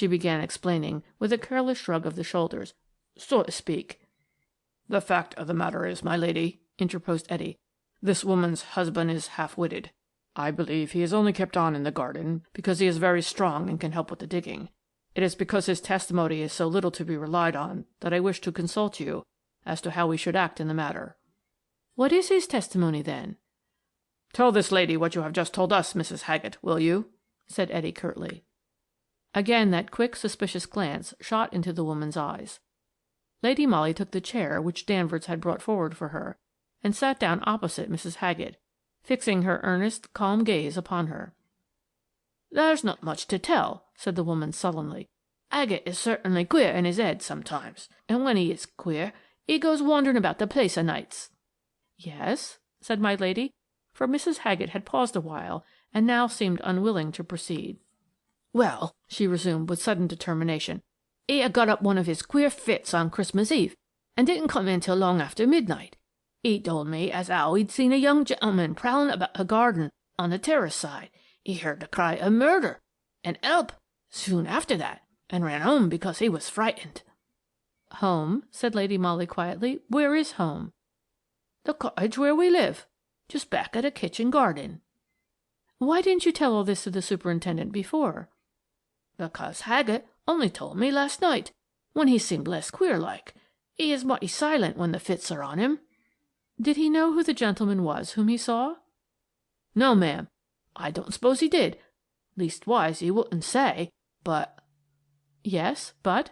began explaining, with a careless shrug of the shoulders, "so to speak." "The fact of the matter is, my lady," interposed Eddy, "this woman's husband is half-witted. I believe he is only kept on in the garden because he is very strong and can help with the digging. It is because his testimony is so little to be relied on that I wish to consult you as to how we should act in the matter." "What is his testimony, then?" "Tell this lady what you have just told us, Mrs. Haggett, will you?" said Eddy curtly. Again that quick, suspicious glance shot into the woman's eyes. Lady Molly took the chair which Danvers had brought forward for her, and sat down opposite Mrs. Haggett, fixing her earnest, calm gaze upon her. "There's not much to tell," said the woman sullenly. "Haggett is certainly queer in his head sometimes, and when he is queer, he goes wandering about the place o' nights." "Yes?" said my lady, for Mrs. Haggett had paused a while and now seemed unwilling to proceed. "Well," she resumed with sudden determination, "he had got up one of his queer fits on Christmas Eve, and didn't come in till long after midnight. He told me as how he'd seen a young gentleman prowling about a garden on the terrace side. He heard the cry of murder and help soon after that, and ran home because he was frightened." "Home?" said Lady Molly quietly. "Where is home?" "The cottage where we live, just back of the kitchen garden." "Why didn't you tell all this to the superintendent before?" "Because Haggett only told me last night, when he seemed less queer-like. He is mighty silent when the fits are on him." "Did he know who the gentleman was whom he saw?" "No, ma'am. I don't suppose he did. Leastwise, he wouldn't say, but—" "Yes, but—"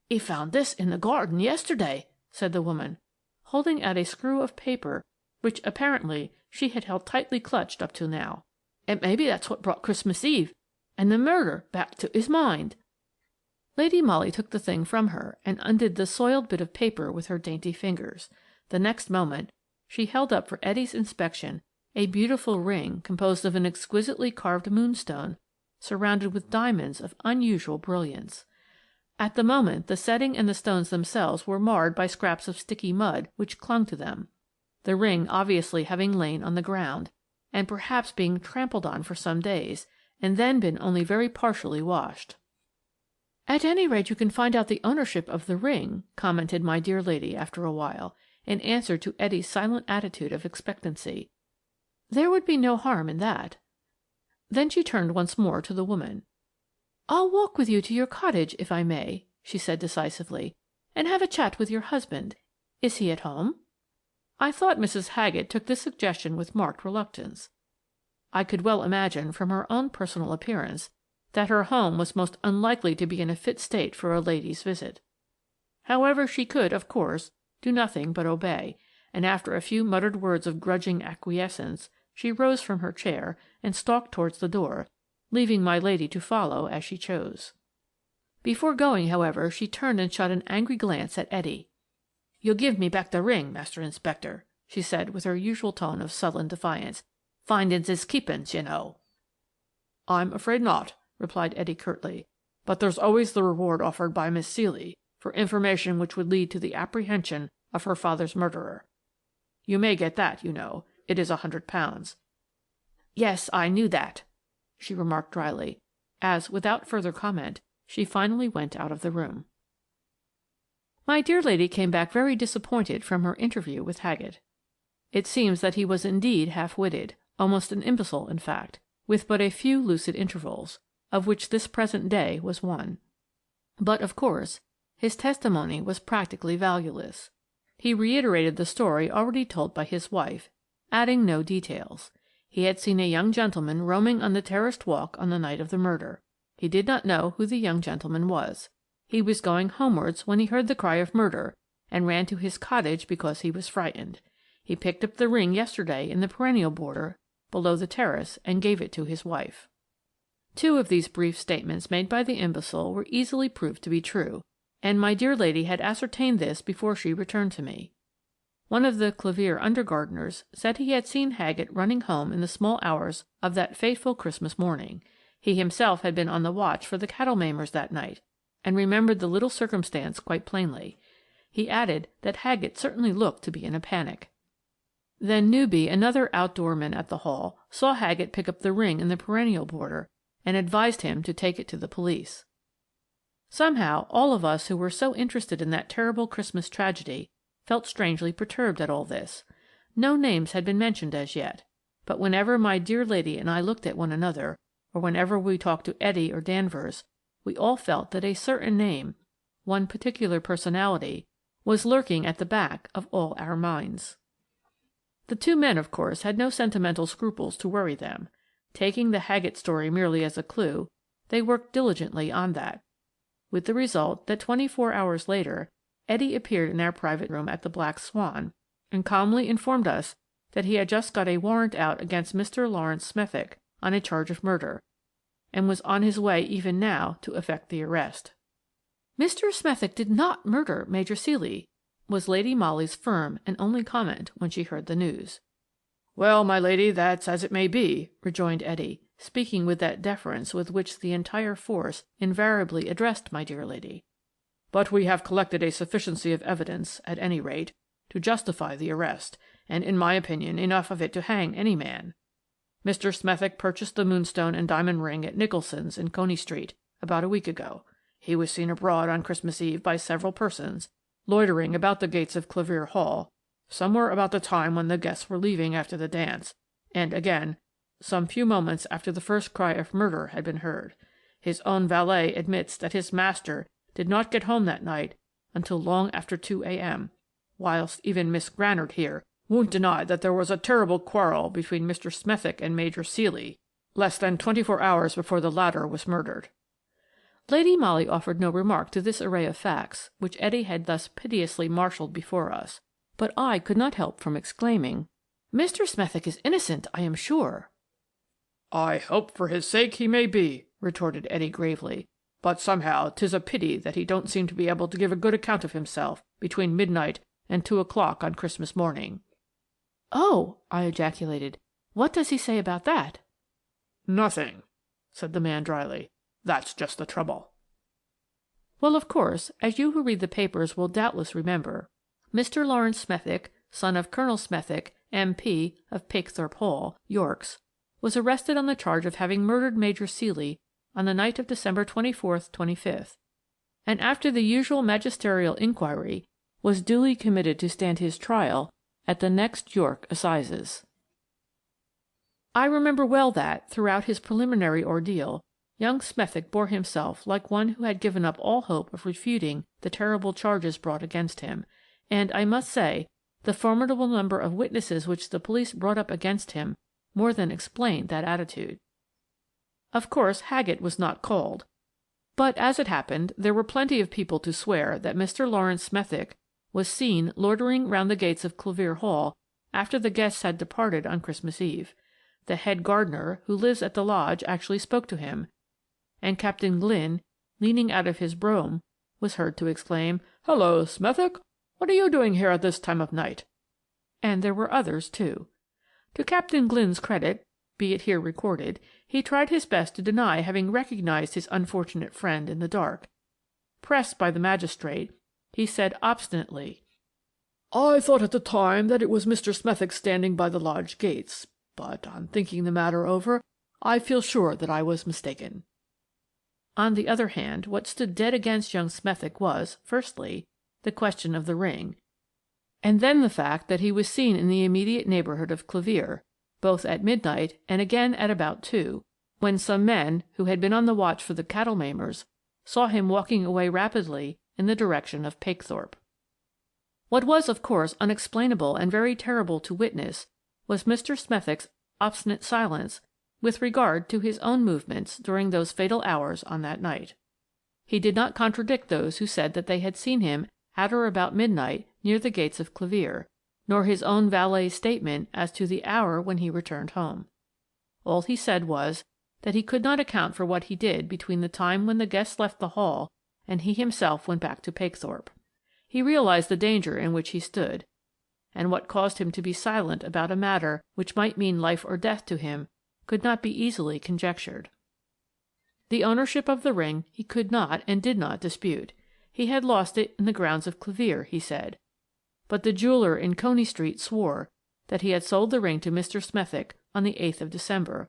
"He found this in the garden yesterday," said the woman, holding out a screw of paper which apparently she had held tightly clutched up till now. "And maybe that's what brought Christmas Eve and the murder back to his mind." Lady Molly took the thing from her and undid the soiled bit of paper with her dainty fingers. The next moment she held up for Eddy's inspection a beautiful ring composed of an exquisitely carved moonstone, surrounded with diamonds of unusual brilliance. At the moment the setting and the stones themselves were marred by scraps of sticky mud which clung to them, the ring obviously having lain on the ground, and perhaps being trampled on for some days, and then been only very partially washed. "At any rate you can find out the ownership of the ring," commented my dear lady after a while, in answer to Etty's silent attitude of expectancy. "There would be no harm in that." Then she turned once more to the woman. "I'll walk with you to your cottage, if I may," she said decisively, "and have a chat with your husband. Is he at home?" I thought Mrs. Haggett took this suggestion with marked reluctance. I could well imagine from her own personal appearance that her home was most unlikely to be in a fit state for a lady's visit. However, she could, of course, do nothing but obey, and after a few muttered words of grudging acquiescence, she rose from her chair and stalked towards the door, leaving my lady to follow as she chose. Before going, however, she turned and shot an angry glance at Etty. "You'll give me back the ring, Master Inspector," she said with her usual tone of sullen defiance. "Findings is keepings, you know." "I'm afraid not," replied Etty curtly, "but there's always the reward offered by Miss Ceely for information which would lead to the apprehension of her father's murderer. You may get that, you know. It is £100. "Yes, I knew that," she remarked dryly, as, without further comment, she finally went out of the room. My dear lady came back very disappointed from her interview with Haggett. It seems that he was indeed half-witted, almost an imbecile in fact, with but a few lucid intervals, of which this present day was one. But, of course, his testimony was practically valueless. He reiterated the story already told by his wife, adding no details. He had seen a young gentleman roaming on the terraced walk on the night of the murder. He did not know who the young gentleman was. He was going homewards when he heard the cry of murder, and ran to his cottage because he was frightened. He picked up the ring yesterday in the perennial border below the terrace and gave it to his wife. Two of these brief statements made by the imbecile were easily proved to be true, and my dear lady had ascertained this before she returned to me. One of the Clevere under-gardeners said he had seen Haggett running home in the small hours of that fateful Christmas morning. He himself had been on the watch for the cattle-maimers that night, and remembered the little circumstance quite plainly. He added that Haggett certainly looked to be in a panic. Then Newby, another outdoor-man at the Hall, saw Haggett pick up the ring in the perennial border and advised him to take it to the police. Somehow, all of us who were so interested in that terrible Christmas tragedy felt strangely perturbed at all this. No names had been mentioned as yet, but whenever my dear lady and I looked at one another, or whenever we talked to Etty or Danvers, we all felt that a certain name, one particular personality, was lurking at the back of all our minds. The two men, of course, had no sentimental scruples to worry them. Taking the Haggett story merely as a clue, they worked diligently on that, with the result that 24 hours later Etty appeared in our private room at the Black Swan and calmly informed us that he had just got a warrant out against Mr. Lawrence Smethick on a charge of murder, and was on his way even now to effect the arrest. "Mr. Smethick did not murder Major Ceely," was Lady Molly's firm and only comment when she heard the news. "Well, my lady, that's as it may be," rejoined Etty, speaking with that deference with which the entire force invariably addressed my dear lady. "But we have collected a sufficiency of evidence, at any rate, to justify the arrest, and in my opinion enough of it to hang any man. Mr. Smethick purchased the moonstone and diamond ring at Nicholson's in Coney Street about a week ago. He was seen abroad on Christmas Eve by several persons, loitering about the gates of Clevere Hall, somewhere about the time when the guests were leaving after the dance, and again, some few moments after the first cry of murder had been heard. His own valet admits that his master did not get home that night until long after 2 a.m., whilst even Miss Granard here won't deny that there was a terrible quarrel between Mr. Smethick and Major Ceely less than 24 hours before the latter was murdered." Lady Molly offered no remark to this array of facts which Etty had thus pitilessly marshalled before us, but I could not help from exclaiming, "Mr. Smethick is innocent, I am sure." "I hope for his sake he may be," retorted Etty gravely, "but somehow 'tis a pity that he don't seem to be able to give a good account of himself between midnight and 2 o'clock on Christmas morning." "Oh," I ejaculated, "what does he say about that?" "Nothing," said the man dryly. "That's just the trouble." Well, of course, as you who read the papers will doubtless remember, Mr. Lawrence Smethick, son of Colonel Smethick, M.P. of Pakethorpe Hall, Yorks, was arrested on the charge of having murdered Major Ceely on the night of December 24th, 25th, and after the usual magisterial inquiry was duly committed to stand his trial at the next York Assizes. I remember well that, throughout his preliminary ordeal, young Smethick bore himself like one who had given up all hope of refuting the terrible charges brought against him, and, I must say, the formidable number of witnesses which the police brought up against him more than explained that attitude. Of course, Haggett was not called, but as it happened, there were plenty of people to swear that Mr. Lawrence Smethick was seen loitering round the gates of Clevere Hall after the guests had departed on Christmas Eve. The head gardener, who lives at the lodge, actually spoke to him, and Captain Glynn, leaning out of his brougham, was heard to exclaim, "Hello, Smethick! What are you doing here at this time of night?" And there were others too. To Captain Glynn's credit, be it here recorded, he tried his best to deny having recognized his unfortunate friend in the dark. Pressed by the magistrate, he said obstinately, "I thought at the time that it was Mr. Smethick standing by the lodge gates, but on thinking the matter over, I feel sure that I was mistaken." On the other hand, what stood dead against young Smethick was, firstly, the question of the ring, and then the fact that he was seen in the immediate neighbourhood of Clevere, both at midnight and again at about 2, when some men, who had been on the watch for the cattle maimers, saw him walking away rapidly in the direction of Pakethorpe. What was, of course, unexplainable and very terrible to witness was Mr. Smethick's obstinate silence with regard to his own movements during those fatal hours on that night. He did not contradict those who said that they had seen him at or about midnight near the gates of Clevere, nor his own valet's statement as to the hour when he returned home. All he said was that he could not account for what he did between the time when the guests left the hall and he himself went back to Pakethorpe. He realized the danger in which he stood, and what caused him to be silent about a matter which might mean life or death to him could not be easily conjectured. The ownership of the ring he could not and did not dispute. He had lost it in the grounds of Clevere, he said, but the jeweller in Coney Street swore that he had sold the ring to Mr. Smethick on the 8th of December,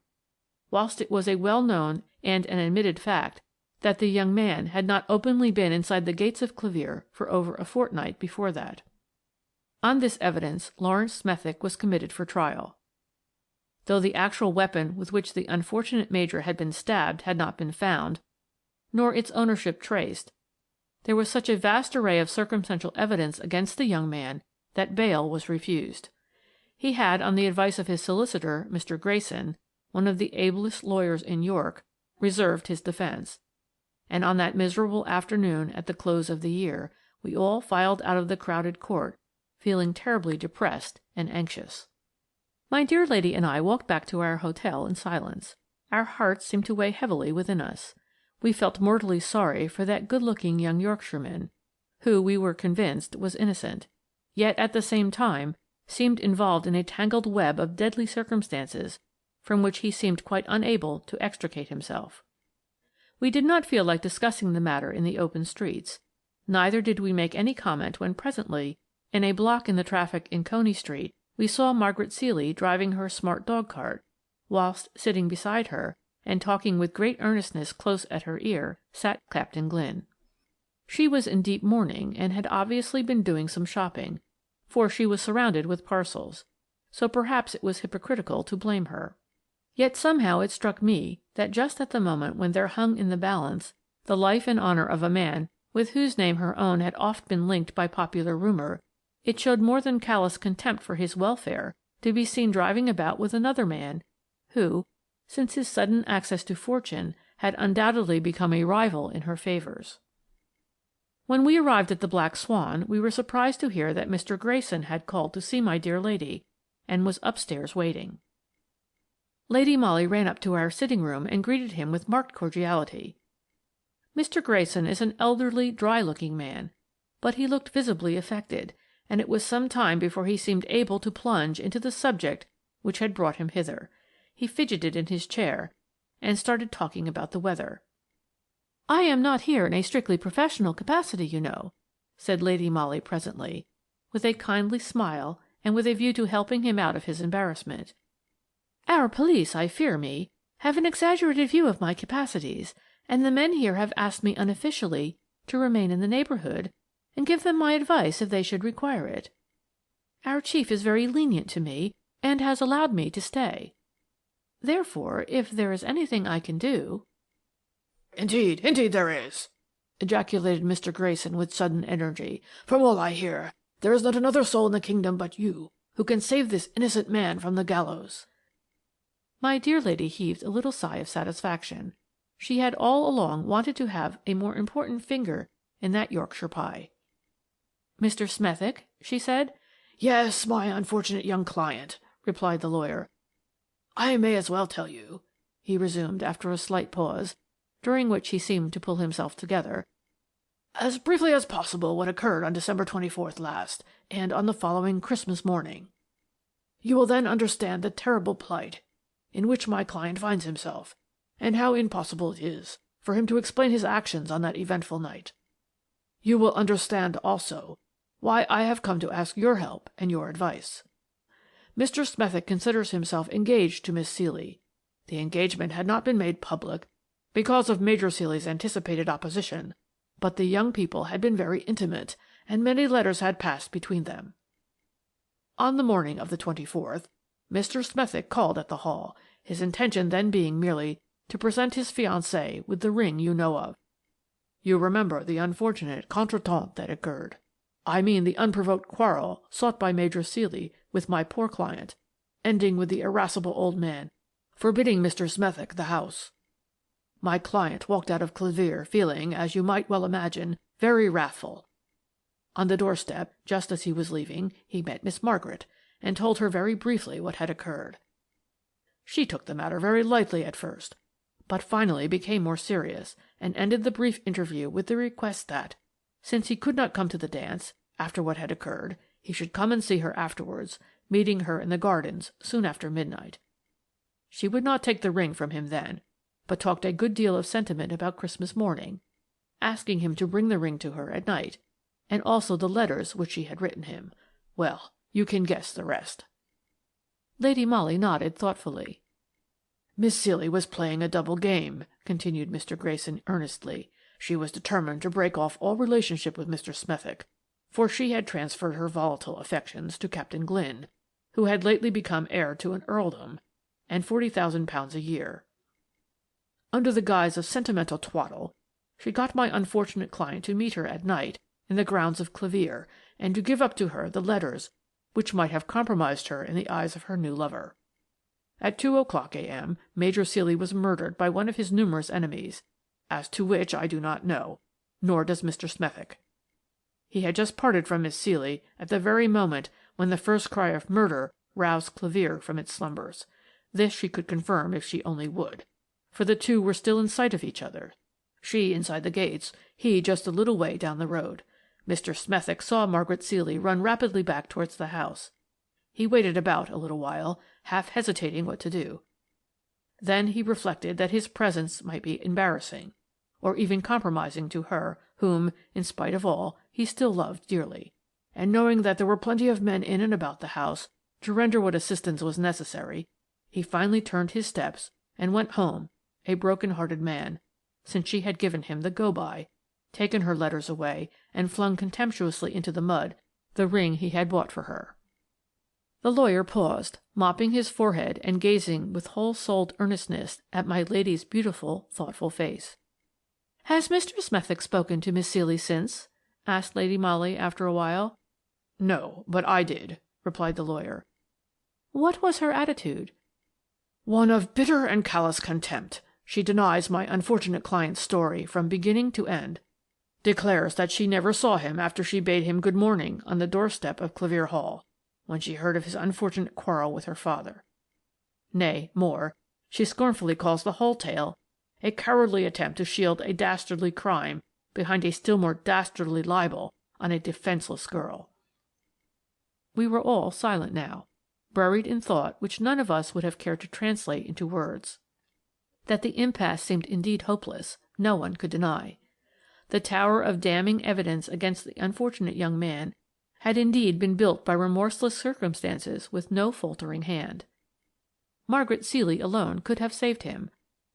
whilst it was a well-known and an admitted fact that the young man had not openly been inside the gates of Clevere for over a fortnight before that. On this evidence, Lawrence Smethick was committed for trial. Though the actual weapon with which the unfortunate major had been stabbed had not been found, nor its ownership traced, there was such a vast array of circumstantial evidence against the young man that bail was refused. He had, on the advice of his solicitor, Mr. Grayson, one of the ablest lawyers in York, reserved his defence, and on that miserable afternoon at the close of the year, we all filed out of the crowded court, feeling terribly depressed and anxious. My dear lady and I walked back to our hotel in silence. Our hearts seemed to weigh heavily within us. We felt mortally sorry for that good-looking young Yorkshireman, who, we were convinced, was innocent, yet at the same time seemed involved in a tangled web of deadly circumstances from which he seemed quite unable to extricate himself. We did not feel like discussing the matter in the open streets, neither did we make any comment when presently, in a block in the traffic in Coney Street, we saw Margaret Ceely driving her smart dog-cart, whilst sitting beside her, and talking with great earnestness close at her ear, sat Captain Glynn. She was in deep mourning, and had obviously been doing some shopping, for she was surrounded with parcels, so perhaps it was hypocritical to blame her. Yet somehow it struck me that just at the moment when there hung in the balance the life and honour of a man with whose name her own had oft been linked by popular rumour, it showed more than callous contempt for his welfare to be seen driving about with another man who, since his sudden access to fortune, had undoubtedly become a rival in her favours. When we arrived at the Black Swan, we were surprised to hear that Mr. Grayson had called to see my dear lady, and was upstairs waiting. Lady Molly ran up to our sitting-room and greeted him with marked cordiality. Mr. Grayson is an elderly, dry-looking man, but he looked visibly affected, and it was some time before he seemed able to plunge into the subject which had brought him hither. He fidgeted in his chair, and started talking about the weather. "I am not here in a strictly professional capacity, you know," said Lady Molly presently, with a kindly smile and with a view to helping him out of his embarrassment. "Our police, I fear me, have an exaggerated view of my capacities, and the men here have asked me unofficially to remain in the neighbourhood and give them my advice if they should require it. Our chief is very lenient to me and has allowed me to stay. Therefore, if there is anything I can do—" Indeed there is, ejaculated Mr. Grayson with sudden energy. From all I hear, there is not another soul in the kingdom but you who can save this innocent man from the gallows. My dear lady heaved a little sigh of satisfaction. She had all along wanted to have a more important finger in that Yorkshire pie. "Mr. Smethick?" she said. Yes, my unfortunate young client, replied the lawyer. I may as well tell you, he resumed after a slight pause, during which he seemed to pull himself together, as briefly as possible what occurred on December 24th last, and on the following Christmas morning. You will then understand the terrible plight in which my client finds himself, and how impossible it is for him to explain his actions on that eventful night. You will understand also why I have come to ask your help and your advice. Mr. Smethick considers himself engaged to Miss Ceely. The engagement had not been made public because of Major Ceely's anticipated opposition, but the young people had been very intimate, and many letters had passed between them. On the morning of the 24th, Mr. Smethick called at the Hall, his intention then being merely to present his fiancée with the ring you know of. You remember the unfortunate contretemps that occurred. I mean the unprovoked quarrel sought by Major Ceely with my poor client, ending with the irascible old man forbidding Mr. Smethick the house. My client walked out of Clevere feeling, as you might well imagine, very wrathful. On the doorstep, just as he was leaving, he met Miss Margaret, and told her very briefly what had occurred. She took the matter very lightly at first, but finally became more serious, and ended the brief interview with the request that, since he could not come to the dance, after what had occurred, he should come and see her afterwards, meeting her in the gardens soon after midnight. She would not take the ring from him then, but talked a good deal of sentiment about Christmas morning, asking him to bring the ring to her at night, and also the letters which she had written him. Well, you can guess the rest. Lady Molly nodded thoughtfully. Miss Ceely was playing a double game, continued Mr. Grayson earnestly. She was determined to break off all relationship with Mr. Smethick, for she had transferred her volatile affections to Captain Glynn, who had lately become heir to an earldom and £40,000 a year. Under the guise of sentimental twaddle, she got my unfortunate client to meet her at night in the grounds of Clevere, and to give up to her the letters which might have compromised her in the eyes of her new lover. At 2:00 a.m. Major Ceely was murdered by one of his numerous enemies, as to which I do not know, nor does Mr. Smethick. He had just parted from Miss Ceely at the very moment when the first cry of murder roused Clevere from its slumbers. This she could confirm if she only would, for the two were still in sight of each other, she inside the gates, he just a little way down the road. Mr. Smethick saw Margaret Ceely run rapidly back towards the house. He waited about a little while, half hesitating what to do. Then he reflected that his presence might be embarrassing, or even compromising to her, whom, in spite of all, he still loved dearly, and knowing that there were plenty of men in and about the house to render what assistance was necessary, he finally turned his steps and went home, a broken-hearted man, since she had given him the go-by, taken her letters away, and flung contemptuously into the mud the ring he had bought for her. The lawyer paused, mopping his forehead and gazing with whole-souled earnestness at my lady's beautiful, thoughtful face. "Has Mr. Smethick spoken to Miss Ceely since?" asked Lady Molly after a while. "No, but I did," replied the lawyer. "What was her attitude?" "One of bitter and callous contempt. She denies my unfortunate client's story from beginning to end. Declares that she never saw him after she bade him good morning on the doorstep of Clevere Hall, when she heard of his unfortunate quarrel with her father. Nay, more, she scornfully calls the whole tale a cowardly attempt to shield a dastardly crime behind a still more dastardly libel on a defenceless girl." We were all silent now, buried in thought which none of us would have cared to translate into words. That the impasse seemed indeed hopeless, no one could deny. The tower of damning evidence against the unfortunate young man had indeed been built by remorseless circumstances with no faltering hand. Margaret Ceely alone could have saved him,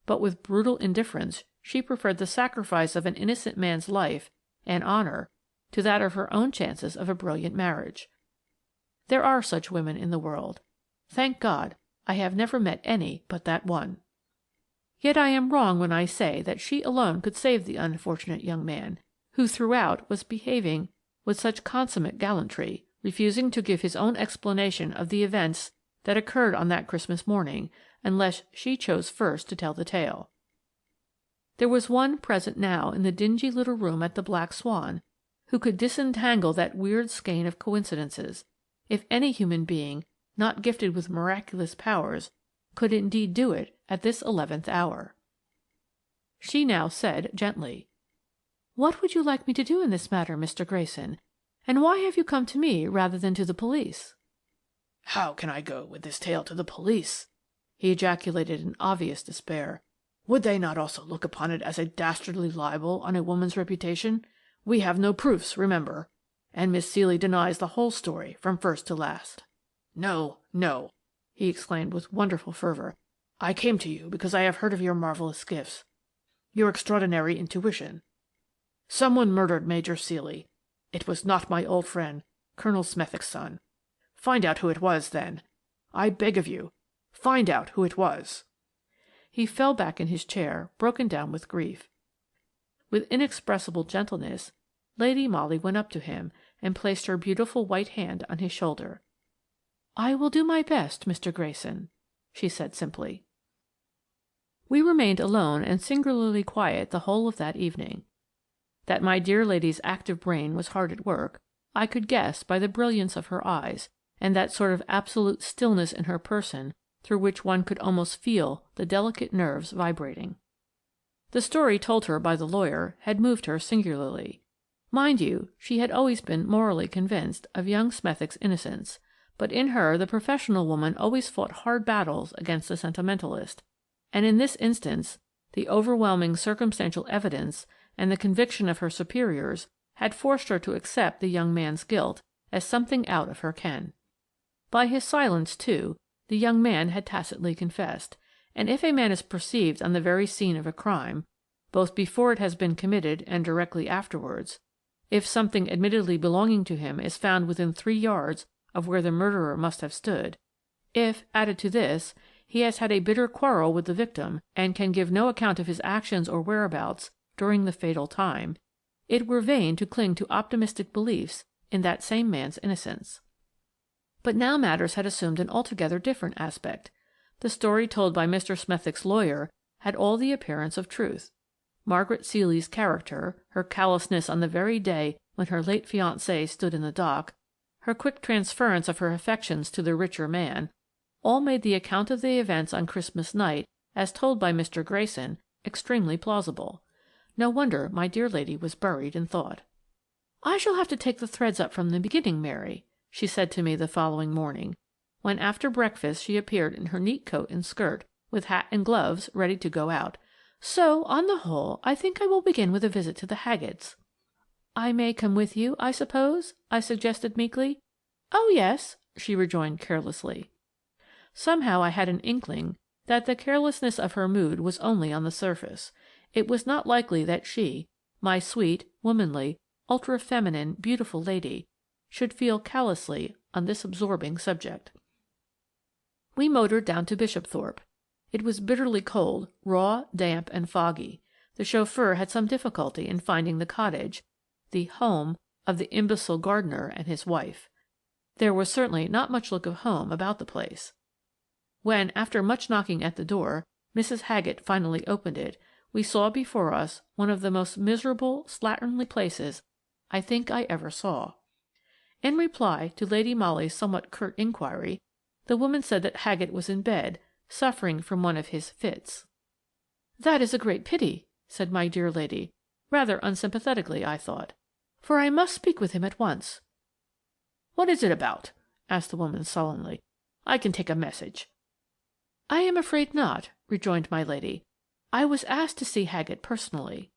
but with brutal indifference she preferred the sacrifice of an innocent man's life and honour to that of her own chances of a brilliant marriage. There are such women in the world. Thank God, I have never met any but that one. Yet I am wrong when I say that she alone could save the unfortunate young man, who throughout was behaving with such consummate gallantry, refusing to give his own explanation of the events that occurred on that Christmas morning, unless she chose first to tell the tale. There was one present now in the dingy little room at the Black Swan who could disentangle that weird skein of coincidences, if any human being not gifted with miraculous powers could indeed do it at this 11th hour. She now said gently, "What would you like me to do in this matter, Mr. Grayson, and why have you come to me rather than to the police?" "How can I go with this tale to the police?" he ejaculated in obvious despair. "Would they not also look upon it as a dastardly libel on a woman's reputation? We have no proofs, remember, and Miss Ceely denies the whole story from first to last. No, no," he exclaimed with wonderful fervour. "I came to you because I have heard of your marvellous gifts, your extraordinary intuition. Someone murdered Major Ceely. It was not my old friend, Colonel Smethick's son. Find out who it was, then. I beg of you, find out who it was." He fell back in his chair, broken down with grief. With inexpressible gentleness, Lady Molly went up to him and placed her beautiful white hand on his shoulder. "I will do my best, Mr. Grayson," she said simply. We remained alone and singularly quiet the whole of that evening. That my dear lady's active brain was hard at work, I could guess by the brilliance of her eyes, and that sort of absolute stillness in her person through which one could almost feel the delicate nerves vibrating. The story told her by the lawyer had moved her singularly. Mind you, she had always been morally convinced of young Smethick's innocence, but in her the professional woman always fought hard battles against the sentimentalist, and in this instance the overwhelming circumstantial evidence and the conviction of her superiors had forced her to accept the young man's guilt as something out of her ken. By his silence, too, the young man had tacitly confessed, and if a man is perceived on the very scene of a crime, both before it has been committed and directly afterwards, if something admittedly belonging to him is found within 3 yards of where the murderer must have stood, if, added to this, he has had a bitter quarrel with the victim and can give no account of his actions or whereabouts during the fatal time, it were vain to cling to optimistic beliefs in that same man's innocence. But now matters had assumed an altogether different aspect. The story told by Mr. Smethick's lawyer had all the appearance of truth. Margaret Ceely's character, her callousness on the very day when her late fiancé stood in the dock, her quick transference of her affections to the richer man, all made the account of the events on Christmas night, as told by Mr. Grayson, extremely plausible. No wonder my dear lady was buried in thought. "I shall have to take the threads up from the beginning, Mary," she said to me the following morning, when after breakfast she appeared in her neat coat and skirt, with hat and gloves, ready to go out. "So, on the whole, I think I will begin with a visit to the Haggets." "I may come with you, I suppose?" I suggested meekly. "Oh, yes," she rejoined carelessly. Somehow I had an inkling that the carelessness of her mood was only on the surface. It was not likely that she, my sweet, womanly, ultra-feminine, beautiful lady, should feel callously on this absorbing subject. We motored down to Bishopthorpe. It was bitterly cold, raw, damp, and foggy. The chauffeur had some difficulty in finding the cottage, the home of the imbecile gardener and his wife. There was certainly not much look of home about the place. When, after much knocking at the door, Mrs. Haggett finally opened it, we saw before us one of the most miserable, slatternly places I think I ever saw. In reply to Lady Molly's somewhat curt inquiry, the woman said that Haggett was in bed, suffering from one of his fits. "That is a great pity," said my dear lady, rather unsympathetically, I thought, "for I must speak with him at once." "What is it about?" asked the woman sullenly. "I can take a message." "I am afraid not," rejoined my lady. I was asked to see Haggett personally."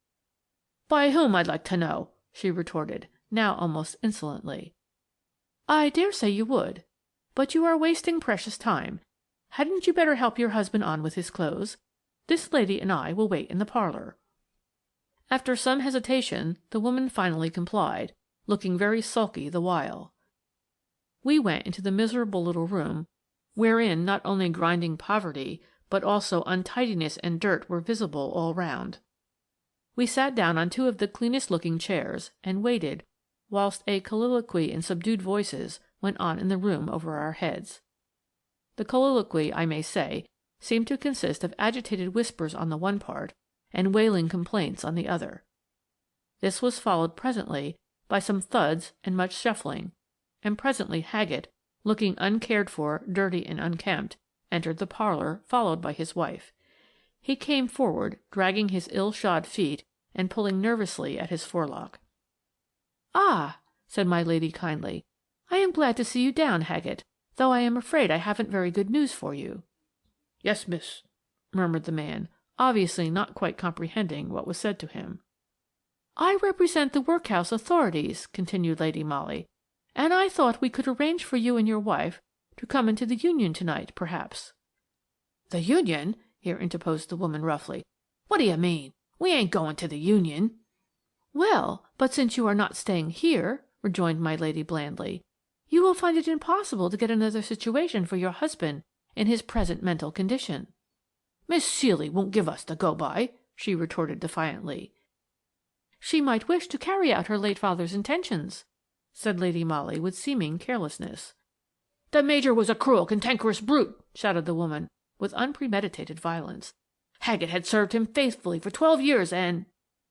"By whom, I'd like to know?" she retorted, now almost insolently. "I dare say you would. But you are wasting precious time. Hadn't you better help your husband on with his clothes? This lady and I will wait in the parlour." After some hesitation, the woman finally complied, looking very sulky the while. We went into the miserable little room wherein not only grinding poverty but also untidiness and dirt were visible all round. We sat down on two of the cleanest-looking chairs and waited whilst a colloquy in subdued voices went on in the room over our heads. The colloquy, I may say, seemed to consist of agitated whispers on the one part and wailing complaints on the other. This was followed presently by some thuds and much shuffling, and presently Haggett, looking uncared for, dirty and unkempt, entered the parlour, followed by his wife. He came forward, dragging his ill-shod feet and pulling nervously at his forelock. "Ah," said my lady kindly, "I am glad to see you down, Haggett, though I am afraid I haven't very good news for you." "Yes, miss," murmured the man, obviously not quite comprehending what was said to him. "I represent the workhouse authorities," continued Lady Molly, "and I thought we could arrange for you and your wife to come into the Union to-night, perhaps." "The Union?" here interposed the woman roughly. "What do you mean? We ain't going to the Union." "Well, but since you are not staying here," rejoined my lady blandly, "you will find it impossible to get another situation for your husband in his present mental condition." "Miss Ceely won't give us the go-by," she retorted defiantly. "She might wish to carry out her late father's intentions," said Lady Molly with seeming carelessness. "The Major was a cruel, cantankerous brute," shouted the woman, with unpremeditated violence. "Haggett had served him faithfully for 12 years and—"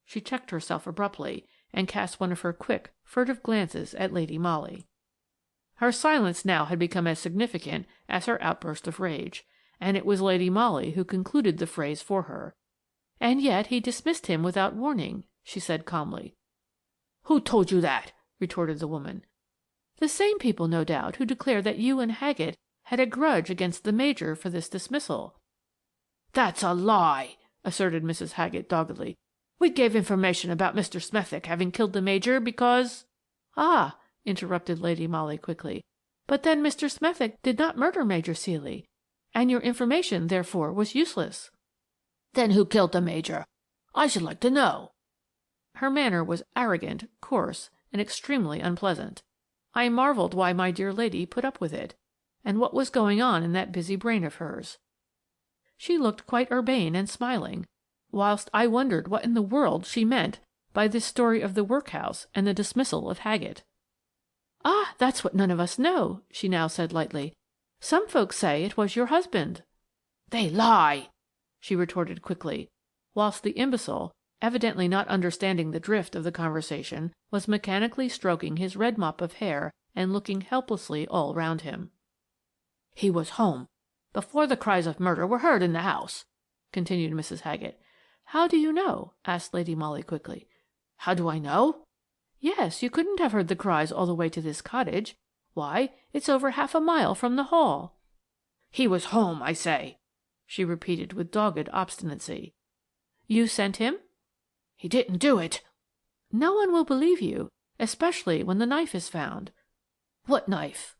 She checked herself abruptly and cast one of her quick, furtive glances at Lady Molly. Her silence now had become as significant as her outburst of rage, and it was Lady Molly who concluded the phrase for her. "And yet he dismissed him without warning," she said calmly. "Who told you that?" retorted the woman. "The same people, no doubt, who declare that you and Haggett had a grudge against the Major for this dismissal." "That's a lie," asserted Mrs. Haggett doggedly. "We gave information about Mr. Smethick having killed the Major because—" "Ah," interrupted Lady Molly quickly, "but then Mr. Smethick did not murder Major Ceely, and your information, therefore, was useless." "Then who killed the Major? I should like to know." Her manner was arrogant, coarse, and extremely unpleasant. I marvelled why my dear lady put up with it, and what was going on in that busy brain of hers. She looked quite urbane and smiling, whilst I wondered what in the world she meant by this story of the workhouse and the dismissal of Haggett. "Ah, that's what none of us know," she now said lightly. "Some folks say it was your husband." "They lie," she retorted quickly, whilst the imbecile, evidently not understanding the drift of the conversation, was mechanically stroking his red mop of hair and looking helplessly all round him. "He was home before the cries of murder were heard in the house," continued Mrs. Haggett. "How do you know?" asked Lady Molly quickly. "How do I know?" "Yes, you couldn't have heard the cries all the way to this cottage. Why, it's over half a mile from the Hall." "He was home, I say," she repeated with dogged obstinacy. "You sent him?" "He didn't do it." "No one will believe you, especially when the knife is found." "What knife?"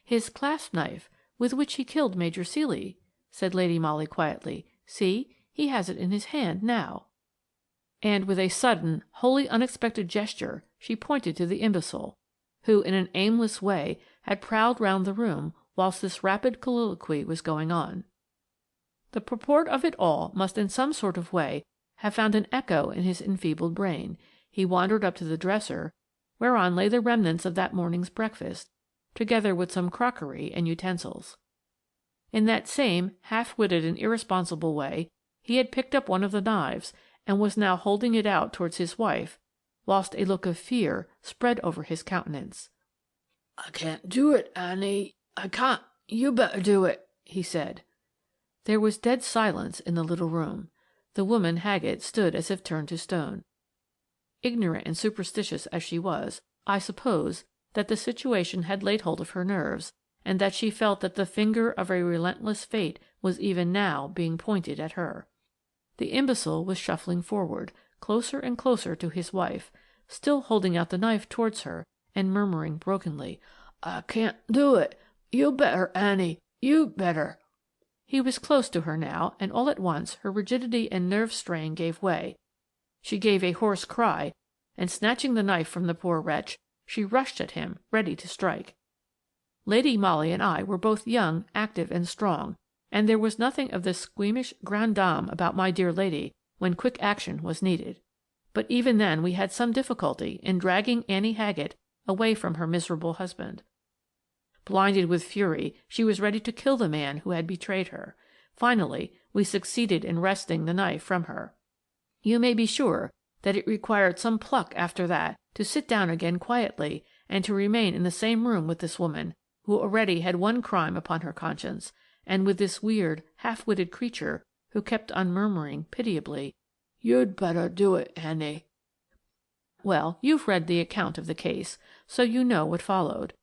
"His clasp knife, with which he killed Major Ceely," said Lady Molly quietly. "See, he has it in his hand now." And with a sudden, wholly unexpected gesture she pointed to the imbecile, who in an aimless way had prowled round the room whilst this rapid colloquy was going on. The purport of it all must in some sort of way have found an echo in his enfeebled brain. He wandered up to the dresser, whereon lay the remnants of that morning's breakfast, together with some crockery and utensils. In that same half-witted and irresponsible way he had picked up one of the knives and was now holding it out towards his wife, whilst a look of fear spread over his countenance. "I can't do it, Annie. I can't. You better do it," he said. There was dead silence in the little room. The woman Haggett stood as if turned to stone. Ignorant and superstitious as she was, I suppose that the situation had laid hold of her nerves, and that she felt that the finger of a relentless fate was even now being pointed at her. The imbecile was shuffling forward, closer and closer to his wife, still holding out the knife towards her and murmuring brokenly, "I can't do it. You better, Annie. You better." He was close to her now, and all at once her rigidity and nerve strain gave way. She gave a hoarse cry, and snatching the knife from the poor wretch, she rushed at him, ready to strike. Lady Molly and I were both young, active, and strong, and there was nothing of the squeamish grande dame about my dear lady when quick action was needed. But even then we had some difficulty in dragging Annie Haggett away from her miserable husband. Blinded with fury, she was ready to kill the man who had betrayed her. Finally, we succeeded in wresting the knife from her. You may be sure that it required some pluck after that to sit down again quietly and to remain in the same room with this woman, who already had one crime upon her conscience, and with this weird, half-witted creature who kept on murmuring pitiably, "You'd better do it, Annie." Well, you've read the account of the case, so you know what followed.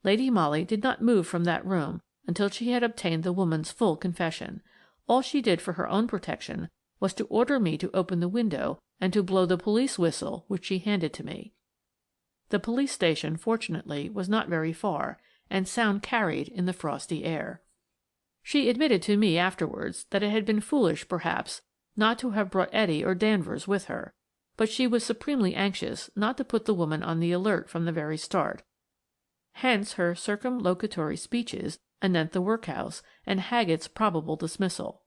Lady Molly did not move from that room until she had obtained the woman's full confession. All she did for her own protection was to order me to open the window and to blow the police whistle which she handed to me. The police station, fortunately, was not very far, and sound carried in the frosty air. She admitted to me afterwards that it had been foolish, perhaps, not to have brought Etty or Danvers with her, but she was supremely anxious not to put the woman on the alert from the very start. Hence her circumlocutory speeches anent the workhouse and Haggett's probable dismissal.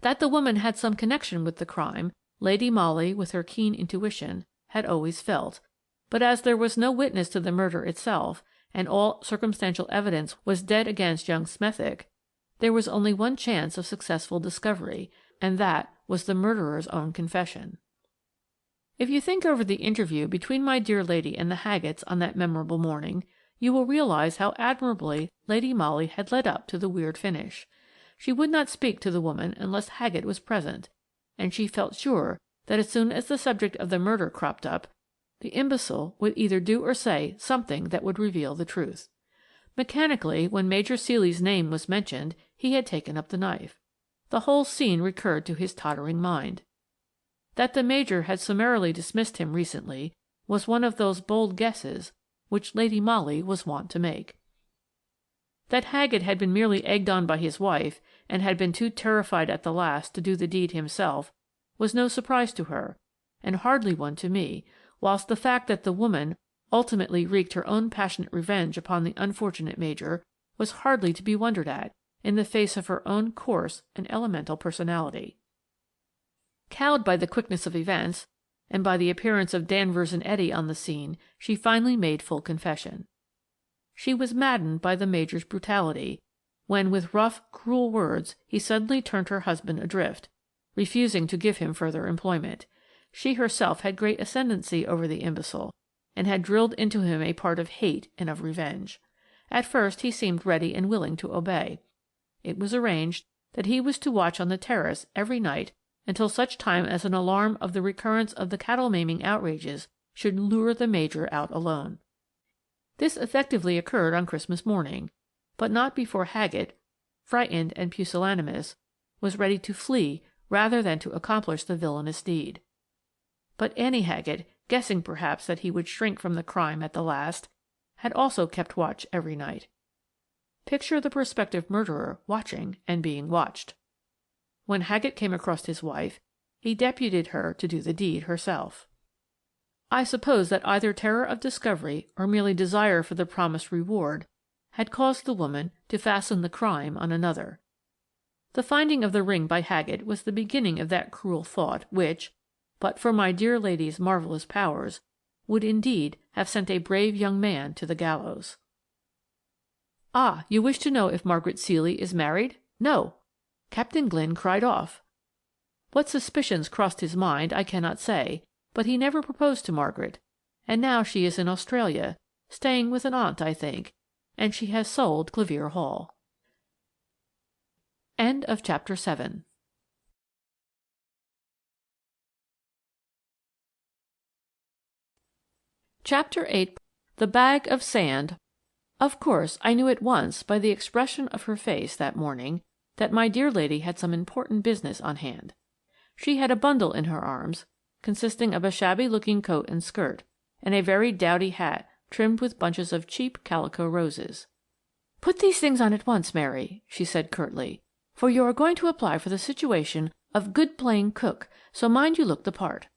That the woman had some connection with the crime, Lady Molly, with her keen intuition, had always felt, but as there was no witness to the murder itself, and all circumstantial evidence was dead against young Smethick, there was only one chance of successful discovery, and that was the murderer's own confession. If you think over the interview between my dear lady and the Haggetts on that memorable morning, you will realize how admirably Lady Molly had led up to the weird finish. She would not speak to the woman unless Haggett was present, and she felt sure that as soon as the subject of the murder cropped up, the imbecile would either do or say something that would reveal the truth. Mechanically, when Major Ceely's name was mentioned, he had taken up the knife. The whole scene recurred to his tottering mind. That the Major had summarily dismissed him recently was one of those bold guesses which Lady Molly was wont to make. That Haggett had been merely egged on by his wife, and had been too terrified at the last to do the deed himself, was no surprise to her, and hardly one to me, whilst the fact that the woman ultimately wreaked her own passionate revenge upon the unfortunate Major was hardly to be wondered at, in the face of her own coarse and elemental personality. Cowed by the quickness of events, and by the appearance of Danvers and Etty on the scene, she finally made full confession. She was maddened by the Major's brutality, when with rough, cruel words he suddenly turned her husband adrift, refusing to give him further employment. She herself had great ascendancy over the imbecile, and had drilled into him a part of hate and of revenge. At first he seemed ready and willing to obey. It was arranged that he was to watch on the terrace every night until such time as an alarm of the recurrence of the cattle-maiming outrages should lure the Major out alone. This effectively occurred on Christmas morning, but not before Haggett, frightened and pusillanimous, was ready to flee rather than to accomplish the villainous deed. But Annie Haggett, guessing perhaps that he would shrink from the crime at the last, had also kept watch every night. Picture the prospective murderer watching and being watched. When Haggett came across his wife, he deputed her to do the deed herself. I suppose that either terror of discovery or merely desire for the promised reward had caused the woman to fasten the crime on another. The finding of the ring by Haggett was the beginning of that cruel thought which, but for my dear lady's marvellous powers, would indeed have sent a brave young man to the gallows. Ah, you wish to know if Margaret Ceely is married? No! Captain Glynn cried off. What suspicions crossed his mind I cannot say, but he never proposed to Margaret, and now she is in Australia, staying with an aunt, I think, and she has sold Clevere Hall. End of Chapter 7. Chapter 8. The Bag of Sand. Of course, I knew at once by the expression of her face that morning that my dear lady had some important business on hand. She had a bundle in her arms, consisting of a shabby-looking coat and skirt, and a very dowdy hat trimmed with bunches of cheap calico roses. "Put these things on at once, Mary," she said curtly, "for you are going to apply for the situation of good plain cook, so mind you look the part."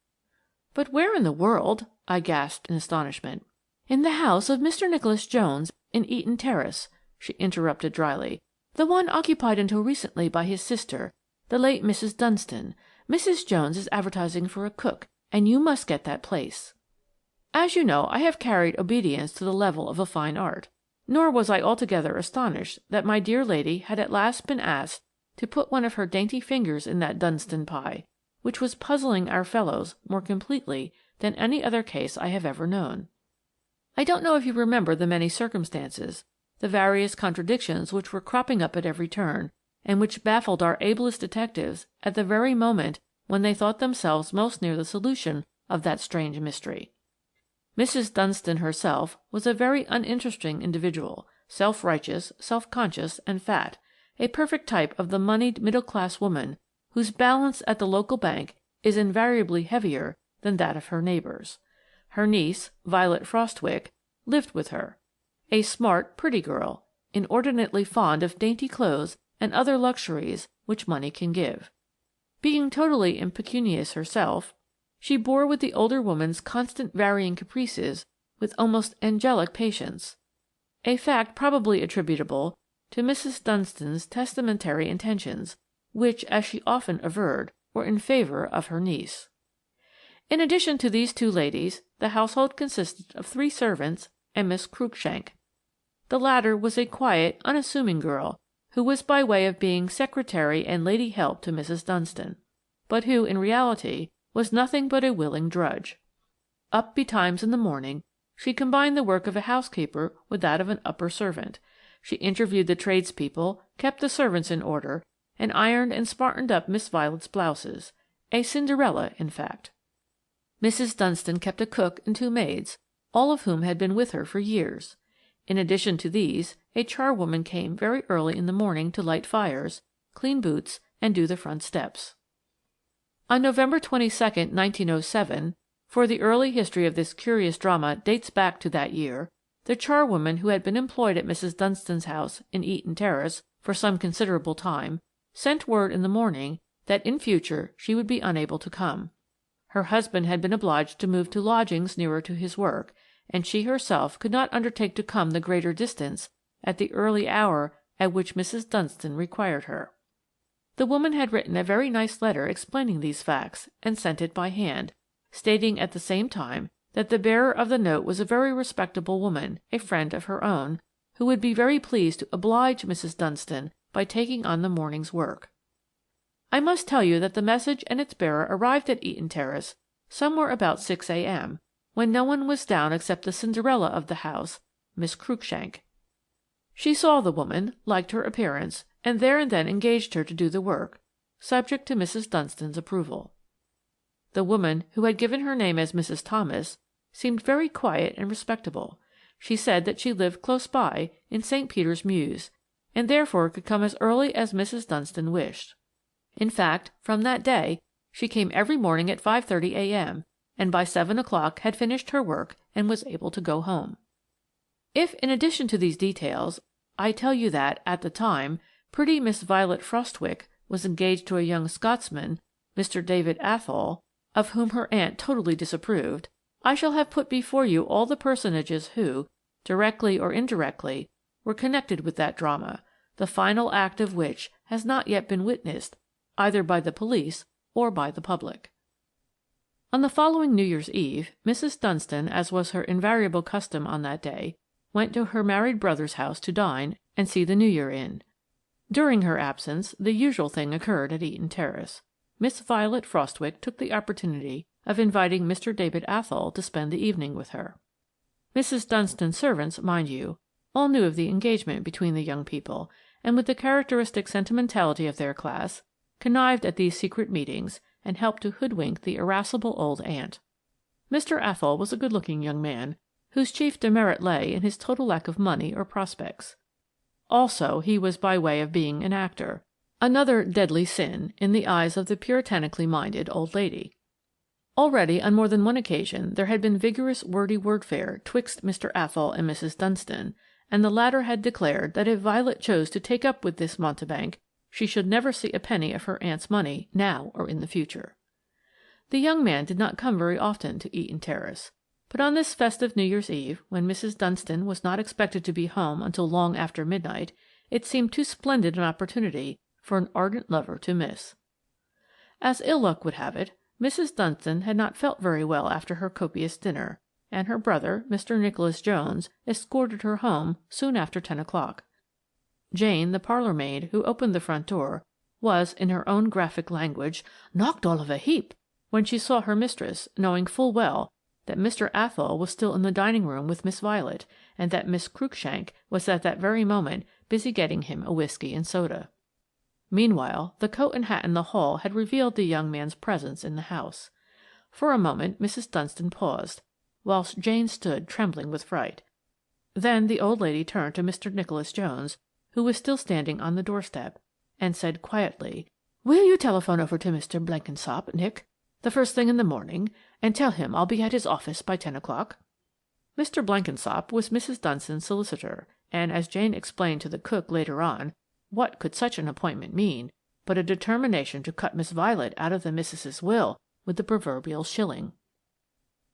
"But where in the world?" I gasped in astonishment. "In the house of Mr. Nicholas Jones in Eaton Terrace," she interrupted dryly. "The one occupied until recently by his sister, the late Mrs. Dunstan. Mrs. Jones is advertising for a cook, and you must get that place." As you know, I have carried obedience to the level of a fine art, nor was I altogether astonished that my dear lady had at last been asked to put one of her dainty fingers in that Dunstan pie, which was puzzling our fellows more completely than any other case I have ever known. I don't know if you remember the many circumstances, the various contradictions which were cropping up at every turn, and which baffled our ablest detectives at the very moment when they thought themselves most near the solution of that strange mystery. Mrs. Dunstan herself was a very uninteresting individual, self-righteous, self-conscious, and fat, a perfect type of the moneyed middle-class woman whose balance at the local bank is invariably heavier than that of her neighbours. Her niece, Violet Frostwyck, lived with her, a smart, pretty girl, inordinately fond of dainty clothes and other luxuries which money can give. Being totally impecunious herself, she bore with the older woman's constant varying caprices with almost angelic patience, a fact probably attributable to Mrs. Dunstan's testamentary intentions, which, as she often averred, were in favour of her niece. In addition to these two ladies, the household consisted of 3 servants and Miss Cruikshank. The latter was a quiet, unassuming girl, who was by way of being secretary and lady help to Mrs. Dunstan, but who, in reality, was nothing but a willing drudge. Up betimes in the morning, she combined the work of a housekeeper with that of an upper servant. She interviewed the tradespeople, kept the servants in order, and ironed and smartened up Miss Violet's blouses. A Cinderella, in fact. Mrs. Dunstan kept a cook and 2 maids, all of whom had been with her for years. In addition to these, a charwoman came very early in the morning to light fires, clean boots, and do the front steps. On November 22, 1907, for the early history of this curious drama dates back to that year, the charwoman who had been employed at Mrs. Dunstan's house in Eaton Terrace for some considerable time sent word in the morning that in future she would be unable to come. Her husband had been obliged to move to lodgings nearer to his work, and she herself could not undertake to come the greater distance at the early hour at which Mrs. Dunstan required her. The woman had written a very nice letter explaining these facts, and sent it by hand, stating at the same time that the bearer of the note was a very respectable woman, a friend of her own, who would be very pleased to oblige Mrs. Dunstan by taking on the morning's work. I must tell you that the message and its bearer arrived at Eaton Terrace somewhere about 6 a.m., when no one was down except the Cinderella of the house, Miss Cruikshank. She saw the woman, liked her appearance, and there and then engaged her to do the work, subject to Mrs. Dunstan's approval. The woman, who had given her name as Mrs. Thomas, seemed very quiet and respectable. She said that she lived close by, in St. Peter's Mews, and therefore could come as early as Mrs. Dunstan wished. In fact, from that day, she came every morning at 5:30 a.m., and by 7 o'clock had finished her work and was able to go home. If, in addition to these details, I tell you that, at the time, pretty Miss Violet Frostwyck was engaged to a young Scotsman, Mr. David Athol, of whom her aunt totally disapproved, I shall have put before you all the personages who, directly or indirectly, were connected with that drama, the final act of which has not yet been witnessed either by the police or by the public. On the following New Year's Eve, Mrs. Dunstan, as was her invariable custom on that day, went to her married brother's house to dine and see the New Year in. During her absence, the usual thing occurred at Eaton Terrace. Miss Violet Frostwyck took the opportunity of inviting Mr. David Athol to spend the evening with her. Mrs. Dunstan's servants, mind you, all knew of the engagement between the young people, and with the characteristic sentimentality of their class, connived at these secret meetings and helped to hoodwink the irascible old aunt. Mr. Athol was a good-looking young man, whose chief demerit lay in his total lack of money or prospects. Also, he was by way of being an actor, Another deadly sin in the eyes of the puritanically minded old lady. Already on more than one occasion there had been vigorous wordy wordfare twixt Mr. Athol and Mrs. Dunstan, and the latter had declared that if Violet chose to take up with this mountebank she should never see a penny of her aunt's money now or in the future. The young man did not come very often to Eaton Terrace, but on this festive New Year's Eve, when Mrs. Dunstan was not expected to be home until long after midnight, it seemed too splendid an opportunity for an ardent lover to miss. As ill luck would have it, Mrs. Dunstan had not felt very well after her copious dinner, and her brother, Mr. Nicholas Jones, escorted her home soon after 10 o'clock. Jane, the parlour-maid, who opened the front door, was, in her own graphic language, knocked all of a heap when she saw her mistress, knowing full well that Mr. Athol was still in the dining-room with Miss Violet, and that Miss Cruikshank was at that very moment busy getting him a whisky and soda. Meanwhile, the coat and hat in the hall had revealed the young man's presence in the house. For a moment Mrs. Dunstan paused, whilst Jane stood trembling with fright. Then the old lady turned to Mr. Nicholas Jones, who was still standing on the doorstep, and said quietly, "Will you telephone over to Mr. Blenkinsop, Nick, the first thing in the morning, and tell him I'll be at his office by 10 o'clock?" Mr. Blenkinsop was Mrs. Dunstan's solicitor, and as Jane explained to the cook later on, what could such an appointment mean but a determination to cut Miss Violet out of the missis's will with the proverbial shilling?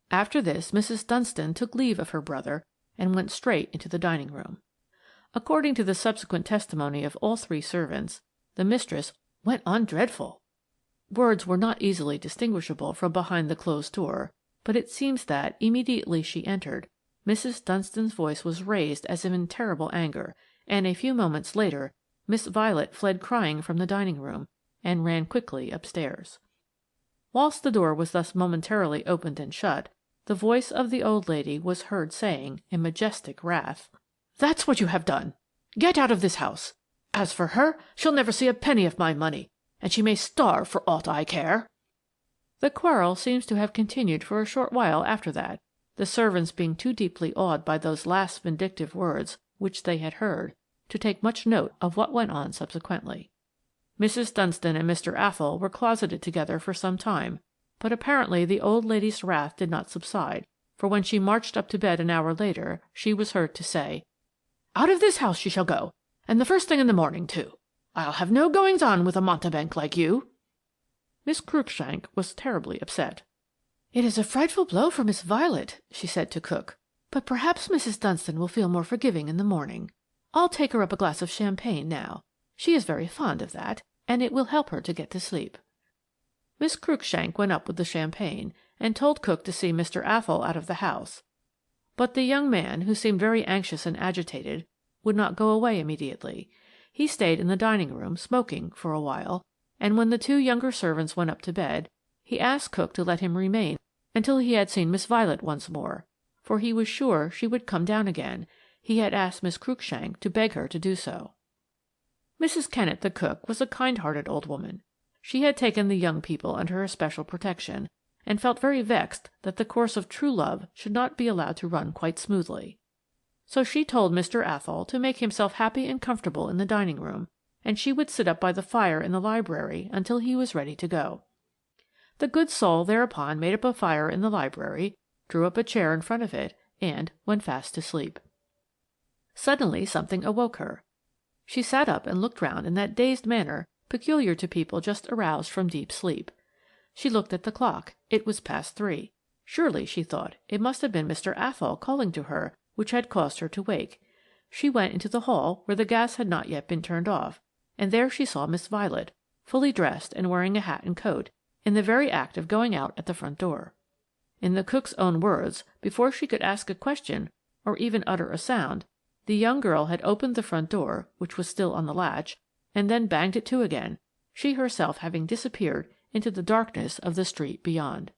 After this Mrs. Dunstan took leave of her brother and went straight into the dining-room. According to the subsequent testimony of all three servants, the mistress went on dreadful. Words were not easily distinguishable from behind the closed door, but it seems that, immediately she entered, Mrs. Dunstan's voice was raised as if in terrible anger, and a few moments later Miss Violet fled crying from the dining-room, and ran quickly upstairs. Whilst the door was thus momentarily opened and shut, the voice of the old lady was heard saying, in majestic wrath, "That's what you have done! Get out of this house! As for her, she'll never see a penny of my money, and she may starve for aught I care." The quarrel seems to have continued for a short while after that, the servants being too deeply awed by those last vindictive words which they had heard to take much note of what went on subsequently. Mrs. Dunstan and Mr. Athol were closeted together for some time, but apparently the old lady's wrath did not subside, for when she marched up to bed an hour later she was heard to say, "Out of this house she shall go, and the first thing in the morning, too. I'll have no goings-on with a mountebank like you." Miss Cruikshank was terribly upset. "It is a frightful blow for Miss Violet," she said to cook, "but perhaps Mrs. Dunstan will feel more forgiving in the morning. I'll take her up a glass of champagne now. She is very fond of that, and it will help her to get to sleep." Miss Cruikshank went up with the champagne, and told cook to see Mr. Athol out of the house, but the young man, who seemed very anxious and agitated, would not go away immediately. He stayed in the dining-room, smoking, for a while, and when the two younger servants went up to bed, he asked cook to let him remain until he had seen Miss Violet once more, for he was sure she would come down again. He had asked Miss Cruikshank to beg her to do so. Mrs. Kennett, the cook, was a kind-hearted old woman. She had taken the young people under her special protection, and felt very vexed that the course of true love should not be allowed to run quite smoothly. So she told Mr. Athol to make himself happy and comfortable in the dining-room, and she would sit up by the fire in the library until he was ready to go. The good soul thereupon made up a fire in the library, drew up a chair in front of it, and went fast to sleep. Suddenly something awoke her. She sat up and looked round in that dazed manner peculiar to people just aroused from deep sleep. She looked at the clock. It was past 3. Surely, she thought, it must have been Mr. Athol calling to her which had caused her to wake. She went into the hall, where the gas had not yet been turned off, and there she saw Miss Violet, fully dressed and wearing a hat and coat, in the very act of going out at the front door. In the cook's own words, before she could ask a question or even utter a sound, the young girl had opened the front door, which was still on the latch, and then banged it to again, she herself having disappeared into the darkness of the street beyond.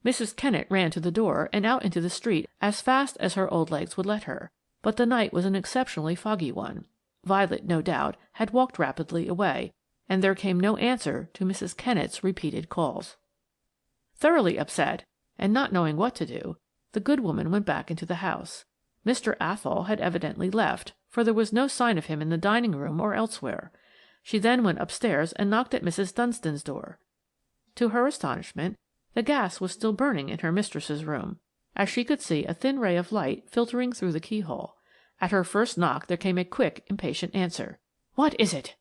Mrs. Kennett ran to the door and out into the street as fast as her old legs would let her, but the night was an exceptionally foggy one. Violet, no doubt, had walked rapidly away, and there came no answer to Mrs. Kennett's repeated calls. Thoroughly upset, and not knowing what to do, the good woman went back into the house. Mr. Athol had evidently left, for there was no sign of him in the dining-room or elsewhere. She then went upstairs and knocked at Mrs. Dunstan's door. To her astonishment, the gas was still burning in her mistress's room, as she could see a thin ray of light filtering through the keyhole. At her first knock there came a quick, impatient answer. "What is it?"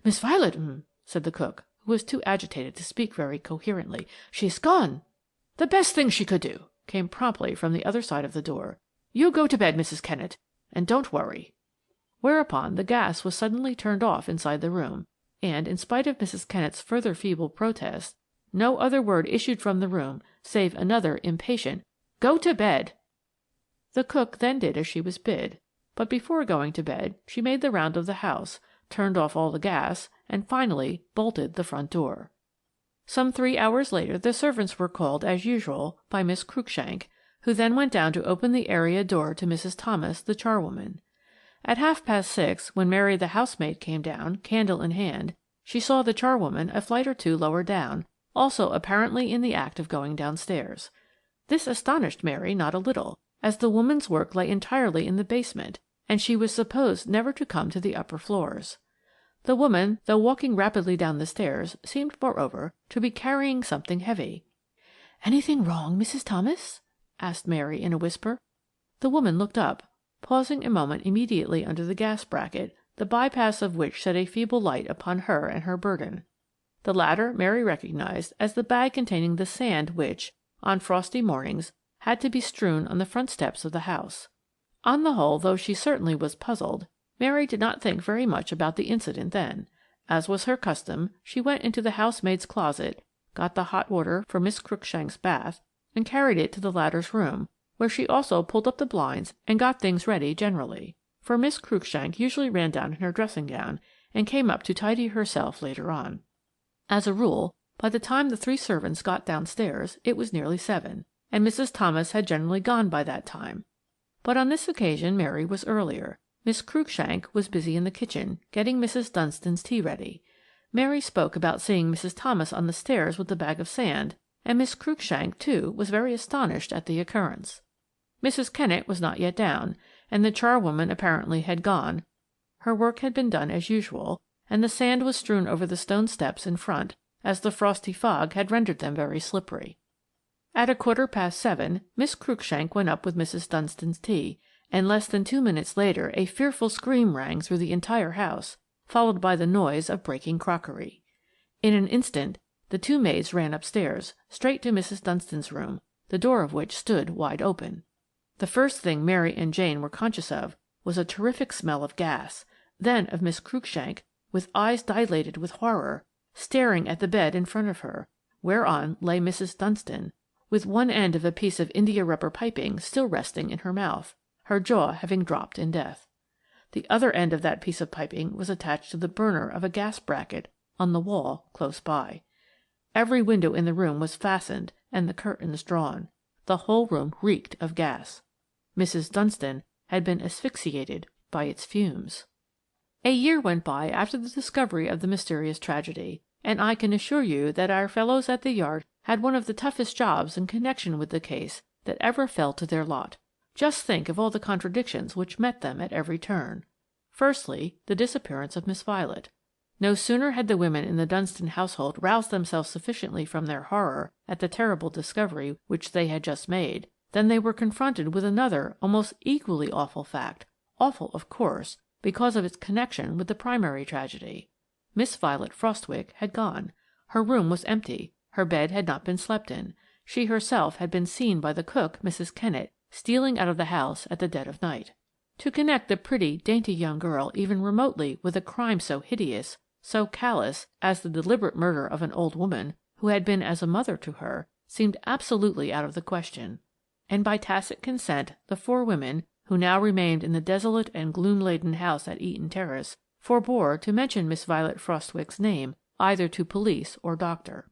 "Miss Violet, said the cook, who was too agitated to speak very coherently. "She's gone." "The best thing she could do," came promptly from the other side of the door. "You go to bed, Mrs. Kennett, and don't worry." Whereupon the gas was suddenly turned off inside the room, and, in spite of Mrs. Kennett's further feeble protests, no other word issued from the room save another impatient "Go to bed." The cook then did as she was bid, but before going to bed she made the round of the house, turned off all the gas, and finally bolted the front door. Some 3 hours later the servants were called, as usual, by Miss Cruikshank, who then went down to open the area door to Mrs. Thomas, the charwoman. At 6:30, when Mary the housemaid came down, candle in hand, she saw the charwoman a flight or two lower down, also apparently in the act of going downstairs. This astonished Mary not a little, as the woman's work lay entirely in the basement, and she was supposed never to come to the upper floors. The woman, though walking rapidly down the stairs, seemed, moreover, to be carrying something heavy. "Anything wrong, Mrs. Thomas?" asked Mary in a whisper. The woman looked up, pausing a moment immediately under the gas bracket, the bypass of which shed a feeble light upon her and her burden. The latter Mary recognized as the bag containing the sand which, on frosty mornings, had to be strewn on the front steps of the house. On the whole, though she certainly was puzzled, Mary did not think very much about the incident then. As was her custom, she went into the housemaid's closet, got the hot water for Miss Cruikshank's bath, and carried it to the latter's room, where she also pulled up the blinds and got things ready generally, for Miss Cruikshank usually ran down in her dressing-gown and came up to tidy herself later on. As a rule, by the time the 3 servants got downstairs it was nearly 7, and Mrs. Thomas had generally gone by that time. But on this occasion Mary was earlier. Miss Cruikshank was busy in the kitchen, getting Mrs. Dunstan's tea ready. Mary spoke about seeing Mrs. Thomas on the stairs with the bag of sand, and Miss Cruikshank, too, was very astonished at the occurrence. Mrs. Kennett was not yet down, and the charwoman apparently had gone. Her work had been done as usual, and the sand was strewn over the stone steps in front, as the frosty fog had rendered them very slippery. At 7:15, Miss Cruikshank went up with Mrs. Dunstan's tea, and less than 2 minutes later a fearful scream rang through the entire house, followed by the noise of breaking crockery. In an instant the 2 maids ran upstairs, straight to Mrs. Dunstan's room, the door of which stood wide open. The first thing Mary and Jane were conscious of was a terrific smell of gas, then of Miss Cruikshank, with eyes dilated with horror, staring at the bed in front of her, whereon lay Mrs. Dunstan, with one end of a piece of india-rubber piping still resting in her mouth, her jaw having dropped in death. The other end of that piece of piping was attached to the burner of a gas bracket on the wall close by. Every window in the room was fastened and the curtains drawn. The whole room reeked of gas. Mrs. Dunstan had been asphyxiated by its fumes. A year went by after the discovery of the mysterious tragedy, and I can assure you that our fellows at the Yard had one of the toughest jobs in connection with the case that ever fell to their lot. Just think of all the contradictions which met them at every turn. Firstly, the disappearance of Miss Violet. No sooner had the women in the Dunstan household roused themselves sufficiently from their horror at the terrible discovery which they had just made, than they were confronted with another almost equally awful fact, awful, of course, because of its connection with the primary tragedy. Miss Violet Frostwicke had gone. Her room was empty. Her bed had not been slept in. She herself had been seen by the cook, Mrs. Kennett, stealing out of the house at the dead of night. To connect the pretty, dainty young girl even remotely with a crime so hideous, so callous, as the deliberate murder of an old woman who had been as a mother to her, seemed absolutely out of the question. And by tacit consent the 4 women, who now remained in the desolate and gloom-laden house at Eaton Terrace, forbore to mention Miss Violet Frostwicke's name either to police or doctor.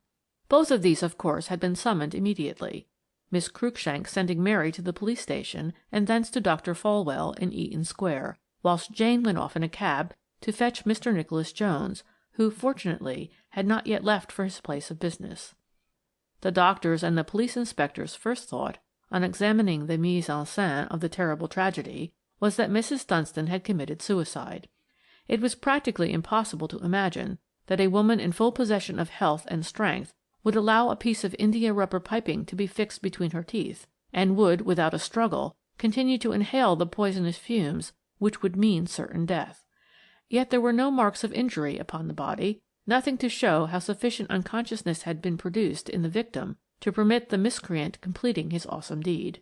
Both of these, of course, had been summoned immediately, Miss Cruikshank sending Mary to the police station and thence to Dr. Folwell in Eaton Square, whilst Jane went off in a cab to fetch Mr. Nicholas Jones, who, fortunately, had not yet left for his place of business. The doctor's and the police inspector's first thought, on examining the mise en scène of the terrible tragedy, was that Mrs. Dunstan had committed suicide. It was practically impossible to imagine that a woman in full possession of health and strength would allow a piece of india rubber piping to be fixed between her teeth, and would, without a struggle, continue to inhale the poisonous fumes which would mean certain death. Yet there were no marks of injury upon the body, nothing to show how sufficient unconsciousness had been produced in the victim to permit the miscreant completing his awesome deed.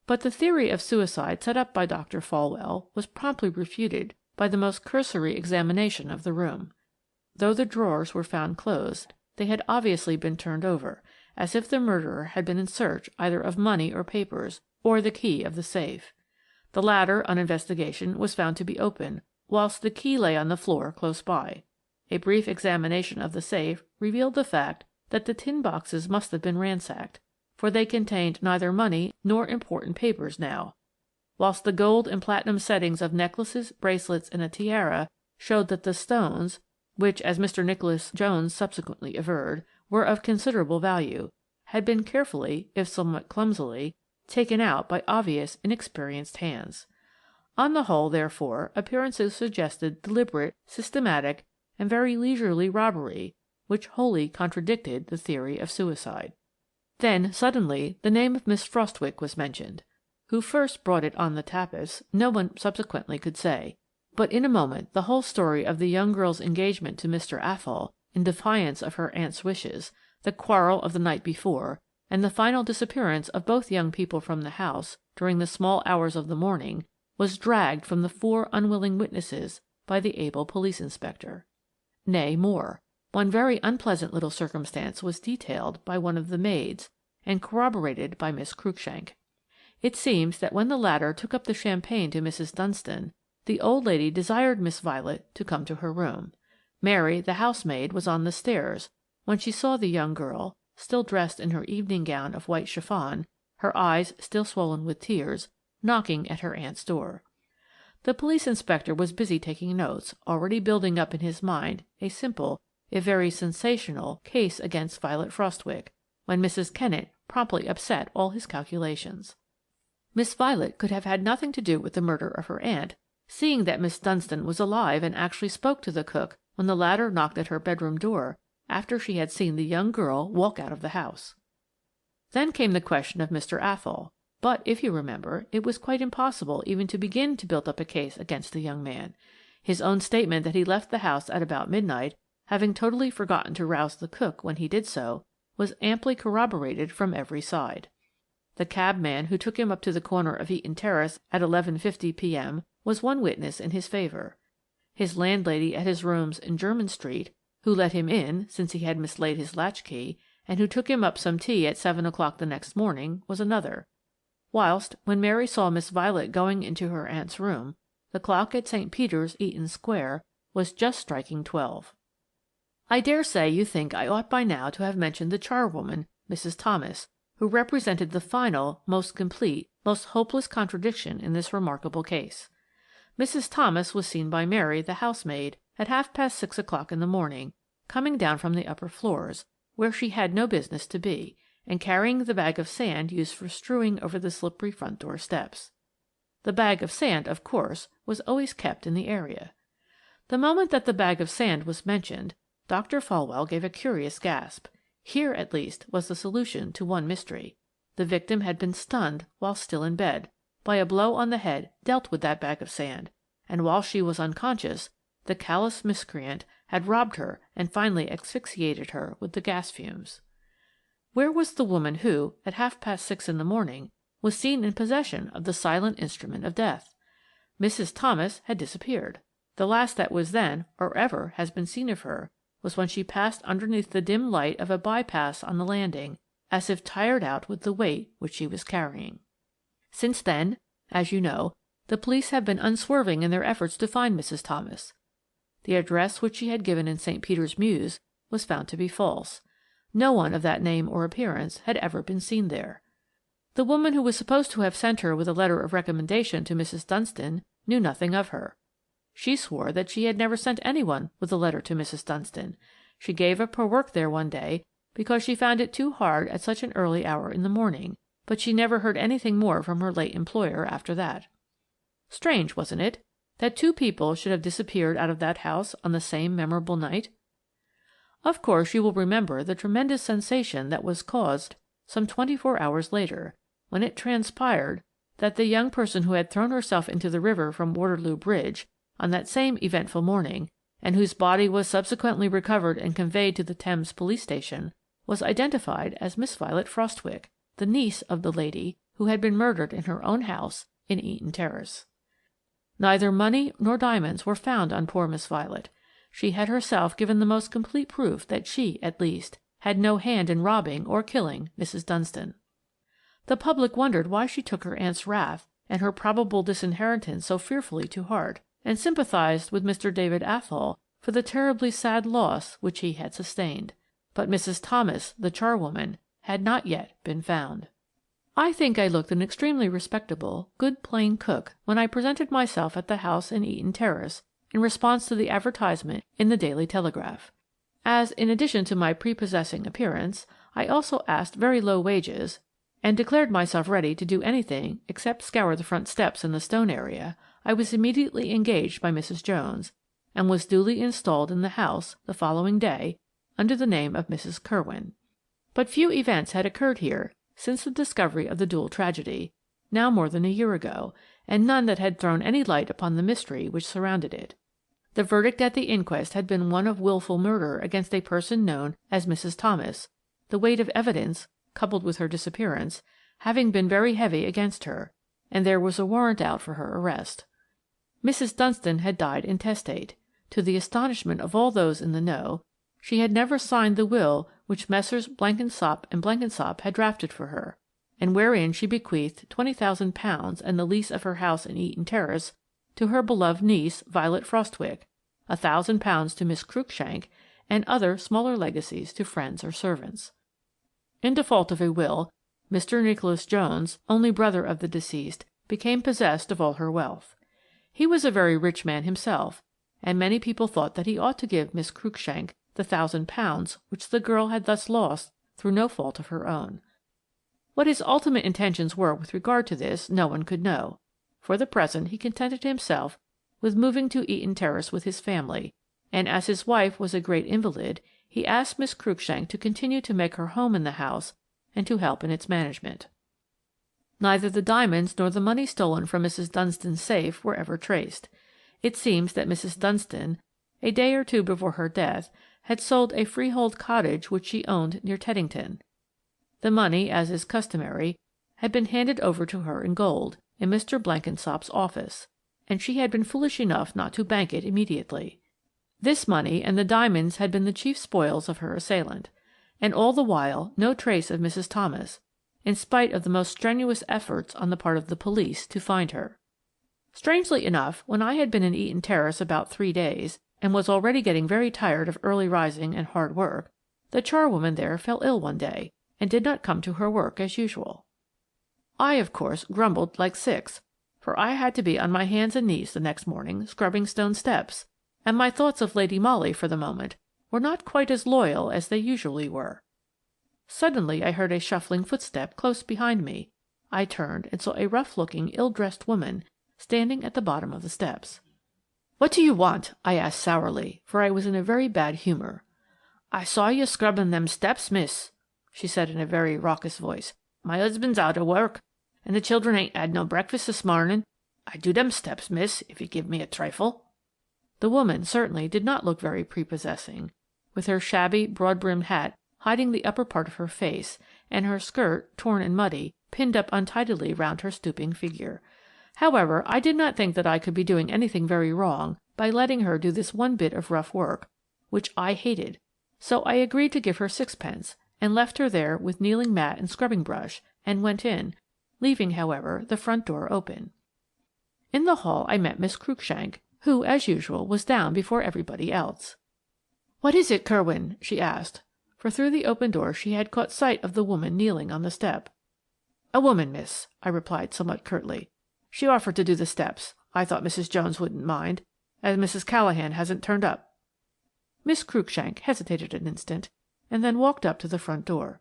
But the theory of suicide set up by Dr. Folwell was promptly refuted by the most cursory examination of the room. Though the drawers were found closed, they had obviously been turned over, as if the murderer had been in search either of money or papers, or the key of the safe. The latter, on investigation, was found to be open, whilst the key lay on the floor close by. A brief examination of the safe revealed the fact that the tin boxes must have been ransacked, for they contained neither money nor important papers now, whilst the gold and platinum settings of necklaces, bracelets, and a tiara showed that the stones, which, as Mr. Nicholas Jones subsequently averred, were of considerable value, had been carefully, if somewhat clumsily, taken out by obvious, inexperienced hands. On the whole, therefore, appearances suggested deliberate, systematic, and very leisurely robbery, which wholly contradicted the theory of suicide. Then, suddenly, the name of Miss Frostwicke was mentioned. Who first brought it on the tapis, no one subsequently could say, but in a moment the whole story of the young girl's engagement to Mr. Athol, in defiance of her aunt's wishes, the quarrel of the night before, and the final disappearance of both young people from the house during the small hours of the morning, was dragged from the 4 unwilling witnesses by the able police inspector. Nay, more. One very unpleasant little circumstance was detailed by one of the maids and corroborated by Miss Cruikshank. It seems that when the latter took up the champagne to Mrs. Dunstan, the old lady desired Miss Violet to come to her room. Mary, the housemaid, was on the stairs when she saw the young girl, still dressed in her evening gown of white chiffon, her eyes still swollen with tears, knocking at her aunt's door. The police inspector was busy taking notes, already building up in his mind a simple, if very sensational, case against Violet Frostwicke, when Mrs. Kennett promptly upset all his calculations. Miss Violet could have had nothing to do with the murder of her aunt, seeing that Miss Dunstan was alive and actually spoke to the cook when the latter knocked at her bedroom door after she had seen the young girl walk out of the house. Then came the question of Mr. Athol, but, if you remember, it was quite impossible even to begin to build up a case against the young man. His own statement that he left the house at about midnight, having totally forgotten to rouse the cook when he did so, was amply corroborated from every side. The cabman who took him up to the corner of Eaton Terrace at 11:50 p.m. was one witness in his favour. His landlady at his rooms in Jermyn Street, who let him in since he had mislaid his latchkey, and who took him up some tea at 7 o'clock the next morning, was another, whilst, when Mary saw Miss Violet going into her aunt's room, the clock at St. Peter's, Eaton Square, was just striking 12. I dare say you think I ought by now to have mentioned the charwoman, Mrs. Thomas, who represented the final, most complete, most hopeless contradiction in this remarkable case. Mrs. Thomas was seen by Mary, the housemaid, at 6:30 o'clock in the morning, coming down from the upper floors, where she had no business to be, and carrying the bag of sand used for strewing over the slippery front door steps. The bag of sand, of course, was always kept in the area. The moment that the bag of sand was mentioned, Dr. Folwell gave a curious gasp. Here, at least, was the solution to one mystery. The victim had been stunned while still in bed, by a blow on the head dealt with that bag of sand, and while she was unconscious, the callous miscreant had robbed her and finally asphyxiated her with the gas fumes. Where was the woman who, at 6:30 in the morning, was seen in possession of the silent instrument of death? Mrs. Thomas had disappeared. The last that was then, or ever, has been seen of her was when she passed underneath the dim light of a bypass on the landing, as if tired out with the weight which she was carrying. Since then, as you know, the police have been unswerving in their efforts to find Mrs. Thomas. The address which she had given in St. Peter's Mews was found to be false. No one of that name or appearance had ever been seen there. The woman who was supposed to have sent her with a letter of recommendation to Mrs. Dunstan knew nothing of her. She swore that she had never sent anyone with a letter to Mrs. Dunstan. She gave up her work there one day because she found it too hard at such an early hour in the morning, but she never heard anything more from her late employer after that. Strange, wasn't it? that two people should have disappeared out of that house on the same memorable night? Of course, you will remember the tremendous sensation that was caused some 24 hours later, when it transpired that the young person who had thrown herself into the river from Waterloo Bridge on that same eventful morning, and whose body was subsequently recovered and conveyed to the Thames police station, was identified as Miss Violet Frostwicke, the niece of the lady who had been murdered in her own house in Eaton Terrace. Neither money nor diamonds were found on poor Miss Violet. She had herself given the most complete proof that she, at least, had no hand in robbing or killing Mrs. Dunstan. The public wondered why she took her aunt's wrath and her probable disinheritance so fearfully to heart, and sympathized with Mr. David Athol for the terribly sad loss which he had sustained. But Mrs. Thomas, the charwoman, had not yet been found. I think I looked an extremely respectable, good plain cook when I presented myself at the house in Eaton Terrace in response to the advertisement in the Daily Telegraph. As, in addition to my prepossessing appearance, I also asked very low wages, and declared myself ready to do anything except scour the front steps in the stone area, I was immediately engaged by Mrs. Jones, and was duly installed in the house the following day under the name of Mrs. Kirwin. But few events had occurred here since the discovery of the dual tragedy, now more than a year ago, and none that had thrown any light upon the mystery which surrounded it. The verdict at the inquest had been one of wilful murder against a person known as Mrs. Thomas, the weight of evidence, coupled with her disappearance, having been very heavy against her, and there was a warrant out for her arrest. Mrs. Dunstan had died intestate. To the astonishment of all those in the know, she had never signed the will which Messrs. Blenkinsop and Blenkinsop had drafted for her, and wherein she bequeathed £20,000 and the lease of her house in Eaton Terrace to her beloved niece Violet Frostwicke, £1,000 to Miss Cruikshank, and other smaller legacies to friends or servants. In default of a will, Mr. Nicholas Jones, only brother of the deceased, became possessed of all her wealth. He was a very rich man himself, and many people thought that he ought to give Miss Cruikshank the £1,000 which the girl had thus lost through no fault of her own. What his ultimate intentions were with regard to this no one could know. For the present he contented himself with moving to Eaton Terrace with his family, and as his wife was a great invalid, he asked Miss Cruikshank to continue to make her home in the house and to help in its management. Neither the diamonds nor the money stolen from Mrs. Dunstan's safe were ever traced. It seems that Mrs. Dunstan, a day or two before her death, had sold a freehold cottage which she owned near Teddington. The money, as is customary, had been handed over to her in gold, in Mr. Blenkinsop's office, and she had been foolish enough not to bank it immediately. This money and the diamonds had been the chief spoils of her assailant, and all the while no trace of Mrs. Thomas, in spite of the most strenuous efforts on the part of the police to find her. Strangely enough, when I had been in Eaton Terrace about 3 days, and was already getting very tired of early rising and hard work, the charwoman there fell ill one day, and did not come to her work as usual. I, of course, grumbled like 6, for I had to be on my hands and knees the next morning scrubbing stone steps, and my thoughts of Lady Molly for the moment were not quite as loyal as they usually were. Suddenly I heard a shuffling footstep close behind me. I turned and saw a rough-looking, ill-dressed woman standing at the bottom of the steps. "What do you want?" I asked sourly, for I was in a very bad humour. "I saw you scrubbing them steps, miss," she said in a very raucous voice. "My husband's out of work, and the children ain't had no breakfast this morning. I do them steps, miss, if you give me a trifle." The woman certainly did not look very prepossessing, with her shabby, broad-brimmed hat hiding the upper part of her face, and her skirt, torn and muddy, pinned up untidily round her stooping figure. However, I did not think that I could be doing anything very wrong by letting her do this one bit of rough work, which I hated, so I agreed to give her 6pence, and left her there with kneeling mat and scrubbing brush, and went in, leaving, however, the front door open. In the hall I met Miss Cruikshank, who, as usual, was down before everybody else. "What is it, Kirwin?" she asked, for through the open door she had caught sight of the woman kneeling on the step. "A woman, miss," I replied somewhat curtly. "She offered to do the steps. I thought Mrs. Jones wouldn't mind, as Mrs. Callahan hasn't turned up." Miss Cruikshank hesitated an instant, and then walked up to the front door.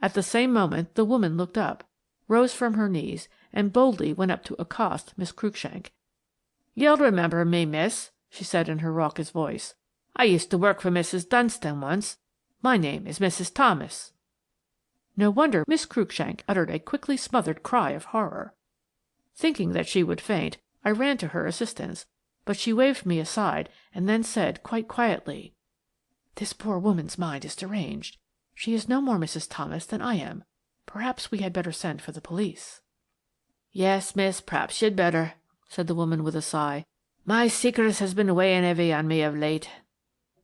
At the same moment the woman looked up, rose from her knees, and boldly went up to accost Miss Cruikshank. "You'll remember me, miss," she said in her raucous voice. "I used to work for Mrs. Dunstan once. My name is Mrs. Thomas." No wonder Miss Cruikshank uttered a quickly smothered cry of horror. Thinking that she would faint, I ran to her assistance, but she waved me aside and then said quite quietly, "This poor woman's mind is deranged. She is no more Mrs. Thomas than I am. Perhaps we had better send for the police." "Yes, miss, perhaps you'd better," said the woman with a sigh. "My secret has been weighing heavy on me of late."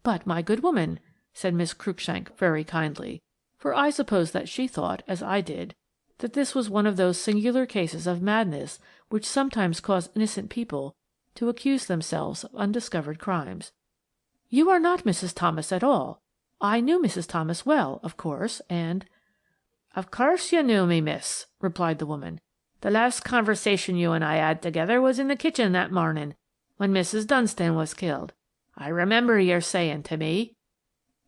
"But, my good woman," said Miss Cruikshank very kindly, for I suppose that she thought, as I did, that this was one of those singular cases of madness which sometimes cause innocent people to accuse themselves of undiscovered crimes. "You are not Mrs. Thomas at all. I knew Mrs. Thomas well, of course, and—" "Of course you knew me, miss," replied the woman. "The last conversation you and I had together was in the kitchen that morning, when Mrs. Dunstan was killed. I remember your saying to me—"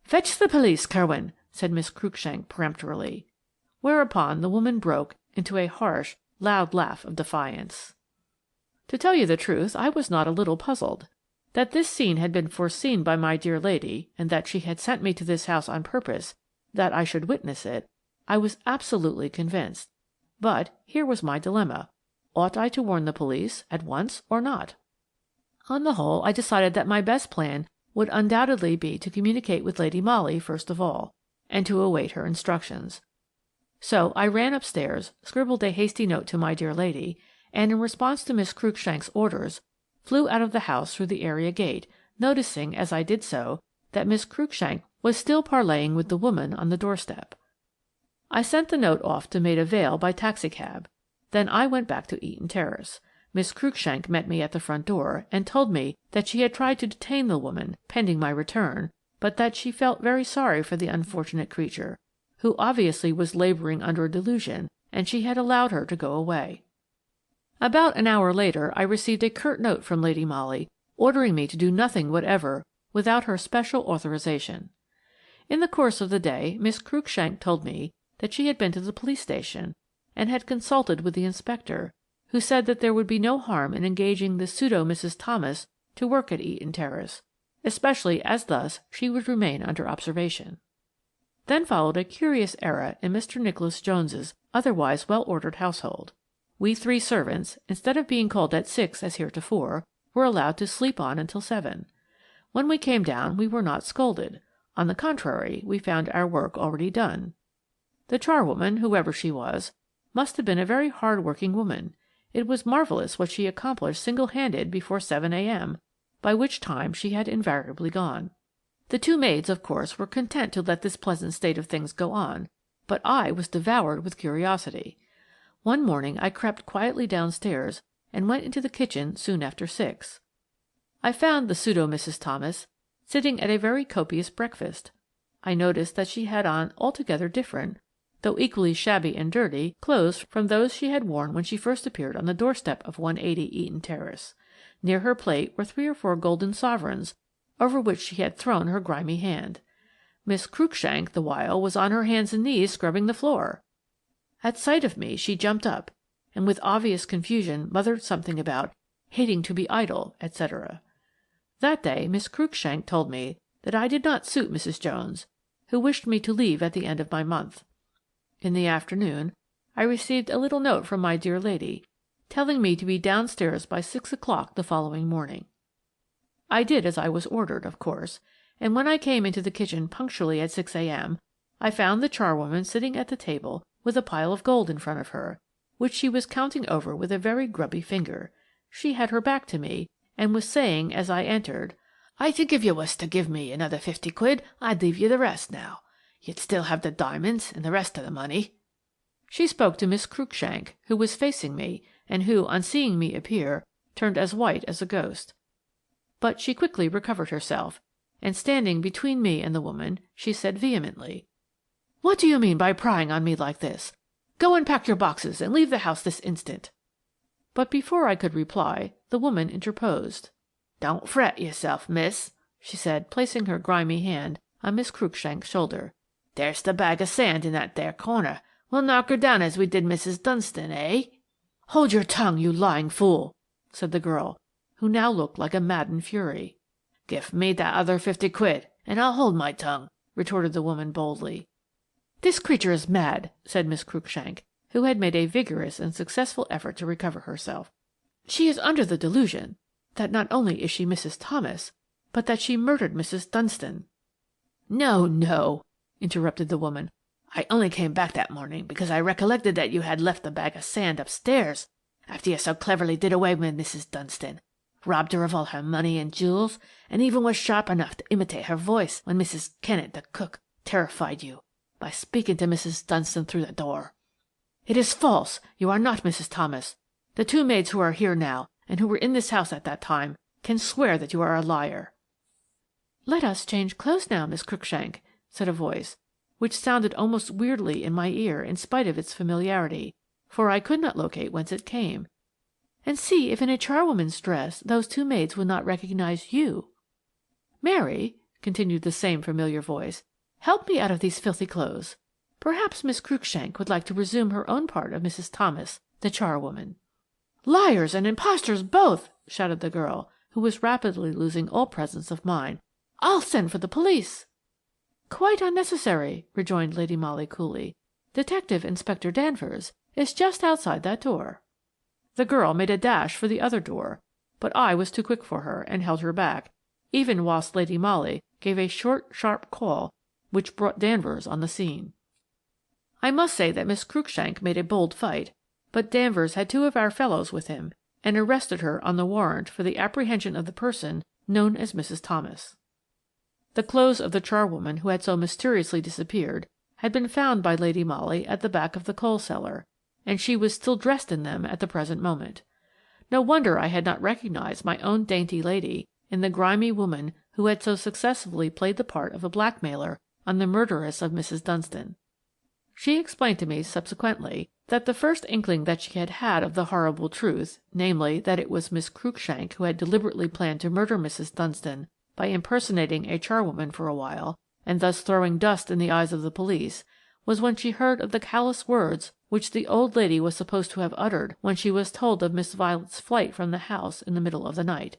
"Fetch the police, Kerwin," said Miss Cruikshank peremptorily, whereupon the woman broke into a harsh, loud laugh of defiance. To tell you the truth, I was not a little puzzled. That this scene had been foreseen by my dear lady, and that she had sent me to this house on purpose that I should witness it, I was absolutely convinced. But here was my dilemma. Ought I to warn the police at once or not? On the whole, I decided that my best plan would undoubtedly be to communicate with Lady Molly first of all, and to await her instructions. So I ran upstairs, scribbled a hasty note to my dear lady, and in response to Miss Cruikshank's orders, flew out of the house through the area gate, noticing, as I did so, that Miss Cruikshank was still parleying with the woman on the doorstep. I sent the note off to Maida Vale by taxicab. Then I went back to Eaton Terrace. Miss Cruikshank met me at the front door and told me that she had tried to detain the woman, pending my return, but that she felt very sorry for the unfortunate creature, who obviously was labouring under a delusion, and she had allowed her to go away. About an hour later I received a curt note from Lady Molly, ordering me to do nothing whatever without her special authorization. In the course of the day Miss Cruikshank told me that she had been to the police station and had consulted with the inspector, who said that there would be no harm in engaging the pseudo Mrs. Thomas to work at Eaton Terrace, especially as thus she would remain under observation. Then followed a curious era in Mr. Nicholas Jones's otherwise well-ordered household. We 3 servants, instead of being called at 6 as heretofore, were allowed to sleep on until 7. When we came down we were not scolded. On the contrary, we found our work already done. The charwoman, whoever she was, must have been a very hard-working woman. It was marvellous what she accomplished single-handed before 7 a.m., by which time she had invariably gone. The 2 maids, of course, were content to let this pleasant state of things go on, but I was devoured with curiosity. One morning I crept quietly downstairs and went into the kitchen soon after 6. I found the pseudo Mrs. Thomas sitting at a very copious breakfast. I noticed that she had on altogether different, though equally shabby and dirty, clothes from those she had worn when she first appeared on the doorstep of 180 Eaton Terrace. Near her plate were 3 or 4 golden sovereigns, over which she had thrown her grimy hand. Miss Cruikshank, the while, was on her hands and knees scrubbing the floor. At sight of me she jumped up, and with obvious confusion muttered something about hating to be idle, etc. That day Miss Cruikshank told me that I did not suit Mrs. Jones, who wished me to leave at the end of my month. In the afternoon I received a little note from my dear lady, telling me to be downstairs by 6 o'clock the following morning. I did as I was ordered, of course, and when I came into the kitchen punctually at 6 a.m. I found the charwoman sitting at the table with a pile of gold in front of her, which she was counting over with a very grubby finger. She had her back to me, and was saying as I entered, "I think if you was to give me another 50 quid, I'd leave you the rest now. You'd still have the diamonds and the rest of the money." She spoke to Miss Cruikshank, who was facing me, and who, on seeing me appear, turned as white as a ghost. But she quickly recovered herself, and standing between me and the woman, she said vehemently, "What do you mean by prying on me like this? Go and pack your boxes and leave the house this instant." But before I could reply, the woman interposed. "Don't fret yourself, miss," she said, placing her grimy hand on Miss Cruikshank's shoulder. "There's the bag of sand in that there corner. We'll knock her down as we did Mrs. Dunstan, eh?" "Hold your tongue, you lying fool," said the girl, who now looked like a maddened fury. "Give me that other 50 quid, and I'll hold my tongue," retorted the woman boldly. "This creature is mad," said Miss Cruikshank, who had made a vigorous and successful effort to recover herself. "She is under the delusion that not only is she Mrs. Thomas, but that she murdered Mrs. Dunstan." "No, no," interrupted the woman. "I only came back that morning because I recollected that you had left the bag of sand upstairs after you so cleverly did away with Mrs. Dunstan, robbed her of all her money and jewels, and even was sharp enough to imitate her voice when Mrs. Kennett, the cook, terrified you by speaking to Mrs. Dunstan through the door. It is false. You are not Mrs. Thomas. The 2 maids who are here now, and who were in this house at that time, can swear that you are a liar." "Let us change clothes now, Miss Cruikshank," said a voice, which sounded almost weirdly in my ear in spite of its familiarity, for I could not locate whence it came, "and see if in a charwoman's dress those 2 maids would not recognize you. Mary," continued the same familiar voice, "help me out of these filthy clothes. Perhaps Miss Cruikshank would like to resume her own part of Mrs. Thomas, the charwoman." "Liars and impostors both!" shouted the girl, who was rapidly losing all presence of mind. "I'll send for the police." "Quite unnecessary," rejoined Lady Molly coolly. "Detective Inspector Danvers is just outside that door." The girl made a dash for the other door, but I was too quick for her and held her back, even whilst Lady Molly gave a short, sharp call which brought Danvers on the scene. I must say that Miss Cruikshank made a bold fight, but Danvers had 2 of our fellows with him, and arrested her on the warrant for the apprehension of the person known as Mrs. Thomas. The clothes of the charwoman who had so mysteriously disappeared had been found by Lady Molly at the back of the coal cellar, and she was still dressed in them at the present moment. No wonder I had not recognized my own dainty lady in the grimy woman who had so successfully played the part of a blackmailer on the murderess of Mrs. Dunstan. She explained to me subsequently that the first inkling that she had had of the horrible truth, namely, that it was Miss Cruikshank who had deliberately planned to murder Mrs. Dunstan by impersonating a charwoman for a while, and thus throwing dust in the eyes of the police, was when she heard of the callous words which the old lady was supposed to have uttered when she was told of Miss Violet's flight from the house in the middle of the night.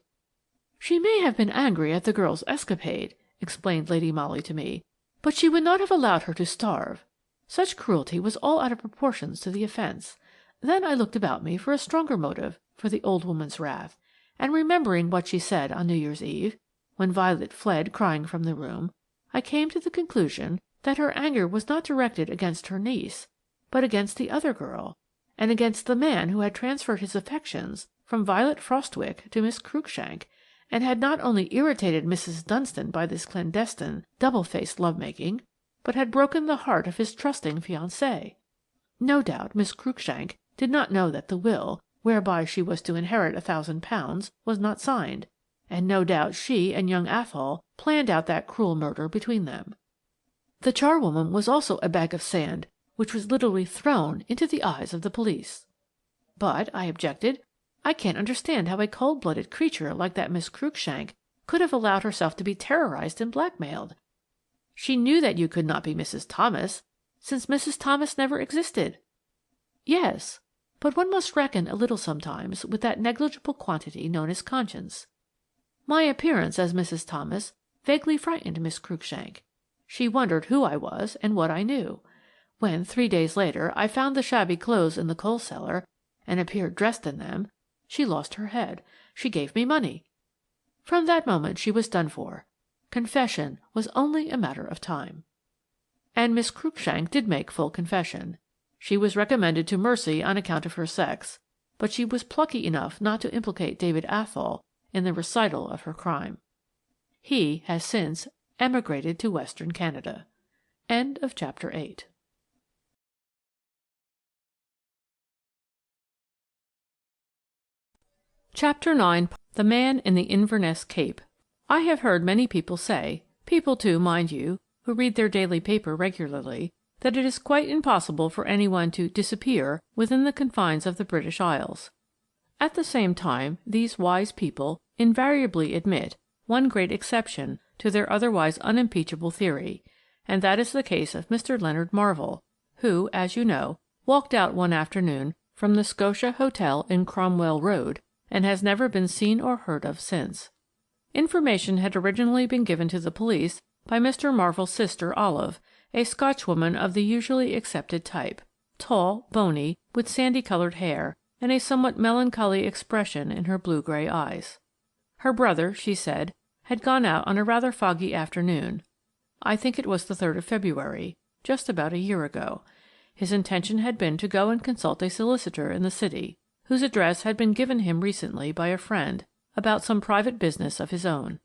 "She may have been angry at the girl's escapade," explained Lady Molly to me, "but she would not have allowed her to starve. Such cruelty was all out of proportions to the offence. Then I looked about me for a stronger motive for the old woman's wrath, and remembering what she said on New Year's Eve, when Violet fled crying from the room, I came to the conclusion that her anger was not directed against her niece, but against the other girl, and against the man who had transferred his affections from Violet Frostwicke to Miss Cruikshank, and had not only irritated Mrs. Dunstan by this clandestine, double-faced love-making, but had broken the heart of his trusting fiancée. No doubt Miss Cruikshank did not know that the will, whereby she was to inherit £1,000, was not signed, and no doubt she and young Athol planned out that cruel murder between them. The charwoman was also a bag of sand which was literally thrown into the eyes of the police. "But," I objected, "I can't understand how a cold-blooded creature like that Miss Cruikshank could have allowed herself to be terrorized and blackmailed. She knew that you could not be Mrs. Thomas, since Mrs. Thomas never existed." "Yes, but one must reckon a little sometimes with that negligible quantity known as conscience. My appearance as Mrs. Thomas vaguely frightened Miss Cruikshank. She wondered who I was and what I knew. When, 3 days later, I found the shabby clothes in the coal cellar, and appeared dressed in them, she lost her head. She gave me money. From that moment she was done for. Confession was only a matter of time." And Miss Cruikshank did make full confession. She was recommended to mercy on account of her sex, but she was plucky enough not to implicate David Athol in the recital of her crime. He has since emigrated to Western Canada. End of chapter 8. Chapter 9. The Man in the Inverness Cape. I have heard many people say, people too, mind you, who read their daily paper regularly, that it is quite impossible for anyone to disappear within the confines of the British Isles. At the same time, these wise people invariably admit one great exception to their otherwise unimpeachable theory, and that is the case of Mr. Leonard Marvell, who, as you know, walked out one afternoon from the Scotia Hotel in Cromwell Road and has never been seen or heard of since. Information had originally been given to the police by Mr. Marvell's sister Olive, a Scotchwoman of the usually accepted type, tall, bony, with sandy-coloured hair, and a somewhat melancholy expression in her blue-grey eyes. Her brother, she said, had gone out on a rather foggy afternoon. I think it was the 3rd of February, just about a year ago. His intention had been to go and consult a solicitor in the city, whose address had been given him recently by a friend, about some private business of his own.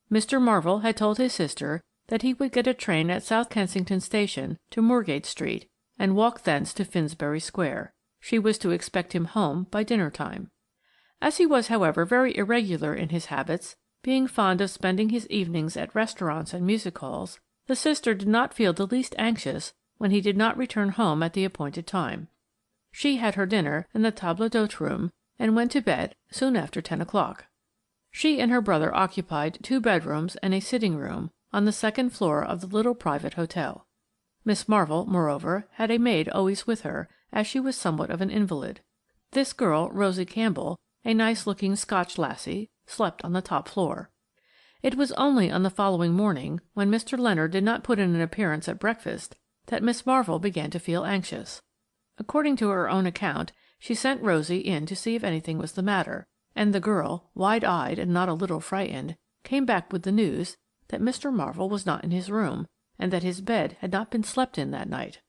Mr. Marvell had told his sister that he would get a train at South Kensington Station to Moorgate Street, and walk thence to Finsbury Square. She was to expect him home by dinner-time. As he was, however, very irregular in his habits, being fond of spending his evenings at restaurants and music-halls, the sister did not feel the least anxious when he did not return home at the appointed time. She had her dinner in the table d'hôte room, and went to bed soon after 10 o'clock. She and her brother occupied 2 bedrooms and a sitting-room on the 2nd floor of the little private hotel. Miss Marvell, moreover, had a maid always with her, as she was somewhat of an invalid. This girl, Rosie Campbell, a nice-looking Scotch lassie, slept on the top floor. It was only on the following morning, when Mr. Leonard did not put in an appearance at breakfast, that Miss Marvell began to feel anxious. According to her own account, she sent Rosie in to see if anything was the matter, and the girl, wide-eyed and not a little frightened, came back with the news that Mr. Marvell was not in his room, and that his bed had not been slept in that night.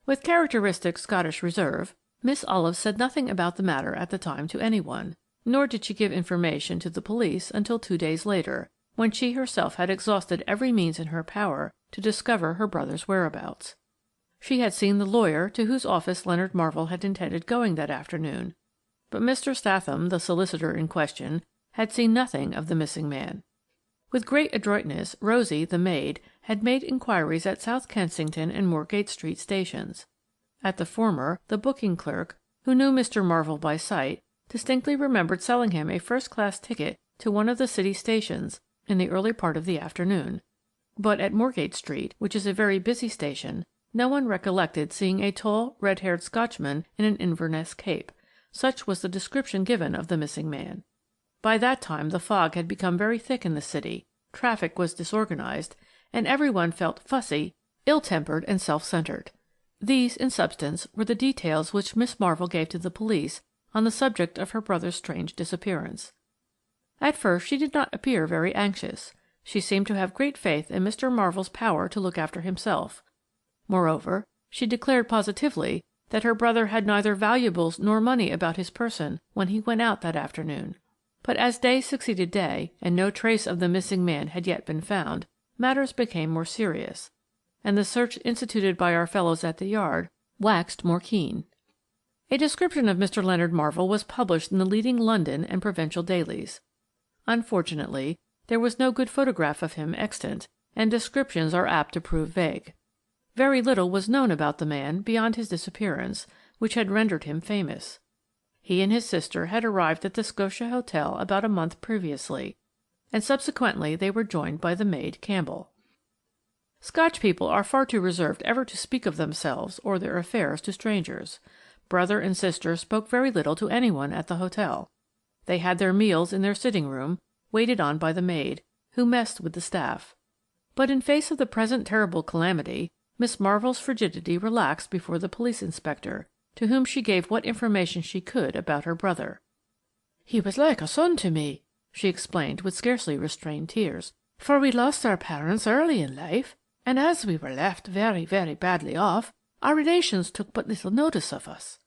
With characteristic Scottish reserve, Miss Olive said nothing about the matter at the time to anyone, nor did she give information to the police until 2 days later, when she herself had exhausted every means in her power to discover her brother's whereabouts. She had seen the lawyer to whose office Leonard Marvell had intended going that afternoon, but Mr. Statham, the solicitor in question, had seen nothing of the missing man. With great adroitness, Rosie, the maid, had made inquiries at South Kensington and Moorgate Street stations. At the former, the booking clerk, who knew Mr. Marvell by sight, distinctly remembered selling him a first-class ticket to one of the city stations in the early part of the afternoon. But at Moorgate Street, which is a very busy station, no one recollected seeing a tall, red-haired Scotchman in an Inverness cape. Such was the description given of the missing man. By that time the fog had become very thick in the city, traffic was disorganized, and everyone felt fussy, ill-tempered, and self-centered. These, in substance, were the details which Miss Marvell gave to the police on the subject of her brother's strange disappearance. At first she did not appear very anxious. She seemed to have great faith in Mr. Marvell's power to look after himself. Moreover, she declared positively that her brother had neither valuables nor money about his person when he went out that afternoon. But as day succeeded day, and no trace of the missing man had yet been found, matters became more serious, and the search instituted by our fellows at the Yard waxed more keen. A description of Mr. Leonard Marvell was published in the leading London and provincial dailies. Unfortunately, there was no good photograph of him extant, and descriptions are apt to prove vague. Very little was known about the man beyond his disappearance, which had rendered him famous. He and his sister had arrived at the Scotia Hotel about a month previously, and subsequently they were joined by the maid Campbell. Scotch people are far too reserved ever to speak of themselves or their affairs to strangers. Brother and sister spoke very little to anyone at the hotel. They had their meals in their sitting-room, waited on by the maid, who messed with the staff. But in face of the present terrible calamity, Miss Marvell's frigidity relaxed before the police inspector, to whom she gave what information she could about her brother. "He was like a son to me," she explained with scarcely restrained tears, "for we lost our parents early in life, and as we were left very, very badly off, our relations took but little notice of us.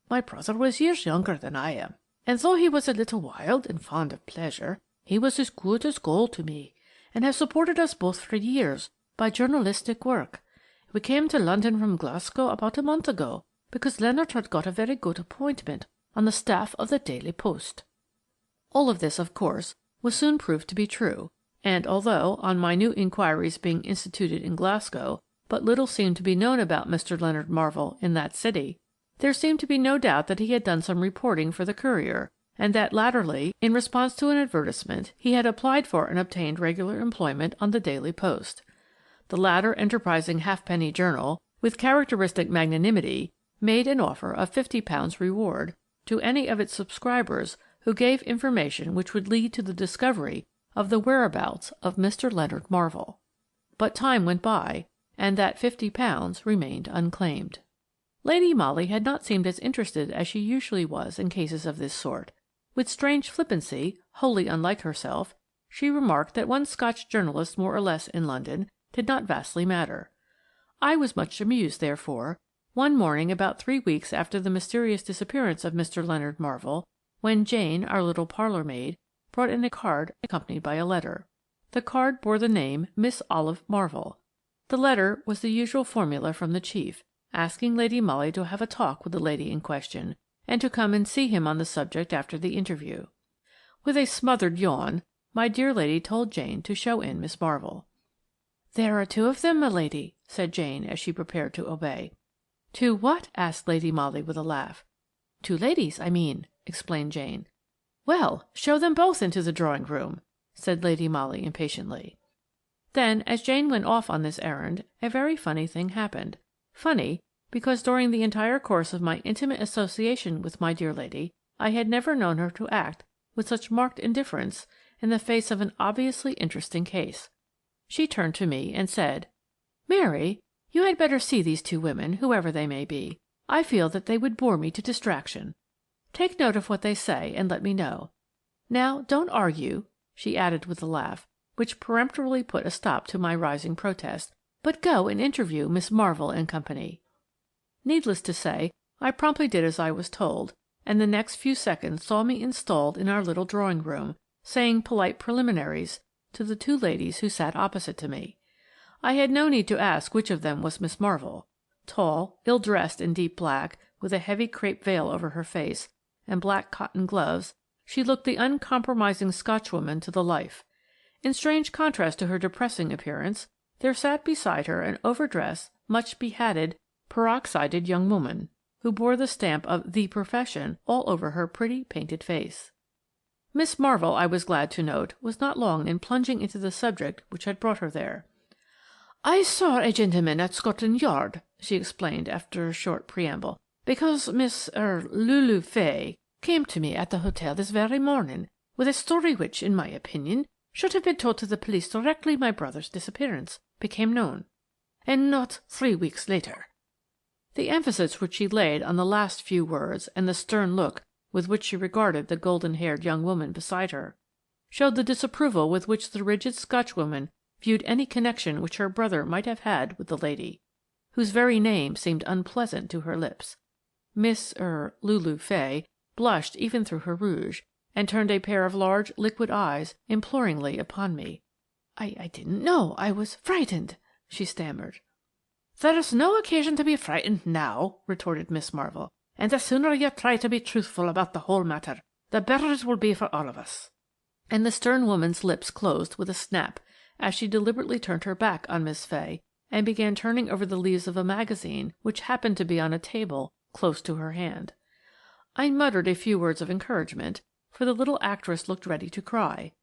My brother was years younger than I am, and though he was a little wild and fond of pleasure, he was as good as gold to me, and has supported us both for years by journalistic work. We came to London from Glasgow about a month ago, because Leonard had got a very good appointment on the staff of the Daily Post." All of this, of course, was soon proved to be true, and although, on minute inquiries being instituted in Glasgow, but little seemed to be known about Mr. Leonard Marvell in that city, there seemed to be no doubt that he had done some reporting for the Courier, and that latterly, in response to an advertisement, he had applied for and obtained regular employment on the Daily Post. The latter enterprising halfpenny journal, with characteristic magnanimity, made an offer of £50 reward to any of its subscribers who gave information which would lead to the discovery of the whereabouts of Mr. Leonard Marvell. But time went by, and that £50 remained unclaimed. Lady Molly had not seemed as interested as she usually was in cases of this sort. With strange flippancy, wholly unlike herself, she remarked that one Scotch journalist more or less in London did not vastly matter. I was much amused, therefore, one morning about 3 weeks after the mysterious disappearance of Mr. Leonard Marvell, when Jane, our little parlour-maid, brought in a card accompanied by a letter. The card bore the name Miss Olive Marvell. The letter was the usual formula from the chief, asking Lady Molly to have a talk with the lady in question, and to come and see him on the subject after the interview. With a smothered yawn, my dear lady told Jane to show in Miss Marvell. "There are 2 of them, my lady," said Jane as she prepared to obey. "2 what?" asked Lady Molly with a laugh. "2 ladies, I mean," explained Jane. "Well, show them both into the drawing-room," said Lady Molly impatiently. Then, as Jane went off on this errand, a very funny thing happened. Funny, because during the entire course of my intimate association with my dear lady, I had never known her to act with such marked indifference in the face of an obviously interesting case. She turned to me and said, "Mary, you had better see these 2 women, whoever they may be. I feel that they would bore me to distraction. Take note of what they say and let me know. Now, don't argue," she added with a laugh, which peremptorily put a stop to my rising protest, "but go and interview Miss Marvell and Company." Needless to say, I promptly did as I was told, and the next few seconds saw me installed in our little drawing-room, saying polite preliminaries to the 2 ladies who sat opposite to me. I had no need to ask which of them was Miss Marvell. Tall, ill-dressed in deep black, with a heavy crape veil over her face, and black cotton gloves, she looked the uncompromising Scotchwoman to the life. In strange contrast to her depressing appearance, there sat beside her an overdressed, much behatted, peroxided young woman, who bore the stamp of the profession all over her pretty painted face. Miss Marvell, I was glad to note, was not long in plunging into the subject which had brought her there. "I saw a gentleman at Scotland Yard," she explained after a short preamble, "because Miss Lulu Fay came to me at the hotel this very morning with a story which, in my opinion, should have been told to the police directly my brother's disappearance became known, and not 3 weeks later." The emphasis which she laid on the last few words and the stern look with which she regarded the golden-haired young woman beside her showed the disapproval with which the rigid Scotchwoman viewed any connection which her brother might have had with the lady, whose very name seemed unpleasant to her lips. Miss Lulu Fay blushed even through her rouge, and turned a pair of large liquid eyes imploringly upon me. I didn't know. I was frightened," she stammered. "There's no occasion to be frightened now," retorted Miss Marvell, "and the sooner you try to be truthful about the whole matter, the better it will be for all of us." And the stern woman's lips closed with a snap as she deliberately turned her back on Miss Fay and began turning over the leaves of a magazine which happened to be on a table close to her hand. I muttered a few words of encouragement, for the little actress looked ready to cry.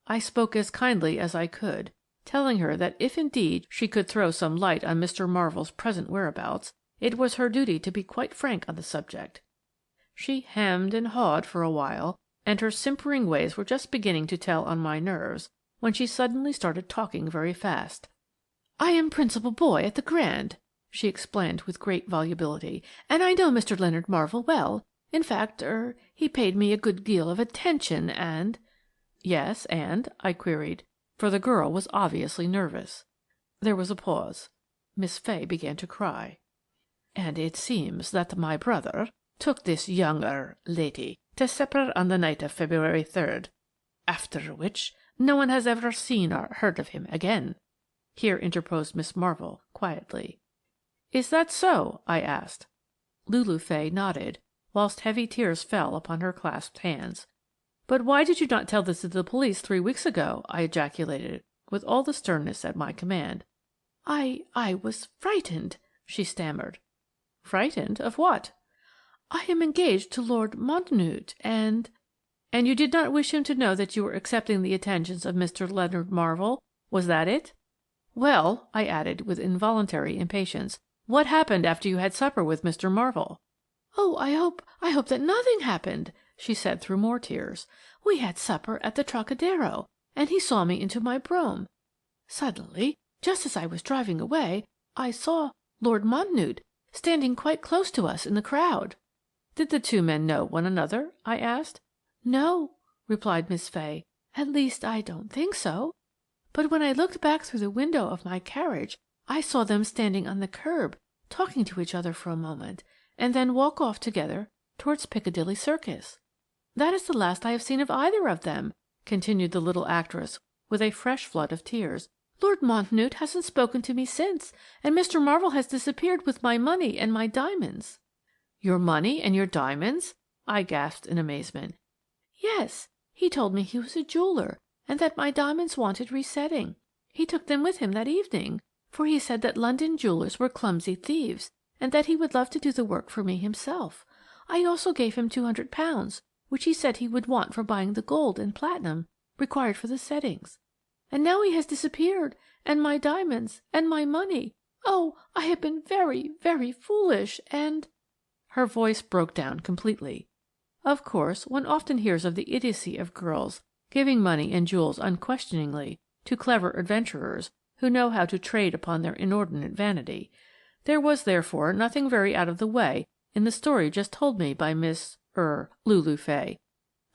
I spoke as kindly as I could, telling her that if indeed she could throw some light on Mr. Marvell's present whereabouts, it was her duty to be quite frank on the subject. She hemmed and hawed for a while, and her simpering ways were just beginning to tell on my nerves, when she suddenly started talking very fast. "I am principal boy at the Grand," she explained with great volubility, "and I know Mr. Leonard Marvell well. In fact, he paid me a good deal of attention, and—" "Yes, and?" I queried, for the girl was obviously nervous. There was a pause. Miss Fay began to cry. "And it seems that my brother took this young lady to supper on the night of February 3rd, after which no one has ever seen or heard of him again," here interposed Miss Marvell quietly. "Is that so?" I asked. Lulu Fay nodded, whilst heavy tears fell upon her clasped hands. "But why did you not tell this to the police 3 weeks ago?" I ejaculated, with all the sternness at my command. I was frightened," she stammered. "Frightened? Of what?" "I am engaged to Lord Montacute, and—" "And you did not wish him to know that you were accepting the attentions of Mr. Leonard Marvell? Was that it? Well," I added, with involuntary impatience, "what happened after you had supper with Mr. Marvell?" "Oh, I hope that nothing happened," she said through more tears. "We had supper at the Trocadero, and he saw me into my brougham. Suddenly, just as I was driving away, I saw Lord Mountnewte standing quite close to us in the crowd." "Did the two men know one another?" I asked. "No," replied Miss Fay. "At least, I don't think so. But when I looked back through the window of my carriage, I saw them standing on the curb, talking to each other for a moment, and then walk off together towards Piccadilly Circus. That is the last I have seen of either of them," continued the little actress with a fresh flood of tears. "Lord Mountnewte hasn't spoken to me since, and Mr. Marvell has disappeared with my money and my diamonds." "Your money and your diamonds?" I gasped in amazement. "Yes. He told me he was a jeweller, and that my diamonds wanted resetting. He took them with him that evening, for he said that London jewellers were clumsy thieves, and that he would love to do the work for me himself. I also gave him £200, which he said he would want for buying the gold and platinum required for the settings. And now he has disappeared, and my diamonds, and my money. Oh, I have been very, very foolish, and—" Her voice broke down completely. Of course, one often hears of the idiocy of girls giving money and jewels unquestioningly to clever adventurers who know how to trade upon their inordinate vanity. There was, therefore, nothing very out of the way in the story just told me by Lulu Fay,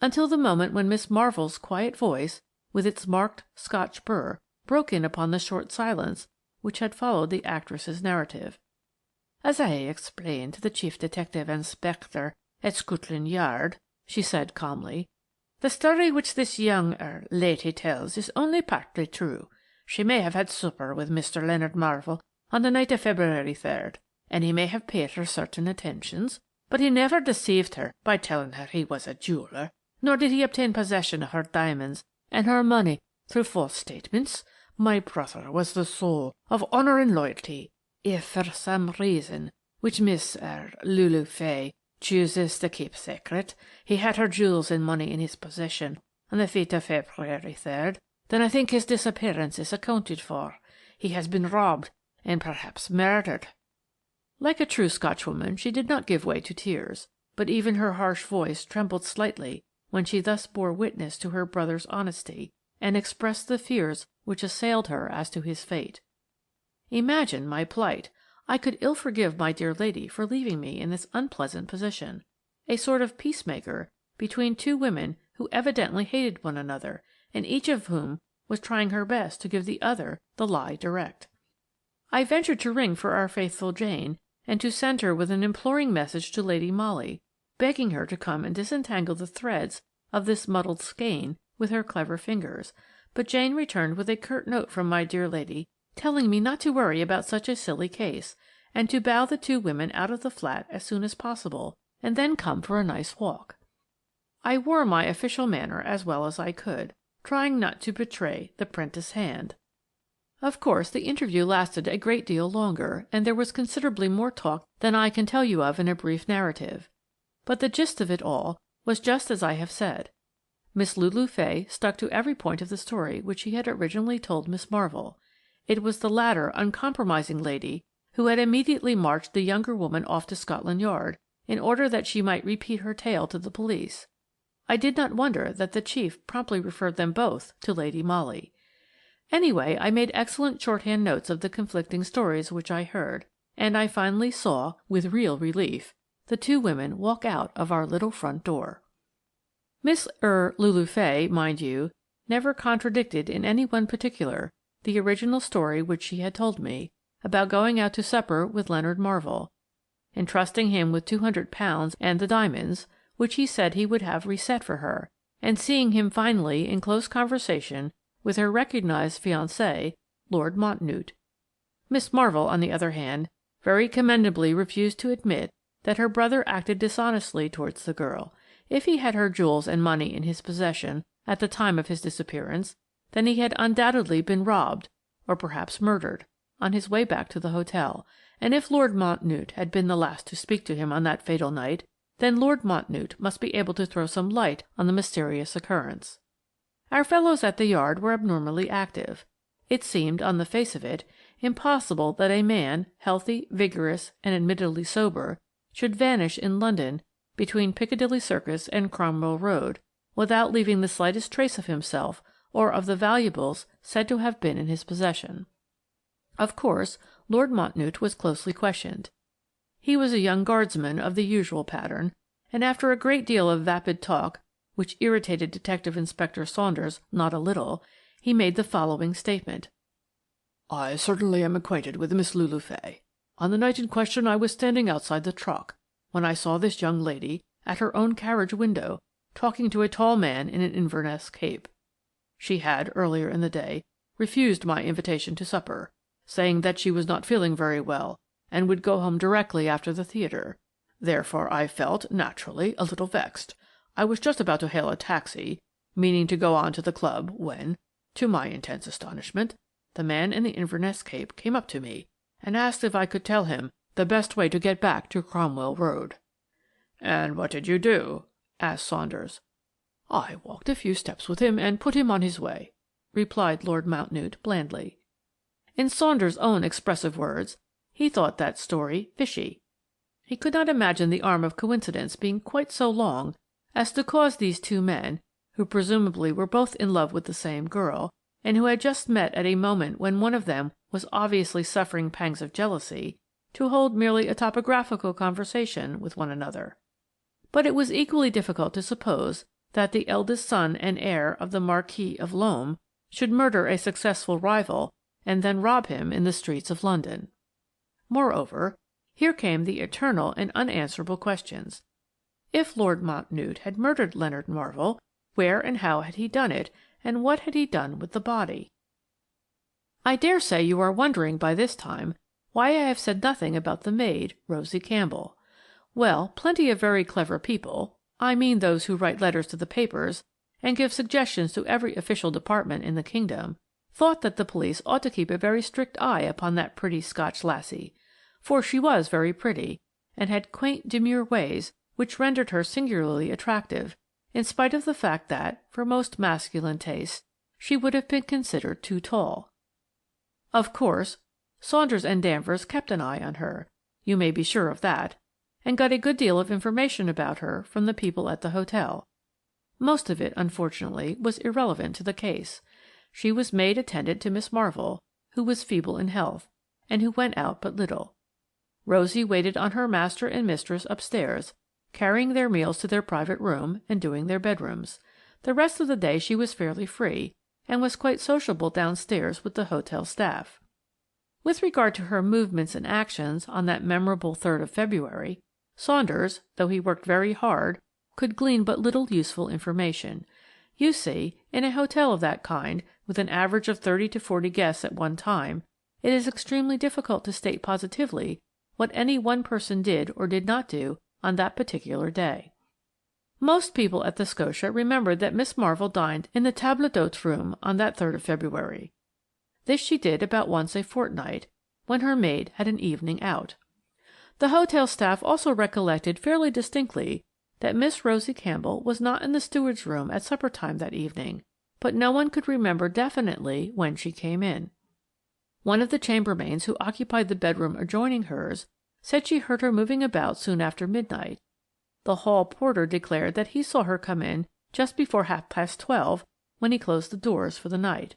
until the moment when Miss Marvell's quiet voice, with its marked Scotch burr, broke in upon the short silence which had followed the actress's narrative. "As I explained to the Chief Detective Inspector at Scotland Yard," she said calmly, "the story which this young lady tells is only partly true. She may have had supper with Mr. Leonard Marvell on the night of February 3rd, and he may have paid her certain attentions, but he never deceived her by telling her he was a jeweller, nor did he obtain possession of her diamonds and her money through false statements. My brother was the soul of honour and loyalty. If for some reason, which Miss Lulu Fay chooses to keep secret, he had her jewels and money in his possession on the fete of February 3rd, then I think his disappearance is accounted for. He has been robbed and perhaps murdered." Like a true Scotchwoman, she did not give way to tears, but even her harsh voice trembled slightly when she thus bore witness to her brother's honesty and expressed the fears which assailed her as to his fate. Imagine my plight. I could ill forgive my dear lady for leaving me in this unpleasant position, a sort of peacemaker between two women who evidently hated one another, and each of whom was trying her best to give the other the lie direct. I ventured to ring for our faithful Jane, and to send her with an imploring message to Lady Molly, begging her to come and disentangle the threads of this muddled skein with her clever fingers, but Jane returned with a curt note from my dear lady telling me not to worry about such a silly case, and to bow the two women out of the flat as soon as possible, and then come for a nice walk. I wore my official manner as well as I could, trying not to betray the prentice hand. Of course, the interview lasted a great deal longer, and there was considerably more talk than I can tell you of in a brief narrative. But the gist of it all was just as I have said. Miss Lulu Fay stuck to every point of the story which she had originally told Miss Marvell. It was the latter uncompromising lady who had immediately marched the younger woman off to Scotland Yard in order that she might repeat her tale to the police. I did not wonder that the chief promptly referred them both to Lady Molly. Anyway, I made excellent shorthand notes of the conflicting stories which I heard, and I finally saw, with real relief, the two women walk out of our little front door. Miss Lulu Fay, mind you, never contradicted in any one particular the original story which she had told me, about going out to supper with Leonard Marvell, entrusting him with £200 and the diamonds, which he said he would have reset for her, and seeing him finally in close conversation with her recognised fiancé, Lord Mountnewte. Miss Marvell, on the other hand, very commendably refused to admit that her brother acted dishonestly towards the girl. If he had her jewels and money in his possession at the time of his disappearance, then he had undoubtedly been robbed, or perhaps murdered, on his way back to the hotel, and if Lord Mountnewte had been the last to speak to him on that fatal night, then Lord Mountnewte must be able to throw some light on the mysterious occurrence. Our fellows at the Yard were abnormally active. It seemed, on the face of it, impossible that a man, healthy, vigorous, and admittedly sober, should vanish in London between Piccadilly Circus and Cromwell Road, without leaving the slightest trace of himself or of the valuables said to have been in his possession. Of course, Lord Mountnewte was closely questioned. He was a young guardsman of the usual pattern, and after a great deal of vapid talk, which irritated Detective Inspector Saunders not a little, he made the following statement. "I certainly am acquainted with Miss Lulu Fay. On the night in question I was standing outside the Chalk, when I saw this young lady, at her own carriage window, talking to a tall man in an Inverness cape. She had, earlier in the day, refused my invitation to supper, saying that she was not feeling very well and would go home directly after the theatre. Therefore I felt, naturally, a little vexed. I was just about to hail a taxi, meaning to go on to the club, when, to my intense astonishment, the man in the Inverness cape came up to me and asked if I could tell him the best way to get back to Cromwell Road." "And what did you do?" asked Saunders. "I walked a few steps with him and put him on his way," replied Lord Mountnewte blandly. In Saunders' own expressive words, he thought that story fishy. He could not imagine the arm of coincidence being quite so long as to cause these two men, who presumably were both in love with the same girl, and who had just met at a moment when one of them was obviously suffering pangs of jealousy, to hold merely a topographical conversation with one another. But it was equally difficult to suppose that the eldest son and heir of the Marquis of Loam should murder a successful rival and then rob him in the streets of London. Moreover, here came the eternal and unanswerable questions. If Lord Mountnewte had murdered Leonard Marvell, where and how had he done it, and what had he done with the body? I dare say you are wondering by this time why I have said nothing about the maid, Rosie Campbell. Well, plenty of very clever people, I mean those who write letters to the papers and give suggestions to every official department in the kingdom, thought that the police ought to keep a very strict eye upon that pretty Scotch lassie, for she was very pretty, and had quaint demure ways which rendered her singularly attractive, in spite of the fact that, for most masculine tastes, she would have been considered too tall. Of course, Saunders and Danvers kept an eye on her, you may be sure of that, and got a good deal of information about her from the people at the hotel. Most of it, unfortunately, was irrelevant to the case. She was maid attendant to Miss Marvell, who was feeble in health, and who went out but little. Rosie waited on her master and mistress upstairs, carrying their meals to their private room and doing their bedrooms. The rest of the day she was fairly free, and was quite sociable downstairs with the hotel staff. With regard to her movements and actions on that memorable 3rd of February, Saunders, though he worked very hard, could glean but little useful information. You see, in a hotel of that kind, with an average of 30 to 40 guests at one time, it is extremely difficult to state positively what any one person did or did not do on that particular day. Most people at the Scotia remembered that Miss Marvell dined in the table d'hôte room on that 3rd of February. This she did about once a fortnight, when her maid had an evening out. The hotel staff also recollected fairly distinctly that Miss Rosie Campbell was not in the steward's room at supper time that evening, but no one could remember definitely when she came in. One of the chambermaids who occupied the bedroom adjoining hers said she heard her moving about soon after midnight. The hall porter declared that he saw her come in just before 12:30, when he closed the doors for the night.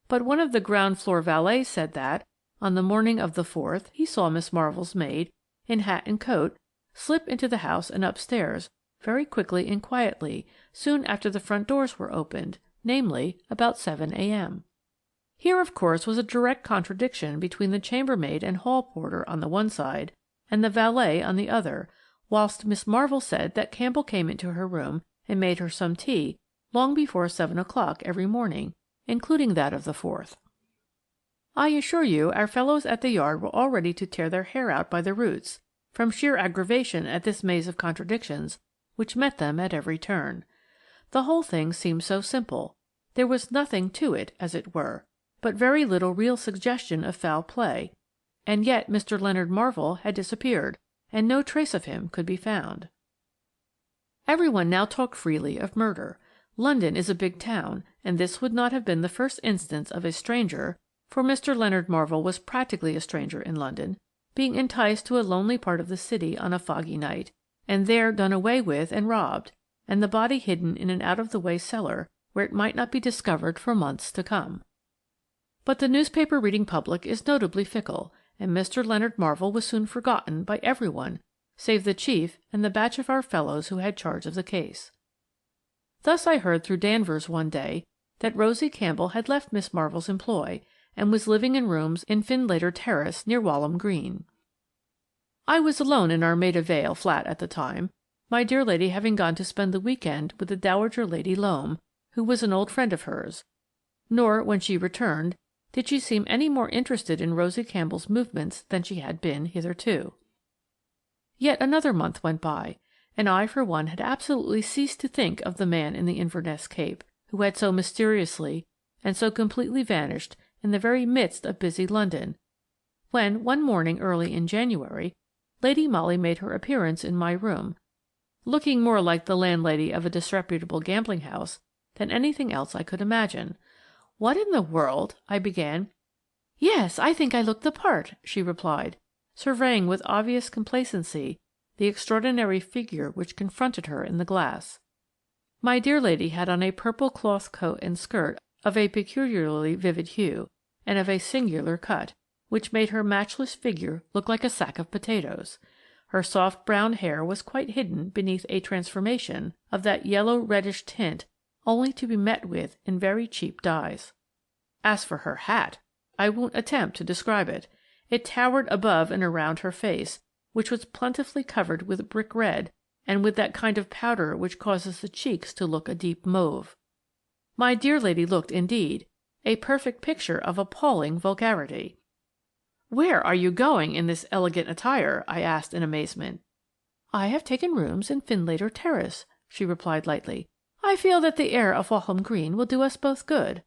But one of the ground-floor valets said that, on the morning of the 4th, he saw Miss Marvell's maid, in hat and coat, slip into the house and upstairs, very quickly and quietly, soon after the front doors were opened, namely, about 7 a.m. Here, of course, was a direct contradiction between the chambermaid and hall porter on the one side, and the valet on the other, whilst Miss Marvell said that Campbell came into her room and made her some tea long before 7 o'clock every morning, including that of the 4th. I assure you our fellows at the Yard were all ready to tear their hair out by the roots, from sheer aggravation at this maze of contradictions which met them at every turn. The whole thing seemed so simple. There was nothing to it, as it were, but very little real suggestion of foul play, and yet Mr. Leonard Marvell had disappeared, and no trace of him could be found. Everyone now talked freely of murder. London is a big town, and this would not have been the first instance of a stranger, for Mr. Leonard Marvell was practically a stranger in London, being enticed to a lonely part of the city on a foggy night, and there done away with and robbed, and the body hidden in an out-of-the-way cellar where it might not be discovered for months to come. But the newspaper-reading public is notably fickle, and Mr. Leonard Marvell was soon forgotten by everyone save the chief and the batch of our fellows who had charge of the case. Thus I heard through Danvers one day that Rosie Campbell had left Miss Marvell's employ and was living in rooms in Findlater Terrace near Walham Green. I was alone in our Maida Vale flat at the time, my dear lady having gone to spend the week-end with the Dowager Lady Loam, who was an old friend of hers, nor, when she returned, did she seem any more interested in Rosie Campbell's movements than she had been hitherto. Yet another month went by, and I for one had absolutely ceased to think of the man in the Inverness cape, who had so mysteriously and so completely vanished in the very midst of busy London, when, one morning early in January, Lady Molly made her appearance in my room, looking more like the landlady of a disreputable gambling-house than anything else I could imagine. "What in the world—" I began. "Yes, I think I look the part," she replied, surveying with obvious complacency the extraordinary figure which confronted her in the glass. My dear lady had on a purple cloth coat and skirt of a peculiarly vivid hue, and of a singular cut, which made her matchless figure look like a sack of potatoes. Her soft brown hair was quite hidden beneath a transformation of that yellow-reddish tint only to be met with in very cheap dyes. As for her hat, I won't attempt to describe it. It towered above and around her face, which was plentifully covered with brick red, and with that kind of powder which causes the cheeks to look a deep mauve. My dear lady looked, indeed, a perfect picture of appalling vulgarity. "Where are you going in this elegant attire?" I asked in amazement. "I have taken rooms in Findlater Terrace," she replied lightly. "I feel that the air of Walham Green will do us both good.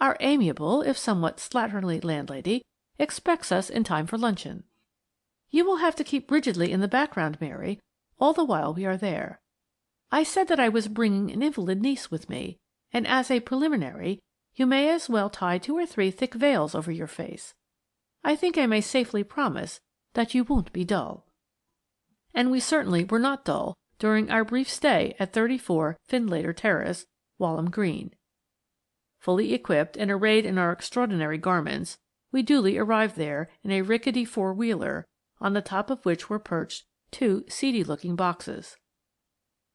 Our amiable, if somewhat slatternly landlady expects us in time for luncheon. You will have to keep rigidly in the background, Mary, all the while we are there. I said that I was bringing an invalid niece with me, and as a preliminary you may as well tie 2 or 3 thick veils over your face. I think I may safely promise that you won't be dull." And we certainly were not dull during our brief stay at 34 Findlater Terrace, Walham Green. Fully equipped and arrayed in our extraordinary garments, we duly arrived there in a rickety 4-wheeler, on the top of which were perched 2 seedy-looking boxes.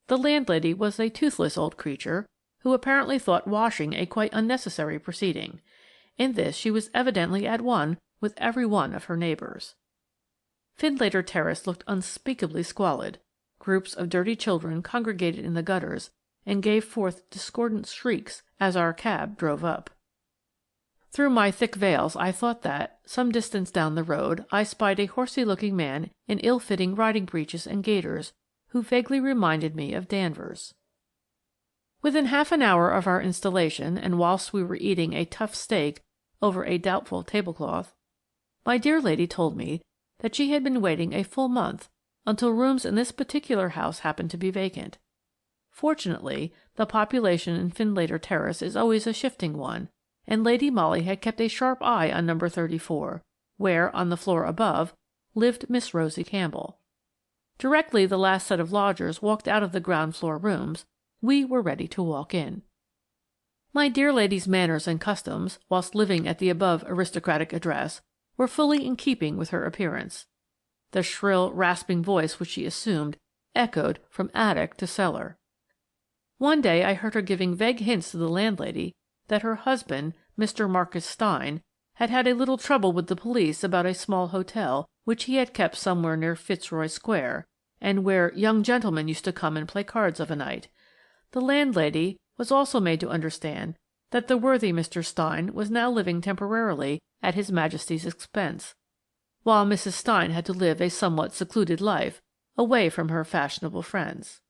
The landlady was a toothless old creature, who apparently thought washing a quite unnecessary proceeding. In this she was evidently at one with every one of her neighbours. Findlater Terrace looked unspeakably squalid. Groups of dirty children congregated in the gutters and gave forth discordant shrieks as our cab drove up. Through my thick veils I thought that, some distance down the road, I spied a horsey-looking man in ill-fitting riding breeches and gaiters, who vaguely reminded me of Danvers. Within half an hour of our installation, and whilst we were eating a tough steak over a doubtful tablecloth, my dear lady told me that she had been waiting a full month until rooms in this particular house happened to be vacant. Fortunately, the population in Findlater Terrace is always a shifting one, and Lady Molly had kept a sharp eye on number 34, where, on the floor above, lived Miss Rosie Campbell. Directly the last set of lodgers walked out of the ground-floor rooms, we were ready to walk in. My dear lady's manners and customs, whilst living at the above aristocratic address, were fully in keeping with her appearance. The shrill, rasping voice which she assumed echoed from attic to cellar. One day I heard her giving vague hints to the landlady that her husband, Mr. Marcus Stein, had had a little trouble with the police about a small hotel which he had kept somewhere near Fitzroy Square, and where young gentlemen used to come and play cards of a night. The landlady was also made to understand that the worthy Mr. Stein was now living temporarily at His Majesty's expense, while Mrs. Stein had to live a somewhat secluded life, away from her fashionable friends.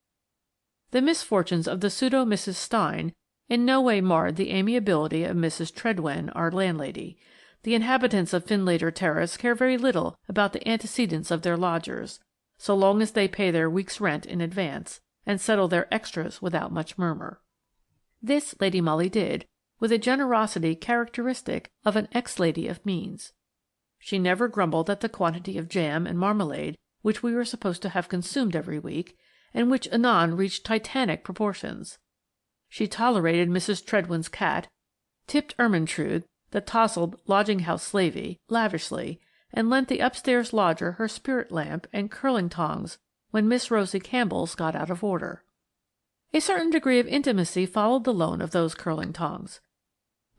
The misfortunes of the pseudo Mrs. Stein in no way marred the amiability of Mrs. Tredwen, our landlady. The inhabitants of Findlater Terrace care very little about the antecedents of their lodgers, so long as they pay their week's rent in advance, and settle their extras without much murmur. This Lady Molly did, with a generosity characteristic of an ex-lady of means. She never grumbled at the quantity of jam and marmalade which we were supposed to have consumed every week, and which anon reached titanic proportions. She tolerated Mrs. Tredwin's cat, tipped Ermyntrude, the tousled lodging-house slavey, lavishly, and lent the upstairs lodger her spirit lamp and curling tongs when Miss Rosie Campbell's got out of order. A certain degree of intimacy followed the loan of those curling tongs.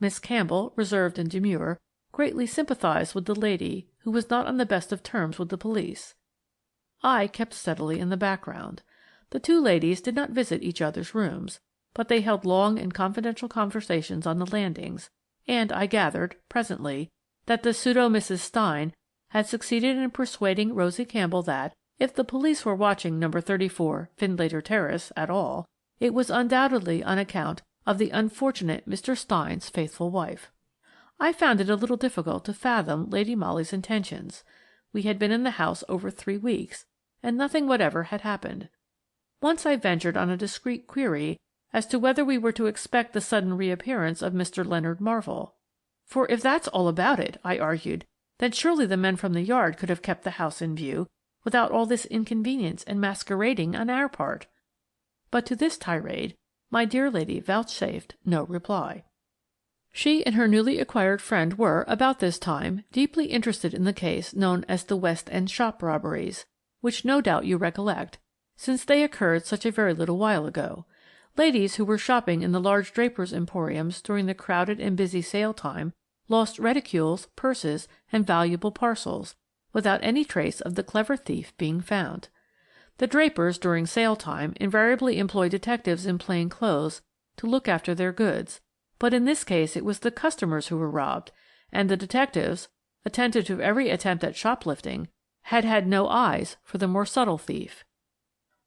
Miss Campbell, reserved and demure, greatly sympathized with the lady who was not on the best of terms with the police. I kept steadily in the background. The two ladies did not visit each other's rooms, but they held long and confidential conversations on the landings, and I gathered, presently, that the pseudo Mrs. Stein had succeeded in persuading Rosie Campbell that, if the police were watching No. 34 Findlater Terrace at all, it was undoubtedly on account of the unfortunate Mr. Stein's faithful wife. I found it a little difficult to fathom Lady Molly's intentions. We had been in the house over 3 weeks, and nothing whatever had happened. Once I ventured on a discreet query as to whether we were to expect the sudden reappearance of Mr. Leonard Marvell. For if that's all about it, I argued, then surely the men from the yard could have kept the house in view without all this inconvenience and masquerading on our part. But to this tirade my dear lady vouchsafed no reply. She and her newly acquired friend were, about this time, deeply interested in the case known as the West End shop robberies, which no doubt you recollect, since they occurred such a very little while ago. Ladies who were shopping in the large drapers' emporiums during the crowded and busy sale time lost reticules, purses, and valuable parcels, without any trace of the clever thief being found. The drapers during sale time invariably employ detectives in plain clothes to look after their goods, but in this case it was the customers who were robbed, and the detectives, attentive to every attempt at shoplifting, had no eyes for the more subtle thief.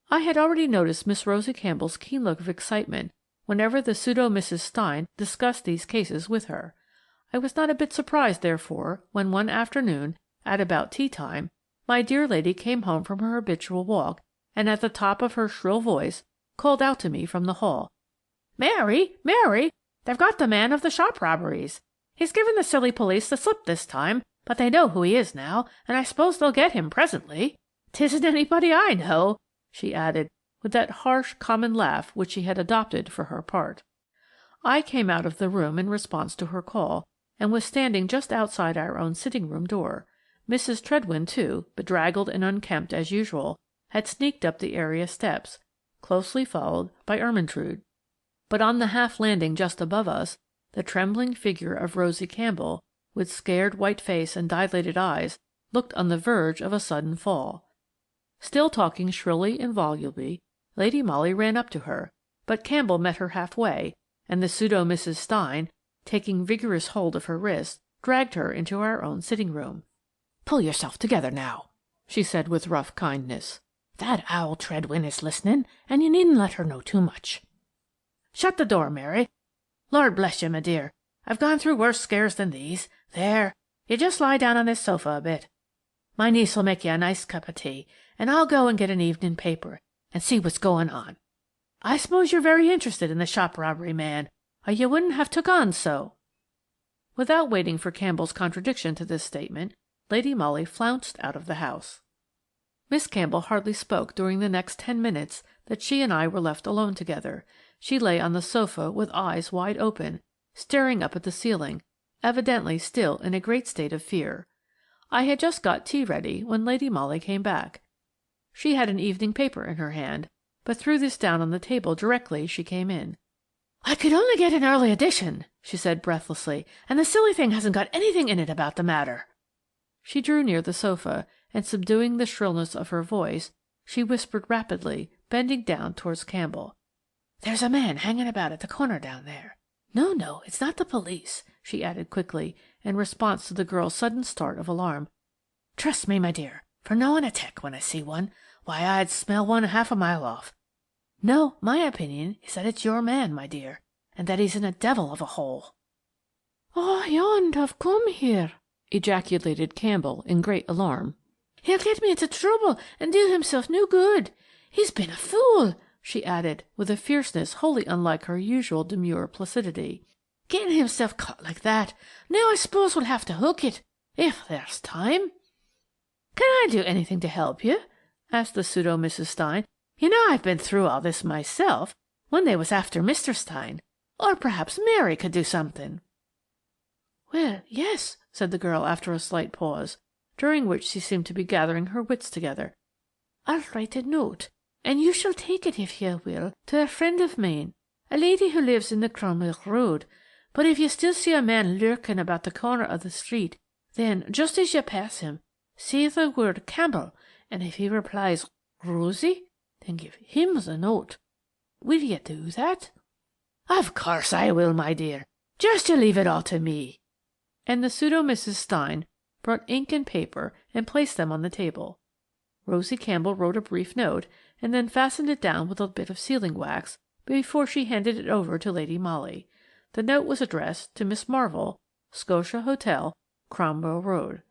I had already noticed Miss Rosie Campbell's keen look of excitement whenever the pseudo Mrs. Stein discussed these cases with her. I was not a bit surprised, therefore, when one afternoon, at about tea-time, my dear lady came home from her habitual walk, and at the top of her shrill voice called out to me from the hall, "Mary, Mary, they've got the man of the shop robberies. He's given the silly police the slip this time, but they know who he is now, and I suppose they'll get him presently. 'Tisn't anybody I know," she added, with that harsh common laugh which she had adopted for her part. I came out of the room in response to her call, and was standing just outside our own sitting-room door. Mrs. Tredwin, too, bedraggled and unkempt as usual, had sneaked up the area steps, closely followed by Ermyntrude. But on the half-landing just above us, the trembling figure of Rosie Campbell, with scared white face and dilated eyes, looked on the verge of a sudden fall. Still talking shrilly and volubly, Lady Molly ran up to her, but Campbell met her half-way, and the pseudo Mrs. Stein, taking vigorous hold of her wrist, dragged her into our own sitting-room. "Pull yourself together now," she said with rough kindness. "That owl Tredwin is listening, and you needn't let her know too much. Shut the door, Mary. Lord bless you, my dear, I've gone through worse scares than these. There, you just lie down on this sofa a bit. My niece'll make you a nice cup of tea, and I'll go and get an evening paper and see what's going on. I suppose you're very interested in the shop robbery man, or you wouldn't have took on so." Without waiting for Campbell's contradiction to this statement, Lady Molly flounced out of the house. Miss Campbell hardly spoke during the next 10 minutes that she and I were left alone together. She lay on the sofa with eyes wide open, staring up at the ceiling, evidently still in a great state of fear. I had just got tea ready when Lady Molly came back. She had an evening paper in her hand, but threw this down on the table directly she came in. "I could only get an early edition," she said breathlessly, "and the silly thing hasn't got anything in it about the matter." She drew near the sofa, and subduing the shrillness of her voice, she whispered rapidly, bending down towards Campbell. "There's a man hanging about at the corner down there. No, it's not the police," she added quickly, in response to the girl's sudden start of alarm. "Trust me, my dear, for knowing a tick when I see one. Why, I'd smell one half a mile off. No, my opinion is that it's your man, my dear, and that he's in a devil of a hole." "Oh, he oughtn't to have come here," ejaculated Campbell in great alarm. "He'll get me into trouble and do himself no good. He's been a fool," she added, with a fierceness wholly unlike her usual demure placidity. "Getting himself caught like that. Now I suppose we'll have to hook it, if there's time." "Can I do anything to help you?" asked the pseudo Mrs. Stein. "You know I've been through all this myself when they was after Mr. Stein. Or perhaps Mary could do something." "Well, yes," said the girl after a slight pause, during which she seemed to be gathering her wits together. "I'll write a note, and you shall take it, if you will, to a friend of mine, a lady who lives in the Cromwell Road. But if you still see a man lurking about the corner of the street, then, just as you pass him, say the word Campbell, and if he replies Rosie, then give him the note. Will you do that?" "Of course I will, my dear. Just you leave it all to me." And the pseudo Mrs. Stein brought ink and paper and placed them on the table. Rosie Campbell wrote a brief note, and then fastened it down with a bit of sealing wax before she handed it over to Lady Molly. The note was addressed to Miss Marvell, Scotia Hotel, Cromwell Road.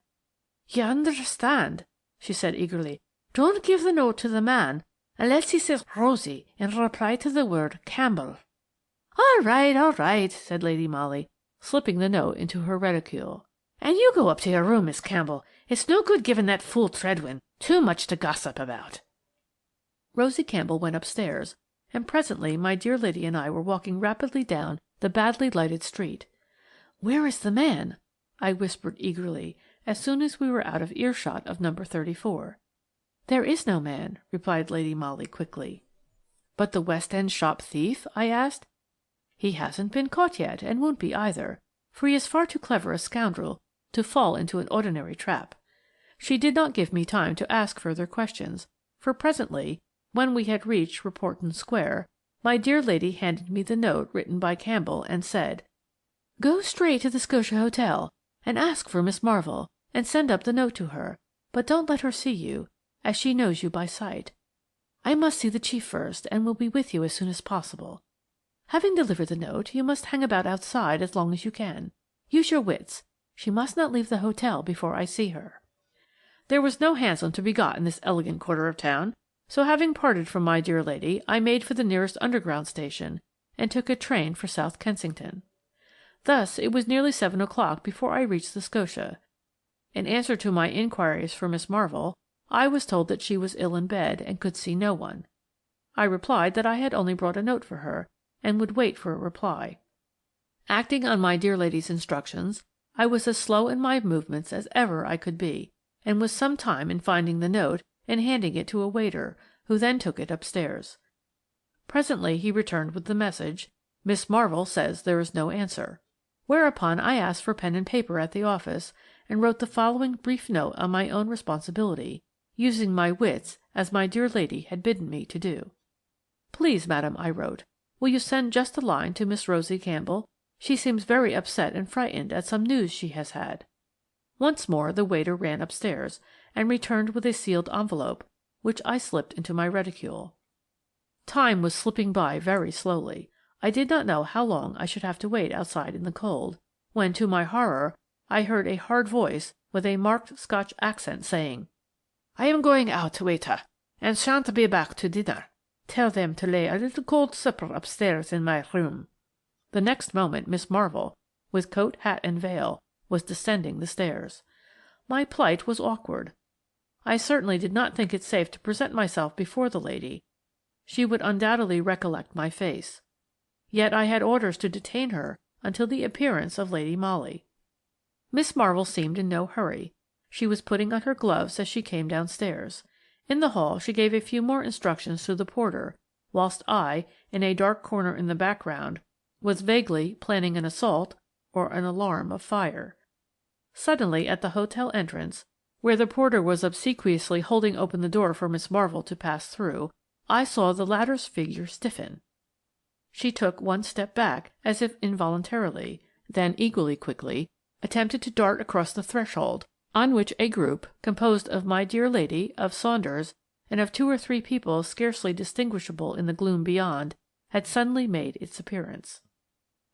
"You understand," she said eagerly. "Don't give the note to the man unless he says Rosie in reply to the word Campbell." All right," said Lady Molly, slipping the note into her reticule. "And you go up to your room, Miss Campbell. It's no good giving that fool Tredwin too much to gossip about." Rosie Campbell went upstairs, and presently my dear lady and I were walking rapidly down the badly lighted street. "Where is the man?" I whispered eagerly, as soon as we were out of earshot of number 34. "There is no man," replied Lady Molly quickly. "But the West End shop thief?" I asked. "He hasn't been caught yet, and won't be either, for he is far too clever a scoundrel to fall into an ordinary trap." She did not give me time to ask further questions, for presently, when we had reached Reporton Square, my dear lady handed me the note written by Campbell, and said, "Go straight to the Scotia Hotel and ask for Miss Marvell, and send up the note to her, but don't let her see you, as she knows you by sight. I must see the chief first, and will be with you as soon as possible. Having delivered the note, you must hang about outside as long as you can. Use your wits. She must not leave the hotel before I see her." There was no hansom to be got in this elegant quarter of town, so having parted from my dear lady, I made for the nearest underground station, and took a train for South Kensington. Thus it was nearly 7 o'clock before I reached the Scotia. In answer to my inquiries for Miss Marvell, I was told that she was ill in bed and could see no one. I replied that I had only brought a note for her, and would wait for a reply. Acting on my dear lady's instructions, I was as slow in my movements as ever I could be, and was some time in finding the note and handing it to a waiter, who then took it upstairs. Presently he returned with the message, "Miss Marvell says there is no answer," whereupon I asked for pen and paper at the office, and wrote the following brief note on my own responsibility, using my wits as my dear lady had bidden me to do. "Please, madam," I wrote, "will you send just a line to Miss Rosie Campbell? She seems very upset and frightened at some news she has had." Once more the waiter ran upstairs, and returned with a sealed envelope, which I slipped into my reticule. Time was slipping by very slowly. I did not know how long I should have to wait outside in the cold, when, to my horror, I heard a hard voice with a marked Scotch accent saying, "I am going out, waiter, and shan't be back to dinner. Tell them to lay a little cold supper upstairs in my room." The next moment Miss Marvell, with coat, hat, and veil, was descending the stairs. My plight was awkward. I certainly did not think it safe to present myself before the lady. She would undoubtedly recollect my face. Yet I had orders to detain her until the appearance of Lady Molly. Miss Marvell seemed in no hurry. She was putting on her gloves as she came downstairs. In the hall she gave a few more instructions to the porter, whilst I, in a dark corner in the background, was vaguely planning an assault or an alarm of fire. Suddenly, at the hotel entrance, where the porter was obsequiously holding open the door for Miss Marvell to pass through, I saw the latter's figure stiffen. She took one step back, as if involuntarily, then equally quickly attempted to dart across the threshold, on which a group, composed of my dear lady, of Saunders, and of 2 or 3 people scarcely distinguishable in the gloom beyond, had suddenly made its appearance.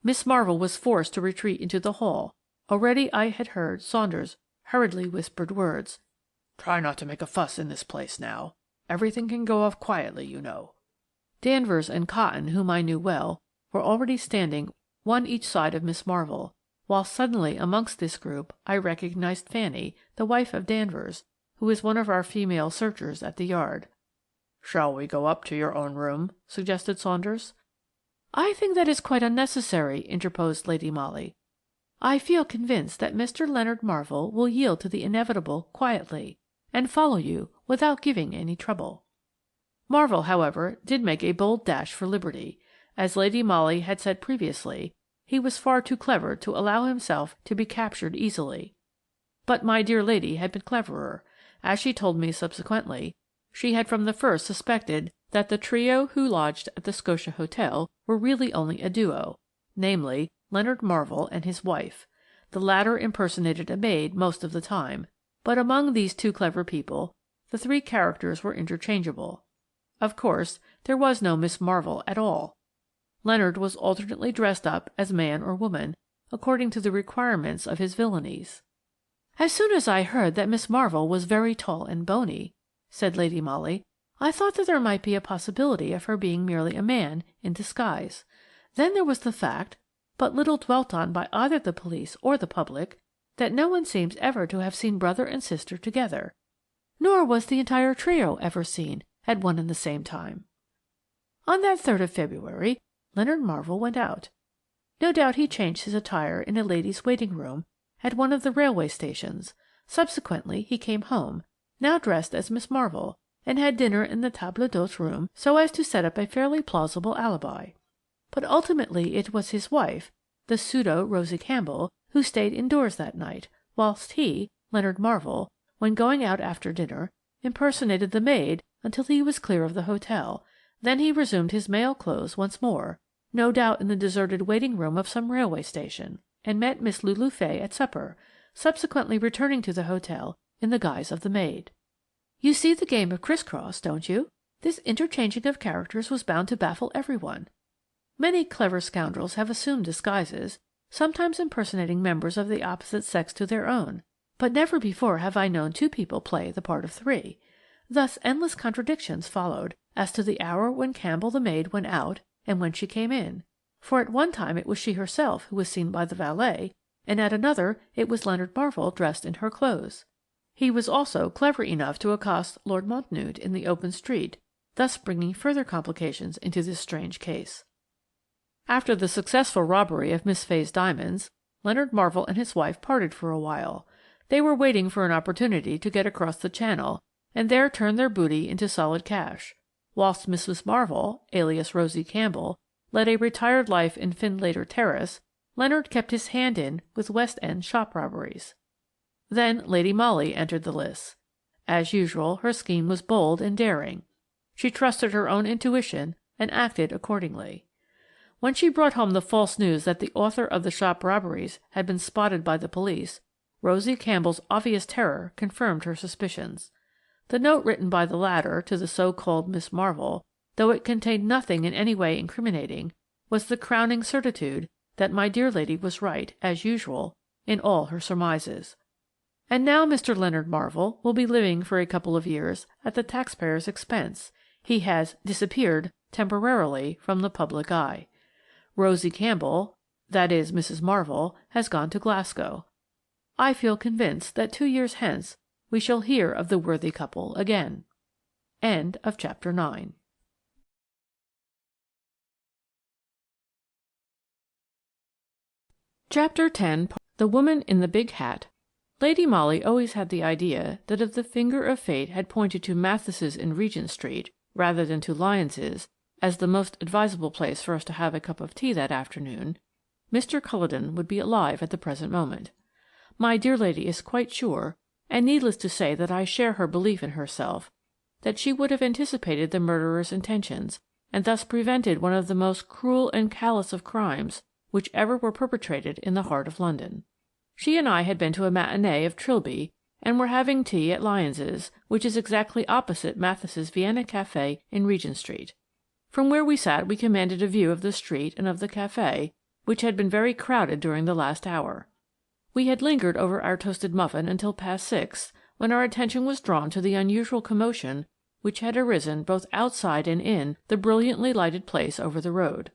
Miss Marvell was forced to retreat into the hall. Already I had heard Saunders' hurriedly whispered words, "Try not to make a fuss in this place now. Everything can go off quietly, you know." Danvers and Cotton, whom I knew well, were already standing one each side of Miss Marvell, while suddenly amongst this group I recognized Fanny, the wife of Danvers, who is one of our female searchers at the Yard. "Shall we go up to your own room?" suggested Saunders. "I think that is quite unnecessary," interposed Lady Molly. "I feel convinced that Mr. Leonard Marvell will yield to the inevitable quietly, and follow you without giving any trouble." Marvell, however, did make a bold dash for liberty. As Lady Molly had said previously, he was far too clever to allow himself to be captured easily. But my dear lady had been cleverer. As she told me subsequently, she had from the first suspected that the trio who lodged at the Scotia Hotel were really only a duo, namely, Leonard Marvell and his wife. The latter impersonated a maid most of the time, but among these two clever people the three characters were interchangeable. Of course, there was no Miss Marvell at all. Leonard was alternately dressed up as man or woman, according to the requirements of his villainies. "As soon as I heard that Miss Marvell was very tall and bony," said Lady Molly, "I thought that there might be a possibility of her being merely a man in disguise. Then there was the fact, but little dwelt on by either the police or the public, that no one seems ever to have seen brother and sister together, nor was the entire trio ever seen at one and the same time. On that 3rd of February, Leonard Marvell went out. No doubt he changed his attire in a ladies' waiting room at one of the railway stations. Subsequently he came home, now dressed as Miss Marvell, and had dinner in the table d'hôte room so as to set up a fairly plausible alibi. But ultimately it was his wife, the pseudo Rosie Campbell, who stayed indoors that night, whilst he, Leonard Marvell, when going out after dinner, impersonated the maid until he was clear of the hotel. Then he resumed his male clothes once more, no doubt in the deserted waiting room of some railway station, and met Miss Lulu Fay at supper, subsequently returning to the hotel in the guise of the maid. You see the game of criss-cross, don't you? This interchanging of characters was bound to baffle everyone. Many clever scoundrels have assumed disguises, sometimes impersonating members of the opposite sex to their own, but never before have I known two people play the part of three. Thus endless contradictions followed as to the hour when Campbell the maid went out and when she came in, for at one time it was she herself who was seen by the valet, and at another it was Leonard Marvell dressed in her clothes. He was also clever enough to accost Lord Montnewte in the open street, thus bringing further complications into this strange case. After the successful robbery of Miss Fay's diamonds, Leonard Marvell and his wife parted for a while. They were waiting for an opportunity to get across the Channel and there turn their booty into solid cash. Whilst Mrs. Marvell, alias Rosie Campbell, led a retired life in Findlater Terrace, Leonard kept his hand in with West End shop robberies. Then Lady Molly entered the lists. As usual, her scheme was bold and daring. She trusted her own intuition and acted accordingly. When she brought home the false news that the author of the shop robberies had been spotted by the police, Rosie Campbell's obvious terror confirmed her suspicions. The note written by the latter to the so-called Miss Marvell, though it contained nothing in any way incriminating, was the crowning certitude that my dear lady was right, as usual, in all her surmises. And now Mr. Leonard Marvell will be living for a couple of years at the taxpayer's expense. He has disappeared temporarily from the public eye. Rosie Campbell, that is Mrs. Marvell, has gone to Glasgow. I feel convinced that 2 years hence we shall hear of the worthy couple again. End of Chapter 9. Chapter 10. The Woman in the Big Hat. Lady Molly always had the idea that if the finger of fate had pointed to Mathes's in Regent Street, rather than to Lyons's, as the most advisable place for us to have a cup of tea that afternoon, Mr. Culledon would be alive at the present moment. My dear lady is quite sure, and needless to say that I share her belief in herself, that she would have anticipated the murderer's intentions, and thus prevented one of the most cruel and callous of crimes which ever were perpetrated in the heart of London. She and I had been to a matinee of Trilby, and were having tea at Lyons's, which is exactly opposite Mathes's Vienna Café in Regent Street. From where we sat we commanded a view of the street and of the café, which had been very crowded during the last hour. We had lingered over our toasted muffin until past 6, when our attention was drawn to the unusual commotion which had arisen both outside and in the brilliantly lighted place over the road.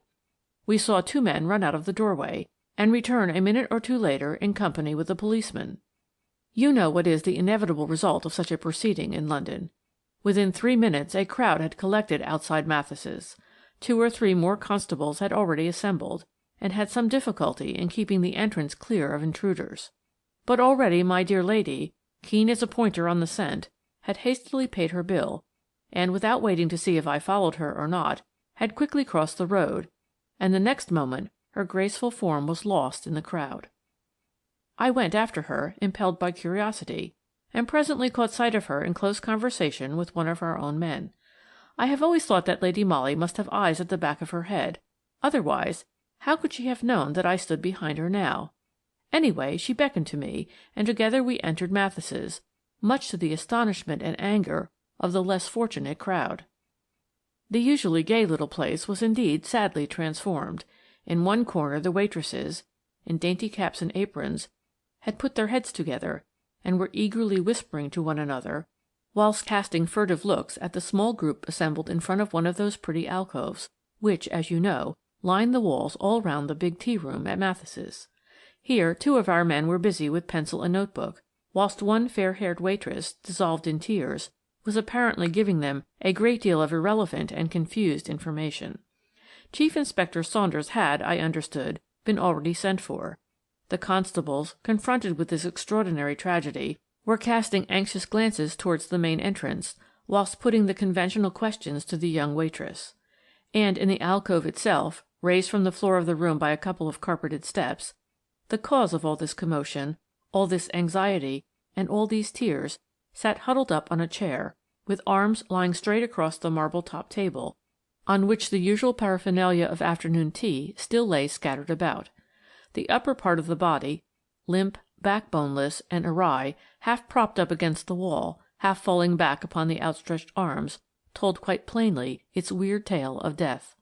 We saw 2 men run out of the doorway, and return a minute or 2 later in company with a policeman. You know what is the inevitable result of such a proceeding in London. Within 3 minutes a crowd had collected outside Mathes's. 2 or 3 more constables had already assembled, and had some difficulty in keeping the entrance clear of intruders. But already my dear lady, keen as a pointer on the scent, had hastily paid her bill, and without waiting to see if I followed her or not, had quickly crossed the road, and the next moment her graceful form was lost in the crowd. I went after her, impelled by curiosity, and presently caught sight of her in close conversation with one of our own men. I have always thought that Lady Molly must have eyes at the back of her head, otherwise how could she have known that I stood behind her now? Anyway, she beckoned to me, and together we entered Mathes's, much to the astonishment and anger of the less fortunate crowd. The usually gay little place was indeed sadly transformed. In one corner the waitresses, in dainty caps and aprons, had put their heads together, and were eagerly whispering to one another, whilst casting furtive looks at the small group assembled in front of one of those pretty alcoves, which, as you know, line the walls all round the big tea-room at Mathes's. Here 2 of our men were busy with pencil and notebook, whilst one fair-haired waitress, dissolved in tears, was apparently giving them a great deal of irrelevant and confused information. Chief Inspector Saunders had, I understood, been already sent for. The constables, confronted with this extraordinary tragedy, were casting anxious glances towards the main entrance, whilst putting the conventional questions to the young waitress. And in the alcove itself, raised from the floor of the room by a couple of carpeted steps, the cause of all this commotion, all this anxiety, and all these tears, sat huddled up on a chair, with arms lying straight across the marble-topped table, on which the usual paraphernalia of afternoon tea still lay scattered about. The upper part of the body, limp, backboneless, and awry, half propped up against the wall, half falling back upon the outstretched arms, told quite plainly its weird tale of death.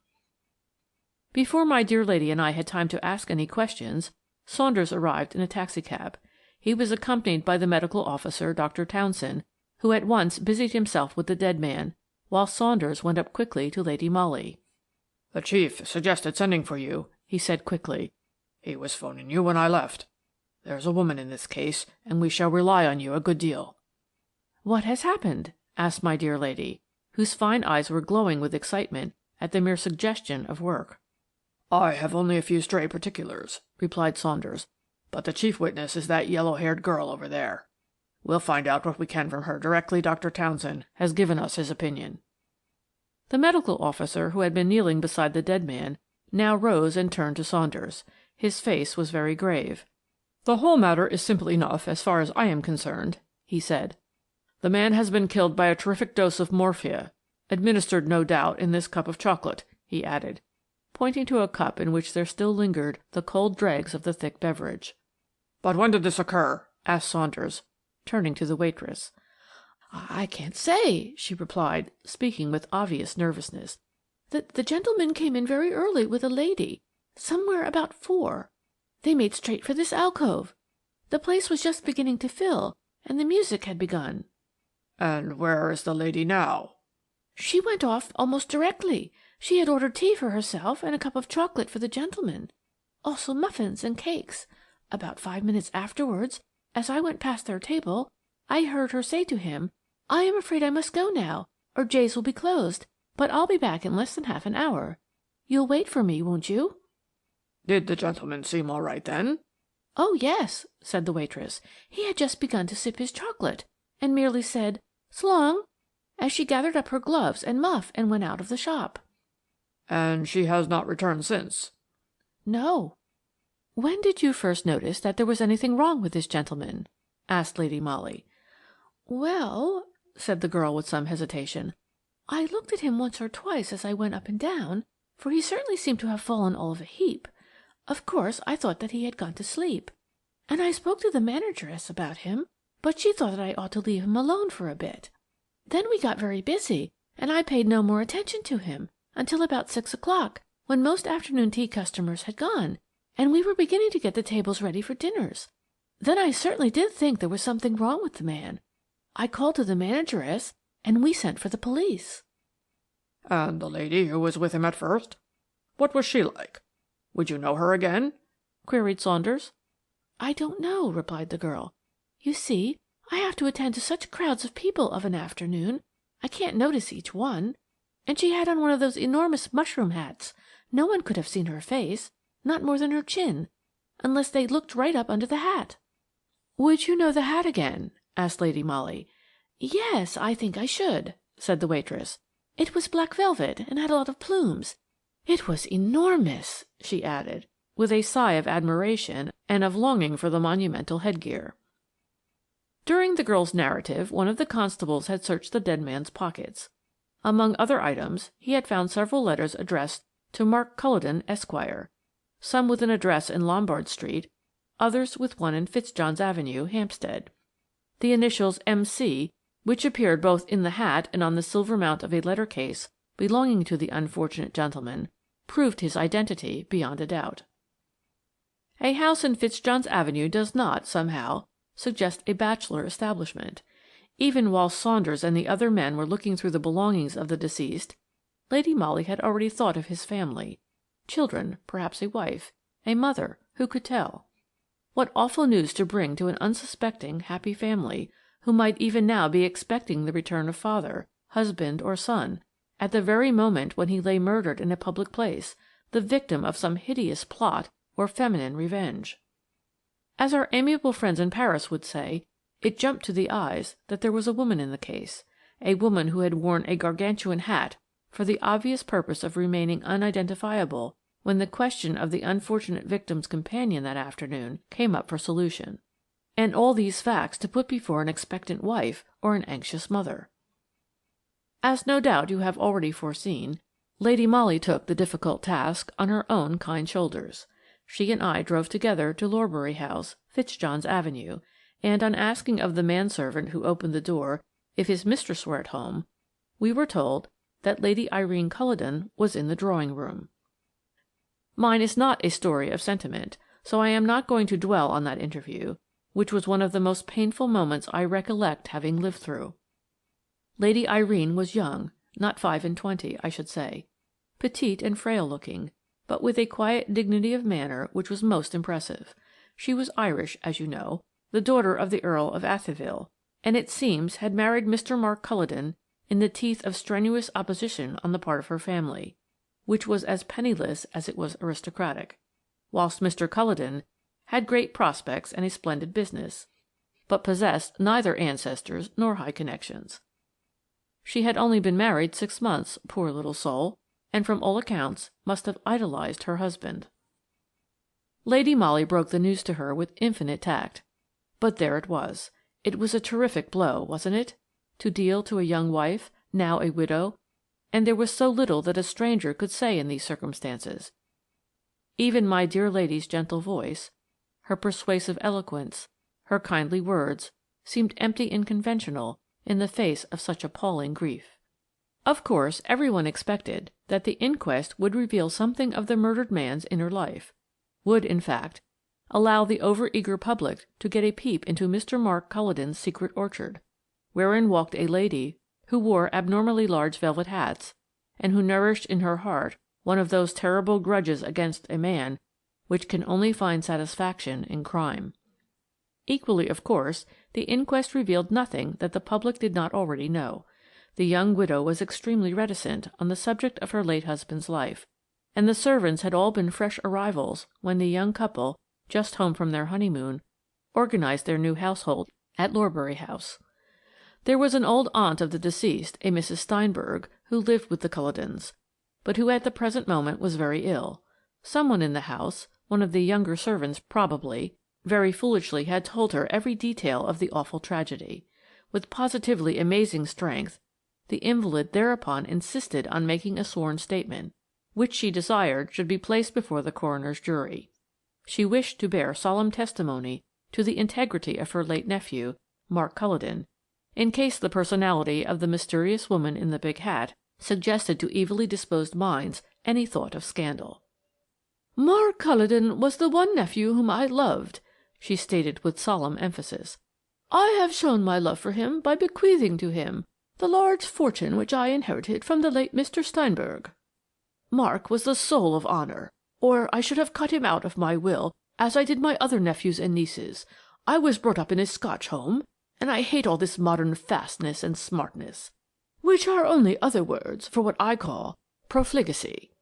Before my dear lady and I had time to ask any questions, Saunders arrived in a taxicab. He was accompanied by the medical officer, Dr. Townson, who at once busied himself with the dead man, while Saunders went up quickly to Lady Molly. "The chief suggested sending for you," he said quickly. "He was phoning you when I left. There's a woman in this case, and we shall rely on you a good deal." "What has happened?" asked my dear lady, whose fine eyes were glowing with excitement at the mere suggestion of work. "I have only a few stray particulars," replied Saunders, "but the chief witness is that yellow-haired girl over there. We'll find out what we can from her directly Dr. Townson has given us his opinion." The medical officer, who had been kneeling beside the dead man, now rose and turned to Saunders. His face was very grave. "The whole matter is simple enough as far as I am concerned," he said. "The man has been killed by a terrific dose of morphia, administered, no doubt, in this cup of chocolate," he added, pointing to a cup in which there still lingered the cold dregs of the thick beverage. "But when did this occur?" asked Saunders, turning to the waitress. "I can't say," she replied, speaking with obvious nervousness. The gentleman came in very early with a lady, somewhere about 4. They made straight for this alcove. The place was just beginning to fill, and the music had begun." "And where is the lady now?" "She went off almost directly. She had ordered tea for herself and a cup of chocolate for the gentleman. Also muffins and cakes. About 5 minutes afterwards, as I went past their table, I heard her say to him, 'I am afraid I must go now, or Jay's will be closed, but I'll be back in less than half an hour. You'll wait for me, won't you?' "Did the gentleman seem all right then?" "Oh, yes," said the waitress. "He had just begun to sip his chocolate, and merely said, 'S'long,' as she gathered up her gloves and muff and went out of the shop." "And she has not returned since?" "No." "When did you first notice that there was anything wrong with this gentleman?" asked Lady Molly. "Well," said the girl with some hesitation, "I looked at him once or twice as I went up and down, for he certainly seemed to have fallen all of a heap. Of course, I thought that he had gone to sleep, and I spoke to the manageress about him, but she thought that I ought to leave him alone for a bit. Then we got very busy, and I paid no more attention to him until about 6 o'clock, when most afternoon tea customers had gone, and we were beginning to get the tables ready for dinners. Then I certainly did think there was something wrong with the man. I called to the manageress, and we sent for the police." "And the lady who was with him at first? What was she like? Would you know her again?" queried Saunders. "I don't know," replied the girl. You see, I have to attend to such crowds of people of an afternoon. I can't notice each one. And she had on one of those enormous mushroom hats. No one could have seen her face, not more than her chin, unless they looked right up under the hat." "Would you know the hat again?" asked Lady Molly. "Yes, I think I should," said the waitress. "It was black velvet and had a lot of plumes. It was enormous," she added, with a sigh of admiration and of longing for the monumental headgear. During the girl's narrative, one of the constables had searched the dead man's pockets. Among other items, he had found several letters addressed to Mark Culledon, Esquire, some with an address in Lombard Street, others with one in Fitzjohn's Avenue, Hampstead. The initials M.C., which appeared both in the hat and on the silver mount of a letter case belonging to the unfortunate gentleman, proved his identity beyond a doubt. A house in Fitzjohn's Avenue does not, somehow, suggest a bachelor establishment. Even while Saunders and the other men were looking through the belongings of the deceased, Lady Molly had already thought of his family. Children, perhaps a wife, a mother, who could tell? What awful news to bring to an unsuspecting, happy family, who might even now be expecting the return of father, husband, or son, at the very moment when he lay murdered in a public place, the victim of some hideous plot or feminine revenge. As our amiable friends in Paris would say, it jumped to the eyes that there was a woman in the case, a woman who had worn a gargantuan hat for the obvious purpose of remaining unidentifiable when the question of the unfortunate victim's companion that afternoon came up for solution. And all these facts to put before an expectant wife or an anxious mother. As no doubt you have already foreseen, Lady Molly took the difficult task on her own kind shoulders. She and I drove together to Lorbury House, Fitzjohn's Avenue, and on asking of the manservant who opened the door if his mistress were at home, we were told that Lady Irene Culledon was in the drawing-room. Mine is not a story of sentiment, so I am not going to dwell on that interview, which was one of the most painful moments I recollect having lived through. Lady Irene was young, not 25, I should say, petite and frail-looking, but with a quiet dignity of manner which was most impressive. She was Irish, as you know, the daughter of the Earl of Athyville, and it seems had married Mr. Mark Culledon in the teeth of strenuous opposition on the part of her family, which was as penniless as it was aristocratic, whilst Mr. Culledon had great prospects and a splendid business, but possessed neither ancestors nor high connections. She had only been married 6 months, poor little soul, and from all accounts must have idolized her husband. Lady Molly broke the news to her with infinite tact. But there it was. It was a terrific blow, wasn't it? To deal to a young wife, now a widow, and there was so little that a stranger could say in these circumstances. Even my dear lady's gentle voice, her persuasive eloquence, her kindly words, seemed empty and conventional in the face of such appalling grief. Of course, everyone expected that the inquest would reveal something of the murdered man's inner life, would, in fact, allow the over-eager public to get a peep into Mr. Mark Culledon's secret orchard, wherein walked a lady who wore abnormally large velvet hats, and who nourished in her heart one of those terrible grudges against a man which can only find satisfaction in crime. Equally, of course, the inquest revealed nothing that the public did not already know. The young widow was extremely reticent on the subject of her late husband's life, and the servants had all been fresh arrivals when the young couple, just home from their honeymoon, organized their new household at Lorbury House. There was an old aunt of the deceased, a Mrs. Steinberg, who lived with the Culledons, but who at the present moment was very ill. Someone in the house, one of the younger servants probably, very foolishly had told her every detail of the awful tragedy. With positively amazing strength, the invalid thereupon insisted on making a sworn statement, which she desired should be placed before the coroner's jury. She wished to bear solemn testimony to the integrity of her late nephew, Mark Culledon, in case the personality of the mysterious woman in the big hat suggested to evilly disposed minds any thought of scandal. "Mark Culledon was the one nephew whom I loved," she stated with solemn emphasis. "I have shown my love for him by bequeathing to him the large fortune which I inherited from the late Mr. Steinberg. Mark was the soul of honour, or I should have cut him out of my will, as I did my other nephews and nieces. I was brought up in a Scotch home, and I hate all this modern fastness and smartness, which are only other words for what I call profligacy."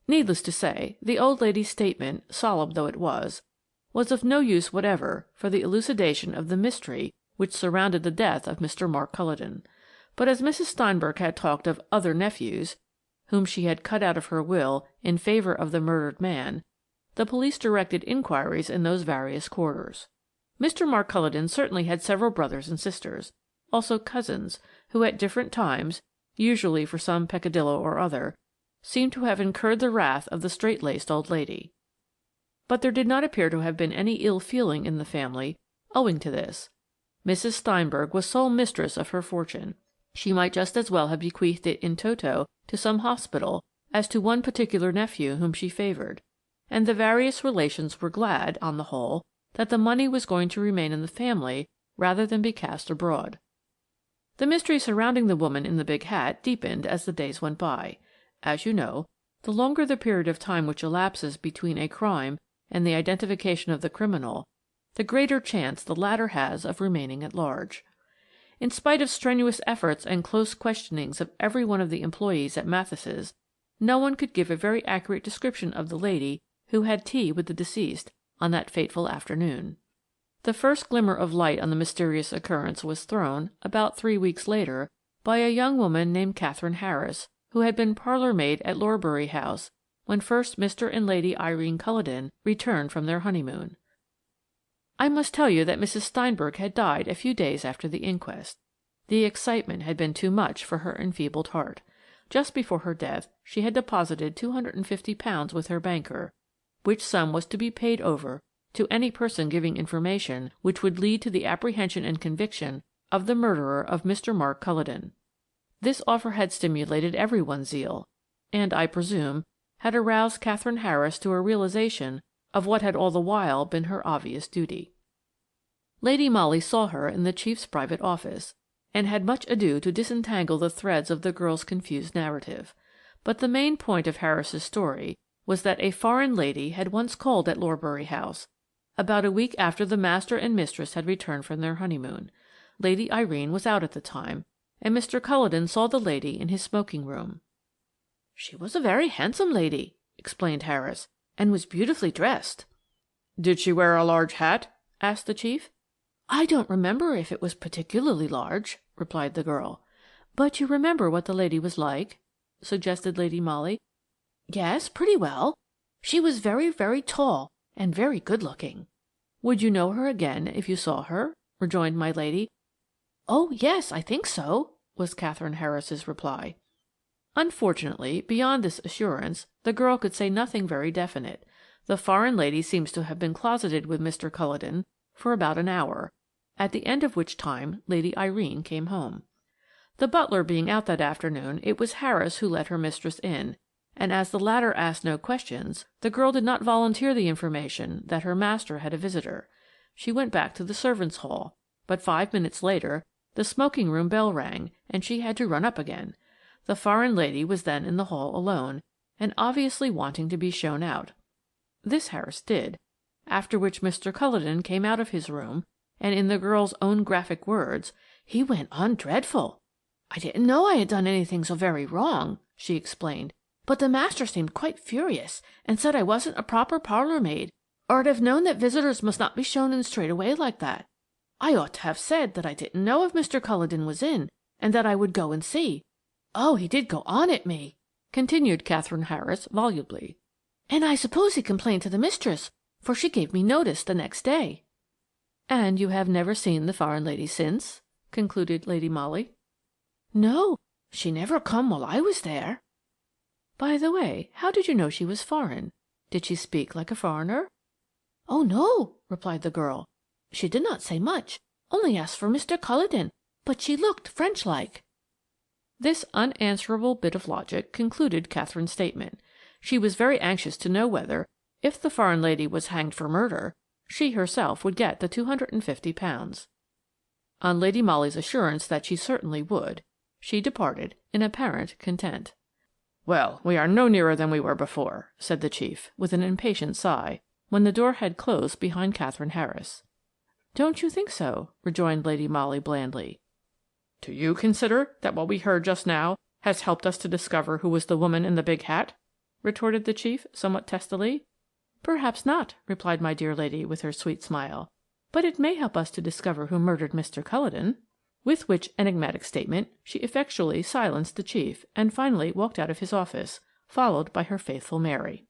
Needless to say, the old lady's statement, solemn though it was of no use whatever for the elucidation of the mystery which surrounded the death of Mr. Mark Culledon. But as Mrs. Steinberg had talked of other nephews, whom she had cut out of her will in favour of the murdered man, the police directed inquiries in those various quarters. Mr. Mark Culledon certainly had several brothers and sisters, also cousins, who at different times, usually for some peccadillo or other, seemed to have incurred the wrath of the straight-laced old lady. But there did not appear to have been any ill feeling in the family owing to this. Mrs. Steinberg was sole mistress of her fortune. She might just as well have bequeathed it in toto to some hospital as to one particular nephew whom she favoured, and the various relations were glad, on the whole, that the money was going to remain in the family rather than be cast abroad. The mystery surrounding the woman in the big hat deepened as the days went by. As you know, the longer the period of time which elapses between a crime and the identification of the criminal, the greater chance the latter has of remaining at large. In spite of strenuous efforts and close questionings of every one of the employees at Mathes's, no one could give a very accurate description of the lady who had tea with the deceased on that fateful afternoon. The first glimmer of light on the mysterious occurrence was thrown, about 3 weeks later, by a young woman named Catherine Harris, who had been parlour-maid at Lorbury House when first Mr. and Lady Irene Culledon returned from their honeymoon. I must tell you that Mrs. Steinberg had died a few days after the inquest. The excitement had been too much for her enfeebled heart. Just before her death she had deposited £250 with her banker, which sum was to be paid over to any person giving information which would lead to the apprehension and conviction of the murderer of Mr. Mark Culledon. This offer had stimulated everyone's zeal, and, I presume, had aroused Catherine Harris to a realization of what had all the while been her obvious duty. Lady Molly saw her in the chief's private office, and had much ado to disentangle the threads of the girl's confused narrative. But the main point of Harris's story was that a foreign lady had once called at Lorbury House, about a week after the master and mistress had returned from their honeymoon. Lady Irene was out at the time, and Mr. Culledon saw the lady in his smoking-room. "She was a very handsome lady," explained Harris, "and was beautifully dressed." "Did she wear a large hat?" asked the chief. "I don't remember if it was particularly large," replied the girl. "But you remember what the lady was like?" suggested Lady Molly. "Yes, pretty well. She was very, very tall, and very good-looking." "Would you know her again if you saw her?" rejoined my lady. "Oh, yes, I think so," was Catherine Harris's reply. Unfortunately, beyond this assurance, the girl could say nothing very definite. The foreign lady seems to have been closeted with Mr. Culledon for about an hour, at the end of which time Lady Irene came home. The butler being out that afternoon, it was Harris who let her mistress in, and as the latter asked no questions, the girl did not volunteer the information that her master had a visitor. She went back to the servants' hall, but 5 minutes later the smoking-room bell rang, and she had to run up again. The foreign lady was then in the hall alone, and obviously wanting to be shown out. This Harris did, after which Mr. Culledon came out of his room, and in the girl's own graphic words, "He went on dreadful. I didn't know I had done anything so very wrong," she explained, "but the master seemed quite furious and said I wasn't a proper parlour-maid, or I'd have known that visitors must not be shown in straight away like that. I ought to have said that I didn't know if Mr. Culledon was in, and that I would go and see. Oh, he did go on at me," continued Catherine Harris volubly. "And I suppose he complained to the mistress, for she gave me notice the next day." "And you have never seen the foreign lady since?" concluded Lady Molly. "No, she never come while I was there." "By the way, how did you know she was foreign? Did she speak like a foreigner?" "Oh, no," replied the girl. "She did not say much, only asked for Mr. Culledon, but she looked French-like." This unanswerable bit of logic concluded Catherine's statement. She was very anxious to know whether, if the foreign lady was hanged for murder, she herself would get the £250. On Lady Molly's assurance that she certainly would, she departed in apparent content. "Well, we are no nearer than we were before," said the chief, with an impatient sigh, when the door had closed behind Catherine Harris. "Don't you think so?" rejoined Lady Molly blandly. "Do you consider that what we heard just now has helped us to discover who was the woman in the big hat?" retorted the chief, somewhat testily. "Perhaps not," replied my dear lady with her sweet smile. "But it may help us to discover who murdered Mr. Culledon." With which enigmatic statement she effectually silenced the chief, and finally walked out of his office, followed by her faithful Mary.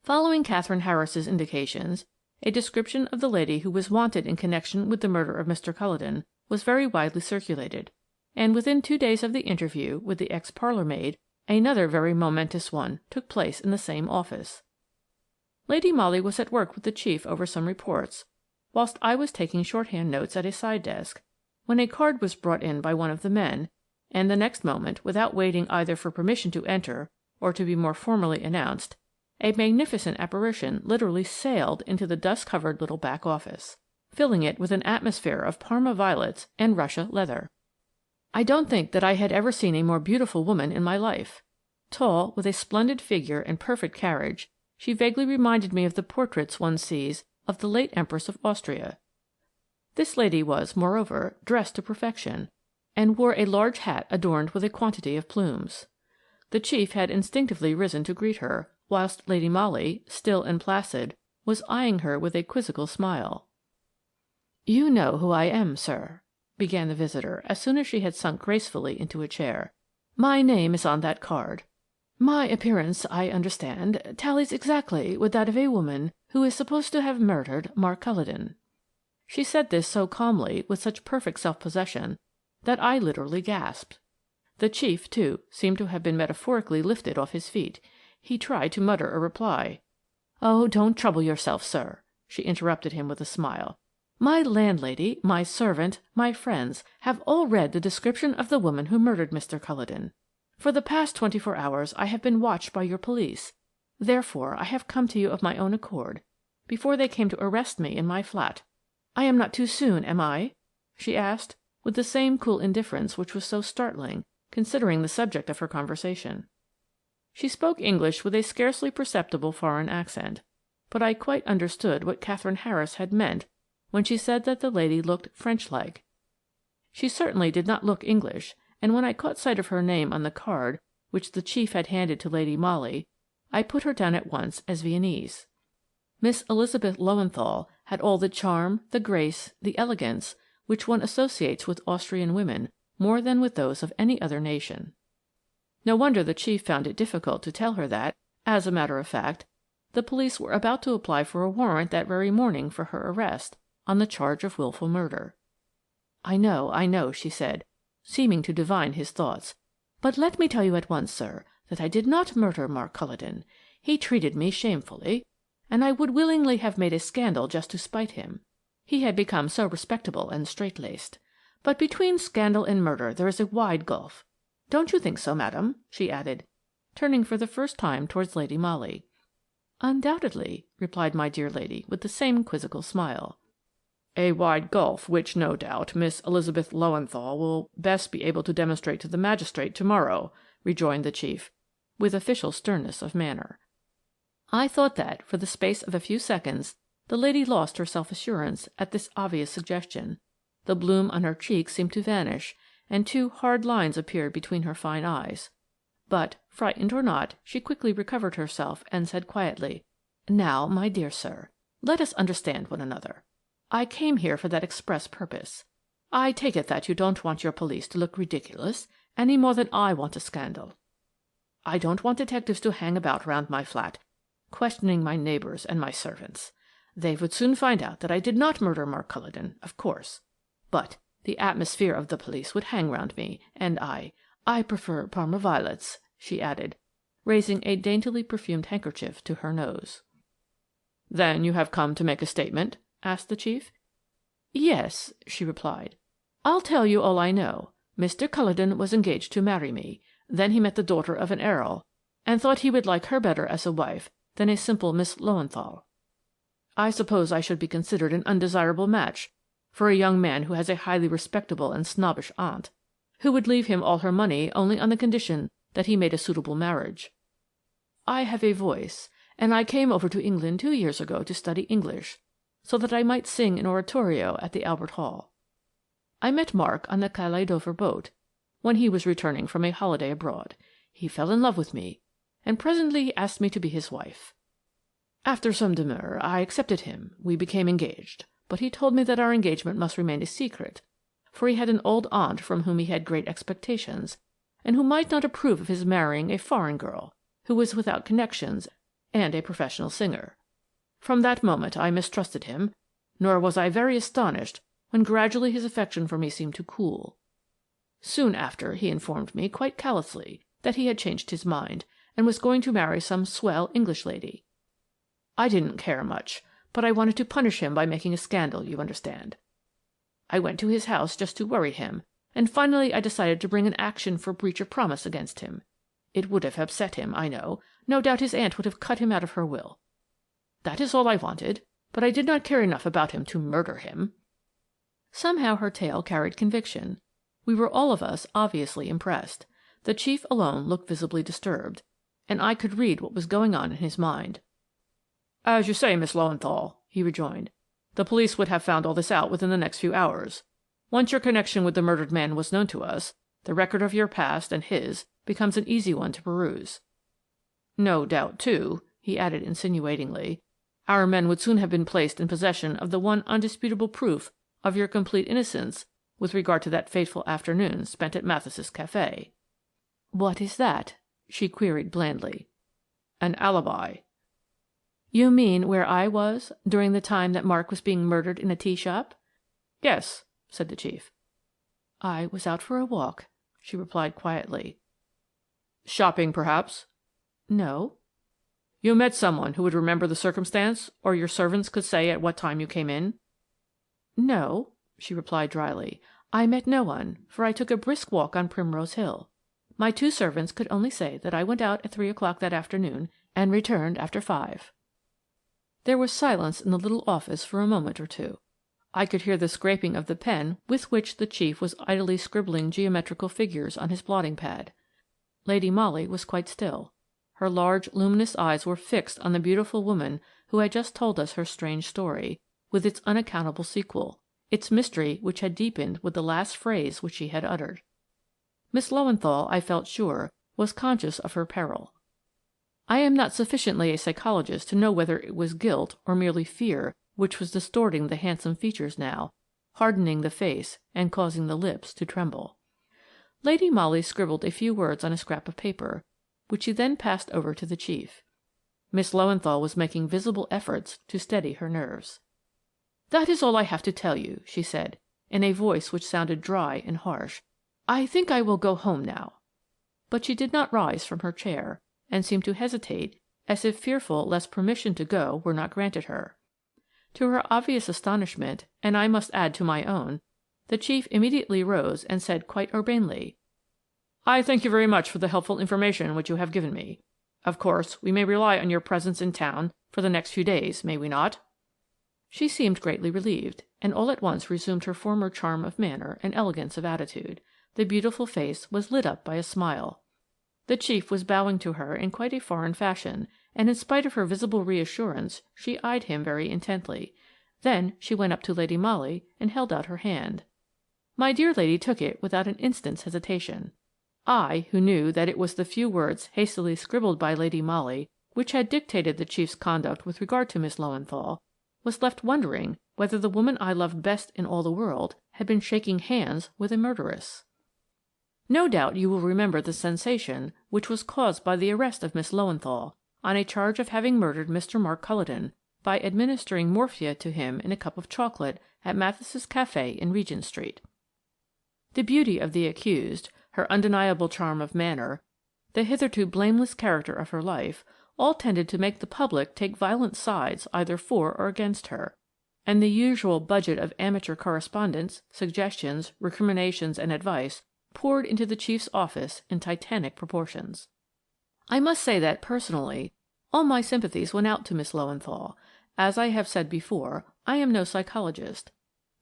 Following Katherine Harris's indications, a description of the lady who was wanted in connection with the murder of Mr. Culledon was very widely circulated, and within 2 days of the interview with the ex-parlour-maid, another very momentous one took place in the same office. Lady Molly was at work with the chief over some reports, whilst I was taking shorthand notes at a side desk, when a card was brought in by one of the men, and the next moment, without waiting either for permission to enter or to be more formally announced, a magnificent apparition literally sailed into the dust-covered little back office, filling it with an atmosphere of Parma violets and Russia leather. I don't think that I had ever seen a more beautiful woman in my life. Tall, with a splendid figure and perfect carriage, she vaguely reminded me of the portraits one sees of the late Empress of Austria. This lady was, moreover, dressed to perfection, and wore a large hat adorned with a quantity of plumes. The chief had instinctively risen to greet her, whilst Lady Molly, still and placid, was eyeing her with a quizzical smile. "You know who I am, sir," began the visitor as soon as she had sunk gracefully into a chair. "My name is on that card. My appearance, I understand, tallies exactly with that of a woman who is supposed to have murdered Mark Culledon." She said this so calmly, with such perfect self-possession, that I literally gasped. The chief, too, seemed to have been metaphorically lifted off his feet. He tried to mutter a reply. "Oh, don't trouble yourself, sir," she interrupted him with a smile. "My landlady, my servant, my friends have all read the description of the woman who murdered Mr. Culledon. For the past 24 hours I have been watched by your police. Therefore I have come to you of my own accord, before they came to arrest me in my flat. I am not too soon, am I?" she asked, with the same cool indifference which was so startling, considering the subject of her conversation. She spoke English with a scarcely perceptible foreign accent, but I quite understood what Katherine Harris had meant when she said that the lady looked French-like. She certainly did not look English, and when I caught sight of her name on the card which the chief had handed to Lady Molly, I put her down at once as Viennese. Miss Elizabeth Löwenthal had all the charm, the grace, the elegance which one associates with Austrian women more than with those of any other nation. No wonder the chief found it difficult to tell her that, as a matter of fact, the police were about to apply for a warrant that very morning for her arrest on the charge of wilful murder. I know," she said, seeming to divine his thoughts. "But let me tell you at once, sir, that I did not murder Mark Culledon. He treated me shamefully, and I would willingly have made a scandal just to spite him. He had become so respectable and straight-laced. But between scandal and murder there is a wide gulf. Don't you think so, madam?" she added, turning for the first time towards Lady Molly. "Undoubtedly," replied my dear lady with the same quizzical smile. "A wide gulf which, no doubt, Miss Elizabeth Löwenthal will best be able to demonstrate to the magistrate to-morrow," rejoined the chief, with official sternness of manner. I thought that, for the space of a few seconds, the lady lost her self-assurance at this obvious suggestion. The bloom on her cheek seemed to vanish, and 2 hard lines appeared between her fine eyes. But, frightened or not, she quickly recovered herself and said quietly, "Now, my dear sir, let us understand one another. I came here for that express purpose. I take it that you don't want your police to look ridiculous any more than I want a scandal. I don't want detectives to hang about round my flat, questioning my neighbours and my servants. They would soon find out that I did not murder Mark Culledon, of course. But the atmosphere of the police would hang round me, and I prefer Parma violets," she added, raising a daintily perfumed handkerchief to her nose. "Then you have come to make a statement?" asked the chief. "Yes," she replied. "I'll tell you all I know. Mr. Culledon was engaged to marry me. Then he met the daughter of an earl, and thought he would like her better as a wife than a simple Miss Löwenthal. I suppose I should be considered an undesirable match for a young man who has a highly respectable and snobbish aunt, who would leave him all her money only on the condition that he made a suitable marriage. I have a voice, and I came over to England 2 years ago to study English, so that I might sing an oratorio at the Albert Hall. I met Mark on the Calais Dover boat, when he was returning from a holiday abroad. He fell in love with me, and presently asked me to be his wife. After some demur, I accepted him. We became engaged, but he told me that our engagement must remain a secret, for he had an old aunt from whom he had great expectations, and who might not approve of his marrying a foreign girl, who was without connections and a professional singer. From that moment I mistrusted him, nor was I very astonished when gradually his affection for me seemed to cool. Soon after he informed me, quite callously, that he had changed his mind, and was going to marry some swell English lady. I didn't care much, but I wanted to punish him by making a scandal, you understand. I went to his house just to worry him, and finally I decided to bring an action for breach of promise against him. It would have upset him, I know. No doubt his aunt would have cut him out of her will. That is all I wanted, but I did not care enough about him to murder him." Somehow her tale carried conviction. We were all of us obviously impressed. The chief alone looked visibly disturbed, and I could read what was going on in his mind. "As you say, Miss Lowenthal," he rejoined, "the police would have found all this out within the next few hours. Once your connection with the murdered man was known to us, the record of your past and his becomes an easy one to peruse. No doubt, too," he added insinuatingly, "our men would soon have been placed in possession of the one undisputable proof of your complete innocence with regard to that fateful afternoon spent at Mathis' café." "What is that?" she queried blandly. "An alibi." "You mean where I was during the time that Mark was being murdered in a tea shop?" "Yes," said the chief. "I was out for a walk," she replied quietly. "Shopping, perhaps?" "No." "You met someone who would remember the circumstance, or your servants could say at what time you came in?" "No," she replied dryly. "I met no one, for I took a brisk walk on Primrose Hill. My 2 servants could only say that I went out at 3 o'clock that afternoon and returned after 5. There was silence in the little office for a moment or two. I could hear the scraping of the pen with which the chief was idly scribbling geometrical figures on his blotting pad. Lady Molly was quite still. Her large, luminous eyes were fixed on the beautiful woman who had just told us her strange story, with its unaccountable sequel, its mystery which had deepened with the last phrase which she had uttered. Miss Lowenthal, I felt sure, was conscious of her peril. I am not sufficiently a psychologist to know whether it was guilt or merely fear which was distorting the handsome features now, hardening the face and causing the lips to tremble. Lady Molly scribbled a few words on a scrap of paper, which she then passed over to the chief. Miss Lowenthal was making visible efforts to steady her nerves. "That is all I have to tell you," she said, in a voice which sounded dry and harsh. "I think I will go home now." But she did not rise from her chair, and seemed to hesitate, as if fearful lest permission to go were not granted her. To her obvious astonishment, and I must add to my own, the chief immediately rose and said quite urbanely, "I thank you very much for the helpful information which you have given me. Of course, we may rely on your presence in town for the next few days, may we not?" She seemed greatly relieved, and all at once resumed her former charm of manner and elegance of attitude. The beautiful face was lit up by a smile. The chief was bowing to her in quite a foreign fashion, and in spite of her visible reassurance she eyed him very intently. Then she went up to Lady Molly and held out her hand. My dear lady took it without an instant's hesitation. I, who knew that it was the few words hastily scribbled by Lady Molly which had dictated the chief's conduct with regard to Miss Lowenthal, was left wondering whether the woman I loved best in all the world had been shaking hands with a murderess. No doubt you will remember the sensation which was caused by the arrest of Miss Lowenthal on a charge of having murdered Mr. Mark Culledon by administering morphia to him in a cup of chocolate at Mathis' café in Regent Street. The beauty of the accused, her undeniable charm of manner, the hitherto blameless character of her life, all tended to make the public take violent sides either for or against her, and the usual budget of amateur correspondence, suggestions, recriminations, and advice poured into the chief's office in titanic proportions. I must say that, personally, all my sympathies went out to Miss Lowenthal. As I have said before, I am no psychologist,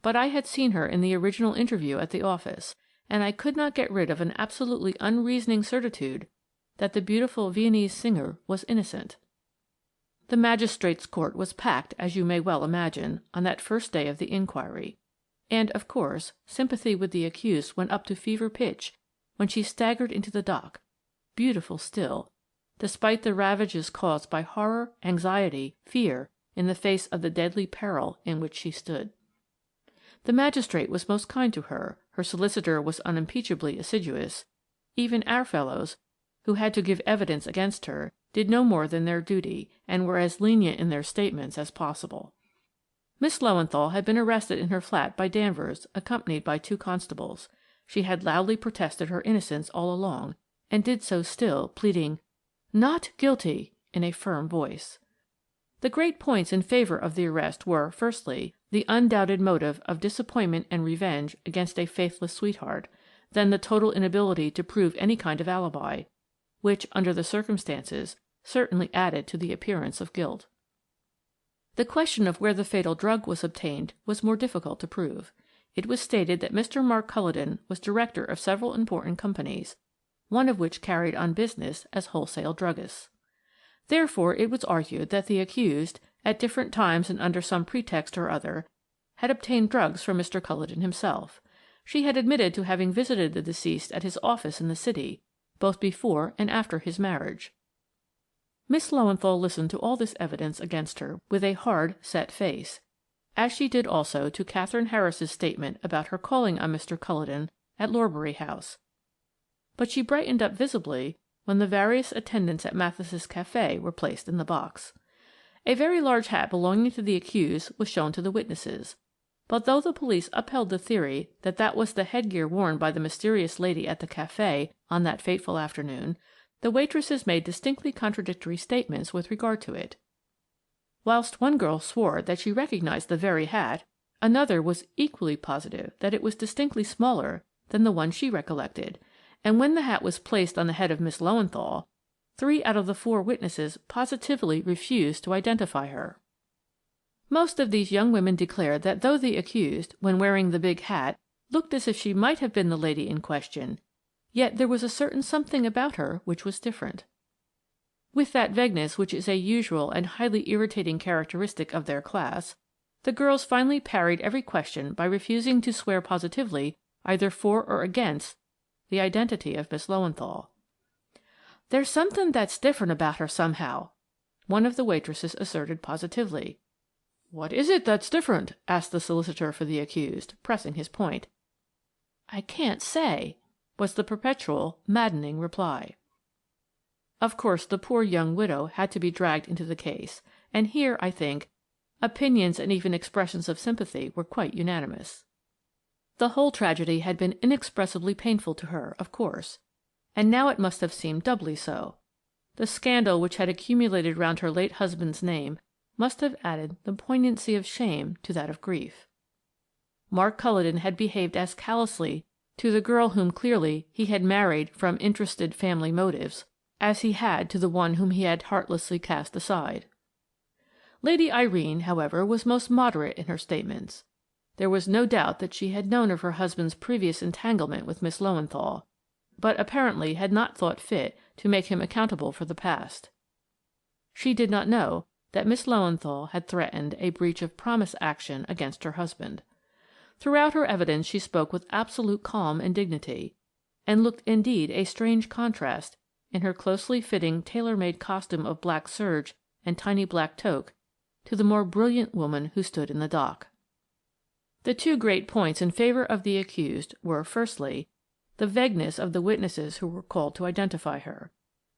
but I had seen her in the original interview at the office, and I could not get rid of an absolutely unreasoning certitude that the beautiful Viennese singer was innocent. The magistrate's court was packed, as you may well imagine, on that first day of the inquiry, and, of course, sympathy with the accused went up to fever pitch when she staggered into the dock, beautiful still, despite the ravages caused by horror, anxiety, fear, in the face of the deadly peril in which she stood. The magistrate was most kind to her, her solicitor was unimpeachably assiduous, even our fellows, who had to give evidence against her, did no more than their duty, and were as lenient in their statements as possible. Miss Löwenthal had been arrested in her flat by Danvers, accompanied by 2 constables. She had loudly protested her innocence all along, and did so still, pleading, "Not guilty," in a firm voice. The great points in favour of the arrest were, firstly, the undoubted motive of disappointment and revenge against a faithless sweetheart, then the total inability to prove any kind of alibi, which, under the circumstances, certainly added to the appearance of guilt. The question of where the fatal drug was obtained was more difficult to prove. It was stated that Mr. Mark Culledon was director of several important companies, one of which carried on business as wholesale druggists. Therefore, it was argued that the accused, at different times and under some pretext or other, had obtained drugs from Mr. Culledon himself. She had admitted to having visited the deceased at his office in the city, both before and after his marriage. Miss Löwenthal listened to all this evidence against her with a hard, set face, as she did also to Catherine Harris's statement about her calling on Mr. Culledon at Lorbury House. But she brightened up visibly when the various attendants at Mathis's café were placed in the box. A very large hat belonging to the accused was shown to the witnesses, but though the police upheld the theory that that was the headgear worn by the mysterious lady at the café on that fateful afternoon, the waitresses made distinctly contradictory statements with regard to it. Whilst one girl swore that she recognized the very hat, another was equally positive that it was distinctly smaller than the one she recollected, and when the hat was placed on the head of Miss Löwenthal, 3 out of the 4 witnesses positively refused to identify her. Most of these young women declared that though the accused, when wearing the big hat, looked as if she might have been the lady in question, yet there was a certain something about her which was different. With that vagueness which is a usual and highly irritating characteristic of their class, the girls finally parried every question by refusing to swear positively either for or against the identity of Miss Löwenthal. "There's something that's different about her somehow," one of the waitresses asserted positively. "What is it that's different?" asked the solicitor for the accused, pressing his point. "I can't say," was the perpetual, maddening reply. Of course, the poor young widow had to be dragged into the case, and here, I think, opinions and even expressions of sympathy were quite unanimous. The whole tragedy had been inexpressibly painful to her, of course, and now it must have seemed doubly so. The scandal which had accumulated round her late husband's name must have added the poignancy of shame to that of grief. Mark Culledon had behaved as callously to the girl whom clearly he had married from interested family motives as he had to the one whom he had heartlessly cast aside. Lady Irene, however, was most moderate in her statements. There was no doubt that she had known of her husband's previous entanglement with Miss Löwenthal, but apparently had not thought fit to make him accountable for the past. She did not know that Miss Löwenthal had threatened a breach of promise action against her husband. Throughout her evidence she spoke with absolute calm and dignity, and looked indeed a strange contrast in her closely fitting tailor-made costume of black serge and tiny black toque to the more brilliant woman who stood in the dock. The 2 great points in favour of the accused were, firstly, the vagueness of the witnesses who were called to identify her,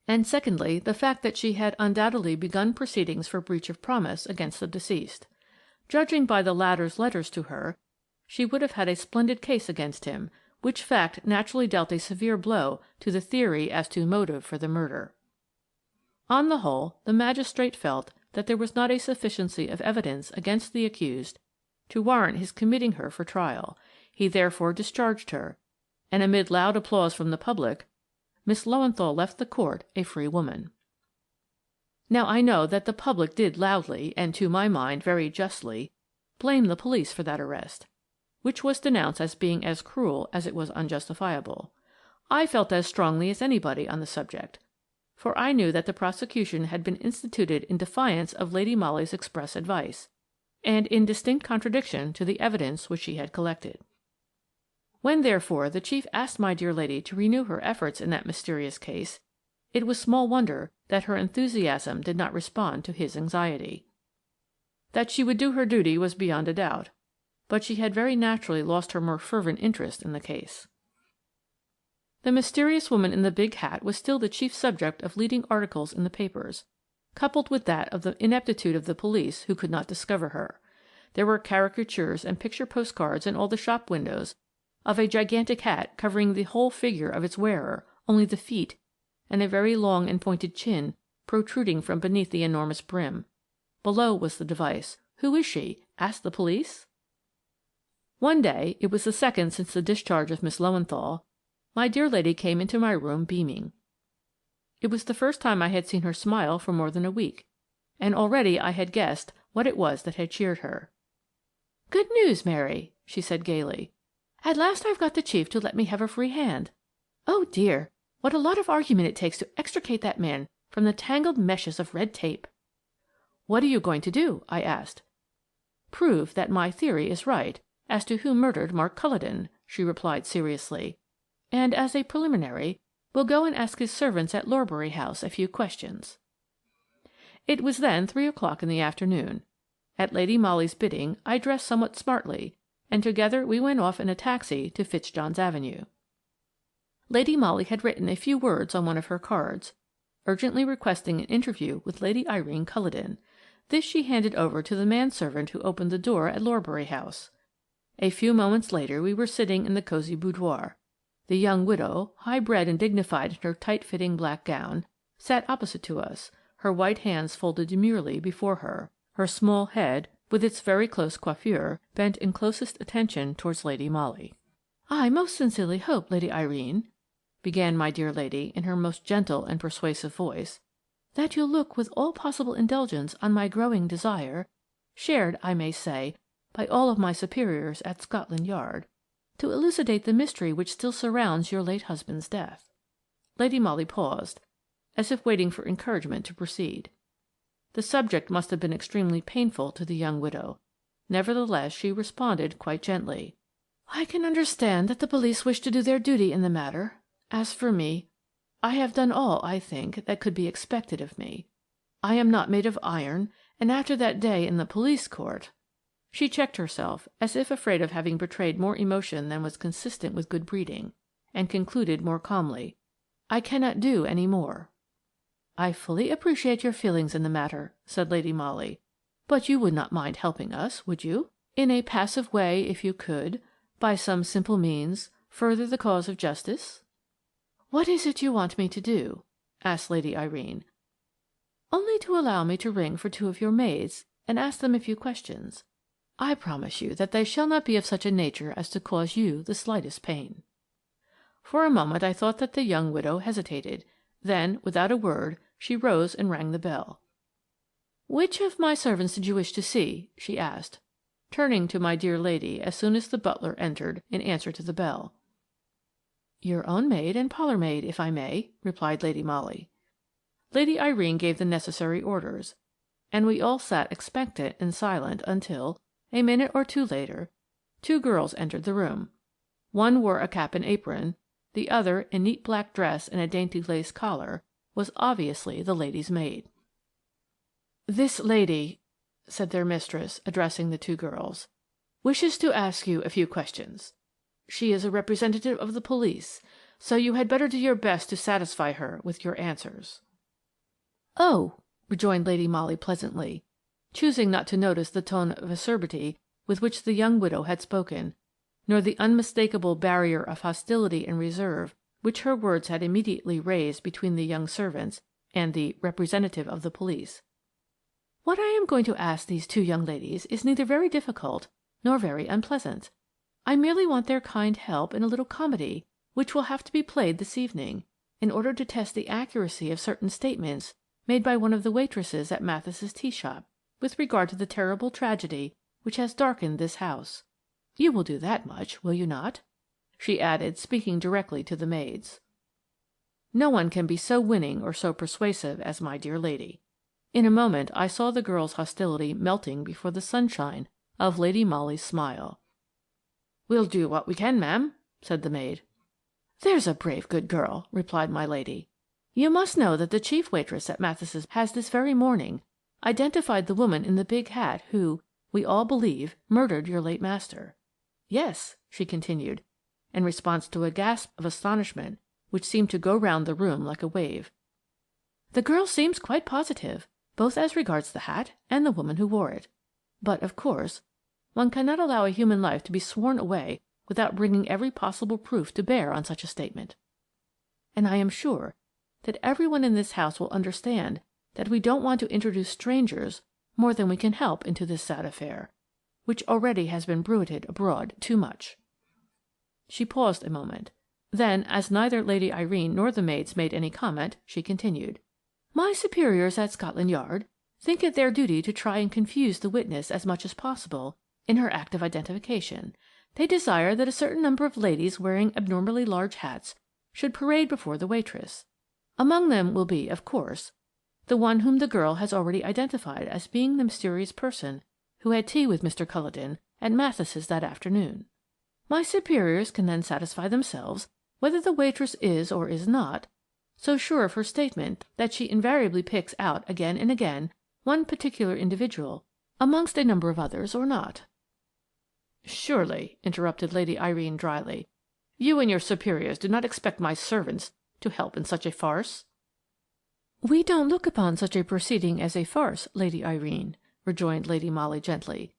and secondly, the fact that she had undoubtedly begun proceedings for breach of promise against the deceased. Judging by the latter's letters to her, she would have had a splendid case against him, which fact naturally dealt a severe blow to the theory as to motive for the murder. On the whole, the magistrate felt that there was not a sufficiency of evidence against the accused to warrant his committing her for trial. He therefore discharged her, and amid loud applause from the public, Miss Löwenthal left the court a free woman. Now I know that the public did loudly, and to my mind very justly, blame the police for that arrest, which was denounced as being as cruel as it was unjustifiable. I felt as strongly as anybody on the subject. for I knew that the prosecution had been instituted in defiance of Lady Molly's express advice, and in distinct contradiction to the evidence which she had collected. When, therefore, the chief asked my dear lady to renew her efforts in that mysterious case, it was small wonder that her enthusiasm did not respond to his anxiety. That she would do her duty was beyond a doubt, but she had very naturally lost her more fervent interest in the case. The mysterious woman in the big hat was still the chief subject of leading articles in the papers, coupled with that of the ineptitude of the police who could not discover her. There were caricatures and picture postcards in all the shop windows of a gigantic hat covering the whole figure of its wearer, only the feet, and a very long and pointed chin protruding from beneath the enormous brim. Below was the device, "Who is she? Ask the police?" One day, it was the second since the discharge of Miss Löwenthal, my dear lady came into my room beaming. It was the first time I had seen her smile for more than a week, and already I had guessed what it was that had cheered her. "Good news, Mary," she said gaily. "At last I've got the chief to let me have a free hand. Oh dear, what a lot of argument it takes to extricate that man from the tangled meshes of red tape." "What are you going to do?" I asked. "Prove that my theory is right as to who murdered Mark Culledon," she replied seriously, "and as a preliminary, we'll go and ask his servants at Lorbury House a few questions." It was then 3 o'clock in the afternoon. At Lady Molly's bidding I dressed somewhat smartly, and together we went off in a taxi to Fitzjohn's Avenue. Lady Molly had written a few words on one of her cards, urgently requesting an interview with Lady Irene Culledon. This she handed over to the manservant who opened the door at Lorbury House. A few moments later we were sitting in the cosy boudoir. The young widow, high-bred and dignified in her tight-fitting black gown, sat opposite to us, her white hands folded demurely before her, her small head, with its very close coiffure, bent in closest attention towards Lady Molly. "I most sincerely hope, Lady Irene," began my dear lady in her most gentle and persuasive voice, "that you'll look with all possible indulgence on my growing desire, shared, I may say, by all of my superiors at Scotland Yard, to elucidate the mystery which still surrounds your late husband's death." Lady Molly paused, as if waiting for encouragement to proceed. The subject must have been extremely painful to the young widow. Nevertheless, she responded quite gently. "I can understand that the police wish to do their duty in the matter. As for me, I have done all, I think, that could be expected of me. I am not made of iron, and after that day in the police court—" She checked herself, as if afraid of having betrayed more emotion than was consistent with good breeding, and concluded more calmly, "I cannot do any more." "I fully appreciate your feelings in the matter," said Lady Molly, "but you would not mind helping us, would you? In a passive way, if you could, by some simple means, further the cause of justice?" "What is it you want me to do?" asked Lady Irene. "Only to allow me to ring for 2 of your maids and ask them a few questions. I promise you that they shall not be of such a nature as to cause you the slightest pain." For a moment I thought that the young widow hesitated. Then, without a word, she rose and rang the bell. "Which of my servants did you wish to see?" she asked, turning to my dear lady as soon as the butler entered in answer to the bell. "Your own maid and parlour-maid, if I may," replied Lady Molly. Lady Irene gave the necessary orders, and we all sat expectant and silent until, a minute or two later, 2 girls entered the room. One wore a cap and apron, the other, in neat black dress and a dainty lace collar, was obviously the lady's maid. "This lady," said their mistress, addressing the 2 girls, "wishes to ask you a few questions. She is a representative of the police, so you had better do your best to satisfy her with your answers." "Oh," rejoined Lady Molly pleasantly, choosing not to notice the tone of acerbity with which the young widow had spoken, nor the unmistakable barrier of hostility and reserve which her words had immediately raised between the young servants and the representative of the police. "What I am going to ask these 2 young ladies is neither very difficult nor very unpleasant. I merely want their kind help in a little comedy which will have to be played this evening, in order to test the accuracy of certain statements made by one of the waitresses at Mathis's tea shop with regard to the terrible tragedy which has darkened this house. You will do that much, will you not?" she added, speaking directly to the maids. No one can be so winning or so persuasive as my dear lady. In a moment I saw the girl's hostility melting before the sunshine of Lady Molly's smile. "We'll do what we can, ma'am," said the maid. "There's a brave good girl," replied my lady. "You must know that the chief waitress at Mathis' has this very morning identified the woman in the big hat who, we all believe, murdered your late master. Yes," she continued, in response to a gasp of astonishment which seemed to go round the room like a wave. "The girl seems quite positive, both as regards the hat and the woman who wore it. But, of course, one cannot allow a human life to be sworn away without bringing every possible proof to bear on such a statement. And I am sure that everyone in this house will understand that we don't want to introduce strangers more than we can help into this sad affair, which already has been bruited abroad too much." She paused a moment. Then, as neither Lady Irene nor the maids made any comment, she continued, "My superiors at Scotland Yard think it their duty to try and confuse the witness as much as possible in her act of identification. They desire that a certain number of ladies wearing abnormally large hats should parade before the waitress. Among them will be, of course, the one whom the girl has already identified as being the mysterious person who had tea with Mr. Culledon at Mathis' that afternoon. My superiors can then satisfy themselves whether the waitress is or is not so sure of her statement that she invariably picks out again and again one particular individual amongst a number of others or not." "Surely," interrupted Lady Irene dryly, "you and your superiors do not expect my servants to help in such a farce?" "We don't look upon such a proceeding as a farce, Lady Irene," rejoined Lady Molly gently.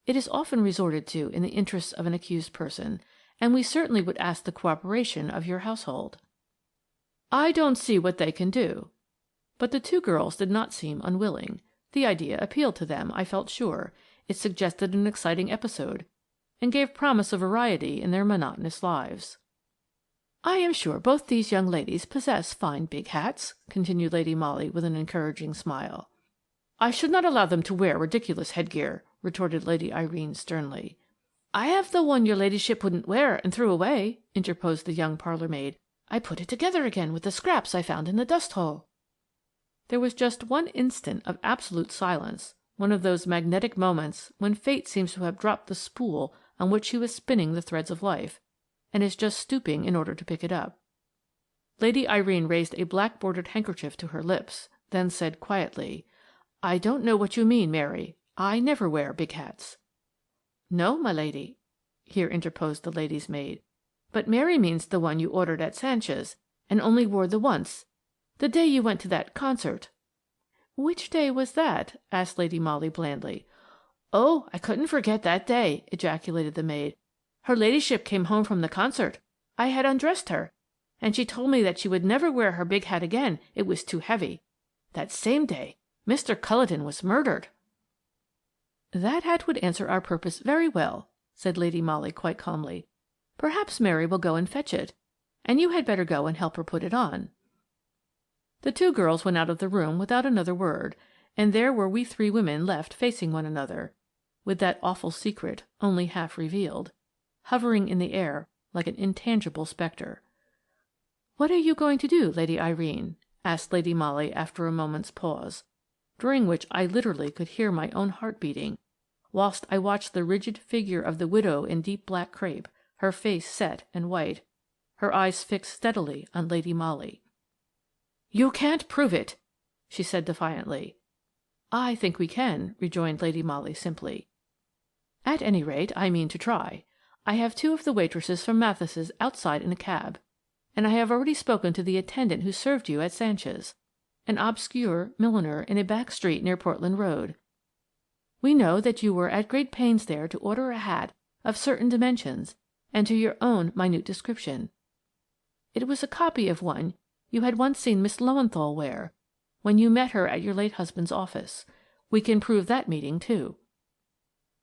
"It is often resorted to in the interests of an accused person, and we certainly would ask the cooperation of your household." "I don't see what they can do." But the two girls did not seem unwilling. The idea appealed to them, I felt sure. It suggested an exciting episode, and gave promise of variety in their monotonous lives. "I am sure both these young ladies possess fine big hats," continued Lady Molly with an encouraging smile. "I should not allow them to wear ridiculous headgear," retorted Lady Irene sternly. "I have the one your ladyship wouldn't wear and threw away," interposed the young parlour-maid. "I put it together again with the scraps I found in the dust-hole." There was just one instant of absolute silence, one of those magnetic moments when fate seems to have dropped the spool on which she was spinning the threads of life, and is just stooping in order to pick it up. Lady Irene raised a black-bordered handkerchief to her lips, then said quietly, "I don't know what you mean, Mary. I never wear big hats." "No, my lady," here interposed the lady's maid, "but Mary means the one you ordered at Sanchez's, and only wore the once, the day you went to that concert." "Which day was that?" asked Lady Molly blandly. "Oh, I couldn't forget that day," ejaculated the maid. "Her ladyship came home from the concert. I had undressed her, and she told me that she would never wear her big hat again, it was too heavy. That same day Mr. Culledon was murdered." "That hat would answer our purpose very well," said Lady Molly quite calmly. "Perhaps Mary will go and fetch it, and you had better go and help her put it on." The two girls went out of the room without another word, and there were we three women left facing one another, with that awful secret, only half revealed, hovering in the air like an intangible spectre. "What are you going to do, Lady Irene?" asked Lady Molly after a moment's pause, during which I literally could hear my own heart beating, whilst I watched the rigid figure of the widow in deep black crape, her face set and white, her eyes fixed steadily on Lady Molly. "You can't prove it," she said defiantly. "I think we can," rejoined Lady Molly simply. "At any rate, I mean to try. I have two of the waitresses from Mathis' outside in a cab, and I have already spoken to the attendant who served you at Sanchez's, an obscure milliner in a back street near Portland Road. We know that you were at great pains there to order a hat of certain dimensions and to your own minute description. It was a copy of one you had once seen Miss Lowenthal wear when you met her at your late husband's office. We can prove that meeting too.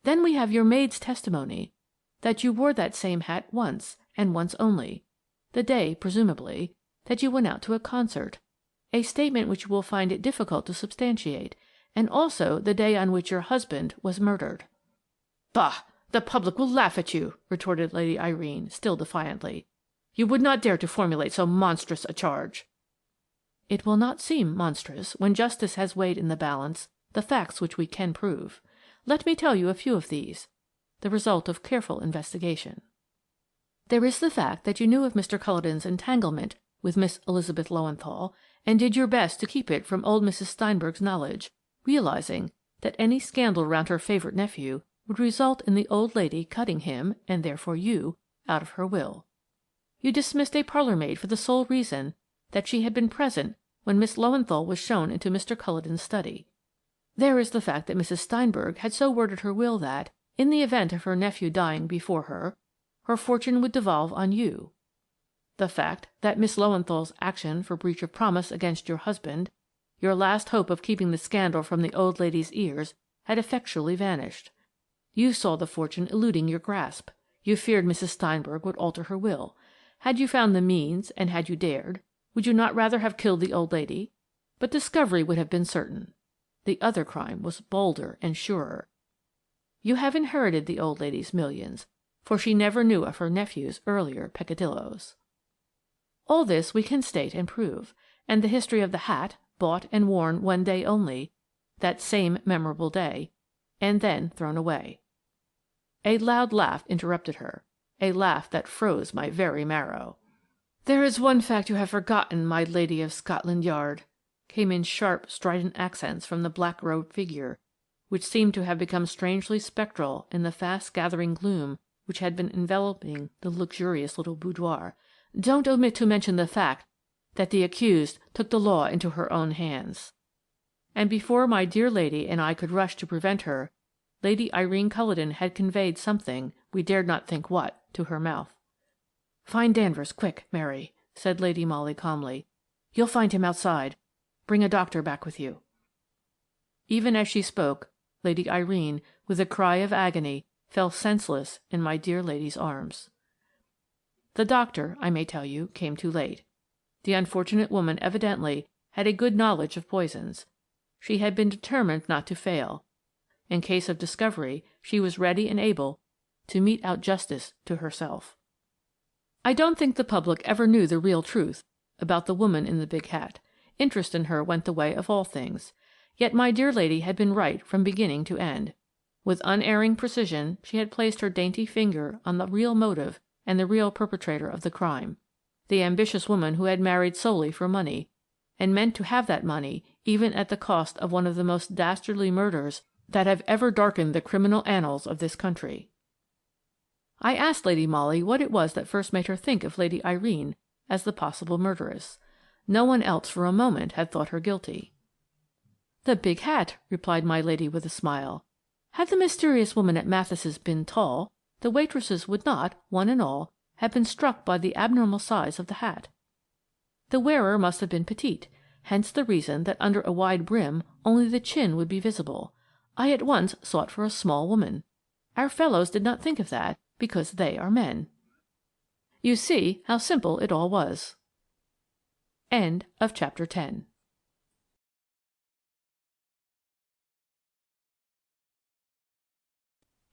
Then we have your maid's testimony that you wore that same hat once, and once only, the day, presumably, that you went out to a concert, a statement which you will find it difficult to substantiate, and also the day on which your husband was murdered." "Bah! The public will laugh at you," retorted Lady Irene, still defiantly. "You would not dare to formulate so monstrous a charge." It will not seem monstrous when justice has weighed in the balance the facts which we can prove. Let me tell you a few of these, the result of careful investigation. There is the fact that you knew of Mr. Culledon's entanglement with Miss Elizabeth Lowenthal, and did your best to keep it from old Mrs. Steinberg's knowledge, realizing that any scandal round her favourite nephew would result in the old lady cutting him, and therefore you, out of her will. You dismissed a parlour-maid for the sole reason that she had been present when Miss Lowenthal was shown into Mr. Culledon's study. There is the fact that Mrs. Steinberg had so worded her will that, in the event of her nephew dying before her, her fortune would devolve on you. The fact that Miss Lowenthal's action for breach of promise against your husband, your last hope of keeping the scandal from the old lady's ears, had effectually vanished. You saw the fortune eluding your grasp. You feared Mrs. Steinberg would alter her will. Had you found the means, and had you dared, would you not rather have killed the old lady? But discovery would have been certain. The other crime was bolder and surer. You have inherited the old lady's millions, for she never knew of her nephew's earlier peccadilloes. All this we can state and prove, and the history of the hat, bought and worn one day only, that same memorable day, and then thrown away. A loud laugh interrupted her, a laugh that froze my very marrow. "There is one fact you have forgotten, my Lady of Scotland Yard," came in sharp, strident accents from the black-robed figure, which seemed to have become strangely spectral in the fast-gathering gloom which had been enveloping the luxurious little boudoir. "Don't omit to mention the fact that the accused took the law into her own hands." And before my dear lady and I could rush to prevent her, Lady Irene Culledon had conveyed something, we dared not think what, to her mouth. "Find Danvers, quick, Mary," said Lady Molly calmly. "You'll find him outside. Bring a doctor back with you." Even as she spoke, Lady Irene, with a cry of agony, fell senseless in my dear lady's arms. The doctor, I may tell you, came too late. The unfortunate woman evidently had a good knowledge of poisons. She had been determined not to fail. In case of discovery, she was ready and able to mete out justice to herself. I don't think the public ever knew the real truth about the woman in the big hat. Interest in her went the way of all things. Yet my dear lady had been right from beginning to end. With unerring precision she had placed her dainty finger on the real motive and the real perpetrator of the crime, the ambitious woman who had married solely for money, and meant to have that money even at the cost of one of the most dastardly murders that have ever darkened the criminal annals of this country. I asked Lady Molly what it was that first made her think of Lady Irene as the possible murderess. No one else for a moment had thought her guilty. "The big hat," replied my lady with a smile. "Had the mysterious woman at Mathis' been tall, the waitresses would not, one and all, have been struck by the abnormal size of the hat. The wearer must have been petite, hence the reason that under a wide brim only the chin would be visible. I at once sought for a small woman. Our fellows did not think of that, because they are men." You see how simple it all was. End of chapter 10.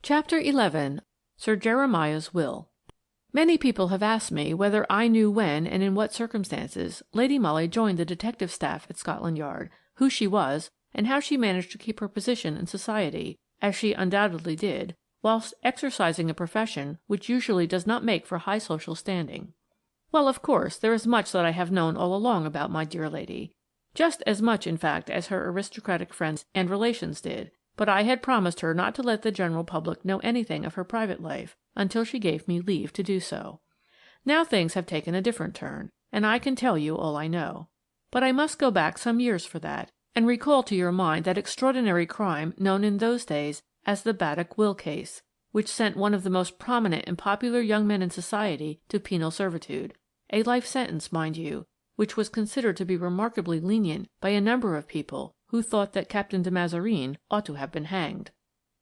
Chapter 11. Sir Jeremiah's Will. Many people have asked me whether I knew when and in what circumstances Lady Molly joined the detective staff at Scotland Yard, who she was, and how she managed to keep her position in society, as she undoubtedly did, whilst exercising a profession which usually does not make for high social standing. Well, of course, there is much that I have known all along about my dear lady, just as much, in fact, as her aristocratic friends and relations did, but I had promised her not to let the general public know anything of her private life until she gave me leave to do so. Now things have taken a different turn, and I can tell you all I know. But I must go back some years for that, and recall to your mind that extraordinary crime known in those days as the Baddock Will case, which sent one of the most prominent and popular young men in society to penal servitude, a life sentence, mind you, which was considered to be remarkably lenient by a number of people who thought that Captain de Mazareen ought to have been hanged.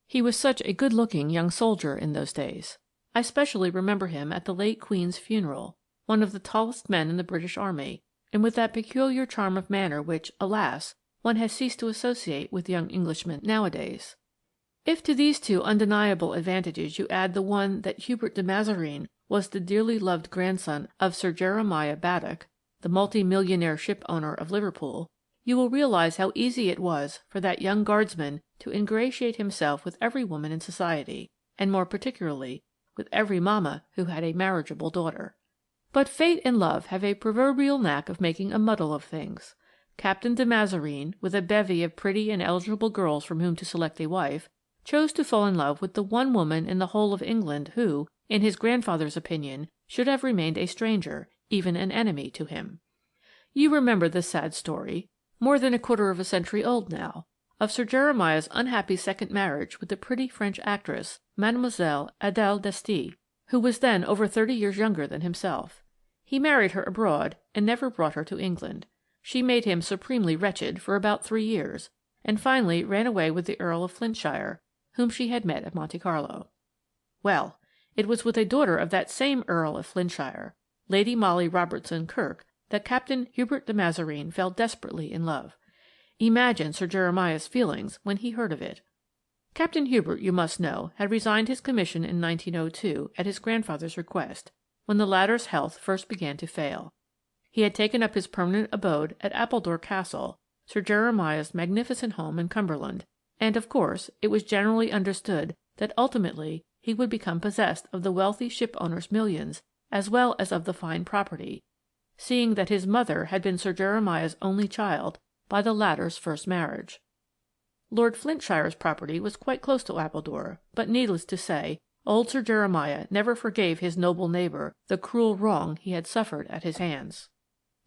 He was such a good-looking young soldier in those days. I specially remember him at the late Queen's funeral, one of the tallest men in the British Army, and with that peculiar charm of manner which, alas, one has ceased to associate with young Englishmen nowadays. If to these two undeniable advantages you add the one that Hubert de Mazareen was the dearly loved grandson of Sir Jeremiah Baddock, the multi-millionaire ship owner of Liverpool, you will realize how easy it was for that young guardsman to ingratiate himself with every woman in society, and more particularly with every mamma who had a marriageable daughter. But fate and love have a proverbial knack of making a muddle of things. Captain de Mazareen, with a bevy of pretty and eligible girls from whom to select a wife, chose to fall in love with the one woman in the whole of England who, in his grandfather's opinion, should have remained a stranger, even an enemy, to him. You remember the sad story, more than a quarter of a century old now, of Sir Jeremiah's unhappy second marriage with the pretty French actress, Mademoiselle Adèle d'Este, who was then over 30 years younger than himself. He married her abroad and never brought her to England. She made him supremely wretched for about 3 years, and finally ran away with the Earl of Flintshire, whom she had met at Monte Carlo. Well, it was with a daughter of that same Earl of Flintshire, Lady Molly Robertson-Kirk, that Captain Hubert de Mazareen fell desperately in love. Imagine Sir Jeremiah's feelings when he heard of it. Captain Hubert, you must know, had resigned his commission in 1902 at his grandfather's request, when the latter's health first began to fail. He had taken up his permanent abode at Appledore Castle, Sir Jeremiah's magnificent home in Cumberland, and, of course, it was generally understood that ultimately he would become possessed of the wealthy ship-owner's millions as well as of the fine property, seeing that his mother had been Sir Jeremiah's only child by the latter's first marriage. Lord Flintshire's property was quite close to Appledore, but needless to say, old Sir Jeremiah never forgave his noble neighbour the cruel wrong he had suffered at his hands.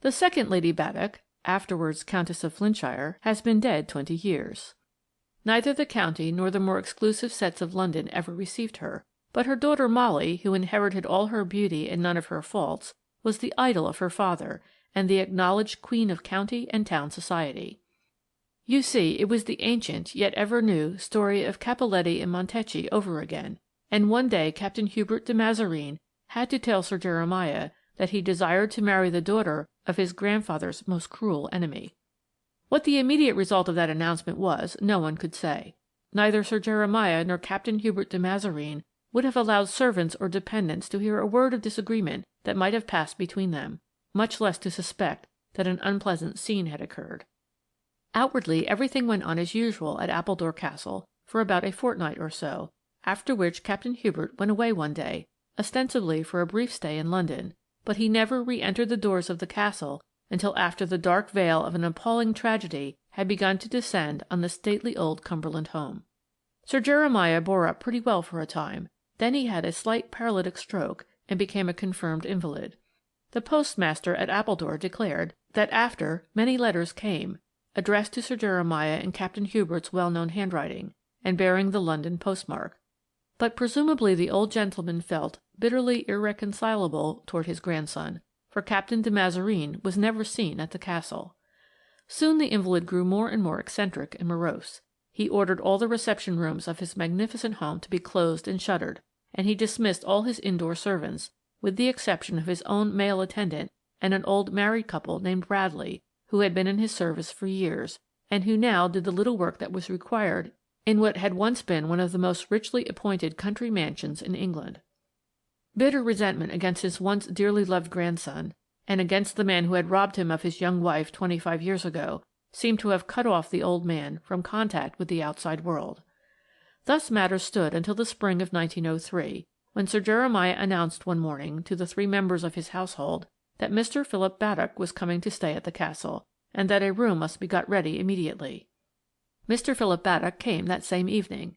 The second Lady Baddock, afterwards Countess of Flintshire, has been dead 20 years. Neither the county nor the more exclusive sets of London ever received her, but her daughter Molly, who inherited all her beauty and none of her faults, was the idol of her father, and the acknowledged queen of county and town society. You see, it was the ancient, yet ever new, story of Cappelletti and Montecchi over again, and one day Captain Hubert de Mazareen had to tell Sir Jeremiah that he desired to marry the daughter of his grandfather's most cruel enemy. What the immediate result of that announcement was, no one could say. Neither Sir Jeremiah nor Captain Hubert de Mazareen would have allowed servants or dependents to hear a word of disagreement that might have passed between them, much less to suspect that an unpleasant scene had occurred. Outwardly everything went on as usual at Appledore Castle for about a fortnight or so, after which Captain Hubert went away one day, ostensibly for a brief stay in London, but he never re-entered the doors of the castle until after the dark veil of an appalling tragedy had begun to descend on the stately old Cumberland home. Sir Jeremiah bore up pretty well for a time, then he had a slight paralytic stroke and became a confirmed invalid. The postmaster at Appledore declared that after many letters came, addressed to Sir Jeremiah in Captain Hubert's well-known handwriting, and bearing the London postmark. But presumably the old gentleman felt bitterly irreconcilable toward his grandson, for Captain de Mazareen was never seen at the castle. Soon the invalid grew more and more eccentric and morose. He ordered all the reception rooms of his magnificent home to be closed and shuttered, and he dismissed all his indoor servants, with the exception of his own male attendant and an old married couple named Bradley, who had been in his service for years, and who now did the little work that was required in what had once been one of the most richly appointed country mansions in England. Bitter resentment against his once dearly loved grandson, and against the man who had robbed him of his young wife 25 years ago, seemed to have cut off the old man from contact with the outside world. Thus matters stood until the spring of 1903, when Sir Jeremiah announced one morning to the 3 members of his household that Mr. Philip Baddock was coming to stay at the castle, and that a room must be got ready immediately. Mr. Philip Baddock came that same evening.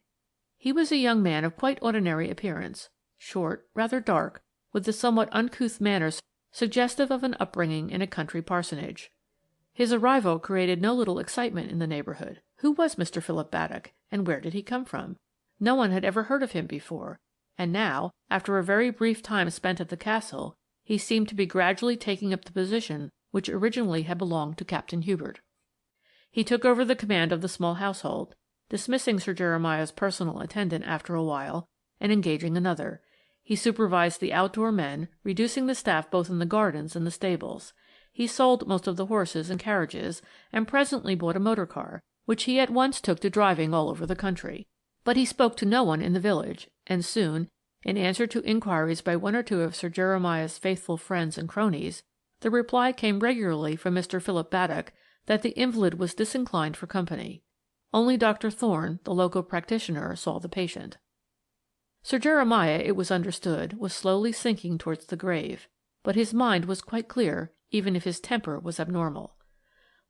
He was a young man of quite ordinary appearance, short, rather dark, with the somewhat uncouth manners suggestive of an upbringing in a country parsonage. His arrival created no little excitement in the neighbourhood. Who was Mr. Philip Baddock, and where did he come from? No one had ever heard of him before, and now, after a very brief time spent at the castle, he seemed to be gradually taking up the position which originally had belonged to Captain Hubert. He took over the command of the small household, dismissing Sir Jeremiah's personal attendant after a while, and engaging another. He supervised the outdoor men, reducing the staff both in the gardens and the stables. He sold most of the horses and carriages, and presently bought a motor car, which he at once took to driving all over the country. But he spoke to no one in the village, and soon, in answer to inquiries by 1 or 2 of Sir Jeremiah's faithful friends and cronies, the reply came regularly from Mr. Philip Baddock that the invalid was disinclined for company. Only Dr. Thorne, the local practitioner, saw the patient. Sir Jeremiah, it was understood, was slowly sinking towards the grave, but his mind was quite clear, even if his temper was abnormal.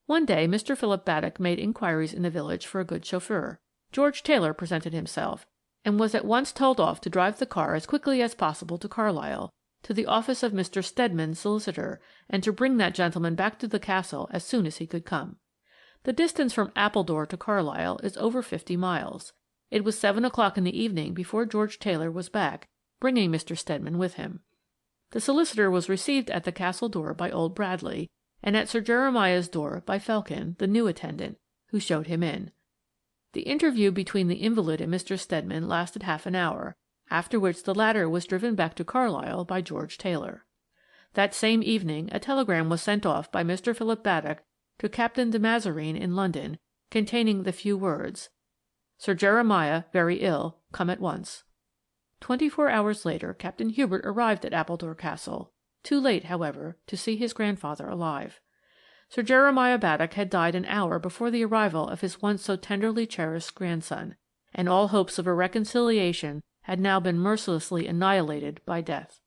One day Mr. Philip Baddock made inquiries in the village for a good chauffeur. George Taylor presented himself, and was at once told off to drive the car as quickly as possible to Carlisle, to the office of Mr. Stedman, solicitor, and to bring that gentleman back to the castle as soon as he could come. The distance from Appledore to Carlisle is over 50 miles. It was 7 o'clock in the evening before George Taylor was back, bringing Mr. Stedman with him. The solicitor was received at the castle door by old Bradley, and at Sir Jeremiah's door by Felkin, the new attendant, who showed him in. The interview between the invalid and Mr. Stedman lasted half an hour, after which the latter was driven back to Carlisle by George Taylor. That same evening a telegram was sent off by Mr. Philip Baddock to Captain de Mazareen in London, containing the few words, "Sir Jeremiah very ill. Come at once." 24 hours later Captain Hubert arrived at Appledore Castle, too late, however, to see his grandfather alive. Sir Jeremiah Baddock had died an hour before the arrival of his once so tenderly cherished grandson, and all hopes of a reconciliation had now been mercilessly annihilated by death.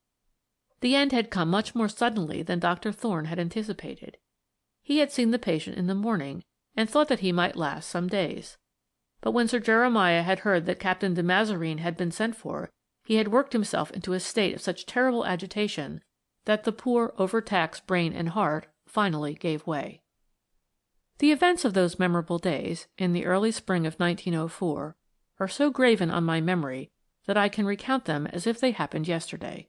The end had come much more suddenly than Dr. Thorne had anticipated. He had seen the patient in the morning and thought that he might last some days. But when Sir Jeremiah had heard that Captain de Mazareen had been sent for, he had worked himself into a state of such terrible agitation that the poor overtaxed brain and heart finally gave way. The events of those memorable days, in the early spring of 1904, are so graven on my memory that I can recount them as if they happened yesterday.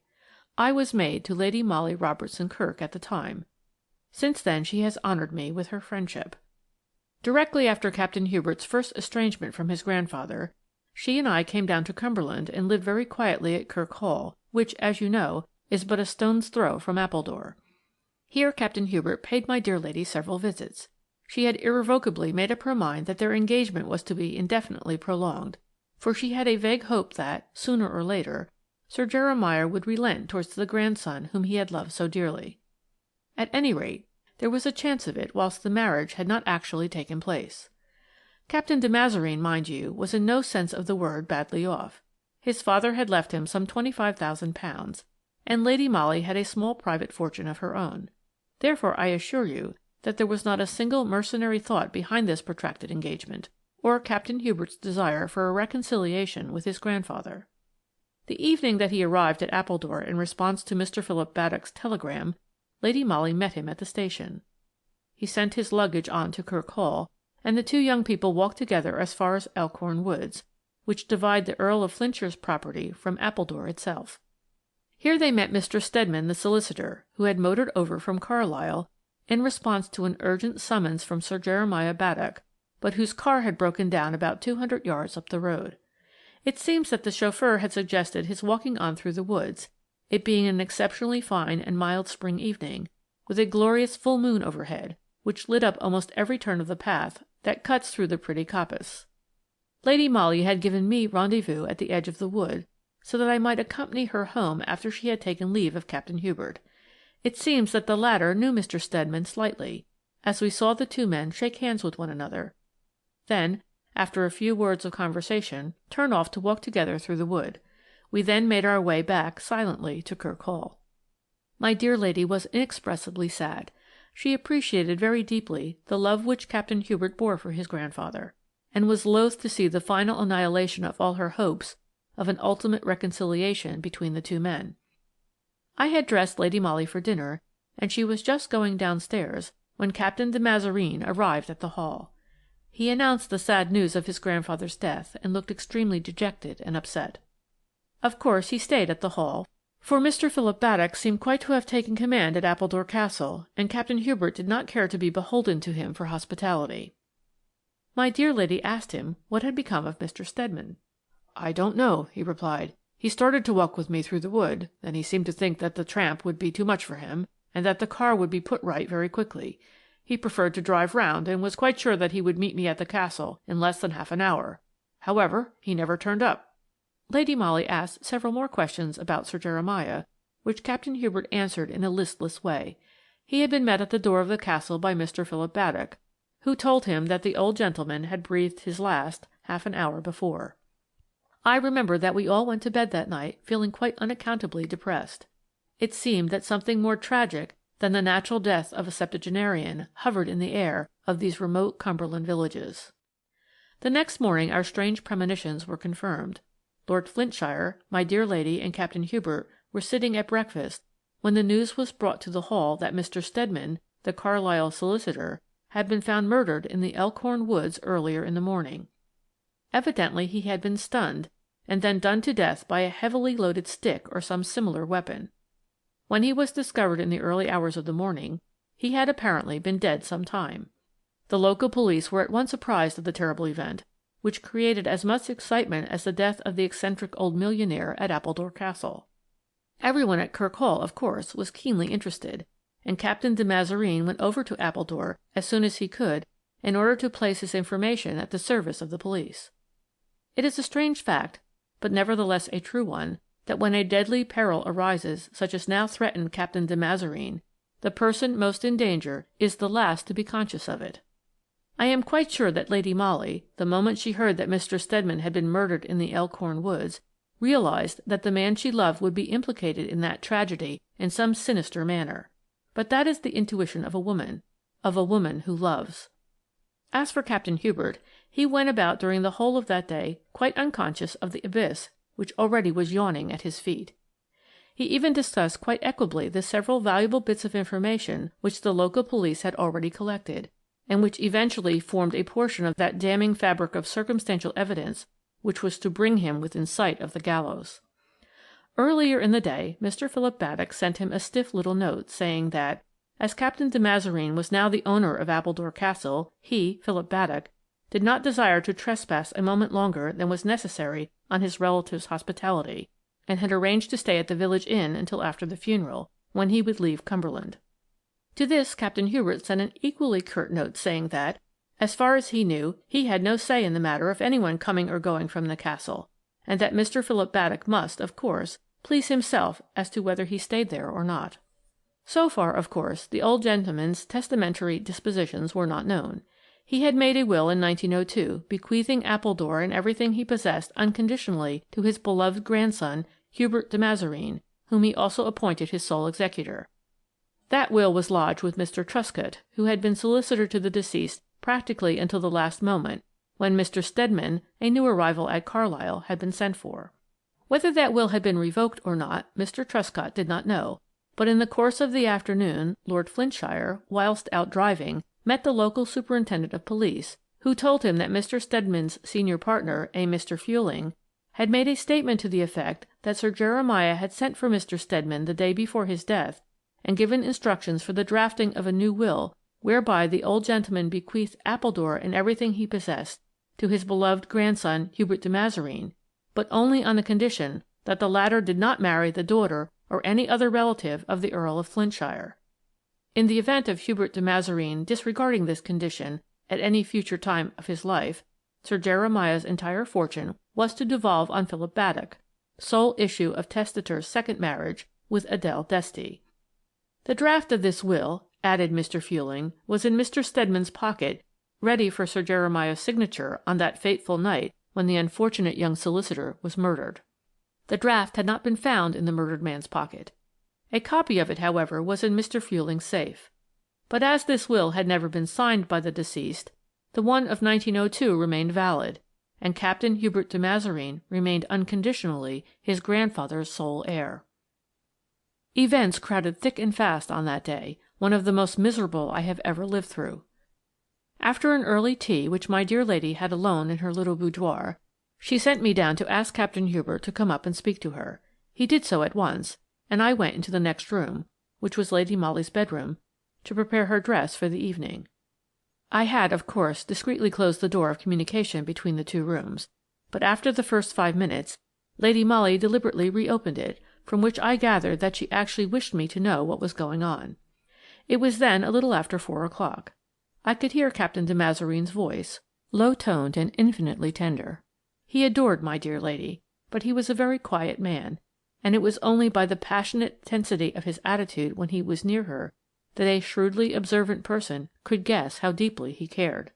I was maid to Lady Molly Robertson-Kirk at the time. Since then she has honoured me with her friendship. Directly after Captain Hubert's first estrangement from his grandfather, she and I came down to Cumberland and lived very quietly at Kirk Hall, which, as you know, is but a stone's throw from Appledore. Here Captain Hubert paid my dear lady several visits. She had irrevocably made up her mind that their engagement was to be indefinitely prolonged, for she had a vague hope that, sooner or later, Sir Jeremiah would relent towards the grandson whom he had loved so dearly. At any rate, there was a chance of it whilst the marriage had not actually taken place. Captain de Mazareen, mind you, was in no sense of the word badly off. His father had left him some £25,000, and Lady Molly had a small private fortune of her own. Therefore I assure you that there was not a single mercenary thought behind this protracted engagement, or Captain Hubert's desire for a reconciliation with his grandfather. The evening that he arrived at Appledore in response to Mr. Philip Baddock's telegram, Lady Molly met him at the station. He sent his luggage on to Kirk Hall, and the two young people walked together as far as Elkhorn Woods, which divide the Earl of Flintshire's property from Appledore itself. Here they met Mr. Stedman, the solicitor, who had motored over from Carlisle in response to an urgent summons from Sir Jeremiah Baddock, but whose car had broken down about 200 yards up the road. It seems that the chauffeur had suggested his walking on through the woods, it being an exceptionally fine and mild spring evening, with a glorious full moon overhead, which lit up almost every turn of the path that cuts through the pretty coppice. Lady Molly had given me rendezvous at the edge of the wood, so that I might accompany her home after she had taken leave of Captain Hubert. It seems that the latter knew Mr. Stedman slightly, as we saw the two men shake hands with one another. Then, after a few words of conversation, turn off to walk together through the wood. We then made our way back silently to Kirk Hall. My dear lady was inexpressibly sad. She appreciated very deeply the love which Captain Hubert bore for his grandfather, and was loath to see the final annihilation of all her hopes of an ultimate reconciliation between the two men. I had dressed Lady Molly for dinner, and she was just going downstairs when Captain de Mazareen arrived at the Hall. He announced the sad news of his grandfather's death and looked extremely dejected and upset. Of course he stayed at the Hall, for Mr. Philip Baddock seemed quite to have taken command at Appledore Castle, and Captain Hubert did not care to be beholden to him for hospitality. My dear lady asked him what had become of Mr. Stedman. "I don't know," he replied. "He started to walk with me through the wood, then he seemed to think that the tramp would be too much for him, and that the car would be put right very quickly. He preferred to drive round, and was quite sure that he would meet me at the castle in less than half an hour. However, he never turned up." Lady Molly asked several more questions about Sir Jeremiah, which Captain Hubert answered in a listless way. He had been met at the door of the castle by Mr. Philip Baddock, who told him that the old gentleman had breathed his last half an hour before. I remember that we all went to bed that night feeling quite unaccountably depressed. It seemed that something more tragic than the natural death of a septuagenarian hovered in the air of these remote Cumberland villages. The next morning our strange premonitions were confirmed. Lord Flintshire, my dear lady, and Captain Hubert were sitting at breakfast when the news was brought to the hall that Mr. Stedman, the Carlisle solicitor, had been found murdered in the Elkhorn woods earlier in the morning. Evidently he had been stunned and then done to death by a heavily loaded stick or some similar weapon. When he was discovered in the early hours of the morning, he had apparently been dead some time. The local police were at once apprised of the terrible event, which created as much excitement as the death of the eccentric old millionaire at Appledore Castle. Everyone at Kirk Hall, of course, was keenly interested, and Captain de Mazareen went over to Appledore as soon as he could in order to place his information at the service of the police. It is a strange fact, but nevertheless a true one, that when a deadly peril arises such as now threatened Captain de Mazareen, the person most in danger is the last to be conscious of it. I am quite sure that Lady Molly, the moment she heard that Mr. Stedman had been murdered in the Elkhorn woods, realized that the man she loved would be implicated in that tragedy in some sinister manner. But that is the intuition of a woman who loves. As for Captain Hubert, he went about during the whole of that day quite unconscious of the abyss which already was yawning at his feet. He even discussed quite equably the several valuable bits of information which the local police had already collected, and which eventually formed a portion of that damning fabric of circumstantial evidence which was to bring him within sight of the gallows. Earlier in the day Mr. Philip Baddock sent him a stiff little note saying that, as Captain de Mazareen was now the owner of Appledore Castle, he, Philip Baddock, did not desire to trespass a moment longer than was necessary on his relative's hospitality, and had arranged to stay at the village inn until after the funeral, when he would leave Cumberland. To this Captain Hubert sent an equally curt note saying that, as far as he knew, he had no say in the matter of anyone coming or going from the castle, and that Mr. Philip Baddock must, of course, please himself as to whether he stayed there or not. So far, of course, the old gentleman's testamentary dispositions were not known. He had made a will in 1902, bequeathing Appledore and everything he possessed unconditionally to his beloved grandson, Hubert de Mazareen, whom he also appointed his sole executor. That will was lodged with Mr. Truscott, who had been solicitor to the deceased practically until the last moment, when Mr. Stedman, a new arrival at Carlisle, had been sent for. Whether that will had been revoked or not, Mr. Truscott did not know, but in the course of the afternoon Lord Flintshire, whilst out driving, met the local superintendent of police, who told him that Mr. Stedman's senior partner, a Mr. Fueling, had made a statement to the effect that Sir Jeremiah had sent for Mr. Stedman the day before his death and given instructions for the drafting of a new will whereby the old gentleman bequeathed Appledore and everything he possessed to his beloved grandson Hubert de Mazareen, but only on the condition that the latter did not marry the daughter or any other relative of the Earl of Flintshire. In the event of Hubert de Mazareen disregarding this condition at any future time of his life, Sir Jeremiah's entire fortune was to devolve on Philip Baddock, sole issue of testator's second marriage with Adele Desty. The draft of this will, added Mr. Fueling, was in Mr. Stedman's pocket, ready for Sir Jeremiah's signature on that fateful night when the unfortunate young solicitor was murdered. The draft had not been found in the murdered man's pocket. A copy of it, however, was in Mr. Fueling's safe. But as this will had never been signed by the deceased, the one of 1902 remained valid, and Captain Hubert de Mazareen remained unconditionally his grandfather's sole heir. Events crowded thick and fast on that day, one of the most miserable I have ever lived through. After an early tea which my dear lady had alone in her little boudoir, she sent me down to ask Captain Hubert to come up and speak to her. He did so at once, and I went into the next room, which was Lady Molly's bedroom, to prepare her dress for the evening. I had, of course, discreetly closed the door of communication between the two rooms, but after the first 5 minutes, Lady Molly deliberately reopened it, from which I gathered that she actually wished me to know what was going on. It was then a little after 4 o'clock. I could hear Captain de Mazareen's voice, low-toned and infinitely tender. He adored my dear lady, but he was a very quiet man, and it was only by the passionate tensity of his attitude when he was near her that a shrewdly observant person could guess how deeply he cared.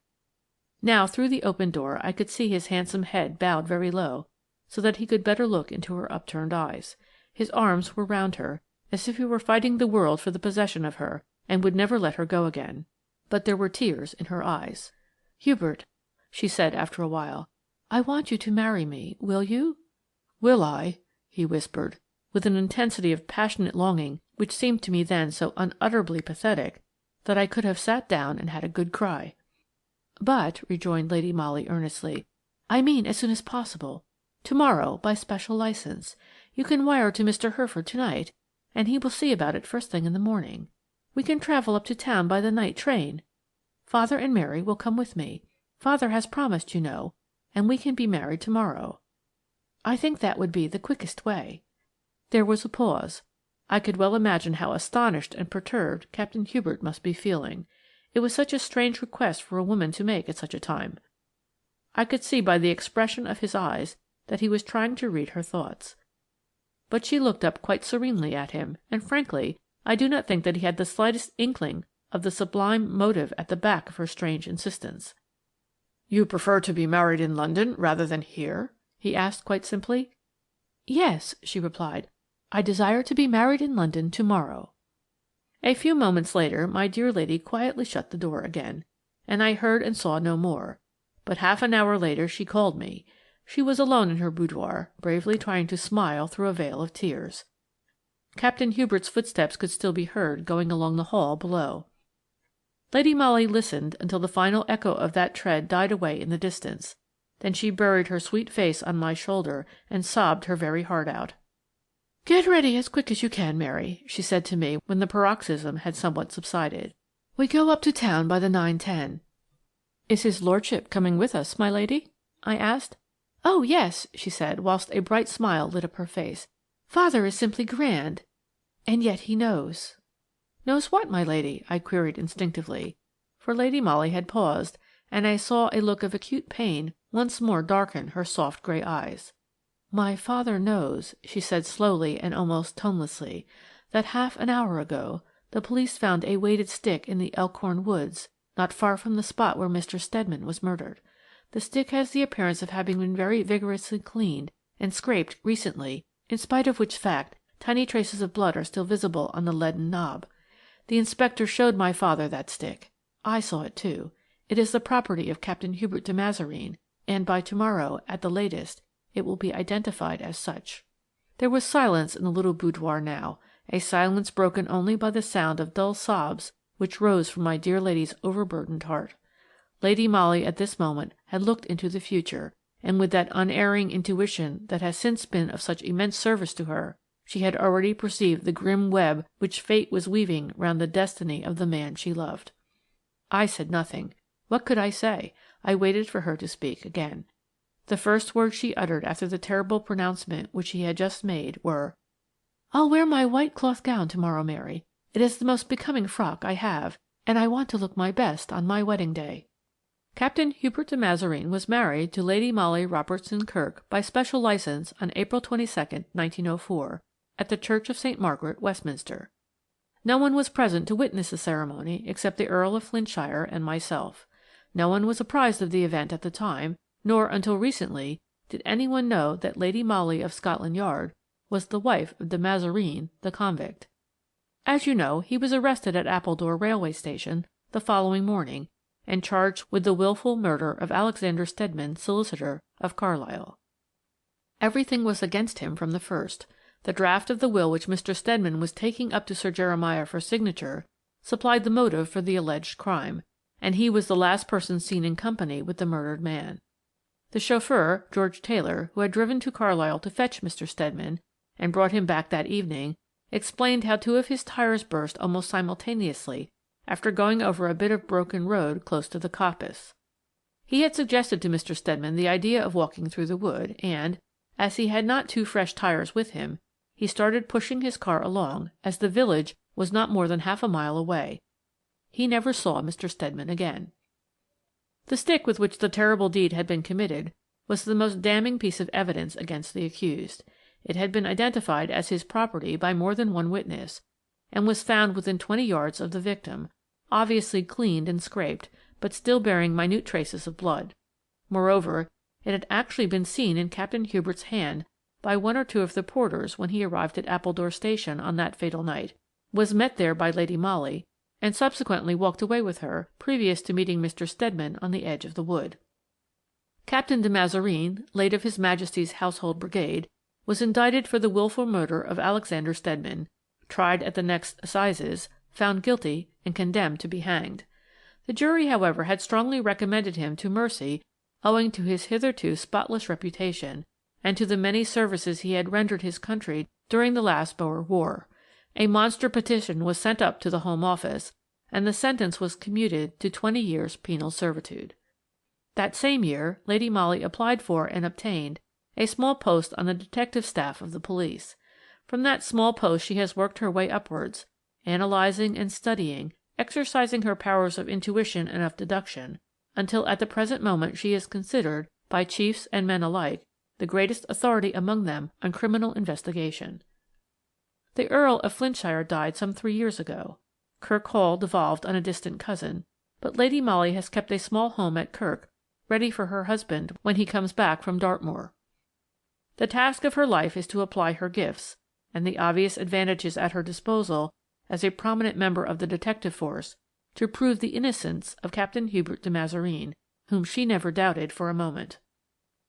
Now through the open door I could see his handsome head bowed very low, so that he could better look into her upturned eyes. His arms were round her, as if he were fighting the world for the possession of her, and would never let her go again. But there were tears in her eyes. "Hubert," she said after a while, "I want you to marry me. Will you?" "Will I?" he whispered, with an intensity of passionate longing which seemed to me then so unutterably pathetic that I could have sat down and had a good cry. "But," rejoined Lady Molly earnestly, "I mean as soon as possible. To-morrow, by special licence. You can wire to Mr. Herford to-night, and he will see about it first thing in the morning. We can travel up to town by the night train. Father and Mary will come with me. Father has promised, you know, and we can be married to-morrow. I think that would be the quickest way." There was a pause. I could well imagine how astonished and perturbed Captain Hubert must be feeling. It was such a strange request for a woman to make at such a time. I could see by the expression of his eyes that he was trying to read her thoughts. But she looked up quite serenely at him, and frankly, I do not think that he had the slightest inkling of the sublime motive at the back of her strange insistence. "You prefer to be married in London rather than here?" he asked quite simply. "Yes," she replied. "I desire to be married in London to-morrow." A few moments later my dear lady quietly shut the door again, and I heard and saw no more, but half an hour later she called me. She was alone in her boudoir, bravely trying to smile through a veil of tears. Captain Hubert's footsteps could still be heard going along the hall below. Lady Molly listened until the final echo of that tread died away in the distance. Then she buried her sweet face on my shoulder and sobbed her very heart out. "Get ready as quick as you can, Mary," she said to me when the paroxysm had somewhat subsided. "We go up to town by the 9:10. "Is his lordship coming with us, my lady?" I asked. "Oh, yes," she said, whilst a bright smile lit up her face. "Father is simply grand. And yet he knows." "Knows what, my lady?" I queried instinctively, for Lady Molly had paused, and I saw a look of acute pain once more darken her soft grey eyes. "My father knows," she said slowly and almost tonelessly, "that half an hour ago the police found a weighted stick in the Elkhorn woods, not far from the spot where Mr. Stedman was murdered. The stick has the appearance of having been very vigorously cleaned and scraped recently, in spite of which fact tiny traces of blood are still visible on the leaden knob. The inspector showed my father that stick. I saw it too. It is the property of Captain Hubert de Mazareen, and by to-morrow, at the latest, it will be identified as such." There was silence in the little boudoir now, a silence broken only by the sound of dull sobs which rose from my dear lady's overburdened heart. Lady Molly at this moment had looked into the future, and with that unerring intuition that has since been of such immense service to her, she had already perceived the grim web which fate was weaving round the destiny of the man she loved. I said nothing. What could I say? I waited for her to speak again. The first words she uttered after the terrible pronouncement which she had just made were, "I'll wear my white cloth gown to-morrow, Mary. It is the most becoming frock I have, and I want to look my best on my wedding day." Captain Hubert de Mazareen was married to Lady Molly Robertson-Kirk by special licence on April 22nd, 1904, at the Church of St. Margaret, Westminster. No one was present to witness the ceremony except the Earl of Flintshire and myself. No one was apprised of the event at the time, nor until recently did anyone know that Lady Molly of Scotland Yard was the wife of de Mazareen, the convict. As you know, he was arrested at Appledore railway station the following morning and charged with the wilful murder of Alexander Stedman, solicitor, of Carlisle. Everything was against him from the first. The draft of the will which Mr. Stedman was taking up to Sir Jeremiah for signature supplied the motive for the alleged crime, and he was the last person seen in company with the murdered man. The chauffeur, George Taylor, who had driven to Carlisle to fetch Mr. Stedman and brought him back that evening, explained how two of his tires burst almost simultaneously after going over a bit of broken road close to the coppice. He had suggested to Mr. Stedman the idea of walking through the wood, and, as he had not two fresh tires with him, he started pushing his car along, as the village was not more than half a mile away. He never saw Mr. Stedman again. The stick with which the terrible deed had been committed was the most damning piece of evidence against the accused. It had been identified as his property by more than one witness, and was found within 20 yards of the victim, obviously cleaned and scraped, but still bearing minute traces of blood. Moreover, it had actually been seen in Captain Hubert's hand by one or two of the porters when he arrived at Appledore Station on that fatal night, was met there by Lady Molly, and subsequently walked away with her, previous to meeting Mr. Stedman on the edge of the wood. Captain de Mazarine, late of His Majesty's Household Brigade, was indicted for the wilful murder of Alexander Stedman, tried at the next assizes, found guilty, and condemned to be hanged. The jury, however, had strongly recommended him to mercy owing to his hitherto spotless reputation, and to the many services he had rendered his country during the last Boer War. A monster petition was sent up to the Home Office, and the sentence was commuted to 20 years' penal servitude. That same year, Lady Molly applied for and obtained a small post on the detective staff of the police. From that small post she has worked her way upwards, analyzing and studying, exercising her powers of intuition and of deduction, until at the present moment she is considered, by chiefs and men alike, the greatest authority among them on criminal investigation. The Earl of Flintshire died some 3 years ago. Kirk Hall devolved on a distant cousin, but Lady Molly has kept a small home at Kirk, ready for her husband when he comes back from Dartmoor. The task of her life is to apply her gifts, and the obvious advantages at her disposal as a prominent member of the detective force, to prove the innocence of Captain Hubert de Mazarine, whom she never doubted for a moment.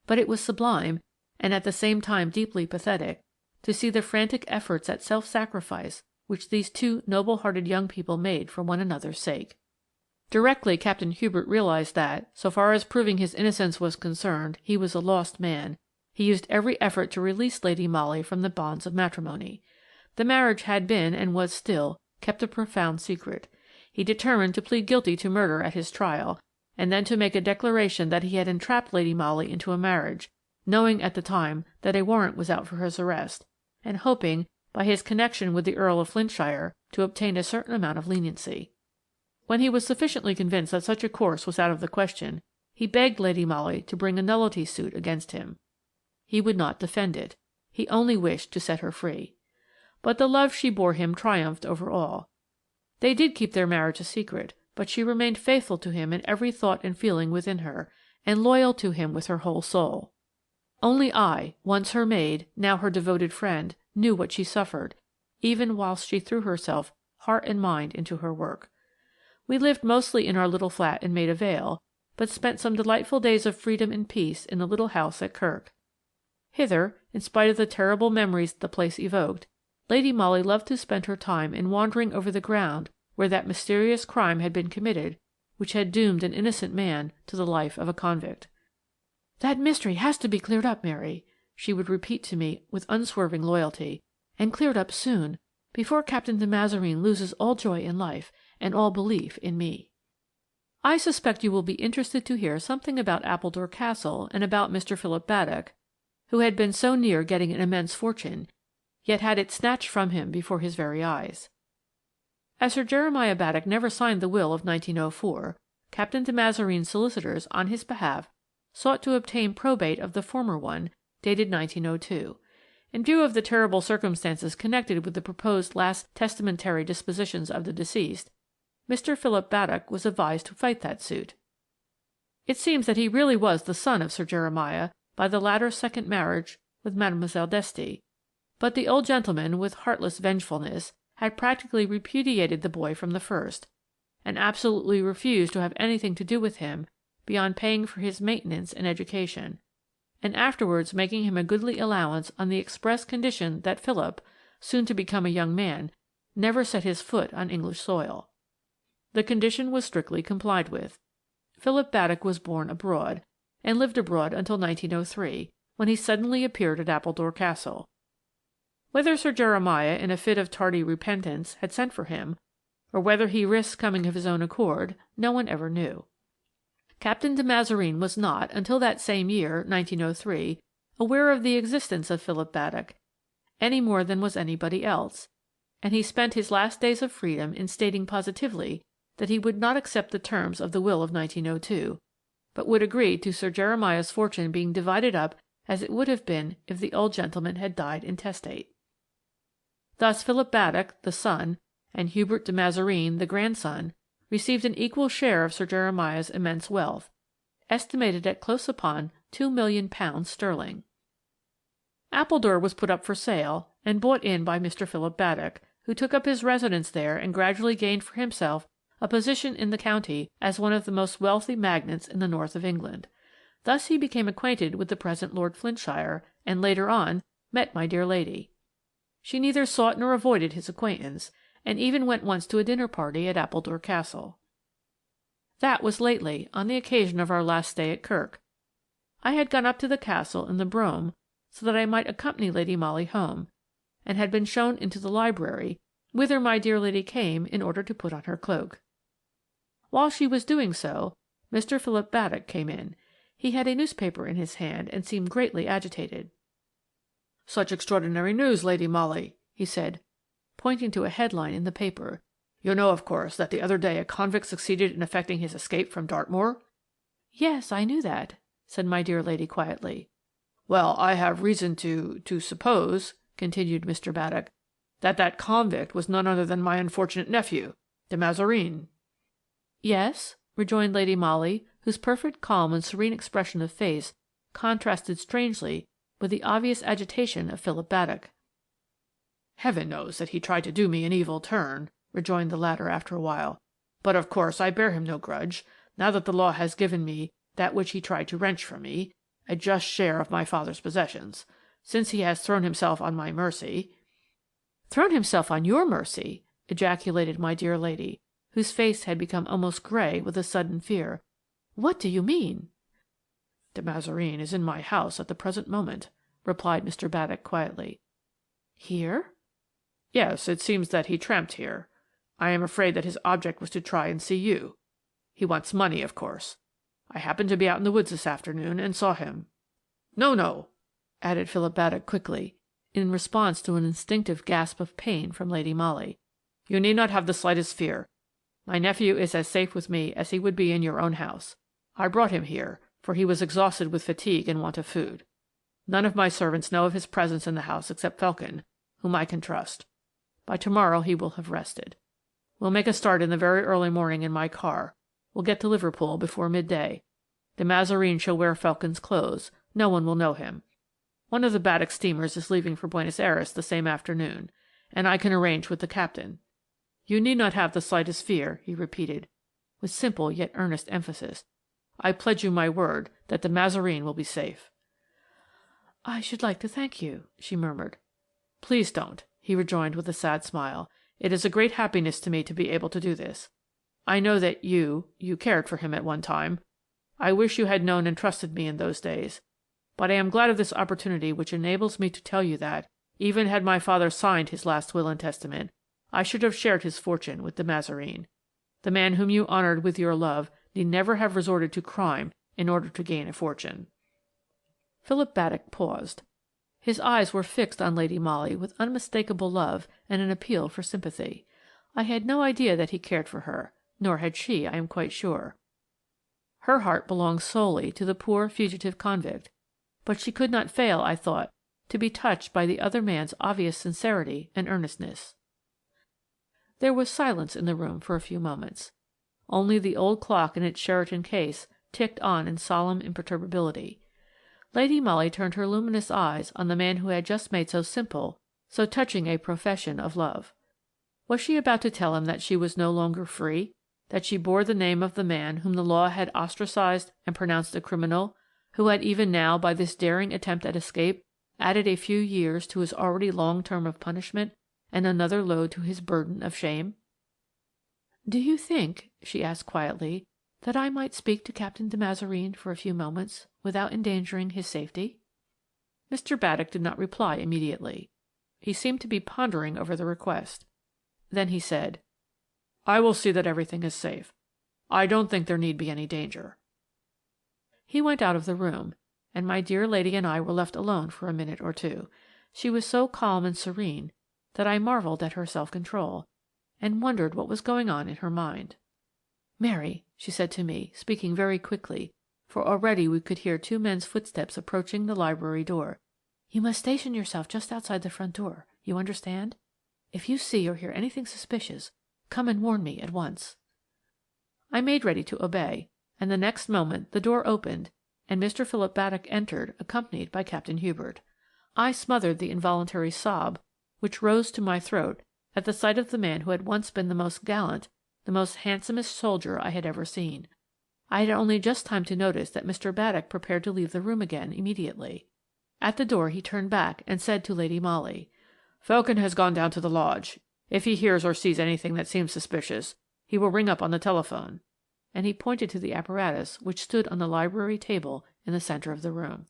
But it was sublime, and at the same time deeply pathetic, to see the frantic efforts at self-sacrifice which these two noble-hearted young people made for one another's sake. Directly Captain Hubert realized that, so far as proving his innocence was concerned, he was a lost man, he used every effort to release Lady Molly from the bonds of matrimony. The marriage had been, and was still, kept a profound secret. He determined to plead guilty to murder at his trial, and then to make a declaration that he had entrapped Lady Molly into a marriage, knowing at the time that a warrant was out for his arrest, and hoping, by his connection with the Earl of Flintshire, to obtain a certain amount of leniency. When he was sufficiently convinced that such a course was out of the question, he begged Lady Molly to bring a nullity suit against him. He would not defend it. He only wished to set her free. But the love she bore him triumphed over all. They did keep their marriage a secret, but she remained faithful to him in every thought and feeling within her, and loyal to him with her whole soul. Only I, once her maid, now her devoted friend, knew what she suffered, even whilst she threw herself heart and mind into her work. We lived mostly in our little flat in Maida Vale, but spent some delightful days of freedom and peace in the little house at Kirk. Hither, in spite of the terrible memories the place evoked, Lady Molly loved to spend her time in wandering over the ground where that mysterious crime had been committed which had doomed an innocent man to the life of a convict. "That mystery has to be cleared up, Mary," she would repeat to me with unswerving loyalty, "and cleared up soon, before Captain de Mazarine loses all joy in life and all belief in me." I suspect you will be interested to hear something about Appledore Castle and about Mr. Philip Baddock, who had been so near getting an immense fortune, yet had it snatched from him before his very eyes. As Sir Jeremiah Baddock never signed the will of 1904, Captain de Mazarine's solicitors on his behalf sought to obtain probate of the former one, dated 1902. In view of the terrible circumstances connected with the proposed last testamentary dispositions of the deceased, Mr. Philip Baddock was advised to fight that suit. It seems that he really was the son of Sir Jeremiah by the latter's second marriage with Mademoiselle d'Este, but the old gentleman, with heartless vengefulness, had practically repudiated the boy from the first, and absolutely refused to have anything to do with him beyond paying for his maintenance and education, and afterwards making him a goodly allowance on the express condition that Philip, soon to become a young man, never set his foot on English soil. The condition was strictly complied with. Philip Baddock was born abroad, and lived abroad until 1903, when he suddenly appeared at Appledore Castle. Whether Sir Jeremiah, in a fit of tardy repentance, had sent for him, or whether he risked coming of his own accord, no one ever knew. Captain de Mazarine was not, until that same year, 1903, aware of the existence of Philip Baddock, any more than was anybody else, and he spent his last days of freedom in stating positively that he would not accept the terms of the will of 1902, but would agree to Sir Jeremiah's fortune being divided up as it would have been if the old gentleman had died intestate. Thus Philip Baddock, the son, and Hubert de Mazarine, the grandson, received an equal share of Sir Jeremiah's immense wealth, estimated at close upon £2,000,000 sterling. Appledore was put up for sale and bought in by Mr. Philip Baddock, who took up his residence there and gradually gained for himself a position in the county as one of the most wealthy magnates in the north of England. Thus he became acquainted with the present Lord Flintshire, and later on met my dear lady. She neither sought nor avoided his acquaintance, and even went once to a dinner party at Appledore Castle. That was lately, on the occasion of our last stay at Kirk. I had gone up to the castle in the brougham so that I might accompany Lady Molly home, and had been shown into the library, whither my dear lady came in order to put on her cloak. While she was doing so, Mr. Philip Baddock came in. He had a newspaper in his hand and seemed greatly agitated. "Such extraordinary news, Lady Molly," he said, pointing to a headline in the paper. "You know, of course, that the other day a convict succeeded in effecting his escape from Dartmoor?" "Yes, I knew that," said my dear lady quietly. "Well, I have reason to suppose," continued Mr. Baddock, "that convict was none other than my unfortunate nephew, de Mazarine." "Yes?" rejoined Lady Molly, whose perfect calm and serene expression of face contrasted strangely with the obvious agitation of Philip Baddock. "Heaven knows that he tried to do me an evil turn," rejoined the latter after a while, "but of course I bear him no grudge, now that the law has given me that which he tried to wrench from me, a just share of my father's possessions. Since he has thrown himself on my mercy—" "Thrown himself on your mercy!" ejaculated my dear lady, whose face had become almost grey with a sudden fear. "What do you mean?" "De Mazarine is in my house at the present moment," replied Mr. Baddock quietly. "Here?" "Yes, it seems that he tramped here. I am afraid that his object was to try and see you. He wants money, of course. I happened to be out in the woods this afternoon and saw him. No," added Philip Baddock quickly, in response to an instinctive gasp of pain from Lady Molly. "You need not have the slightest fear. My nephew is as safe with me as he would be in your own house. I brought him here, for he was exhausted with fatigue and want of food. None of my servants know of his presence in the house except Felkin, whom I can trust. By tomorrow he will have rested. We'll make a start in the very early morning in my car. We'll get to Liverpool before midday. De Mazarine shall wear Felkin's clothes. No one will know him. One of the Baddock steamers is leaving for Buenos Aires the same afternoon, and I can arrange with the captain. You need not have the slightest fear," he repeated, with simple yet earnest emphasis. "I pledge you my word that de Mazarine will be safe." "I should like to thank you," she murmured. "Please don't," he rejoined with a sad smile. "It is a great happiness to me to be able to do this. I know that you cared for him at one time. I wish you had known and trusted me in those days. But I am glad of this opportunity which enables me to tell you that, even had my father signed his last will and testament, I should have shared his fortune with de Mazarine. The man whom you honoured with your love need never have resorted to crime in order to gain a fortune." Philip Baddock paused. His eyes were fixed on Lady Molly with unmistakable love and an appeal for sympathy. I had no idea that he cared for her, nor had she, I am quite sure. Her heart belonged solely to the poor fugitive convict, but she could not fail, I thought, to be touched by the other man's obvious sincerity and earnestness. There was silence in the room for a few moments. Only the old clock in its Sheraton case ticked on in solemn imperturbability. Lady Molly turned her luminous eyes on the man who had just made so simple, so touching a profession of love. Was she about to tell him that she was no longer free, that she bore the name of the man whom the law had ostracized and pronounced a criminal, who had even now, by this daring attempt at escape, added a few years to his already long term of punishment and another load to his burden of shame? "Do you think," she asked quietly, "that I might speak to Captain de Mazarine for a few moments without endangering his safety?" Mr. Baddock did not reply immediately. He seemed to be pondering over the request. Then he said, "I will see that everything is safe. I don't think there need be any danger." He went out of the room, and my dear lady and I were left alone for a minute or two. She was so calm and serene that I marvelled at her self-control, and wondered what was going on in her mind. "Mary," she said to me, speaking very quickly, for already we could hear two men's footsteps approaching the library door, "you must station yourself just outside the front door. You understand? If you see or hear anything suspicious, come and warn me at once." I made ready to obey, and the next moment the door opened and Mr. Philip Baddock entered, accompanied by Captain Hubert. I smothered the involuntary sob which rose to my throat at the sight of the man who had once been the most gallant, the most handsomest soldier I had ever seen. I had only just time to notice that Mr. Baddock prepared to leave the room again immediately. At the door he turned back and said to Lady Molly, "Felkin has gone down to the lodge. If he hears or sees anything that seems suspicious, he will ring up on the telephone," and he pointed to the apparatus which stood on the library table in the centre of the room.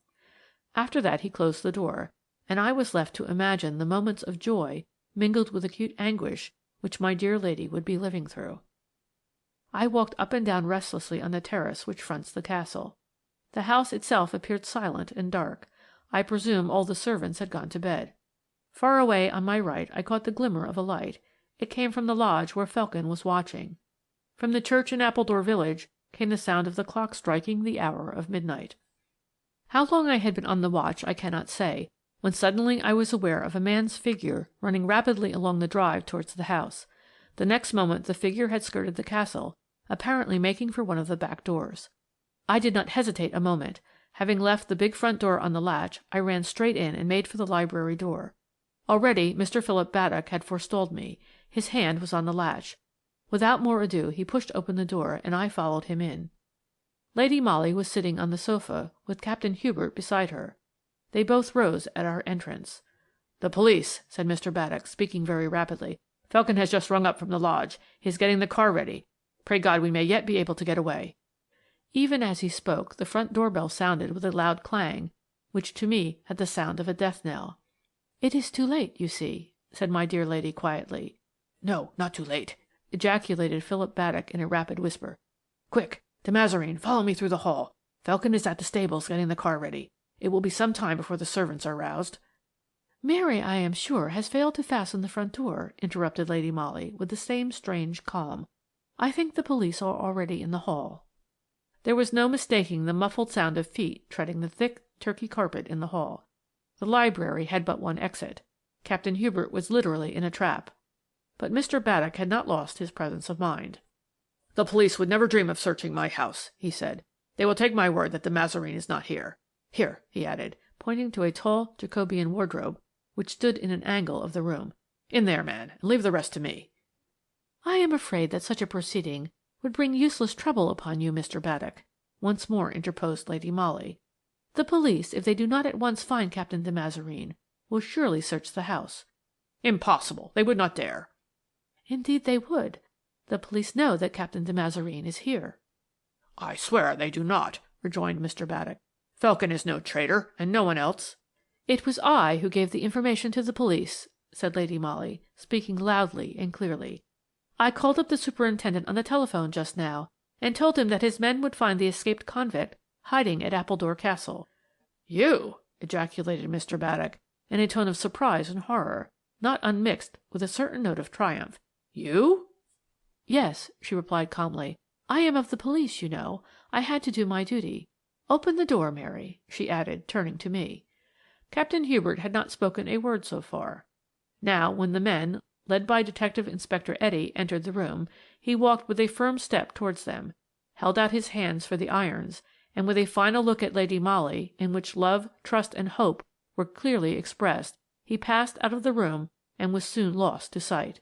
After that he closed the door, and I was left to imagine the moments of joy mingled with acute anguish which my dear lady would be living through. I walked up and down restlessly on the terrace which fronts the castle. The house itself appeared silent and dark. I presume all the servants had gone to bed. Far away on my right I caught the glimmer of a light. It came from the lodge where Felkin was watching. From the church in Appledore village came the sound of the clock striking the hour of midnight. How long I had been on the watch I cannot say, when suddenly I was aware of a man's figure running rapidly along the drive towards the house. The next moment the figure had skirted the castle, apparently making for one of the back doors. I did not hesitate a moment. Having left the big front door on the latch, I ran straight in and made for the library door. Already Mr. Philip Baddock had forestalled me. His hand was on the latch. Without more ado he pushed open the door, and I followed him in. Lady Molly was sitting on the sofa, with Captain Hubert beside her. They both rose at our entrance. "The police," said Mr. Baddock, speaking very rapidly. "Felkin has just rung up from the lodge. He is getting the car ready. Pray God we may yet be able to get away." Even as he spoke, the front door-bell sounded with a loud clang, which to me had the sound of a death-knell. "It is too late, you see," said my dear lady quietly. "No, not too late," ejaculated Philip Baddock in a rapid whisper. "Quick, de Mazarine, follow me through the hall. Felkin is at the stables getting the car ready. It will be some time before the servants are roused." "Mary, I am sure, has failed to fasten the front door," interrupted Lady Molly with the same strange calm. "I think the police are already in the hall." There was no mistaking the muffled sound of feet treading the thick Turkey carpet in the hall. The library had but one exit. Captain Hubert was literally in a trap. But Mr. Baddock had not lost his presence of mind. "The police would never dream of searching my house," he said. "They will take my word that the Mazarine is not here. Here," he added, pointing to a tall Jacobean wardrobe which stood in an angle of the room. "In there, man, and leave the rest to me." "I am afraid that such a proceeding would bring useless trouble upon you, Mr. Baddock," once more interposed Lady Molly. "The police, if they do not at once find Captain de Mazarine, will surely search the house." "Impossible. They would not dare." "Indeed they would. The police know that Captain de Mazarine is here." "I swear they do not," rejoined Mr. Baddock. "Felkin is no traitor, and no one else." "It was I who gave the information to the police," said Lady Molly, speaking loudly and clearly. "I called up the superintendent on the telephone just now, and told him that his men would find the escaped convict hiding at Appledore Castle." "You!" ejaculated Mr. Baddock, in a tone of surprise and horror, not unmixed with a certain note of triumph. "You?" "Yes," she replied calmly. "I am of the police, you know. I had to do my duty. Open the door, Mary," she added, turning to me. Captain Hubert had not spoken a word so far. Now, when the men, led by Detective Inspector Etty, entered the room, he walked with a firm step towards them, held out his hands for the irons, and with a final look at Lady Molly, in which love, trust, and hope were clearly expressed, he passed out of the room and was soon lost to sight.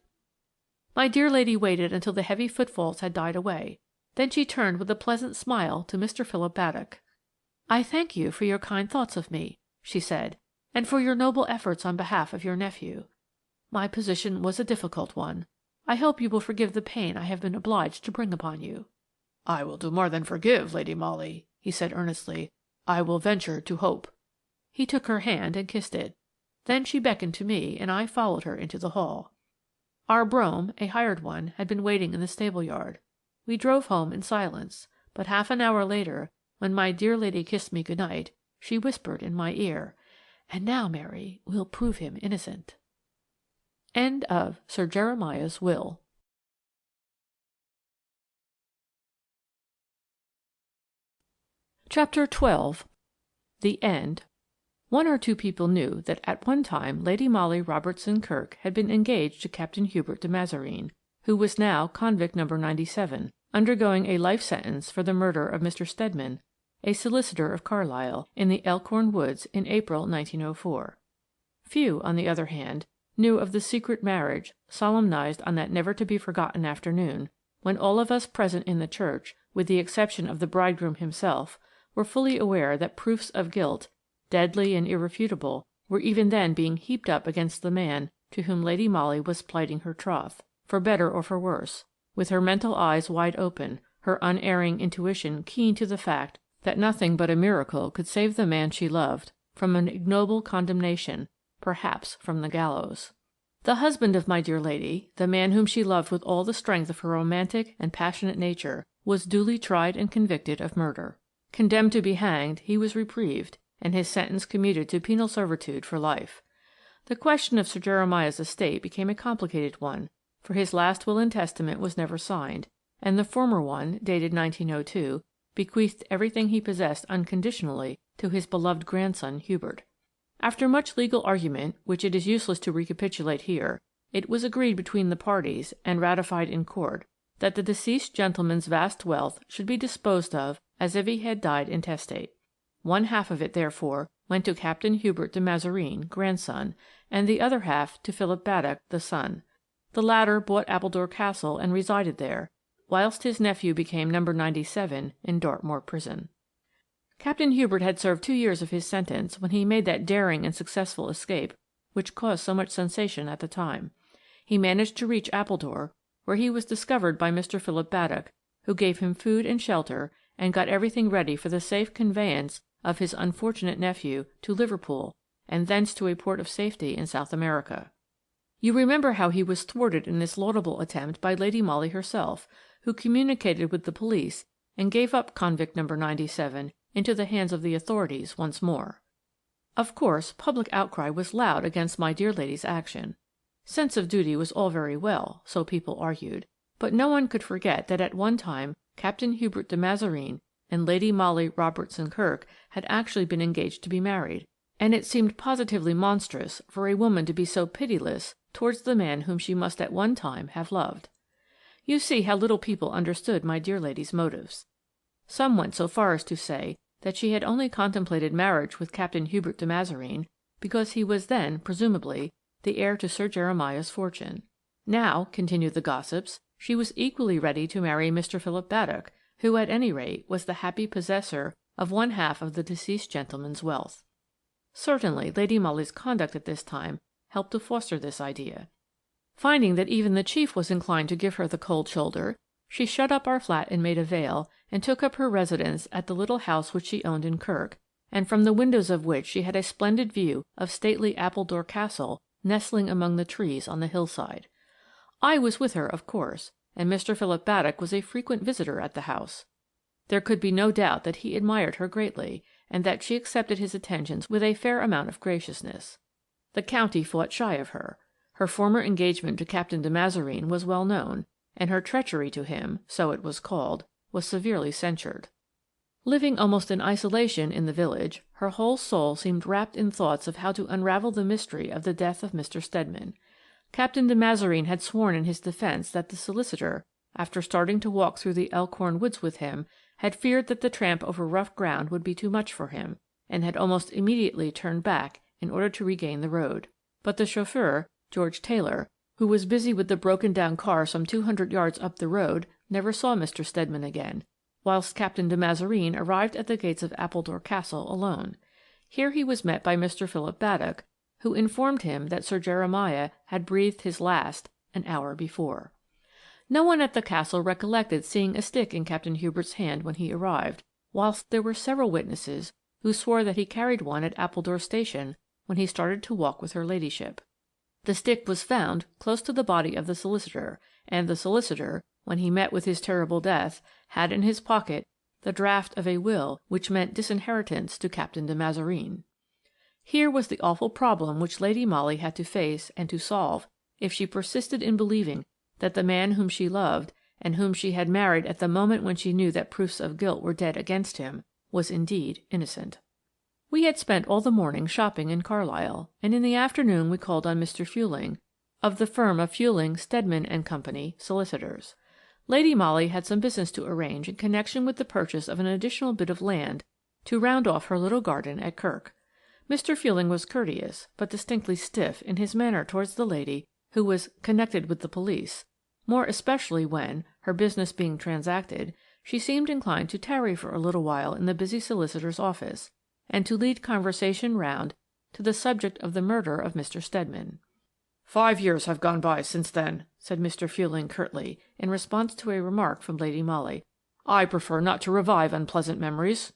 My dear lady waited until the heavy footfalls had died away. Then she turned with a pleasant smile to Mr. Philip Baddock. "I thank you for your kind thoughts of me," she said, "and for your noble efforts on behalf of your nephew. My position was a difficult one. I hope you will forgive the pain I have been obliged to bring upon you." "I will do more than forgive, Lady Molly," he said earnestly. "I will venture to hope." He took her hand and kissed it. Then she beckoned to me, and I followed her into the hall. Our brougham, a hired one, had been waiting in the stable-yard. We drove home in silence, but half an hour later, when my dear lady kissed me good night, she whispered in my ear, "And now, Mary, we'll prove him innocent." End of Sir Jeremiah's Will. Chapter 12. The End. One or two people knew that at one time Lady Molly Robertson-Kirk had been engaged to Captain Hubert de Mazareen, who was now convict number 97, undergoing a life sentence for the murder of Mr. Stedman, a solicitor of Carlisle, in the Elkhorn Woods in April 1904. Few, on the other hand, knew of the secret marriage solemnized on that never-to-be-forgotten afternoon, when all of us present in the church, with the exception of the bridegroom himself, were fully aware that proofs of guilt, deadly and irrefutable, were even then being heaped up against the man to whom Lady Molly was plighting her troth, for better or for worse, with her mental eyes wide open, her unerring intuition keen to the fact that nothing but a miracle could save the man she loved from an ignoble condemnation, perhaps from the gallows. The husband of my dear lady, the man whom she loved with all the strength of her romantic and passionate nature, was duly tried and convicted of murder. Condemned to be hanged, he was reprieved, and his sentence commuted to penal servitude for life. The question of Sir Jeremiah's estate became a complicated one, for his last will and testament was never signed, and the former one, dated 1902, bequeathed everything he possessed unconditionally to his beloved grandson Hubert. After much legal argument, which it is useless to recapitulate here, it was agreed between the parties, and ratified in court, that the deceased gentleman's vast wealth should be disposed of as if he had died intestate. One half of it, therefore, went to Captain Hubert de Mazareen, grandson, and the other half to Philip Baddock, the son. The latter bought Appledore Castle and resided there, whilst his nephew became number 97 in Dartmoor prison. Captain Hubert had served 2 years of his sentence when he made that daring and successful escape which caused so much sensation at the time. He managed to reach Appledore, where he was discovered by Mr. Philip Baddock, who gave him food and shelter and got everything ready for the safe conveyance of his unfortunate nephew to Liverpool and thence to a port of safety in South America. You remember how he was thwarted in this laudable attempt by Lady Molly herself, who communicated with the police and gave up convict number 97 into the hands of the authorities once more. Of course, public outcry was loud against my dear lady's action. Sense of duty was all very well, so people argued, but no one could forget that at one time Captain Hubert de Mazareen and Lady Molly Robertson-Kirk had actually been engaged to be married, and it seemed positively monstrous for a woman to be so pitiless towards the man whom she must at one time have loved. You see how little people understood my dear lady's motives. Some went so far as to say that she had only contemplated marriage with Captain Hubert de Mazareen because he was then, presumably, the heir to Sir Jeremiah's fortune. Now, continued the gossips, she was equally ready to marry Mr. Philip Baddock, who at any rate was the happy possessor of one half of the deceased gentleman's wealth. Certainly Lady Molly's conduct at this time helped to foster this idea. Finding that even the chief was inclined to give her the cold shoulder, she shut up our flat in Maida Vale and took up her residence at the little house which she owned in Kirk, and from the windows of which she had a splendid view of stately Appledore Castle nestling among the trees on the hillside. I was with her, of course, and Mr. Philip Baddock was a frequent visitor at the house. There could be no doubt that he admired her greatly, and that she accepted his attentions with a fair amount of graciousness. The county fought shy of her. Her former engagement to Captain de Mazareen was well known, and her treachery to him, so it was called, was severely censured. Living almost in isolation in the village, her whole soul seemed wrapped in thoughts of how to unravel the mystery of the death of Mr. Stedman. Captain de Mazareen had sworn in his defence that the solicitor, after starting to walk through the Elkhorn Woods with him, had feared that the tramp over rough ground would be too much for him, and had almost immediately turned back in order to regain the road. But the chauffeur, George Taylor, who was busy with the broken-down car some 200 yards up the road, never saw Mr. Stedman again, whilst Captain de Mazareen arrived at the gates of Appledore Castle alone. Here he was met by Mr. Philip Baddock, who informed him that Sir Jeremiah had breathed his last an hour before. No one at the castle recollected seeing a stick in Captain Hubert's hand when he arrived, whilst there were several witnesses who swore that he carried one at Appledore Station when he started to walk with her ladyship. The stick was found close to the body of the solicitor, and the solicitor, when he met with his terrible death, had in his pocket the draft of a will which meant disinheritance to Captain de Mazareen. Here was the awful problem which Lady Molly had to face and to solve if she persisted in believing that the man whom she loved, and whom she had married at the moment when she knew that proofs of guilt were dead against him, was indeed innocent. We had spent all the morning shopping in Carlisle, and in the afternoon we called on Mr. Fuelling, of the firm of Fuelling, Steadman and Company, solicitors. Lady Molly had some business to arrange in connection with the purchase of an additional bit of land to round off her little garden at Kirk. Mr. Fuelling was courteous, but distinctly stiff in his manner towards the lady who was connected with the police, more especially when, her business being transacted, she seemed inclined to tarry for a little while in the busy solicitor's office, and to lead conversation round to the subject of the murder of Mr. Steadman. 5 years have gone by since then, said Mr. Fuelling curtly, in response to a remark from Lady Molly. I prefer not to revive unpleasant memories.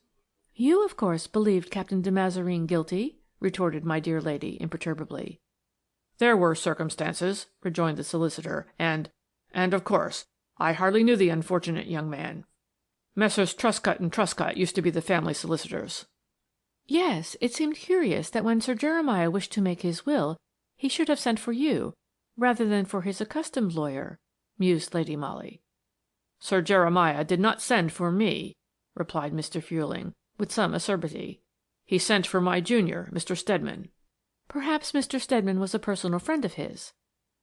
You, of course, believed Captain de Mazareen guilty, retorted my dear lady imperturbably. There were circumstances, rejoined the solicitor, and, of course, I hardly knew the unfortunate young man. Messrs. Truscott and Truscott used to be the family solicitors. Yes, it seemed curious that when Sir Jeremiah wished to make his will, he should have sent for you, rather than for his accustomed lawyer, mused Lady Molly. Sir Jeremiah did not send for me, replied Mr. Fuelling, with some acerbity. He sent for my junior, Mr. Steadman. Perhaps Mr. Steadman was a personal friend of his.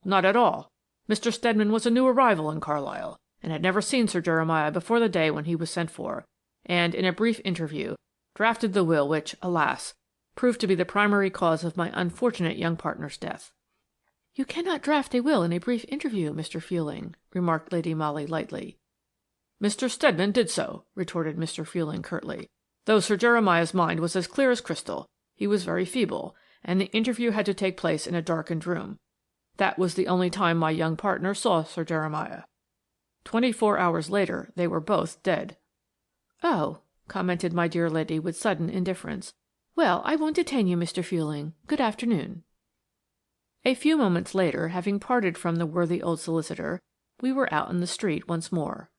Not at all. Mr. Steadman was a new arrival in Carlisle, and had never seen Sir Jeremiah before the day when he was sent for, and, in a brief interview, drafted the will which, alas, proved to be the primary cause of my unfortunate young partner's death. You cannot draft a will in a brief interview, Mr. Fuelling, remarked Lady Molly lightly. Mr. Steadman did so, retorted Mr. Fuelling curtly. Though Sir Jeremiah's mind was as clear as crystal, he was very feeble, and the interview had to take place in a darkened room. That was the only time my young partner saw Sir Jeremiah. 24 hours later they were both dead. Oh, commented my dear lady with sudden indifference. Well, I won't detain you, Mr. Fuelling. Good afternoon. A few moments later, having parted from the worthy old solicitor, we were out in the street once more.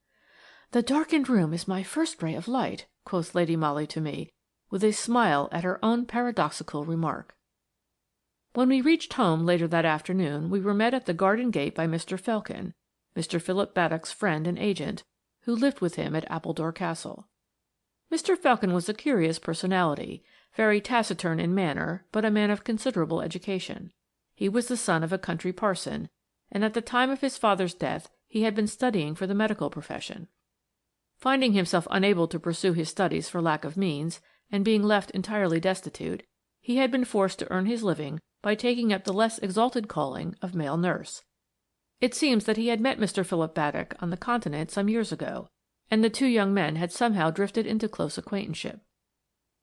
The darkened room is my first ray of light, quoth Lady Molly to me, with a smile at her own paradoxical remark. When we reached home later that afternoon, we were met at the garden gate by Mr. Felkin, Mr. Philip Baddock's friend and agent, who lived with him at Appledore Castle. Mr. Felkin was a curious personality, very taciturn in manner, but a man of considerable education. He was the son of a country parson, and at the time of his father's death he had been studying for the medical profession. Finding himself unable to pursue his studies for lack of means, and being left entirely destitute, he had been forced to earn his living by taking up the less exalted calling of male nurse. It seems that he had met Mr. Philip Baddock on the Continent some years ago, and the two young men had somehow drifted into close acquaintanceship.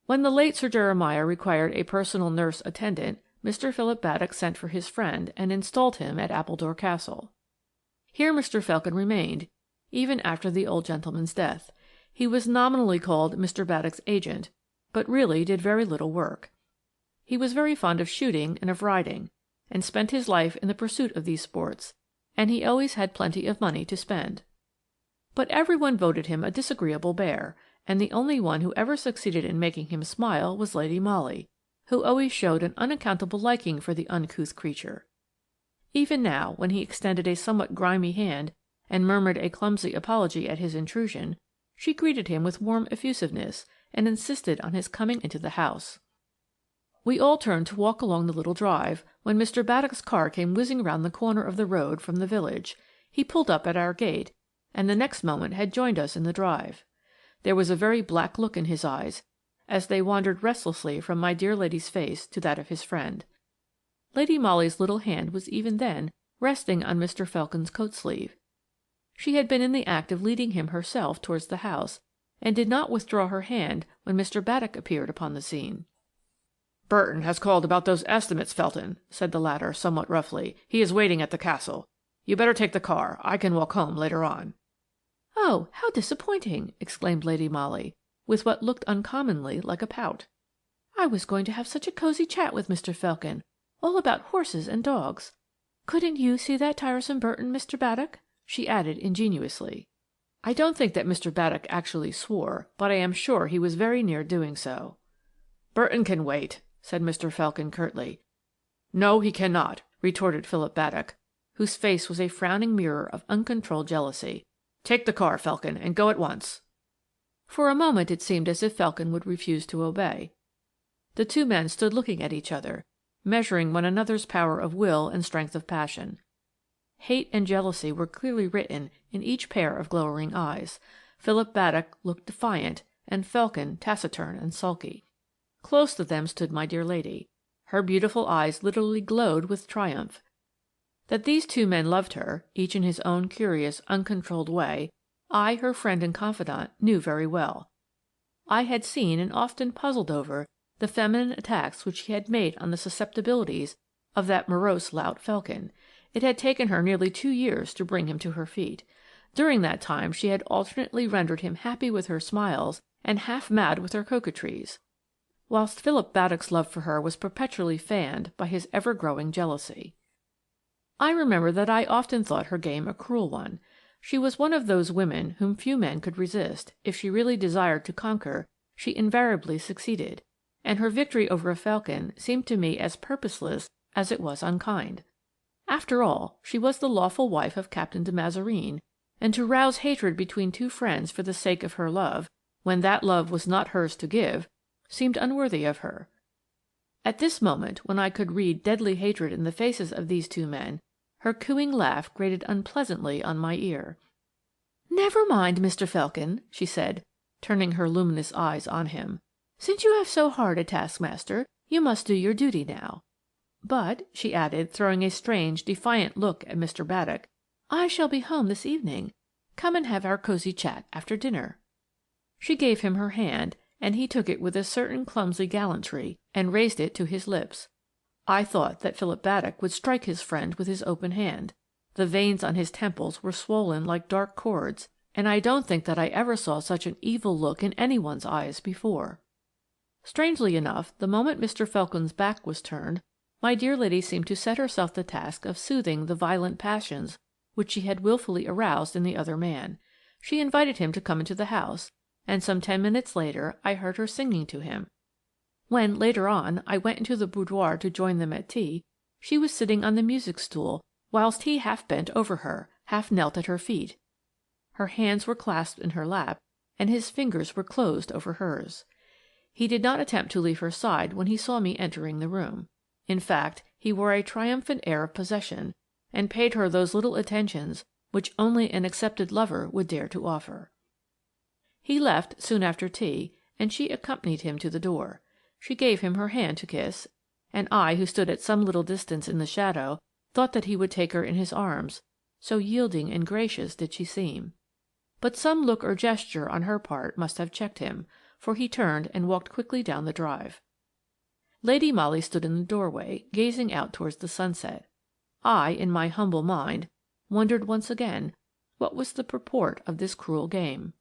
When the late Sir Jeremiah required a personal nurse attendant, Mr. Philip Baddock sent for his friend and installed him at Appledore Castle. Here Mr. Felkin remained, even after the old gentleman's death. He was nominally called Mr. Baddock's agent, but really did very little work. He was very fond of shooting and of riding, and spent his life in the pursuit of these sports, and he always had plenty of money to spend. But everyone voted him a disagreeable bear, and the only one who ever succeeded in making him smile was Lady Molly, who always showed an unaccountable liking for the uncouth creature. Even now, when he extended a somewhat grimy hand and murmured a clumsy apology at his intrusion, she greeted him with warm effusiveness and insisted on his coming into the house. We all turned to walk along the little drive, when Mr. Baddock's car came whizzing round the corner of the road from the village. He pulled up at our gate, and the next moment had joined us in the drive. There was a very black look in his eyes, as they wandered restlessly from my dear lady's face to that of his friend. Lady Molly's little hand was even then resting on Mr. Felkin's coat sleeve. She had been in the act of leading him herself towards the house, and did not withdraw her hand when Mr. Baddock appeared upon the scene. "Burton has called about those estimates, Felton," said the latter somewhat roughly. "He is waiting at the castle. You better take the car. I can walk home later on." "Oh, how disappointing!" exclaimed Lady Molly, with what looked uncommonly like a pout. "I was going to have such a cosy chat with Mr. Felkin, all about horses and dogs. Couldn't you see that tiresome Burton, Mr. Baddock?" she added ingenuously. I don't think that Mr. Baddock actually swore, but I am sure he was very near doing so. "Burton can wait," said Mr. Felkin curtly. "No, he cannot," retorted Philip Baddock, whose face was a frowning mirror of uncontrolled jealousy. "Take the car, Felkin, and go at once." For a moment it seemed as if Felkin would refuse to obey. The two men stood looking at each other, measuring one another's power of will and strength of passion. Hate and jealousy were clearly written in each pair of glowering eyes. Philip Baddock looked defiant, and Felkin taciturn and sulky. Close to them stood my dear lady. Her beautiful eyes literally glowed with triumph. That these two men loved her, each in his own curious, uncontrolled way, I, her friend and confidant, knew very well. I had seen and often puzzled over the feminine attacks which she had made on the susceptibilities of that morose lout Felkin. It had taken her nearly 2 years to bring him to her feet. During that time she had alternately rendered him happy with her smiles and half mad with her coquetries, whilst Philip Baddock's love for her was perpetually fanned by his ever-growing jealousy. I remember that I often thought her game a cruel one. She was one of those women whom few men could resist. If she really desired to conquer, she invariably succeeded, and her victory over a Felkin seemed to me as purposeless as it was unkind. After all, she was the lawful wife of Captain de Mazareen, and to rouse hatred between two friends for the sake of her love, when that love was not hers to give, seemed unworthy of her. At this moment, when I could read deadly hatred in the faces of these two men, her cooing laugh grated unpleasantly on my ear. "Never mind, Mr. Felkin," she said, turning her luminous eyes on him. "Since you have so hard a taskmaster, you must do your duty now. But," she added, throwing a strange, defiant look at Mr. Baddock, "I shall be home this evening. Come and have our cosy chat after dinner." She gave him her hand, and he took it with a certain clumsy gallantry and raised it to his lips. I thought that Philip Baddock would strike his friend with his open hand. The veins on his temples were swollen like dark cords, and I don't think that I ever saw such an evil look in anyone's eyes before. Strangely enough, the moment Mr. Felkin's back was turned, my dear lady seemed to set herself the task of soothing the violent passions which she had wilfully aroused in the other man. She invited him to come into the house, and some 10 minutes later I heard her singing to him. When, later on, I went into the boudoir to join them at tea, she was sitting on the music stool, whilst he half bent over her, half knelt at her feet. Her hands were clasped in her lap, and his fingers were closed over hers. He did not attempt to leave her side when he saw me entering the room. In fact, he wore a triumphant air of possession, and paid her those little attentions which only an accepted lover would dare to offer. He left soon after tea, and she accompanied him to the door. She gave him her hand to kiss, and I, who stood at some little distance in the shadow, thought that he would take her in his arms, so yielding and gracious did she seem. But some look or gesture on her part must have checked him, for he turned and walked quickly down the drive. Lady Molly stood in the doorway, gazing out towards the sunset. I, in my humble mind, wondered once again what was the purport of this cruel game.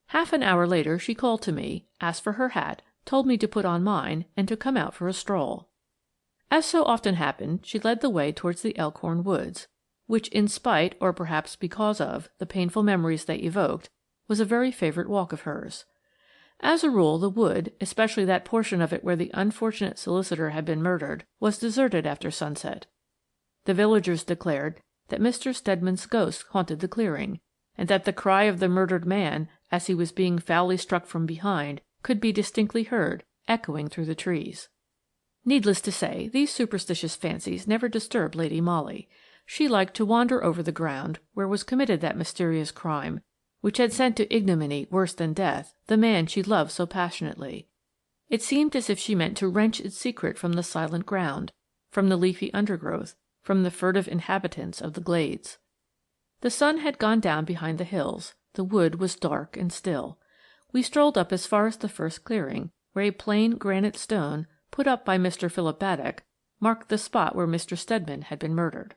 Half an hour later she called to me, asked for her hat, told me to put on mine, and to come out for a stroll. As so often happened, she led the way towards the Elkhorn woods, which, in spite, or perhaps because of, the painful memories they evoked, was a very favourite walk of hers. As a rule, the wood, especially that portion of it where the unfortunate solicitor had been murdered, was deserted after sunset. The villagers declared that Mr. Stedman's ghost haunted the clearing, and that the cry of the murdered man, as he was being foully struck from behind, could be distinctly heard, echoing through the trees. Needless to say, these superstitious fancies never disturbed Lady Molly. She liked to wander over the ground where was committed that mysterious crime, which had sent to ignominy worse than death the man she loved so passionately. It seemed as if she meant to wrench its secret from the silent ground, from the leafy undergrowth, from the furtive inhabitants of the glades. The sun had gone down behind the hills. The wood was dark and still. We strolled up as far as the first clearing, where a plain granite stone, put up by Mr. Philip Baddock, marked the spot where Mr. Stedman had been murdered.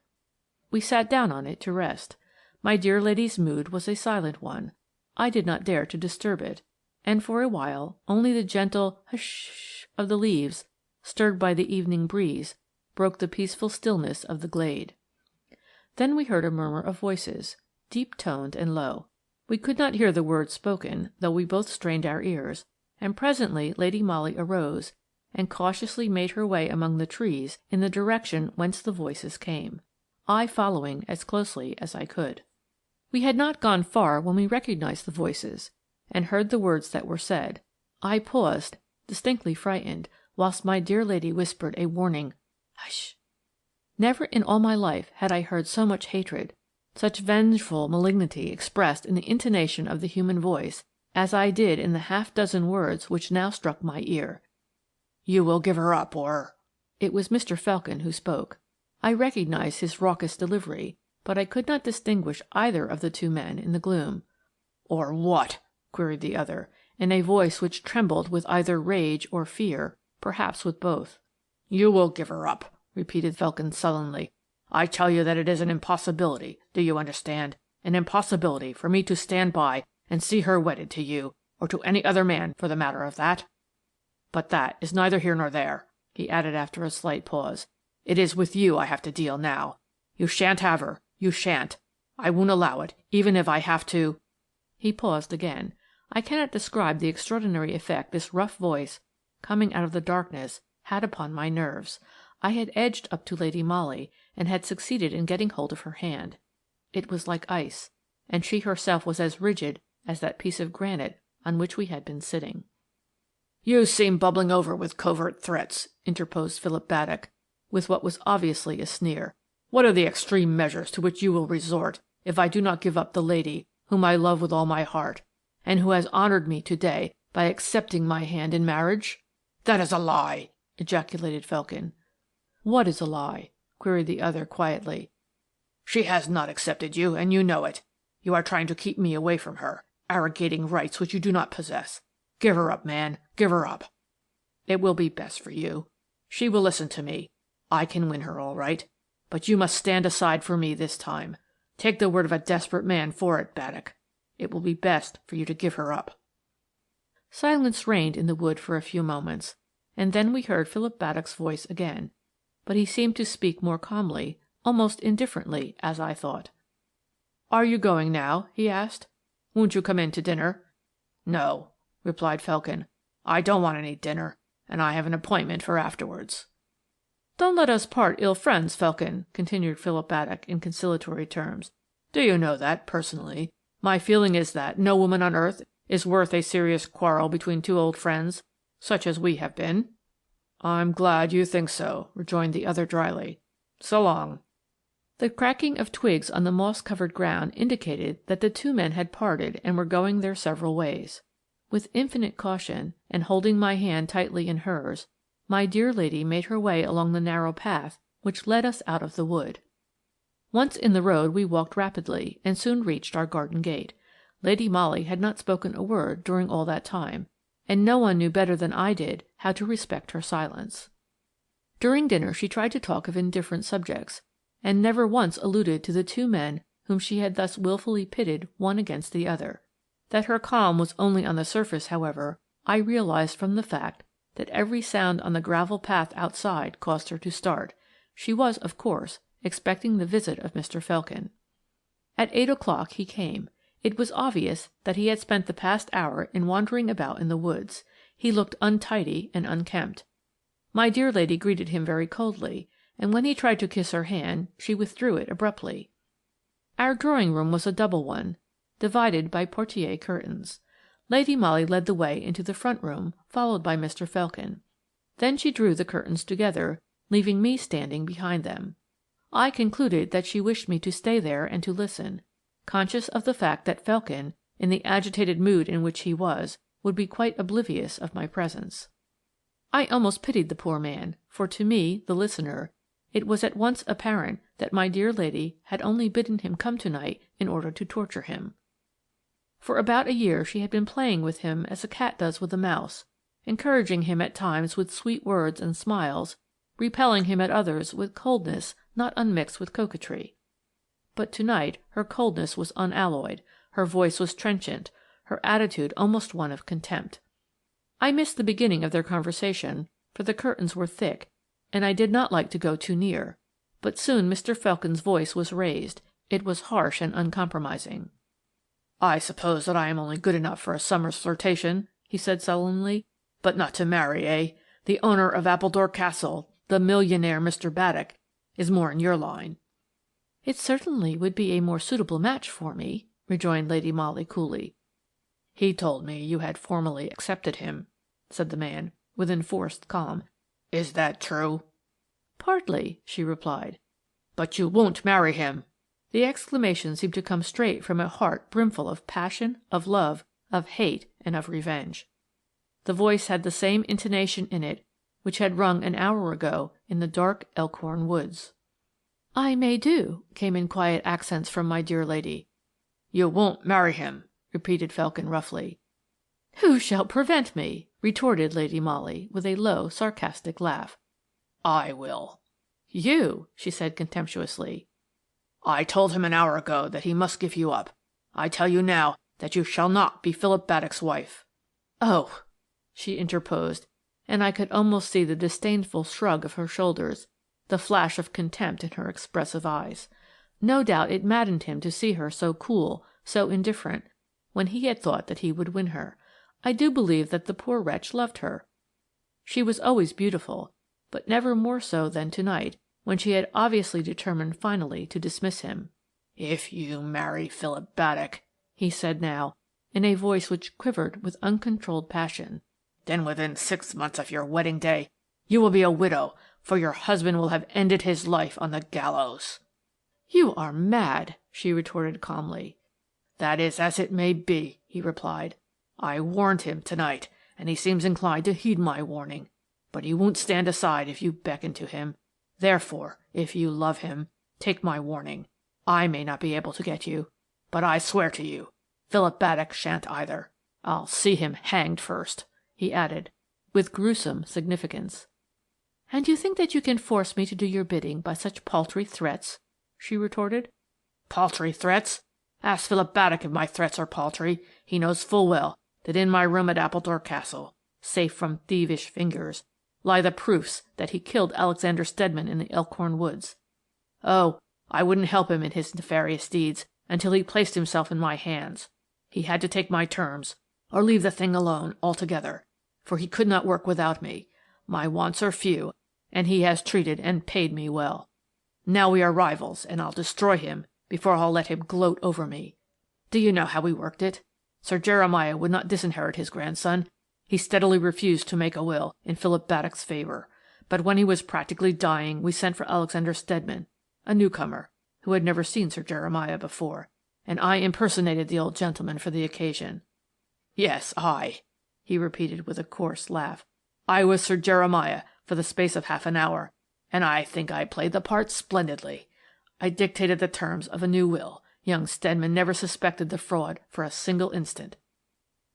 We sat down on it to rest. My dear lady's mood was a silent one. I did not dare to disturb it, and for a while only the gentle hush of the leaves, stirred by the evening breeze, broke the peaceful stillness of the glade. Then we heard a murmur of voices, deep-toned and low. We could not hear the words spoken, though we both strained our ears, and presently Lady Molly arose and cautiously made her way among the trees in the direction whence the voices came, I following as closely as I could. We had not gone far when we recognized the voices, and heard the words that were said. I paused, distinctly frightened, whilst my dear lady whispered a warning "Hush." Never in all my life had I heard so much hatred, such vengeful malignity expressed in the intonation of the human voice, as I did in the half-dozen words which now struck my ear. "You will give her up, or—" It was Mr. Felkin who spoke. I recognized his raucous delivery, but I could not distinguish either of the two men in the gloom. "Or what?" queried the other, in a voice which trembled with either rage or fear, perhaps with both. "You will give her up," repeated Felkin sullenly. "I tell you that it is an impossibility, do you understand? An impossibility for me to stand by and see her wedded to you, or to any other man for the matter of that. But that is neither here nor there," he added after a slight pause. "It is with you I have to deal now. You shan't have her. You shan't. I won't allow it, even if I have to—" He paused again. I cannot describe the extraordinary effect this rough voice, coming out of the darkness, had upon my nerves. I had edged up to Lady Molly, and had succeeded in getting hold of her hand. It was like ice, and she herself was as rigid as that piece of granite on which we had been sitting. "You seem bubbling over with covert threats," interposed Philip Baddock, with what was obviously a sneer. "What are the extreme measures to which you will resort if I do not give up the lady whom I love with all my heart, and who has honoured me to-day by accepting my hand in marriage?" "That is a lie!" ejaculated Felkin. "What is a lie?" queried the other quietly. "She has not accepted you, and you know it. You are trying to keep me away from her, arrogating rights which you do not possess. Give her up, man, give her up. It will be best for you. She will listen to me. I can win her all right, but you must stand aside for me this time. Take the word of a desperate man for it, Baddock. It will be best for you to give her up." Silence reigned in the wood for a few moments, and then we heard Philip Baddock's voice again, but he seemed to speak more calmly, almost indifferently, as I thought. "Are you going now?" he asked. "Won't you come in to dinner?" "No," replied Felkin. "I don't want any dinner, and I have an appointment for afterwards." "Don't let us part ill friends, Felkin," continued Philip Baddock in conciliatory terms. "Do you know that, personally, my feeling is that no woman on earth is worth a serious quarrel between two old friends, such as we have been?" "I'm glad you think so," rejoined the other dryly. "So long." The cracking of twigs on the moss-covered ground indicated that the two men had parted and were going their several ways. With infinite caution, and holding my hand tightly in hers, my dear lady made her way along the narrow path which led us out of the wood. Once in the road we walked rapidly, and soon reached our garden gate. Lady Molly had not spoken a word during all that time, and no one knew better than I did how to respect her silence. During dinner she tried to talk of indifferent subjects, and never once alluded to the two men whom she had thus wilfully pitted one against the other. That her calm was only on the surface, however, I realized from the fact that every sound on the gravel path outside caused her to start. She was, of course, expecting the visit of Mr. Felkin. At 8 o'clock he came. It was obvious that he had spent the past hour in wandering about in the woods. He looked untidy and unkempt. My dear lady greeted him very coldly, and when he tried to kiss her hand, she withdrew it abruptly. Our drawing-room was a double one, divided by portière curtains. Lady Molly led the way into the front room, followed by Mr. Felkin. Then she drew the curtains together, leaving me standing behind them. I concluded that she wished me to stay there and to listen, conscious of the fact that Felkin, in the agitated mood in which he was, would be quite oblivious of my presence. I almost pitied the poor man, for to me, the listener, it was at once apparent that my dear lady had only bidden him come to-night in order to torture him. For about a year she had been playing with him as a cat does with a mouse, encouraging him at times with sweet words and smiles, repelling him at others with coldness not unmixed with coquetry. But to-night her coldness was unalloyed, her voice was trenchant, her attitude almost one of contempt. I missed the beginning of their conversation, for the curtains were thick, and I did not like to go too near, but soon Mr. Felkin's voice was raised. It was harsh and uncompromising. "I suppose that I am only good enough for a summer's flirtation," he said sullenly, "but not to marry, eh? The owner of Appledore Castle, the millionaire Mr. Baddock, is more in your line." "It certainly would be a more suitable match for me," rejoined Lady Molly coolly. "He told me you had formally accepted him," said the man. with enforced calm. "Is that true?" "Partly," she replied. "But you won't marry him?" The exclamation seemed to come straight from a heart brimful of passion, of love, of hate, and of revenge. The voice had the same intonation in it which had rung an hour ago in the dark Elkhorn woods. "I may do," came in quiet accents from my dear lady. "You won't marry him," repeated Felkin roughly. "Who shall prevent me?" retorted Lady Molly, with a low, sarcastic laugh. "I will." "You," she said contemptuously. "I told him an hour ago that he must give you up. I tell you now that you shall not be Philip Baddock's wife." "Oh," she interposed, and I could almost see the disdainful shrug of her shoulders, the flash of contempt in her expressive eyes. No doubt it maddened him to see her so cool, so indifferent, when he had thought that he would win her. I do believe that the poor wretch loved her. She was always beautiful, but never more so than tonight, when she had obviously determined finally to dismiss him. "If you marry Philip Baddock," he said now, in a voice which quivered with uncontrolled passion, "then within 6 months of your wedding day you will be a widow, for your husband will have ended his life on the gallows." "You are mad," she retorted calmly. "That is as it may be," he replied. "I warned him tonight, and he seems inclined to heed my warning, but he won't stand aside if you beckon to him. Therefore, if you love him, take my warning. I may not be able to get you, but I swear to you, Philip Baddock shan't either. I'll see him hanged first," he added, with gruesome significance. "And you think that you can force me to do your bidding by such paltry threats?" she retorted. "Paltry threats? Ask Philip Baddock if my threats are paltry. He knows full well that in my room at Appledore Castle, safe from thievish fingers, lie the proofs that he killed Alexander Steadman in the Elkhorn woods. Oh, I wouldn't help him in his nefarious deeds until he placed himself in my hands. He had to take my terms, or leave the thing alone altogether, for he could not work without me. My wants are few, and he has treated and paid me well. Now we are rivals, and I'll destroy him before I'll let him gloat over me. Do you know how we worked it? Sir Jeremiah would not disinherit his grandson. He steadily refused to make a will in Philip Baddock's favour, but when he was practically dying we sent for Alexander Steadman, a newcomer, who had never seen Sir Jeremiah before, and I impersonated the old gentleman for the occasion. Yes, I," he repeated with a coarse laugh. "I was Sir Jeremiah for the space of half an hour, and I think I played the part splendidly. I dictated the terms of a new will. Young Steadman never suspected the fraud for a single instant.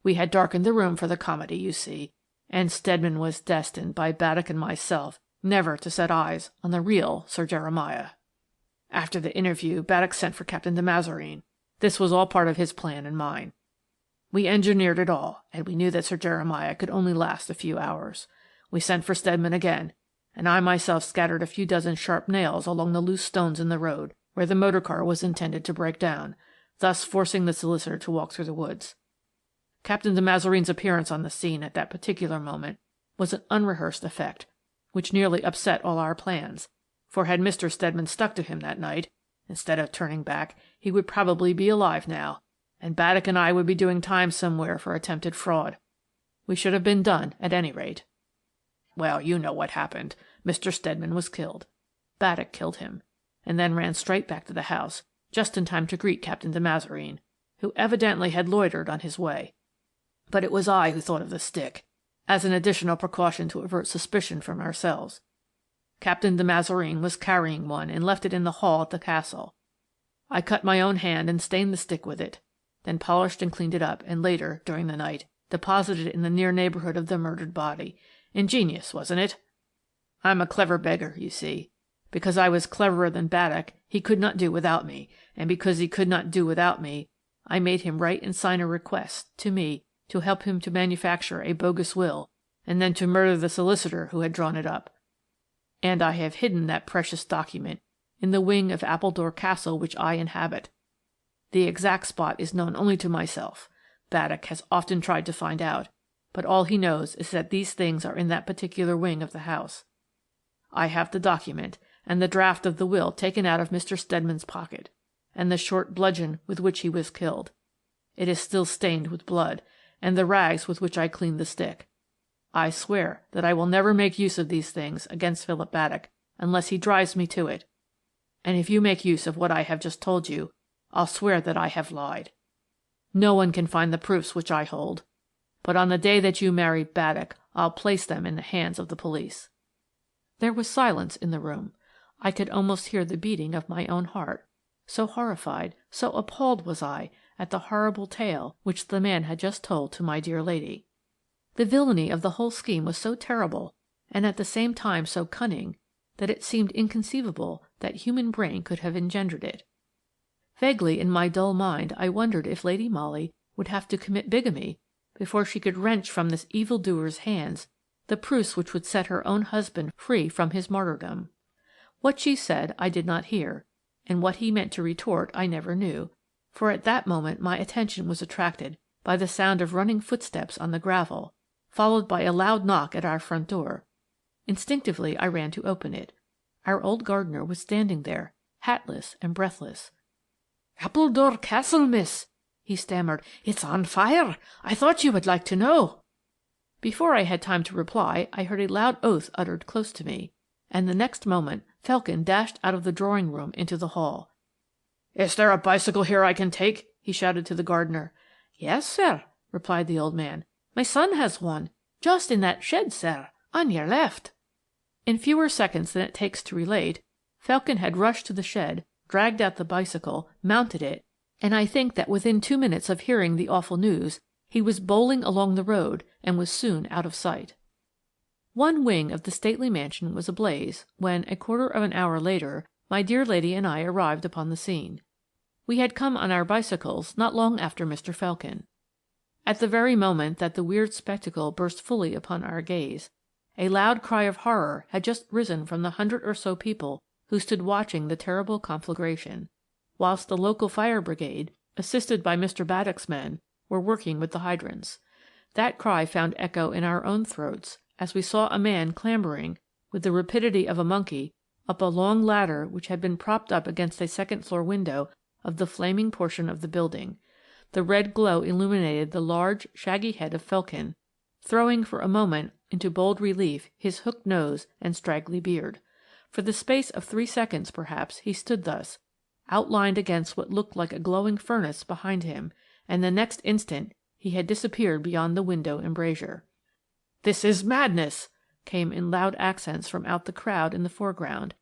We had darkened the room for the comedy, you see, and Steadman was destined by Baddock and myself never to set eyes on the real Sir Jeremiah. After the interview Baddock sent for Captain de Mazareen. This was all part of his plan and mine. We engineered it all, and we knew that Sir Jeremiah could only last a few hours. We sent for Steadman again, and I myself scattered a few dozen sharp nails along the loose stones in the road where the motor car was intended to break down, thus forcing the solicitor to walk through the woods. Captain de Mazareen's appearance on the scene at that particular moment was an unrehearsed effect, which nearly upset all our plans, for had Mr. Steadman stuck to him that night, instead of turning back, he would probably be alive now, and Baddock and I would be doing time somewhere for attempted fraud. We should have been done, at any rate. Well, you know what happened. Mr. Steadman was killed. Baddock killed him, and then ran straight back to the house, just in time to greet Captain de Mazareen, who evidently had loitered on his way. But it was I who thought of the stick, as an additional precaution to avert suspicion from ourselves. Captain de Mazareen was carrying one and left it in the hall at the castle. I cut my own hand and stained the stick with it, then polished and cleaned it up, and later, during the night, deposited it in the near neighbourhood of the murdered body. Ingenious, wasn't it? I'm a clever beggar, you see. Because I was cleverer than Baddock, he could not do without me, and because he could not do without me, I made him write and sign a request to me to help him to manufacture a bogus will, and then to murder the solicitor who had drawn it up. And I have hidden that precious document in the wing of Appledore Castle which I inhabit. The exact spot is known only to myself. Baddock has often tried to find out, but all he knows is that these things are in that particular wing of the house. I have the document, and the draft of the will taken out of Mr. Steadman's pocket, and the short bludgeon with which he was killed. It is still stained with blood, and the rags with which I cleaned the stick. I swear that I will never make use of these things against Philip Baddock unless he drives me to it. And if you make use of what I have just told you, I'll swear that I have lied. No one can find the proofs which I hold, but on the day that you marry Baddock, I'll place them in the hands of the police." There was silence in the room. I could almost hear the beating of my own heart. So horrified, so appalled was I at the horrible tale which the man had just told to my dear lady. The villainy of the whole scheme was so terrible, and at the same time so cunning, that it seemed inconceivable that human brain could have engendered it. Vaguely in my dull mind I wondered if Lady Molly would have to commit bigamy before she could wrench from this evildoer's hands the proofs which would set her own husband free from his martyrdom. What she said I did not hear, and what he meant to retort I never knew, for at that moment my attention was attracted by the sound of running footsteps on the gravel, followed by a loud knock at our front door. Instinctively I ran to open it. Our old gardener was standing there, hatless and breathless. "Appledore Castle, miss," he stammered. "It's on fire. I thought you would like to know." Before I had time to reply I heard a loud oath uttered close to me, and the next moment Felkin dashed out of the drawing-room into the hall. "Is there a bicycle here I can take?" he shouted to the gardener. "Yes, sir," replied the old man. "My son has one, just in that shed, sir, on your left." In fewer seconds than it takes to relate, Felkin had rushed to the shed, dragged out the bicycle, mounted it, and I think that within 2 minutes of hearing the awful news he was bowling along the road and was soon out of sight. One wing of the stately mansion was ablaze when, a quarter of an hour later, my dear lady and I arrived upon the scene. We had come on our bicycles not long after Mr. Felkin. At the very moment that the weird spectacle burst fully upon our gaze, a loud cry of horror had just risen from the 100 or so people who stood watching the terrible conflagration, whilst the local fire brigade, assisted by Mr. Baddock's men, were working with the hydrants. That cry found echo in our own throats as we saw a man clambering, with the rapidity of a monkey, up a long ladder which had been propped up against a second-floor window of the flaming portion of the building. The red glow illuminated the large, shaggy head of Felkin, throwing for a moment into bold relief his hooked nose and straggly beard. For the space of 3 seconds, perhaps, he stood thus, outlined against what looked like a glowing furnace behind him, and the next instant he had disappeared beyond the window embrasure. "This is madness!" came in loud accents from out the crowd in the foreground,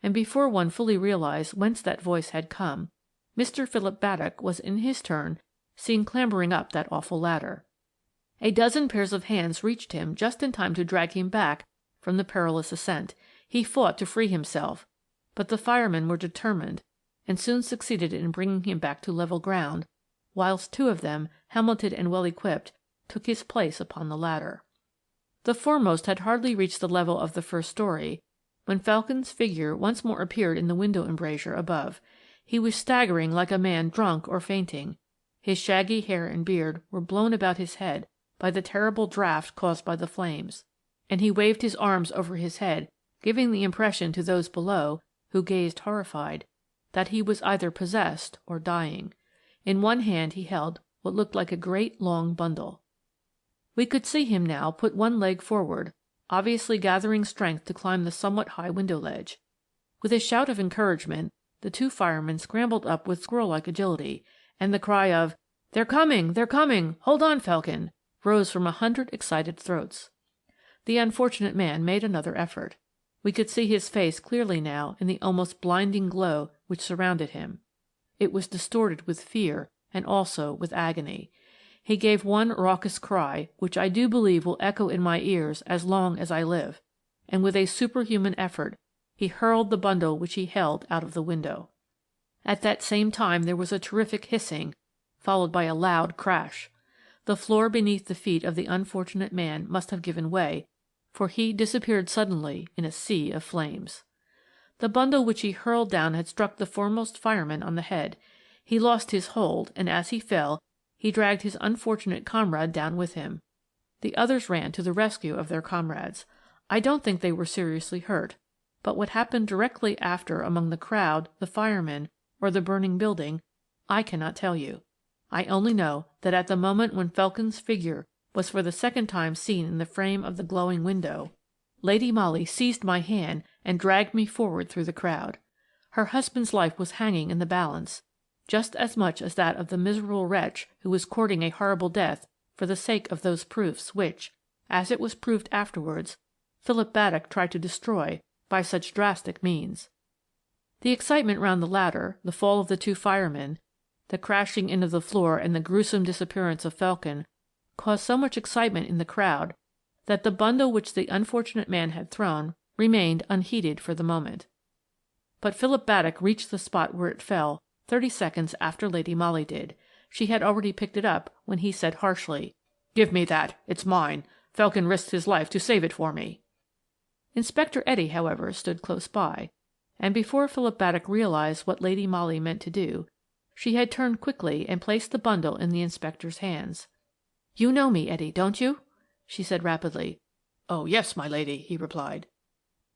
and before one fully realized whence that voice had come, Mr. Philip Baddock was in his turn seen clambering up that awful ladder. A dozen pairs of hands reached him just in time to drag him back from the perilous ascent. He fought to free himself, but the firemen were determined and soon succeeded in bringing him back to level ground, whilst 2 of them, helmeted and well equipped, took his place upon the ladder. The foremost had hardly reached the level of the first story when Felkin's figure once more appeared in the window embrasure above. He was staggering like a man drunk or fainting. His shaggy hair and beard were blown about his head by the terrible draught caused by the flames, and he waved his arms over his head, giving the impression to those below, who gazed horrified, that he was either possessed or dying. In one hand he held what looked like a great long bundle. We could see him now put one leg forward, obviously gathering strength to climb the somewhat high window ledge. With a shout of encouragement, the 2 firemen scrambled up with squirrel-like agility, and the cry of "They're coming! They're coming! Hold on, Felkin!" rose from 100 excited throats. The unfortunate man made another effort. We could see his face clearly now in the almost blinding glow which surrounded him. It was distorted with fear and also with agony. He gave one raucous cry, which I do believe will echo in my ears as long as I live, and with a superhuman effort he hurled the bundle which he held out of the window. At that same time there was a terrific hissing, followed by a loud crash. The floor beneath the feet of the unfortunate man must have given way, for he disappeared suddenly in a sea of flames. The bundle which he hurled down had struck the foremost fireman on the head. He lost his hold, and as he fell, he dragged his unfortunate comrade down with him. The others ran to the rescue of their comrades. I don't think they were seriously hurt, but what happened directly after among the crowd, the firemen, or the burning building, I cannot tell you. I only know that at the moment when Felkin's figure was for the second time seen in the frame of the glowing window, Lady Molly seized my hand and dragged me forward through the crowd. Her husband's life was hanging in the balance, just as much as that of the miserable wretch who was courting a horrible death for the sake of those proofs which, as it was proved afterwards, Philip Baddock tried to destroy by such drastic means. The excitement round the ladder, the fall of the two firemen, the crashing in of the floor and the gruesome disappearance of Felkin caused so much excitement in the crowd that the bundle which the unfortunate man had thrown remained unheeded for the moment. But Philip Baddock reached the spot where it fell 30 seconds after Lady Molly did. She had already picked it up when he said harshly, "Give me that. It's mine. Felkin risked his life to save it for me." Inspector Etty, however, stood close by, and before Philip Baddock realized what Lady Molly meant to do, she had turned quickly and placed the bundle in the inspector's hands. "You know me, Etty, don't you?" she said rapidly. "Oh, yes, my lady," he replied.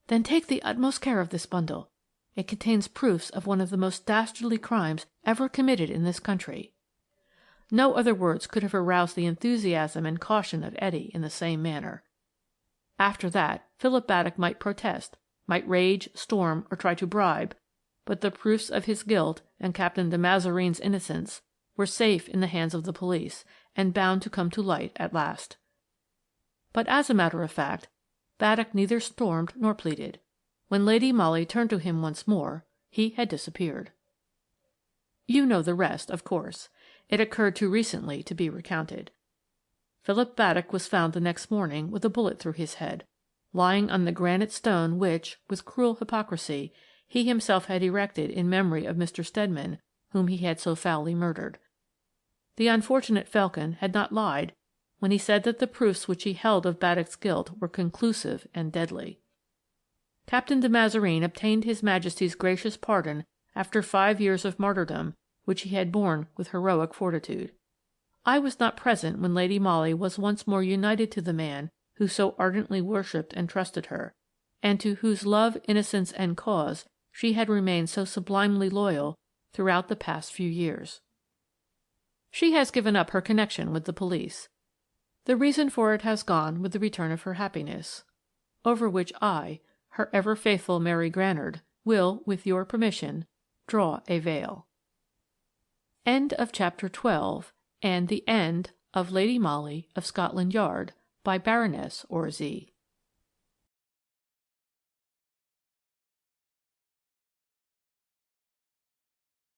"Then take the utmost care of this bundle. It contains proofs of one of the most dastardly crimes ever committed in this country." No other words could have aroused the enthusiasm and caution of Etty in the same manner. After that, Philip Baddock might protest, might rage, storm, or try to bribe, but the proofs of his guilt and Captain de Mazareen's innocence were safe in the hands of the police, and bound to come to light at last. But as a matter of fact, Baddock neither stormed nor pleaded. When Lady Molly turned to him once more, he had disappeared. You know the rest, of course. It occurred too recently to be recounted. Philip Baddock was found the next morning with a bullet through his head, lying on the granite stone which, with cruel hypocrisy, he himself had erected in memory of Mr. Steadman, whom he had so foully murdered. The unfortunate Felkin had not lied when he said that the proofs which he held of Baddock's guilt were conclusive and deadly. Captain de Mazareen obtained His Majesty's gracious pardon after 5 years of martyrdom which he had borne with heroic fortitude. I was not present when Lady Molly was once more united to the man who so ardently worshipped and trusted her, and to whose love, innocence, and cause she had remained so sublimely loyal throughout the past few years. She has given up her connection with the police. The reason for it has gone with the return of her happiness, over which I, her ever faithful Mary Granard, will, with your permission, draw a veil. End of Chapter 12, and the end of Lady Molly of Scotland Yard by Baroness Orczy.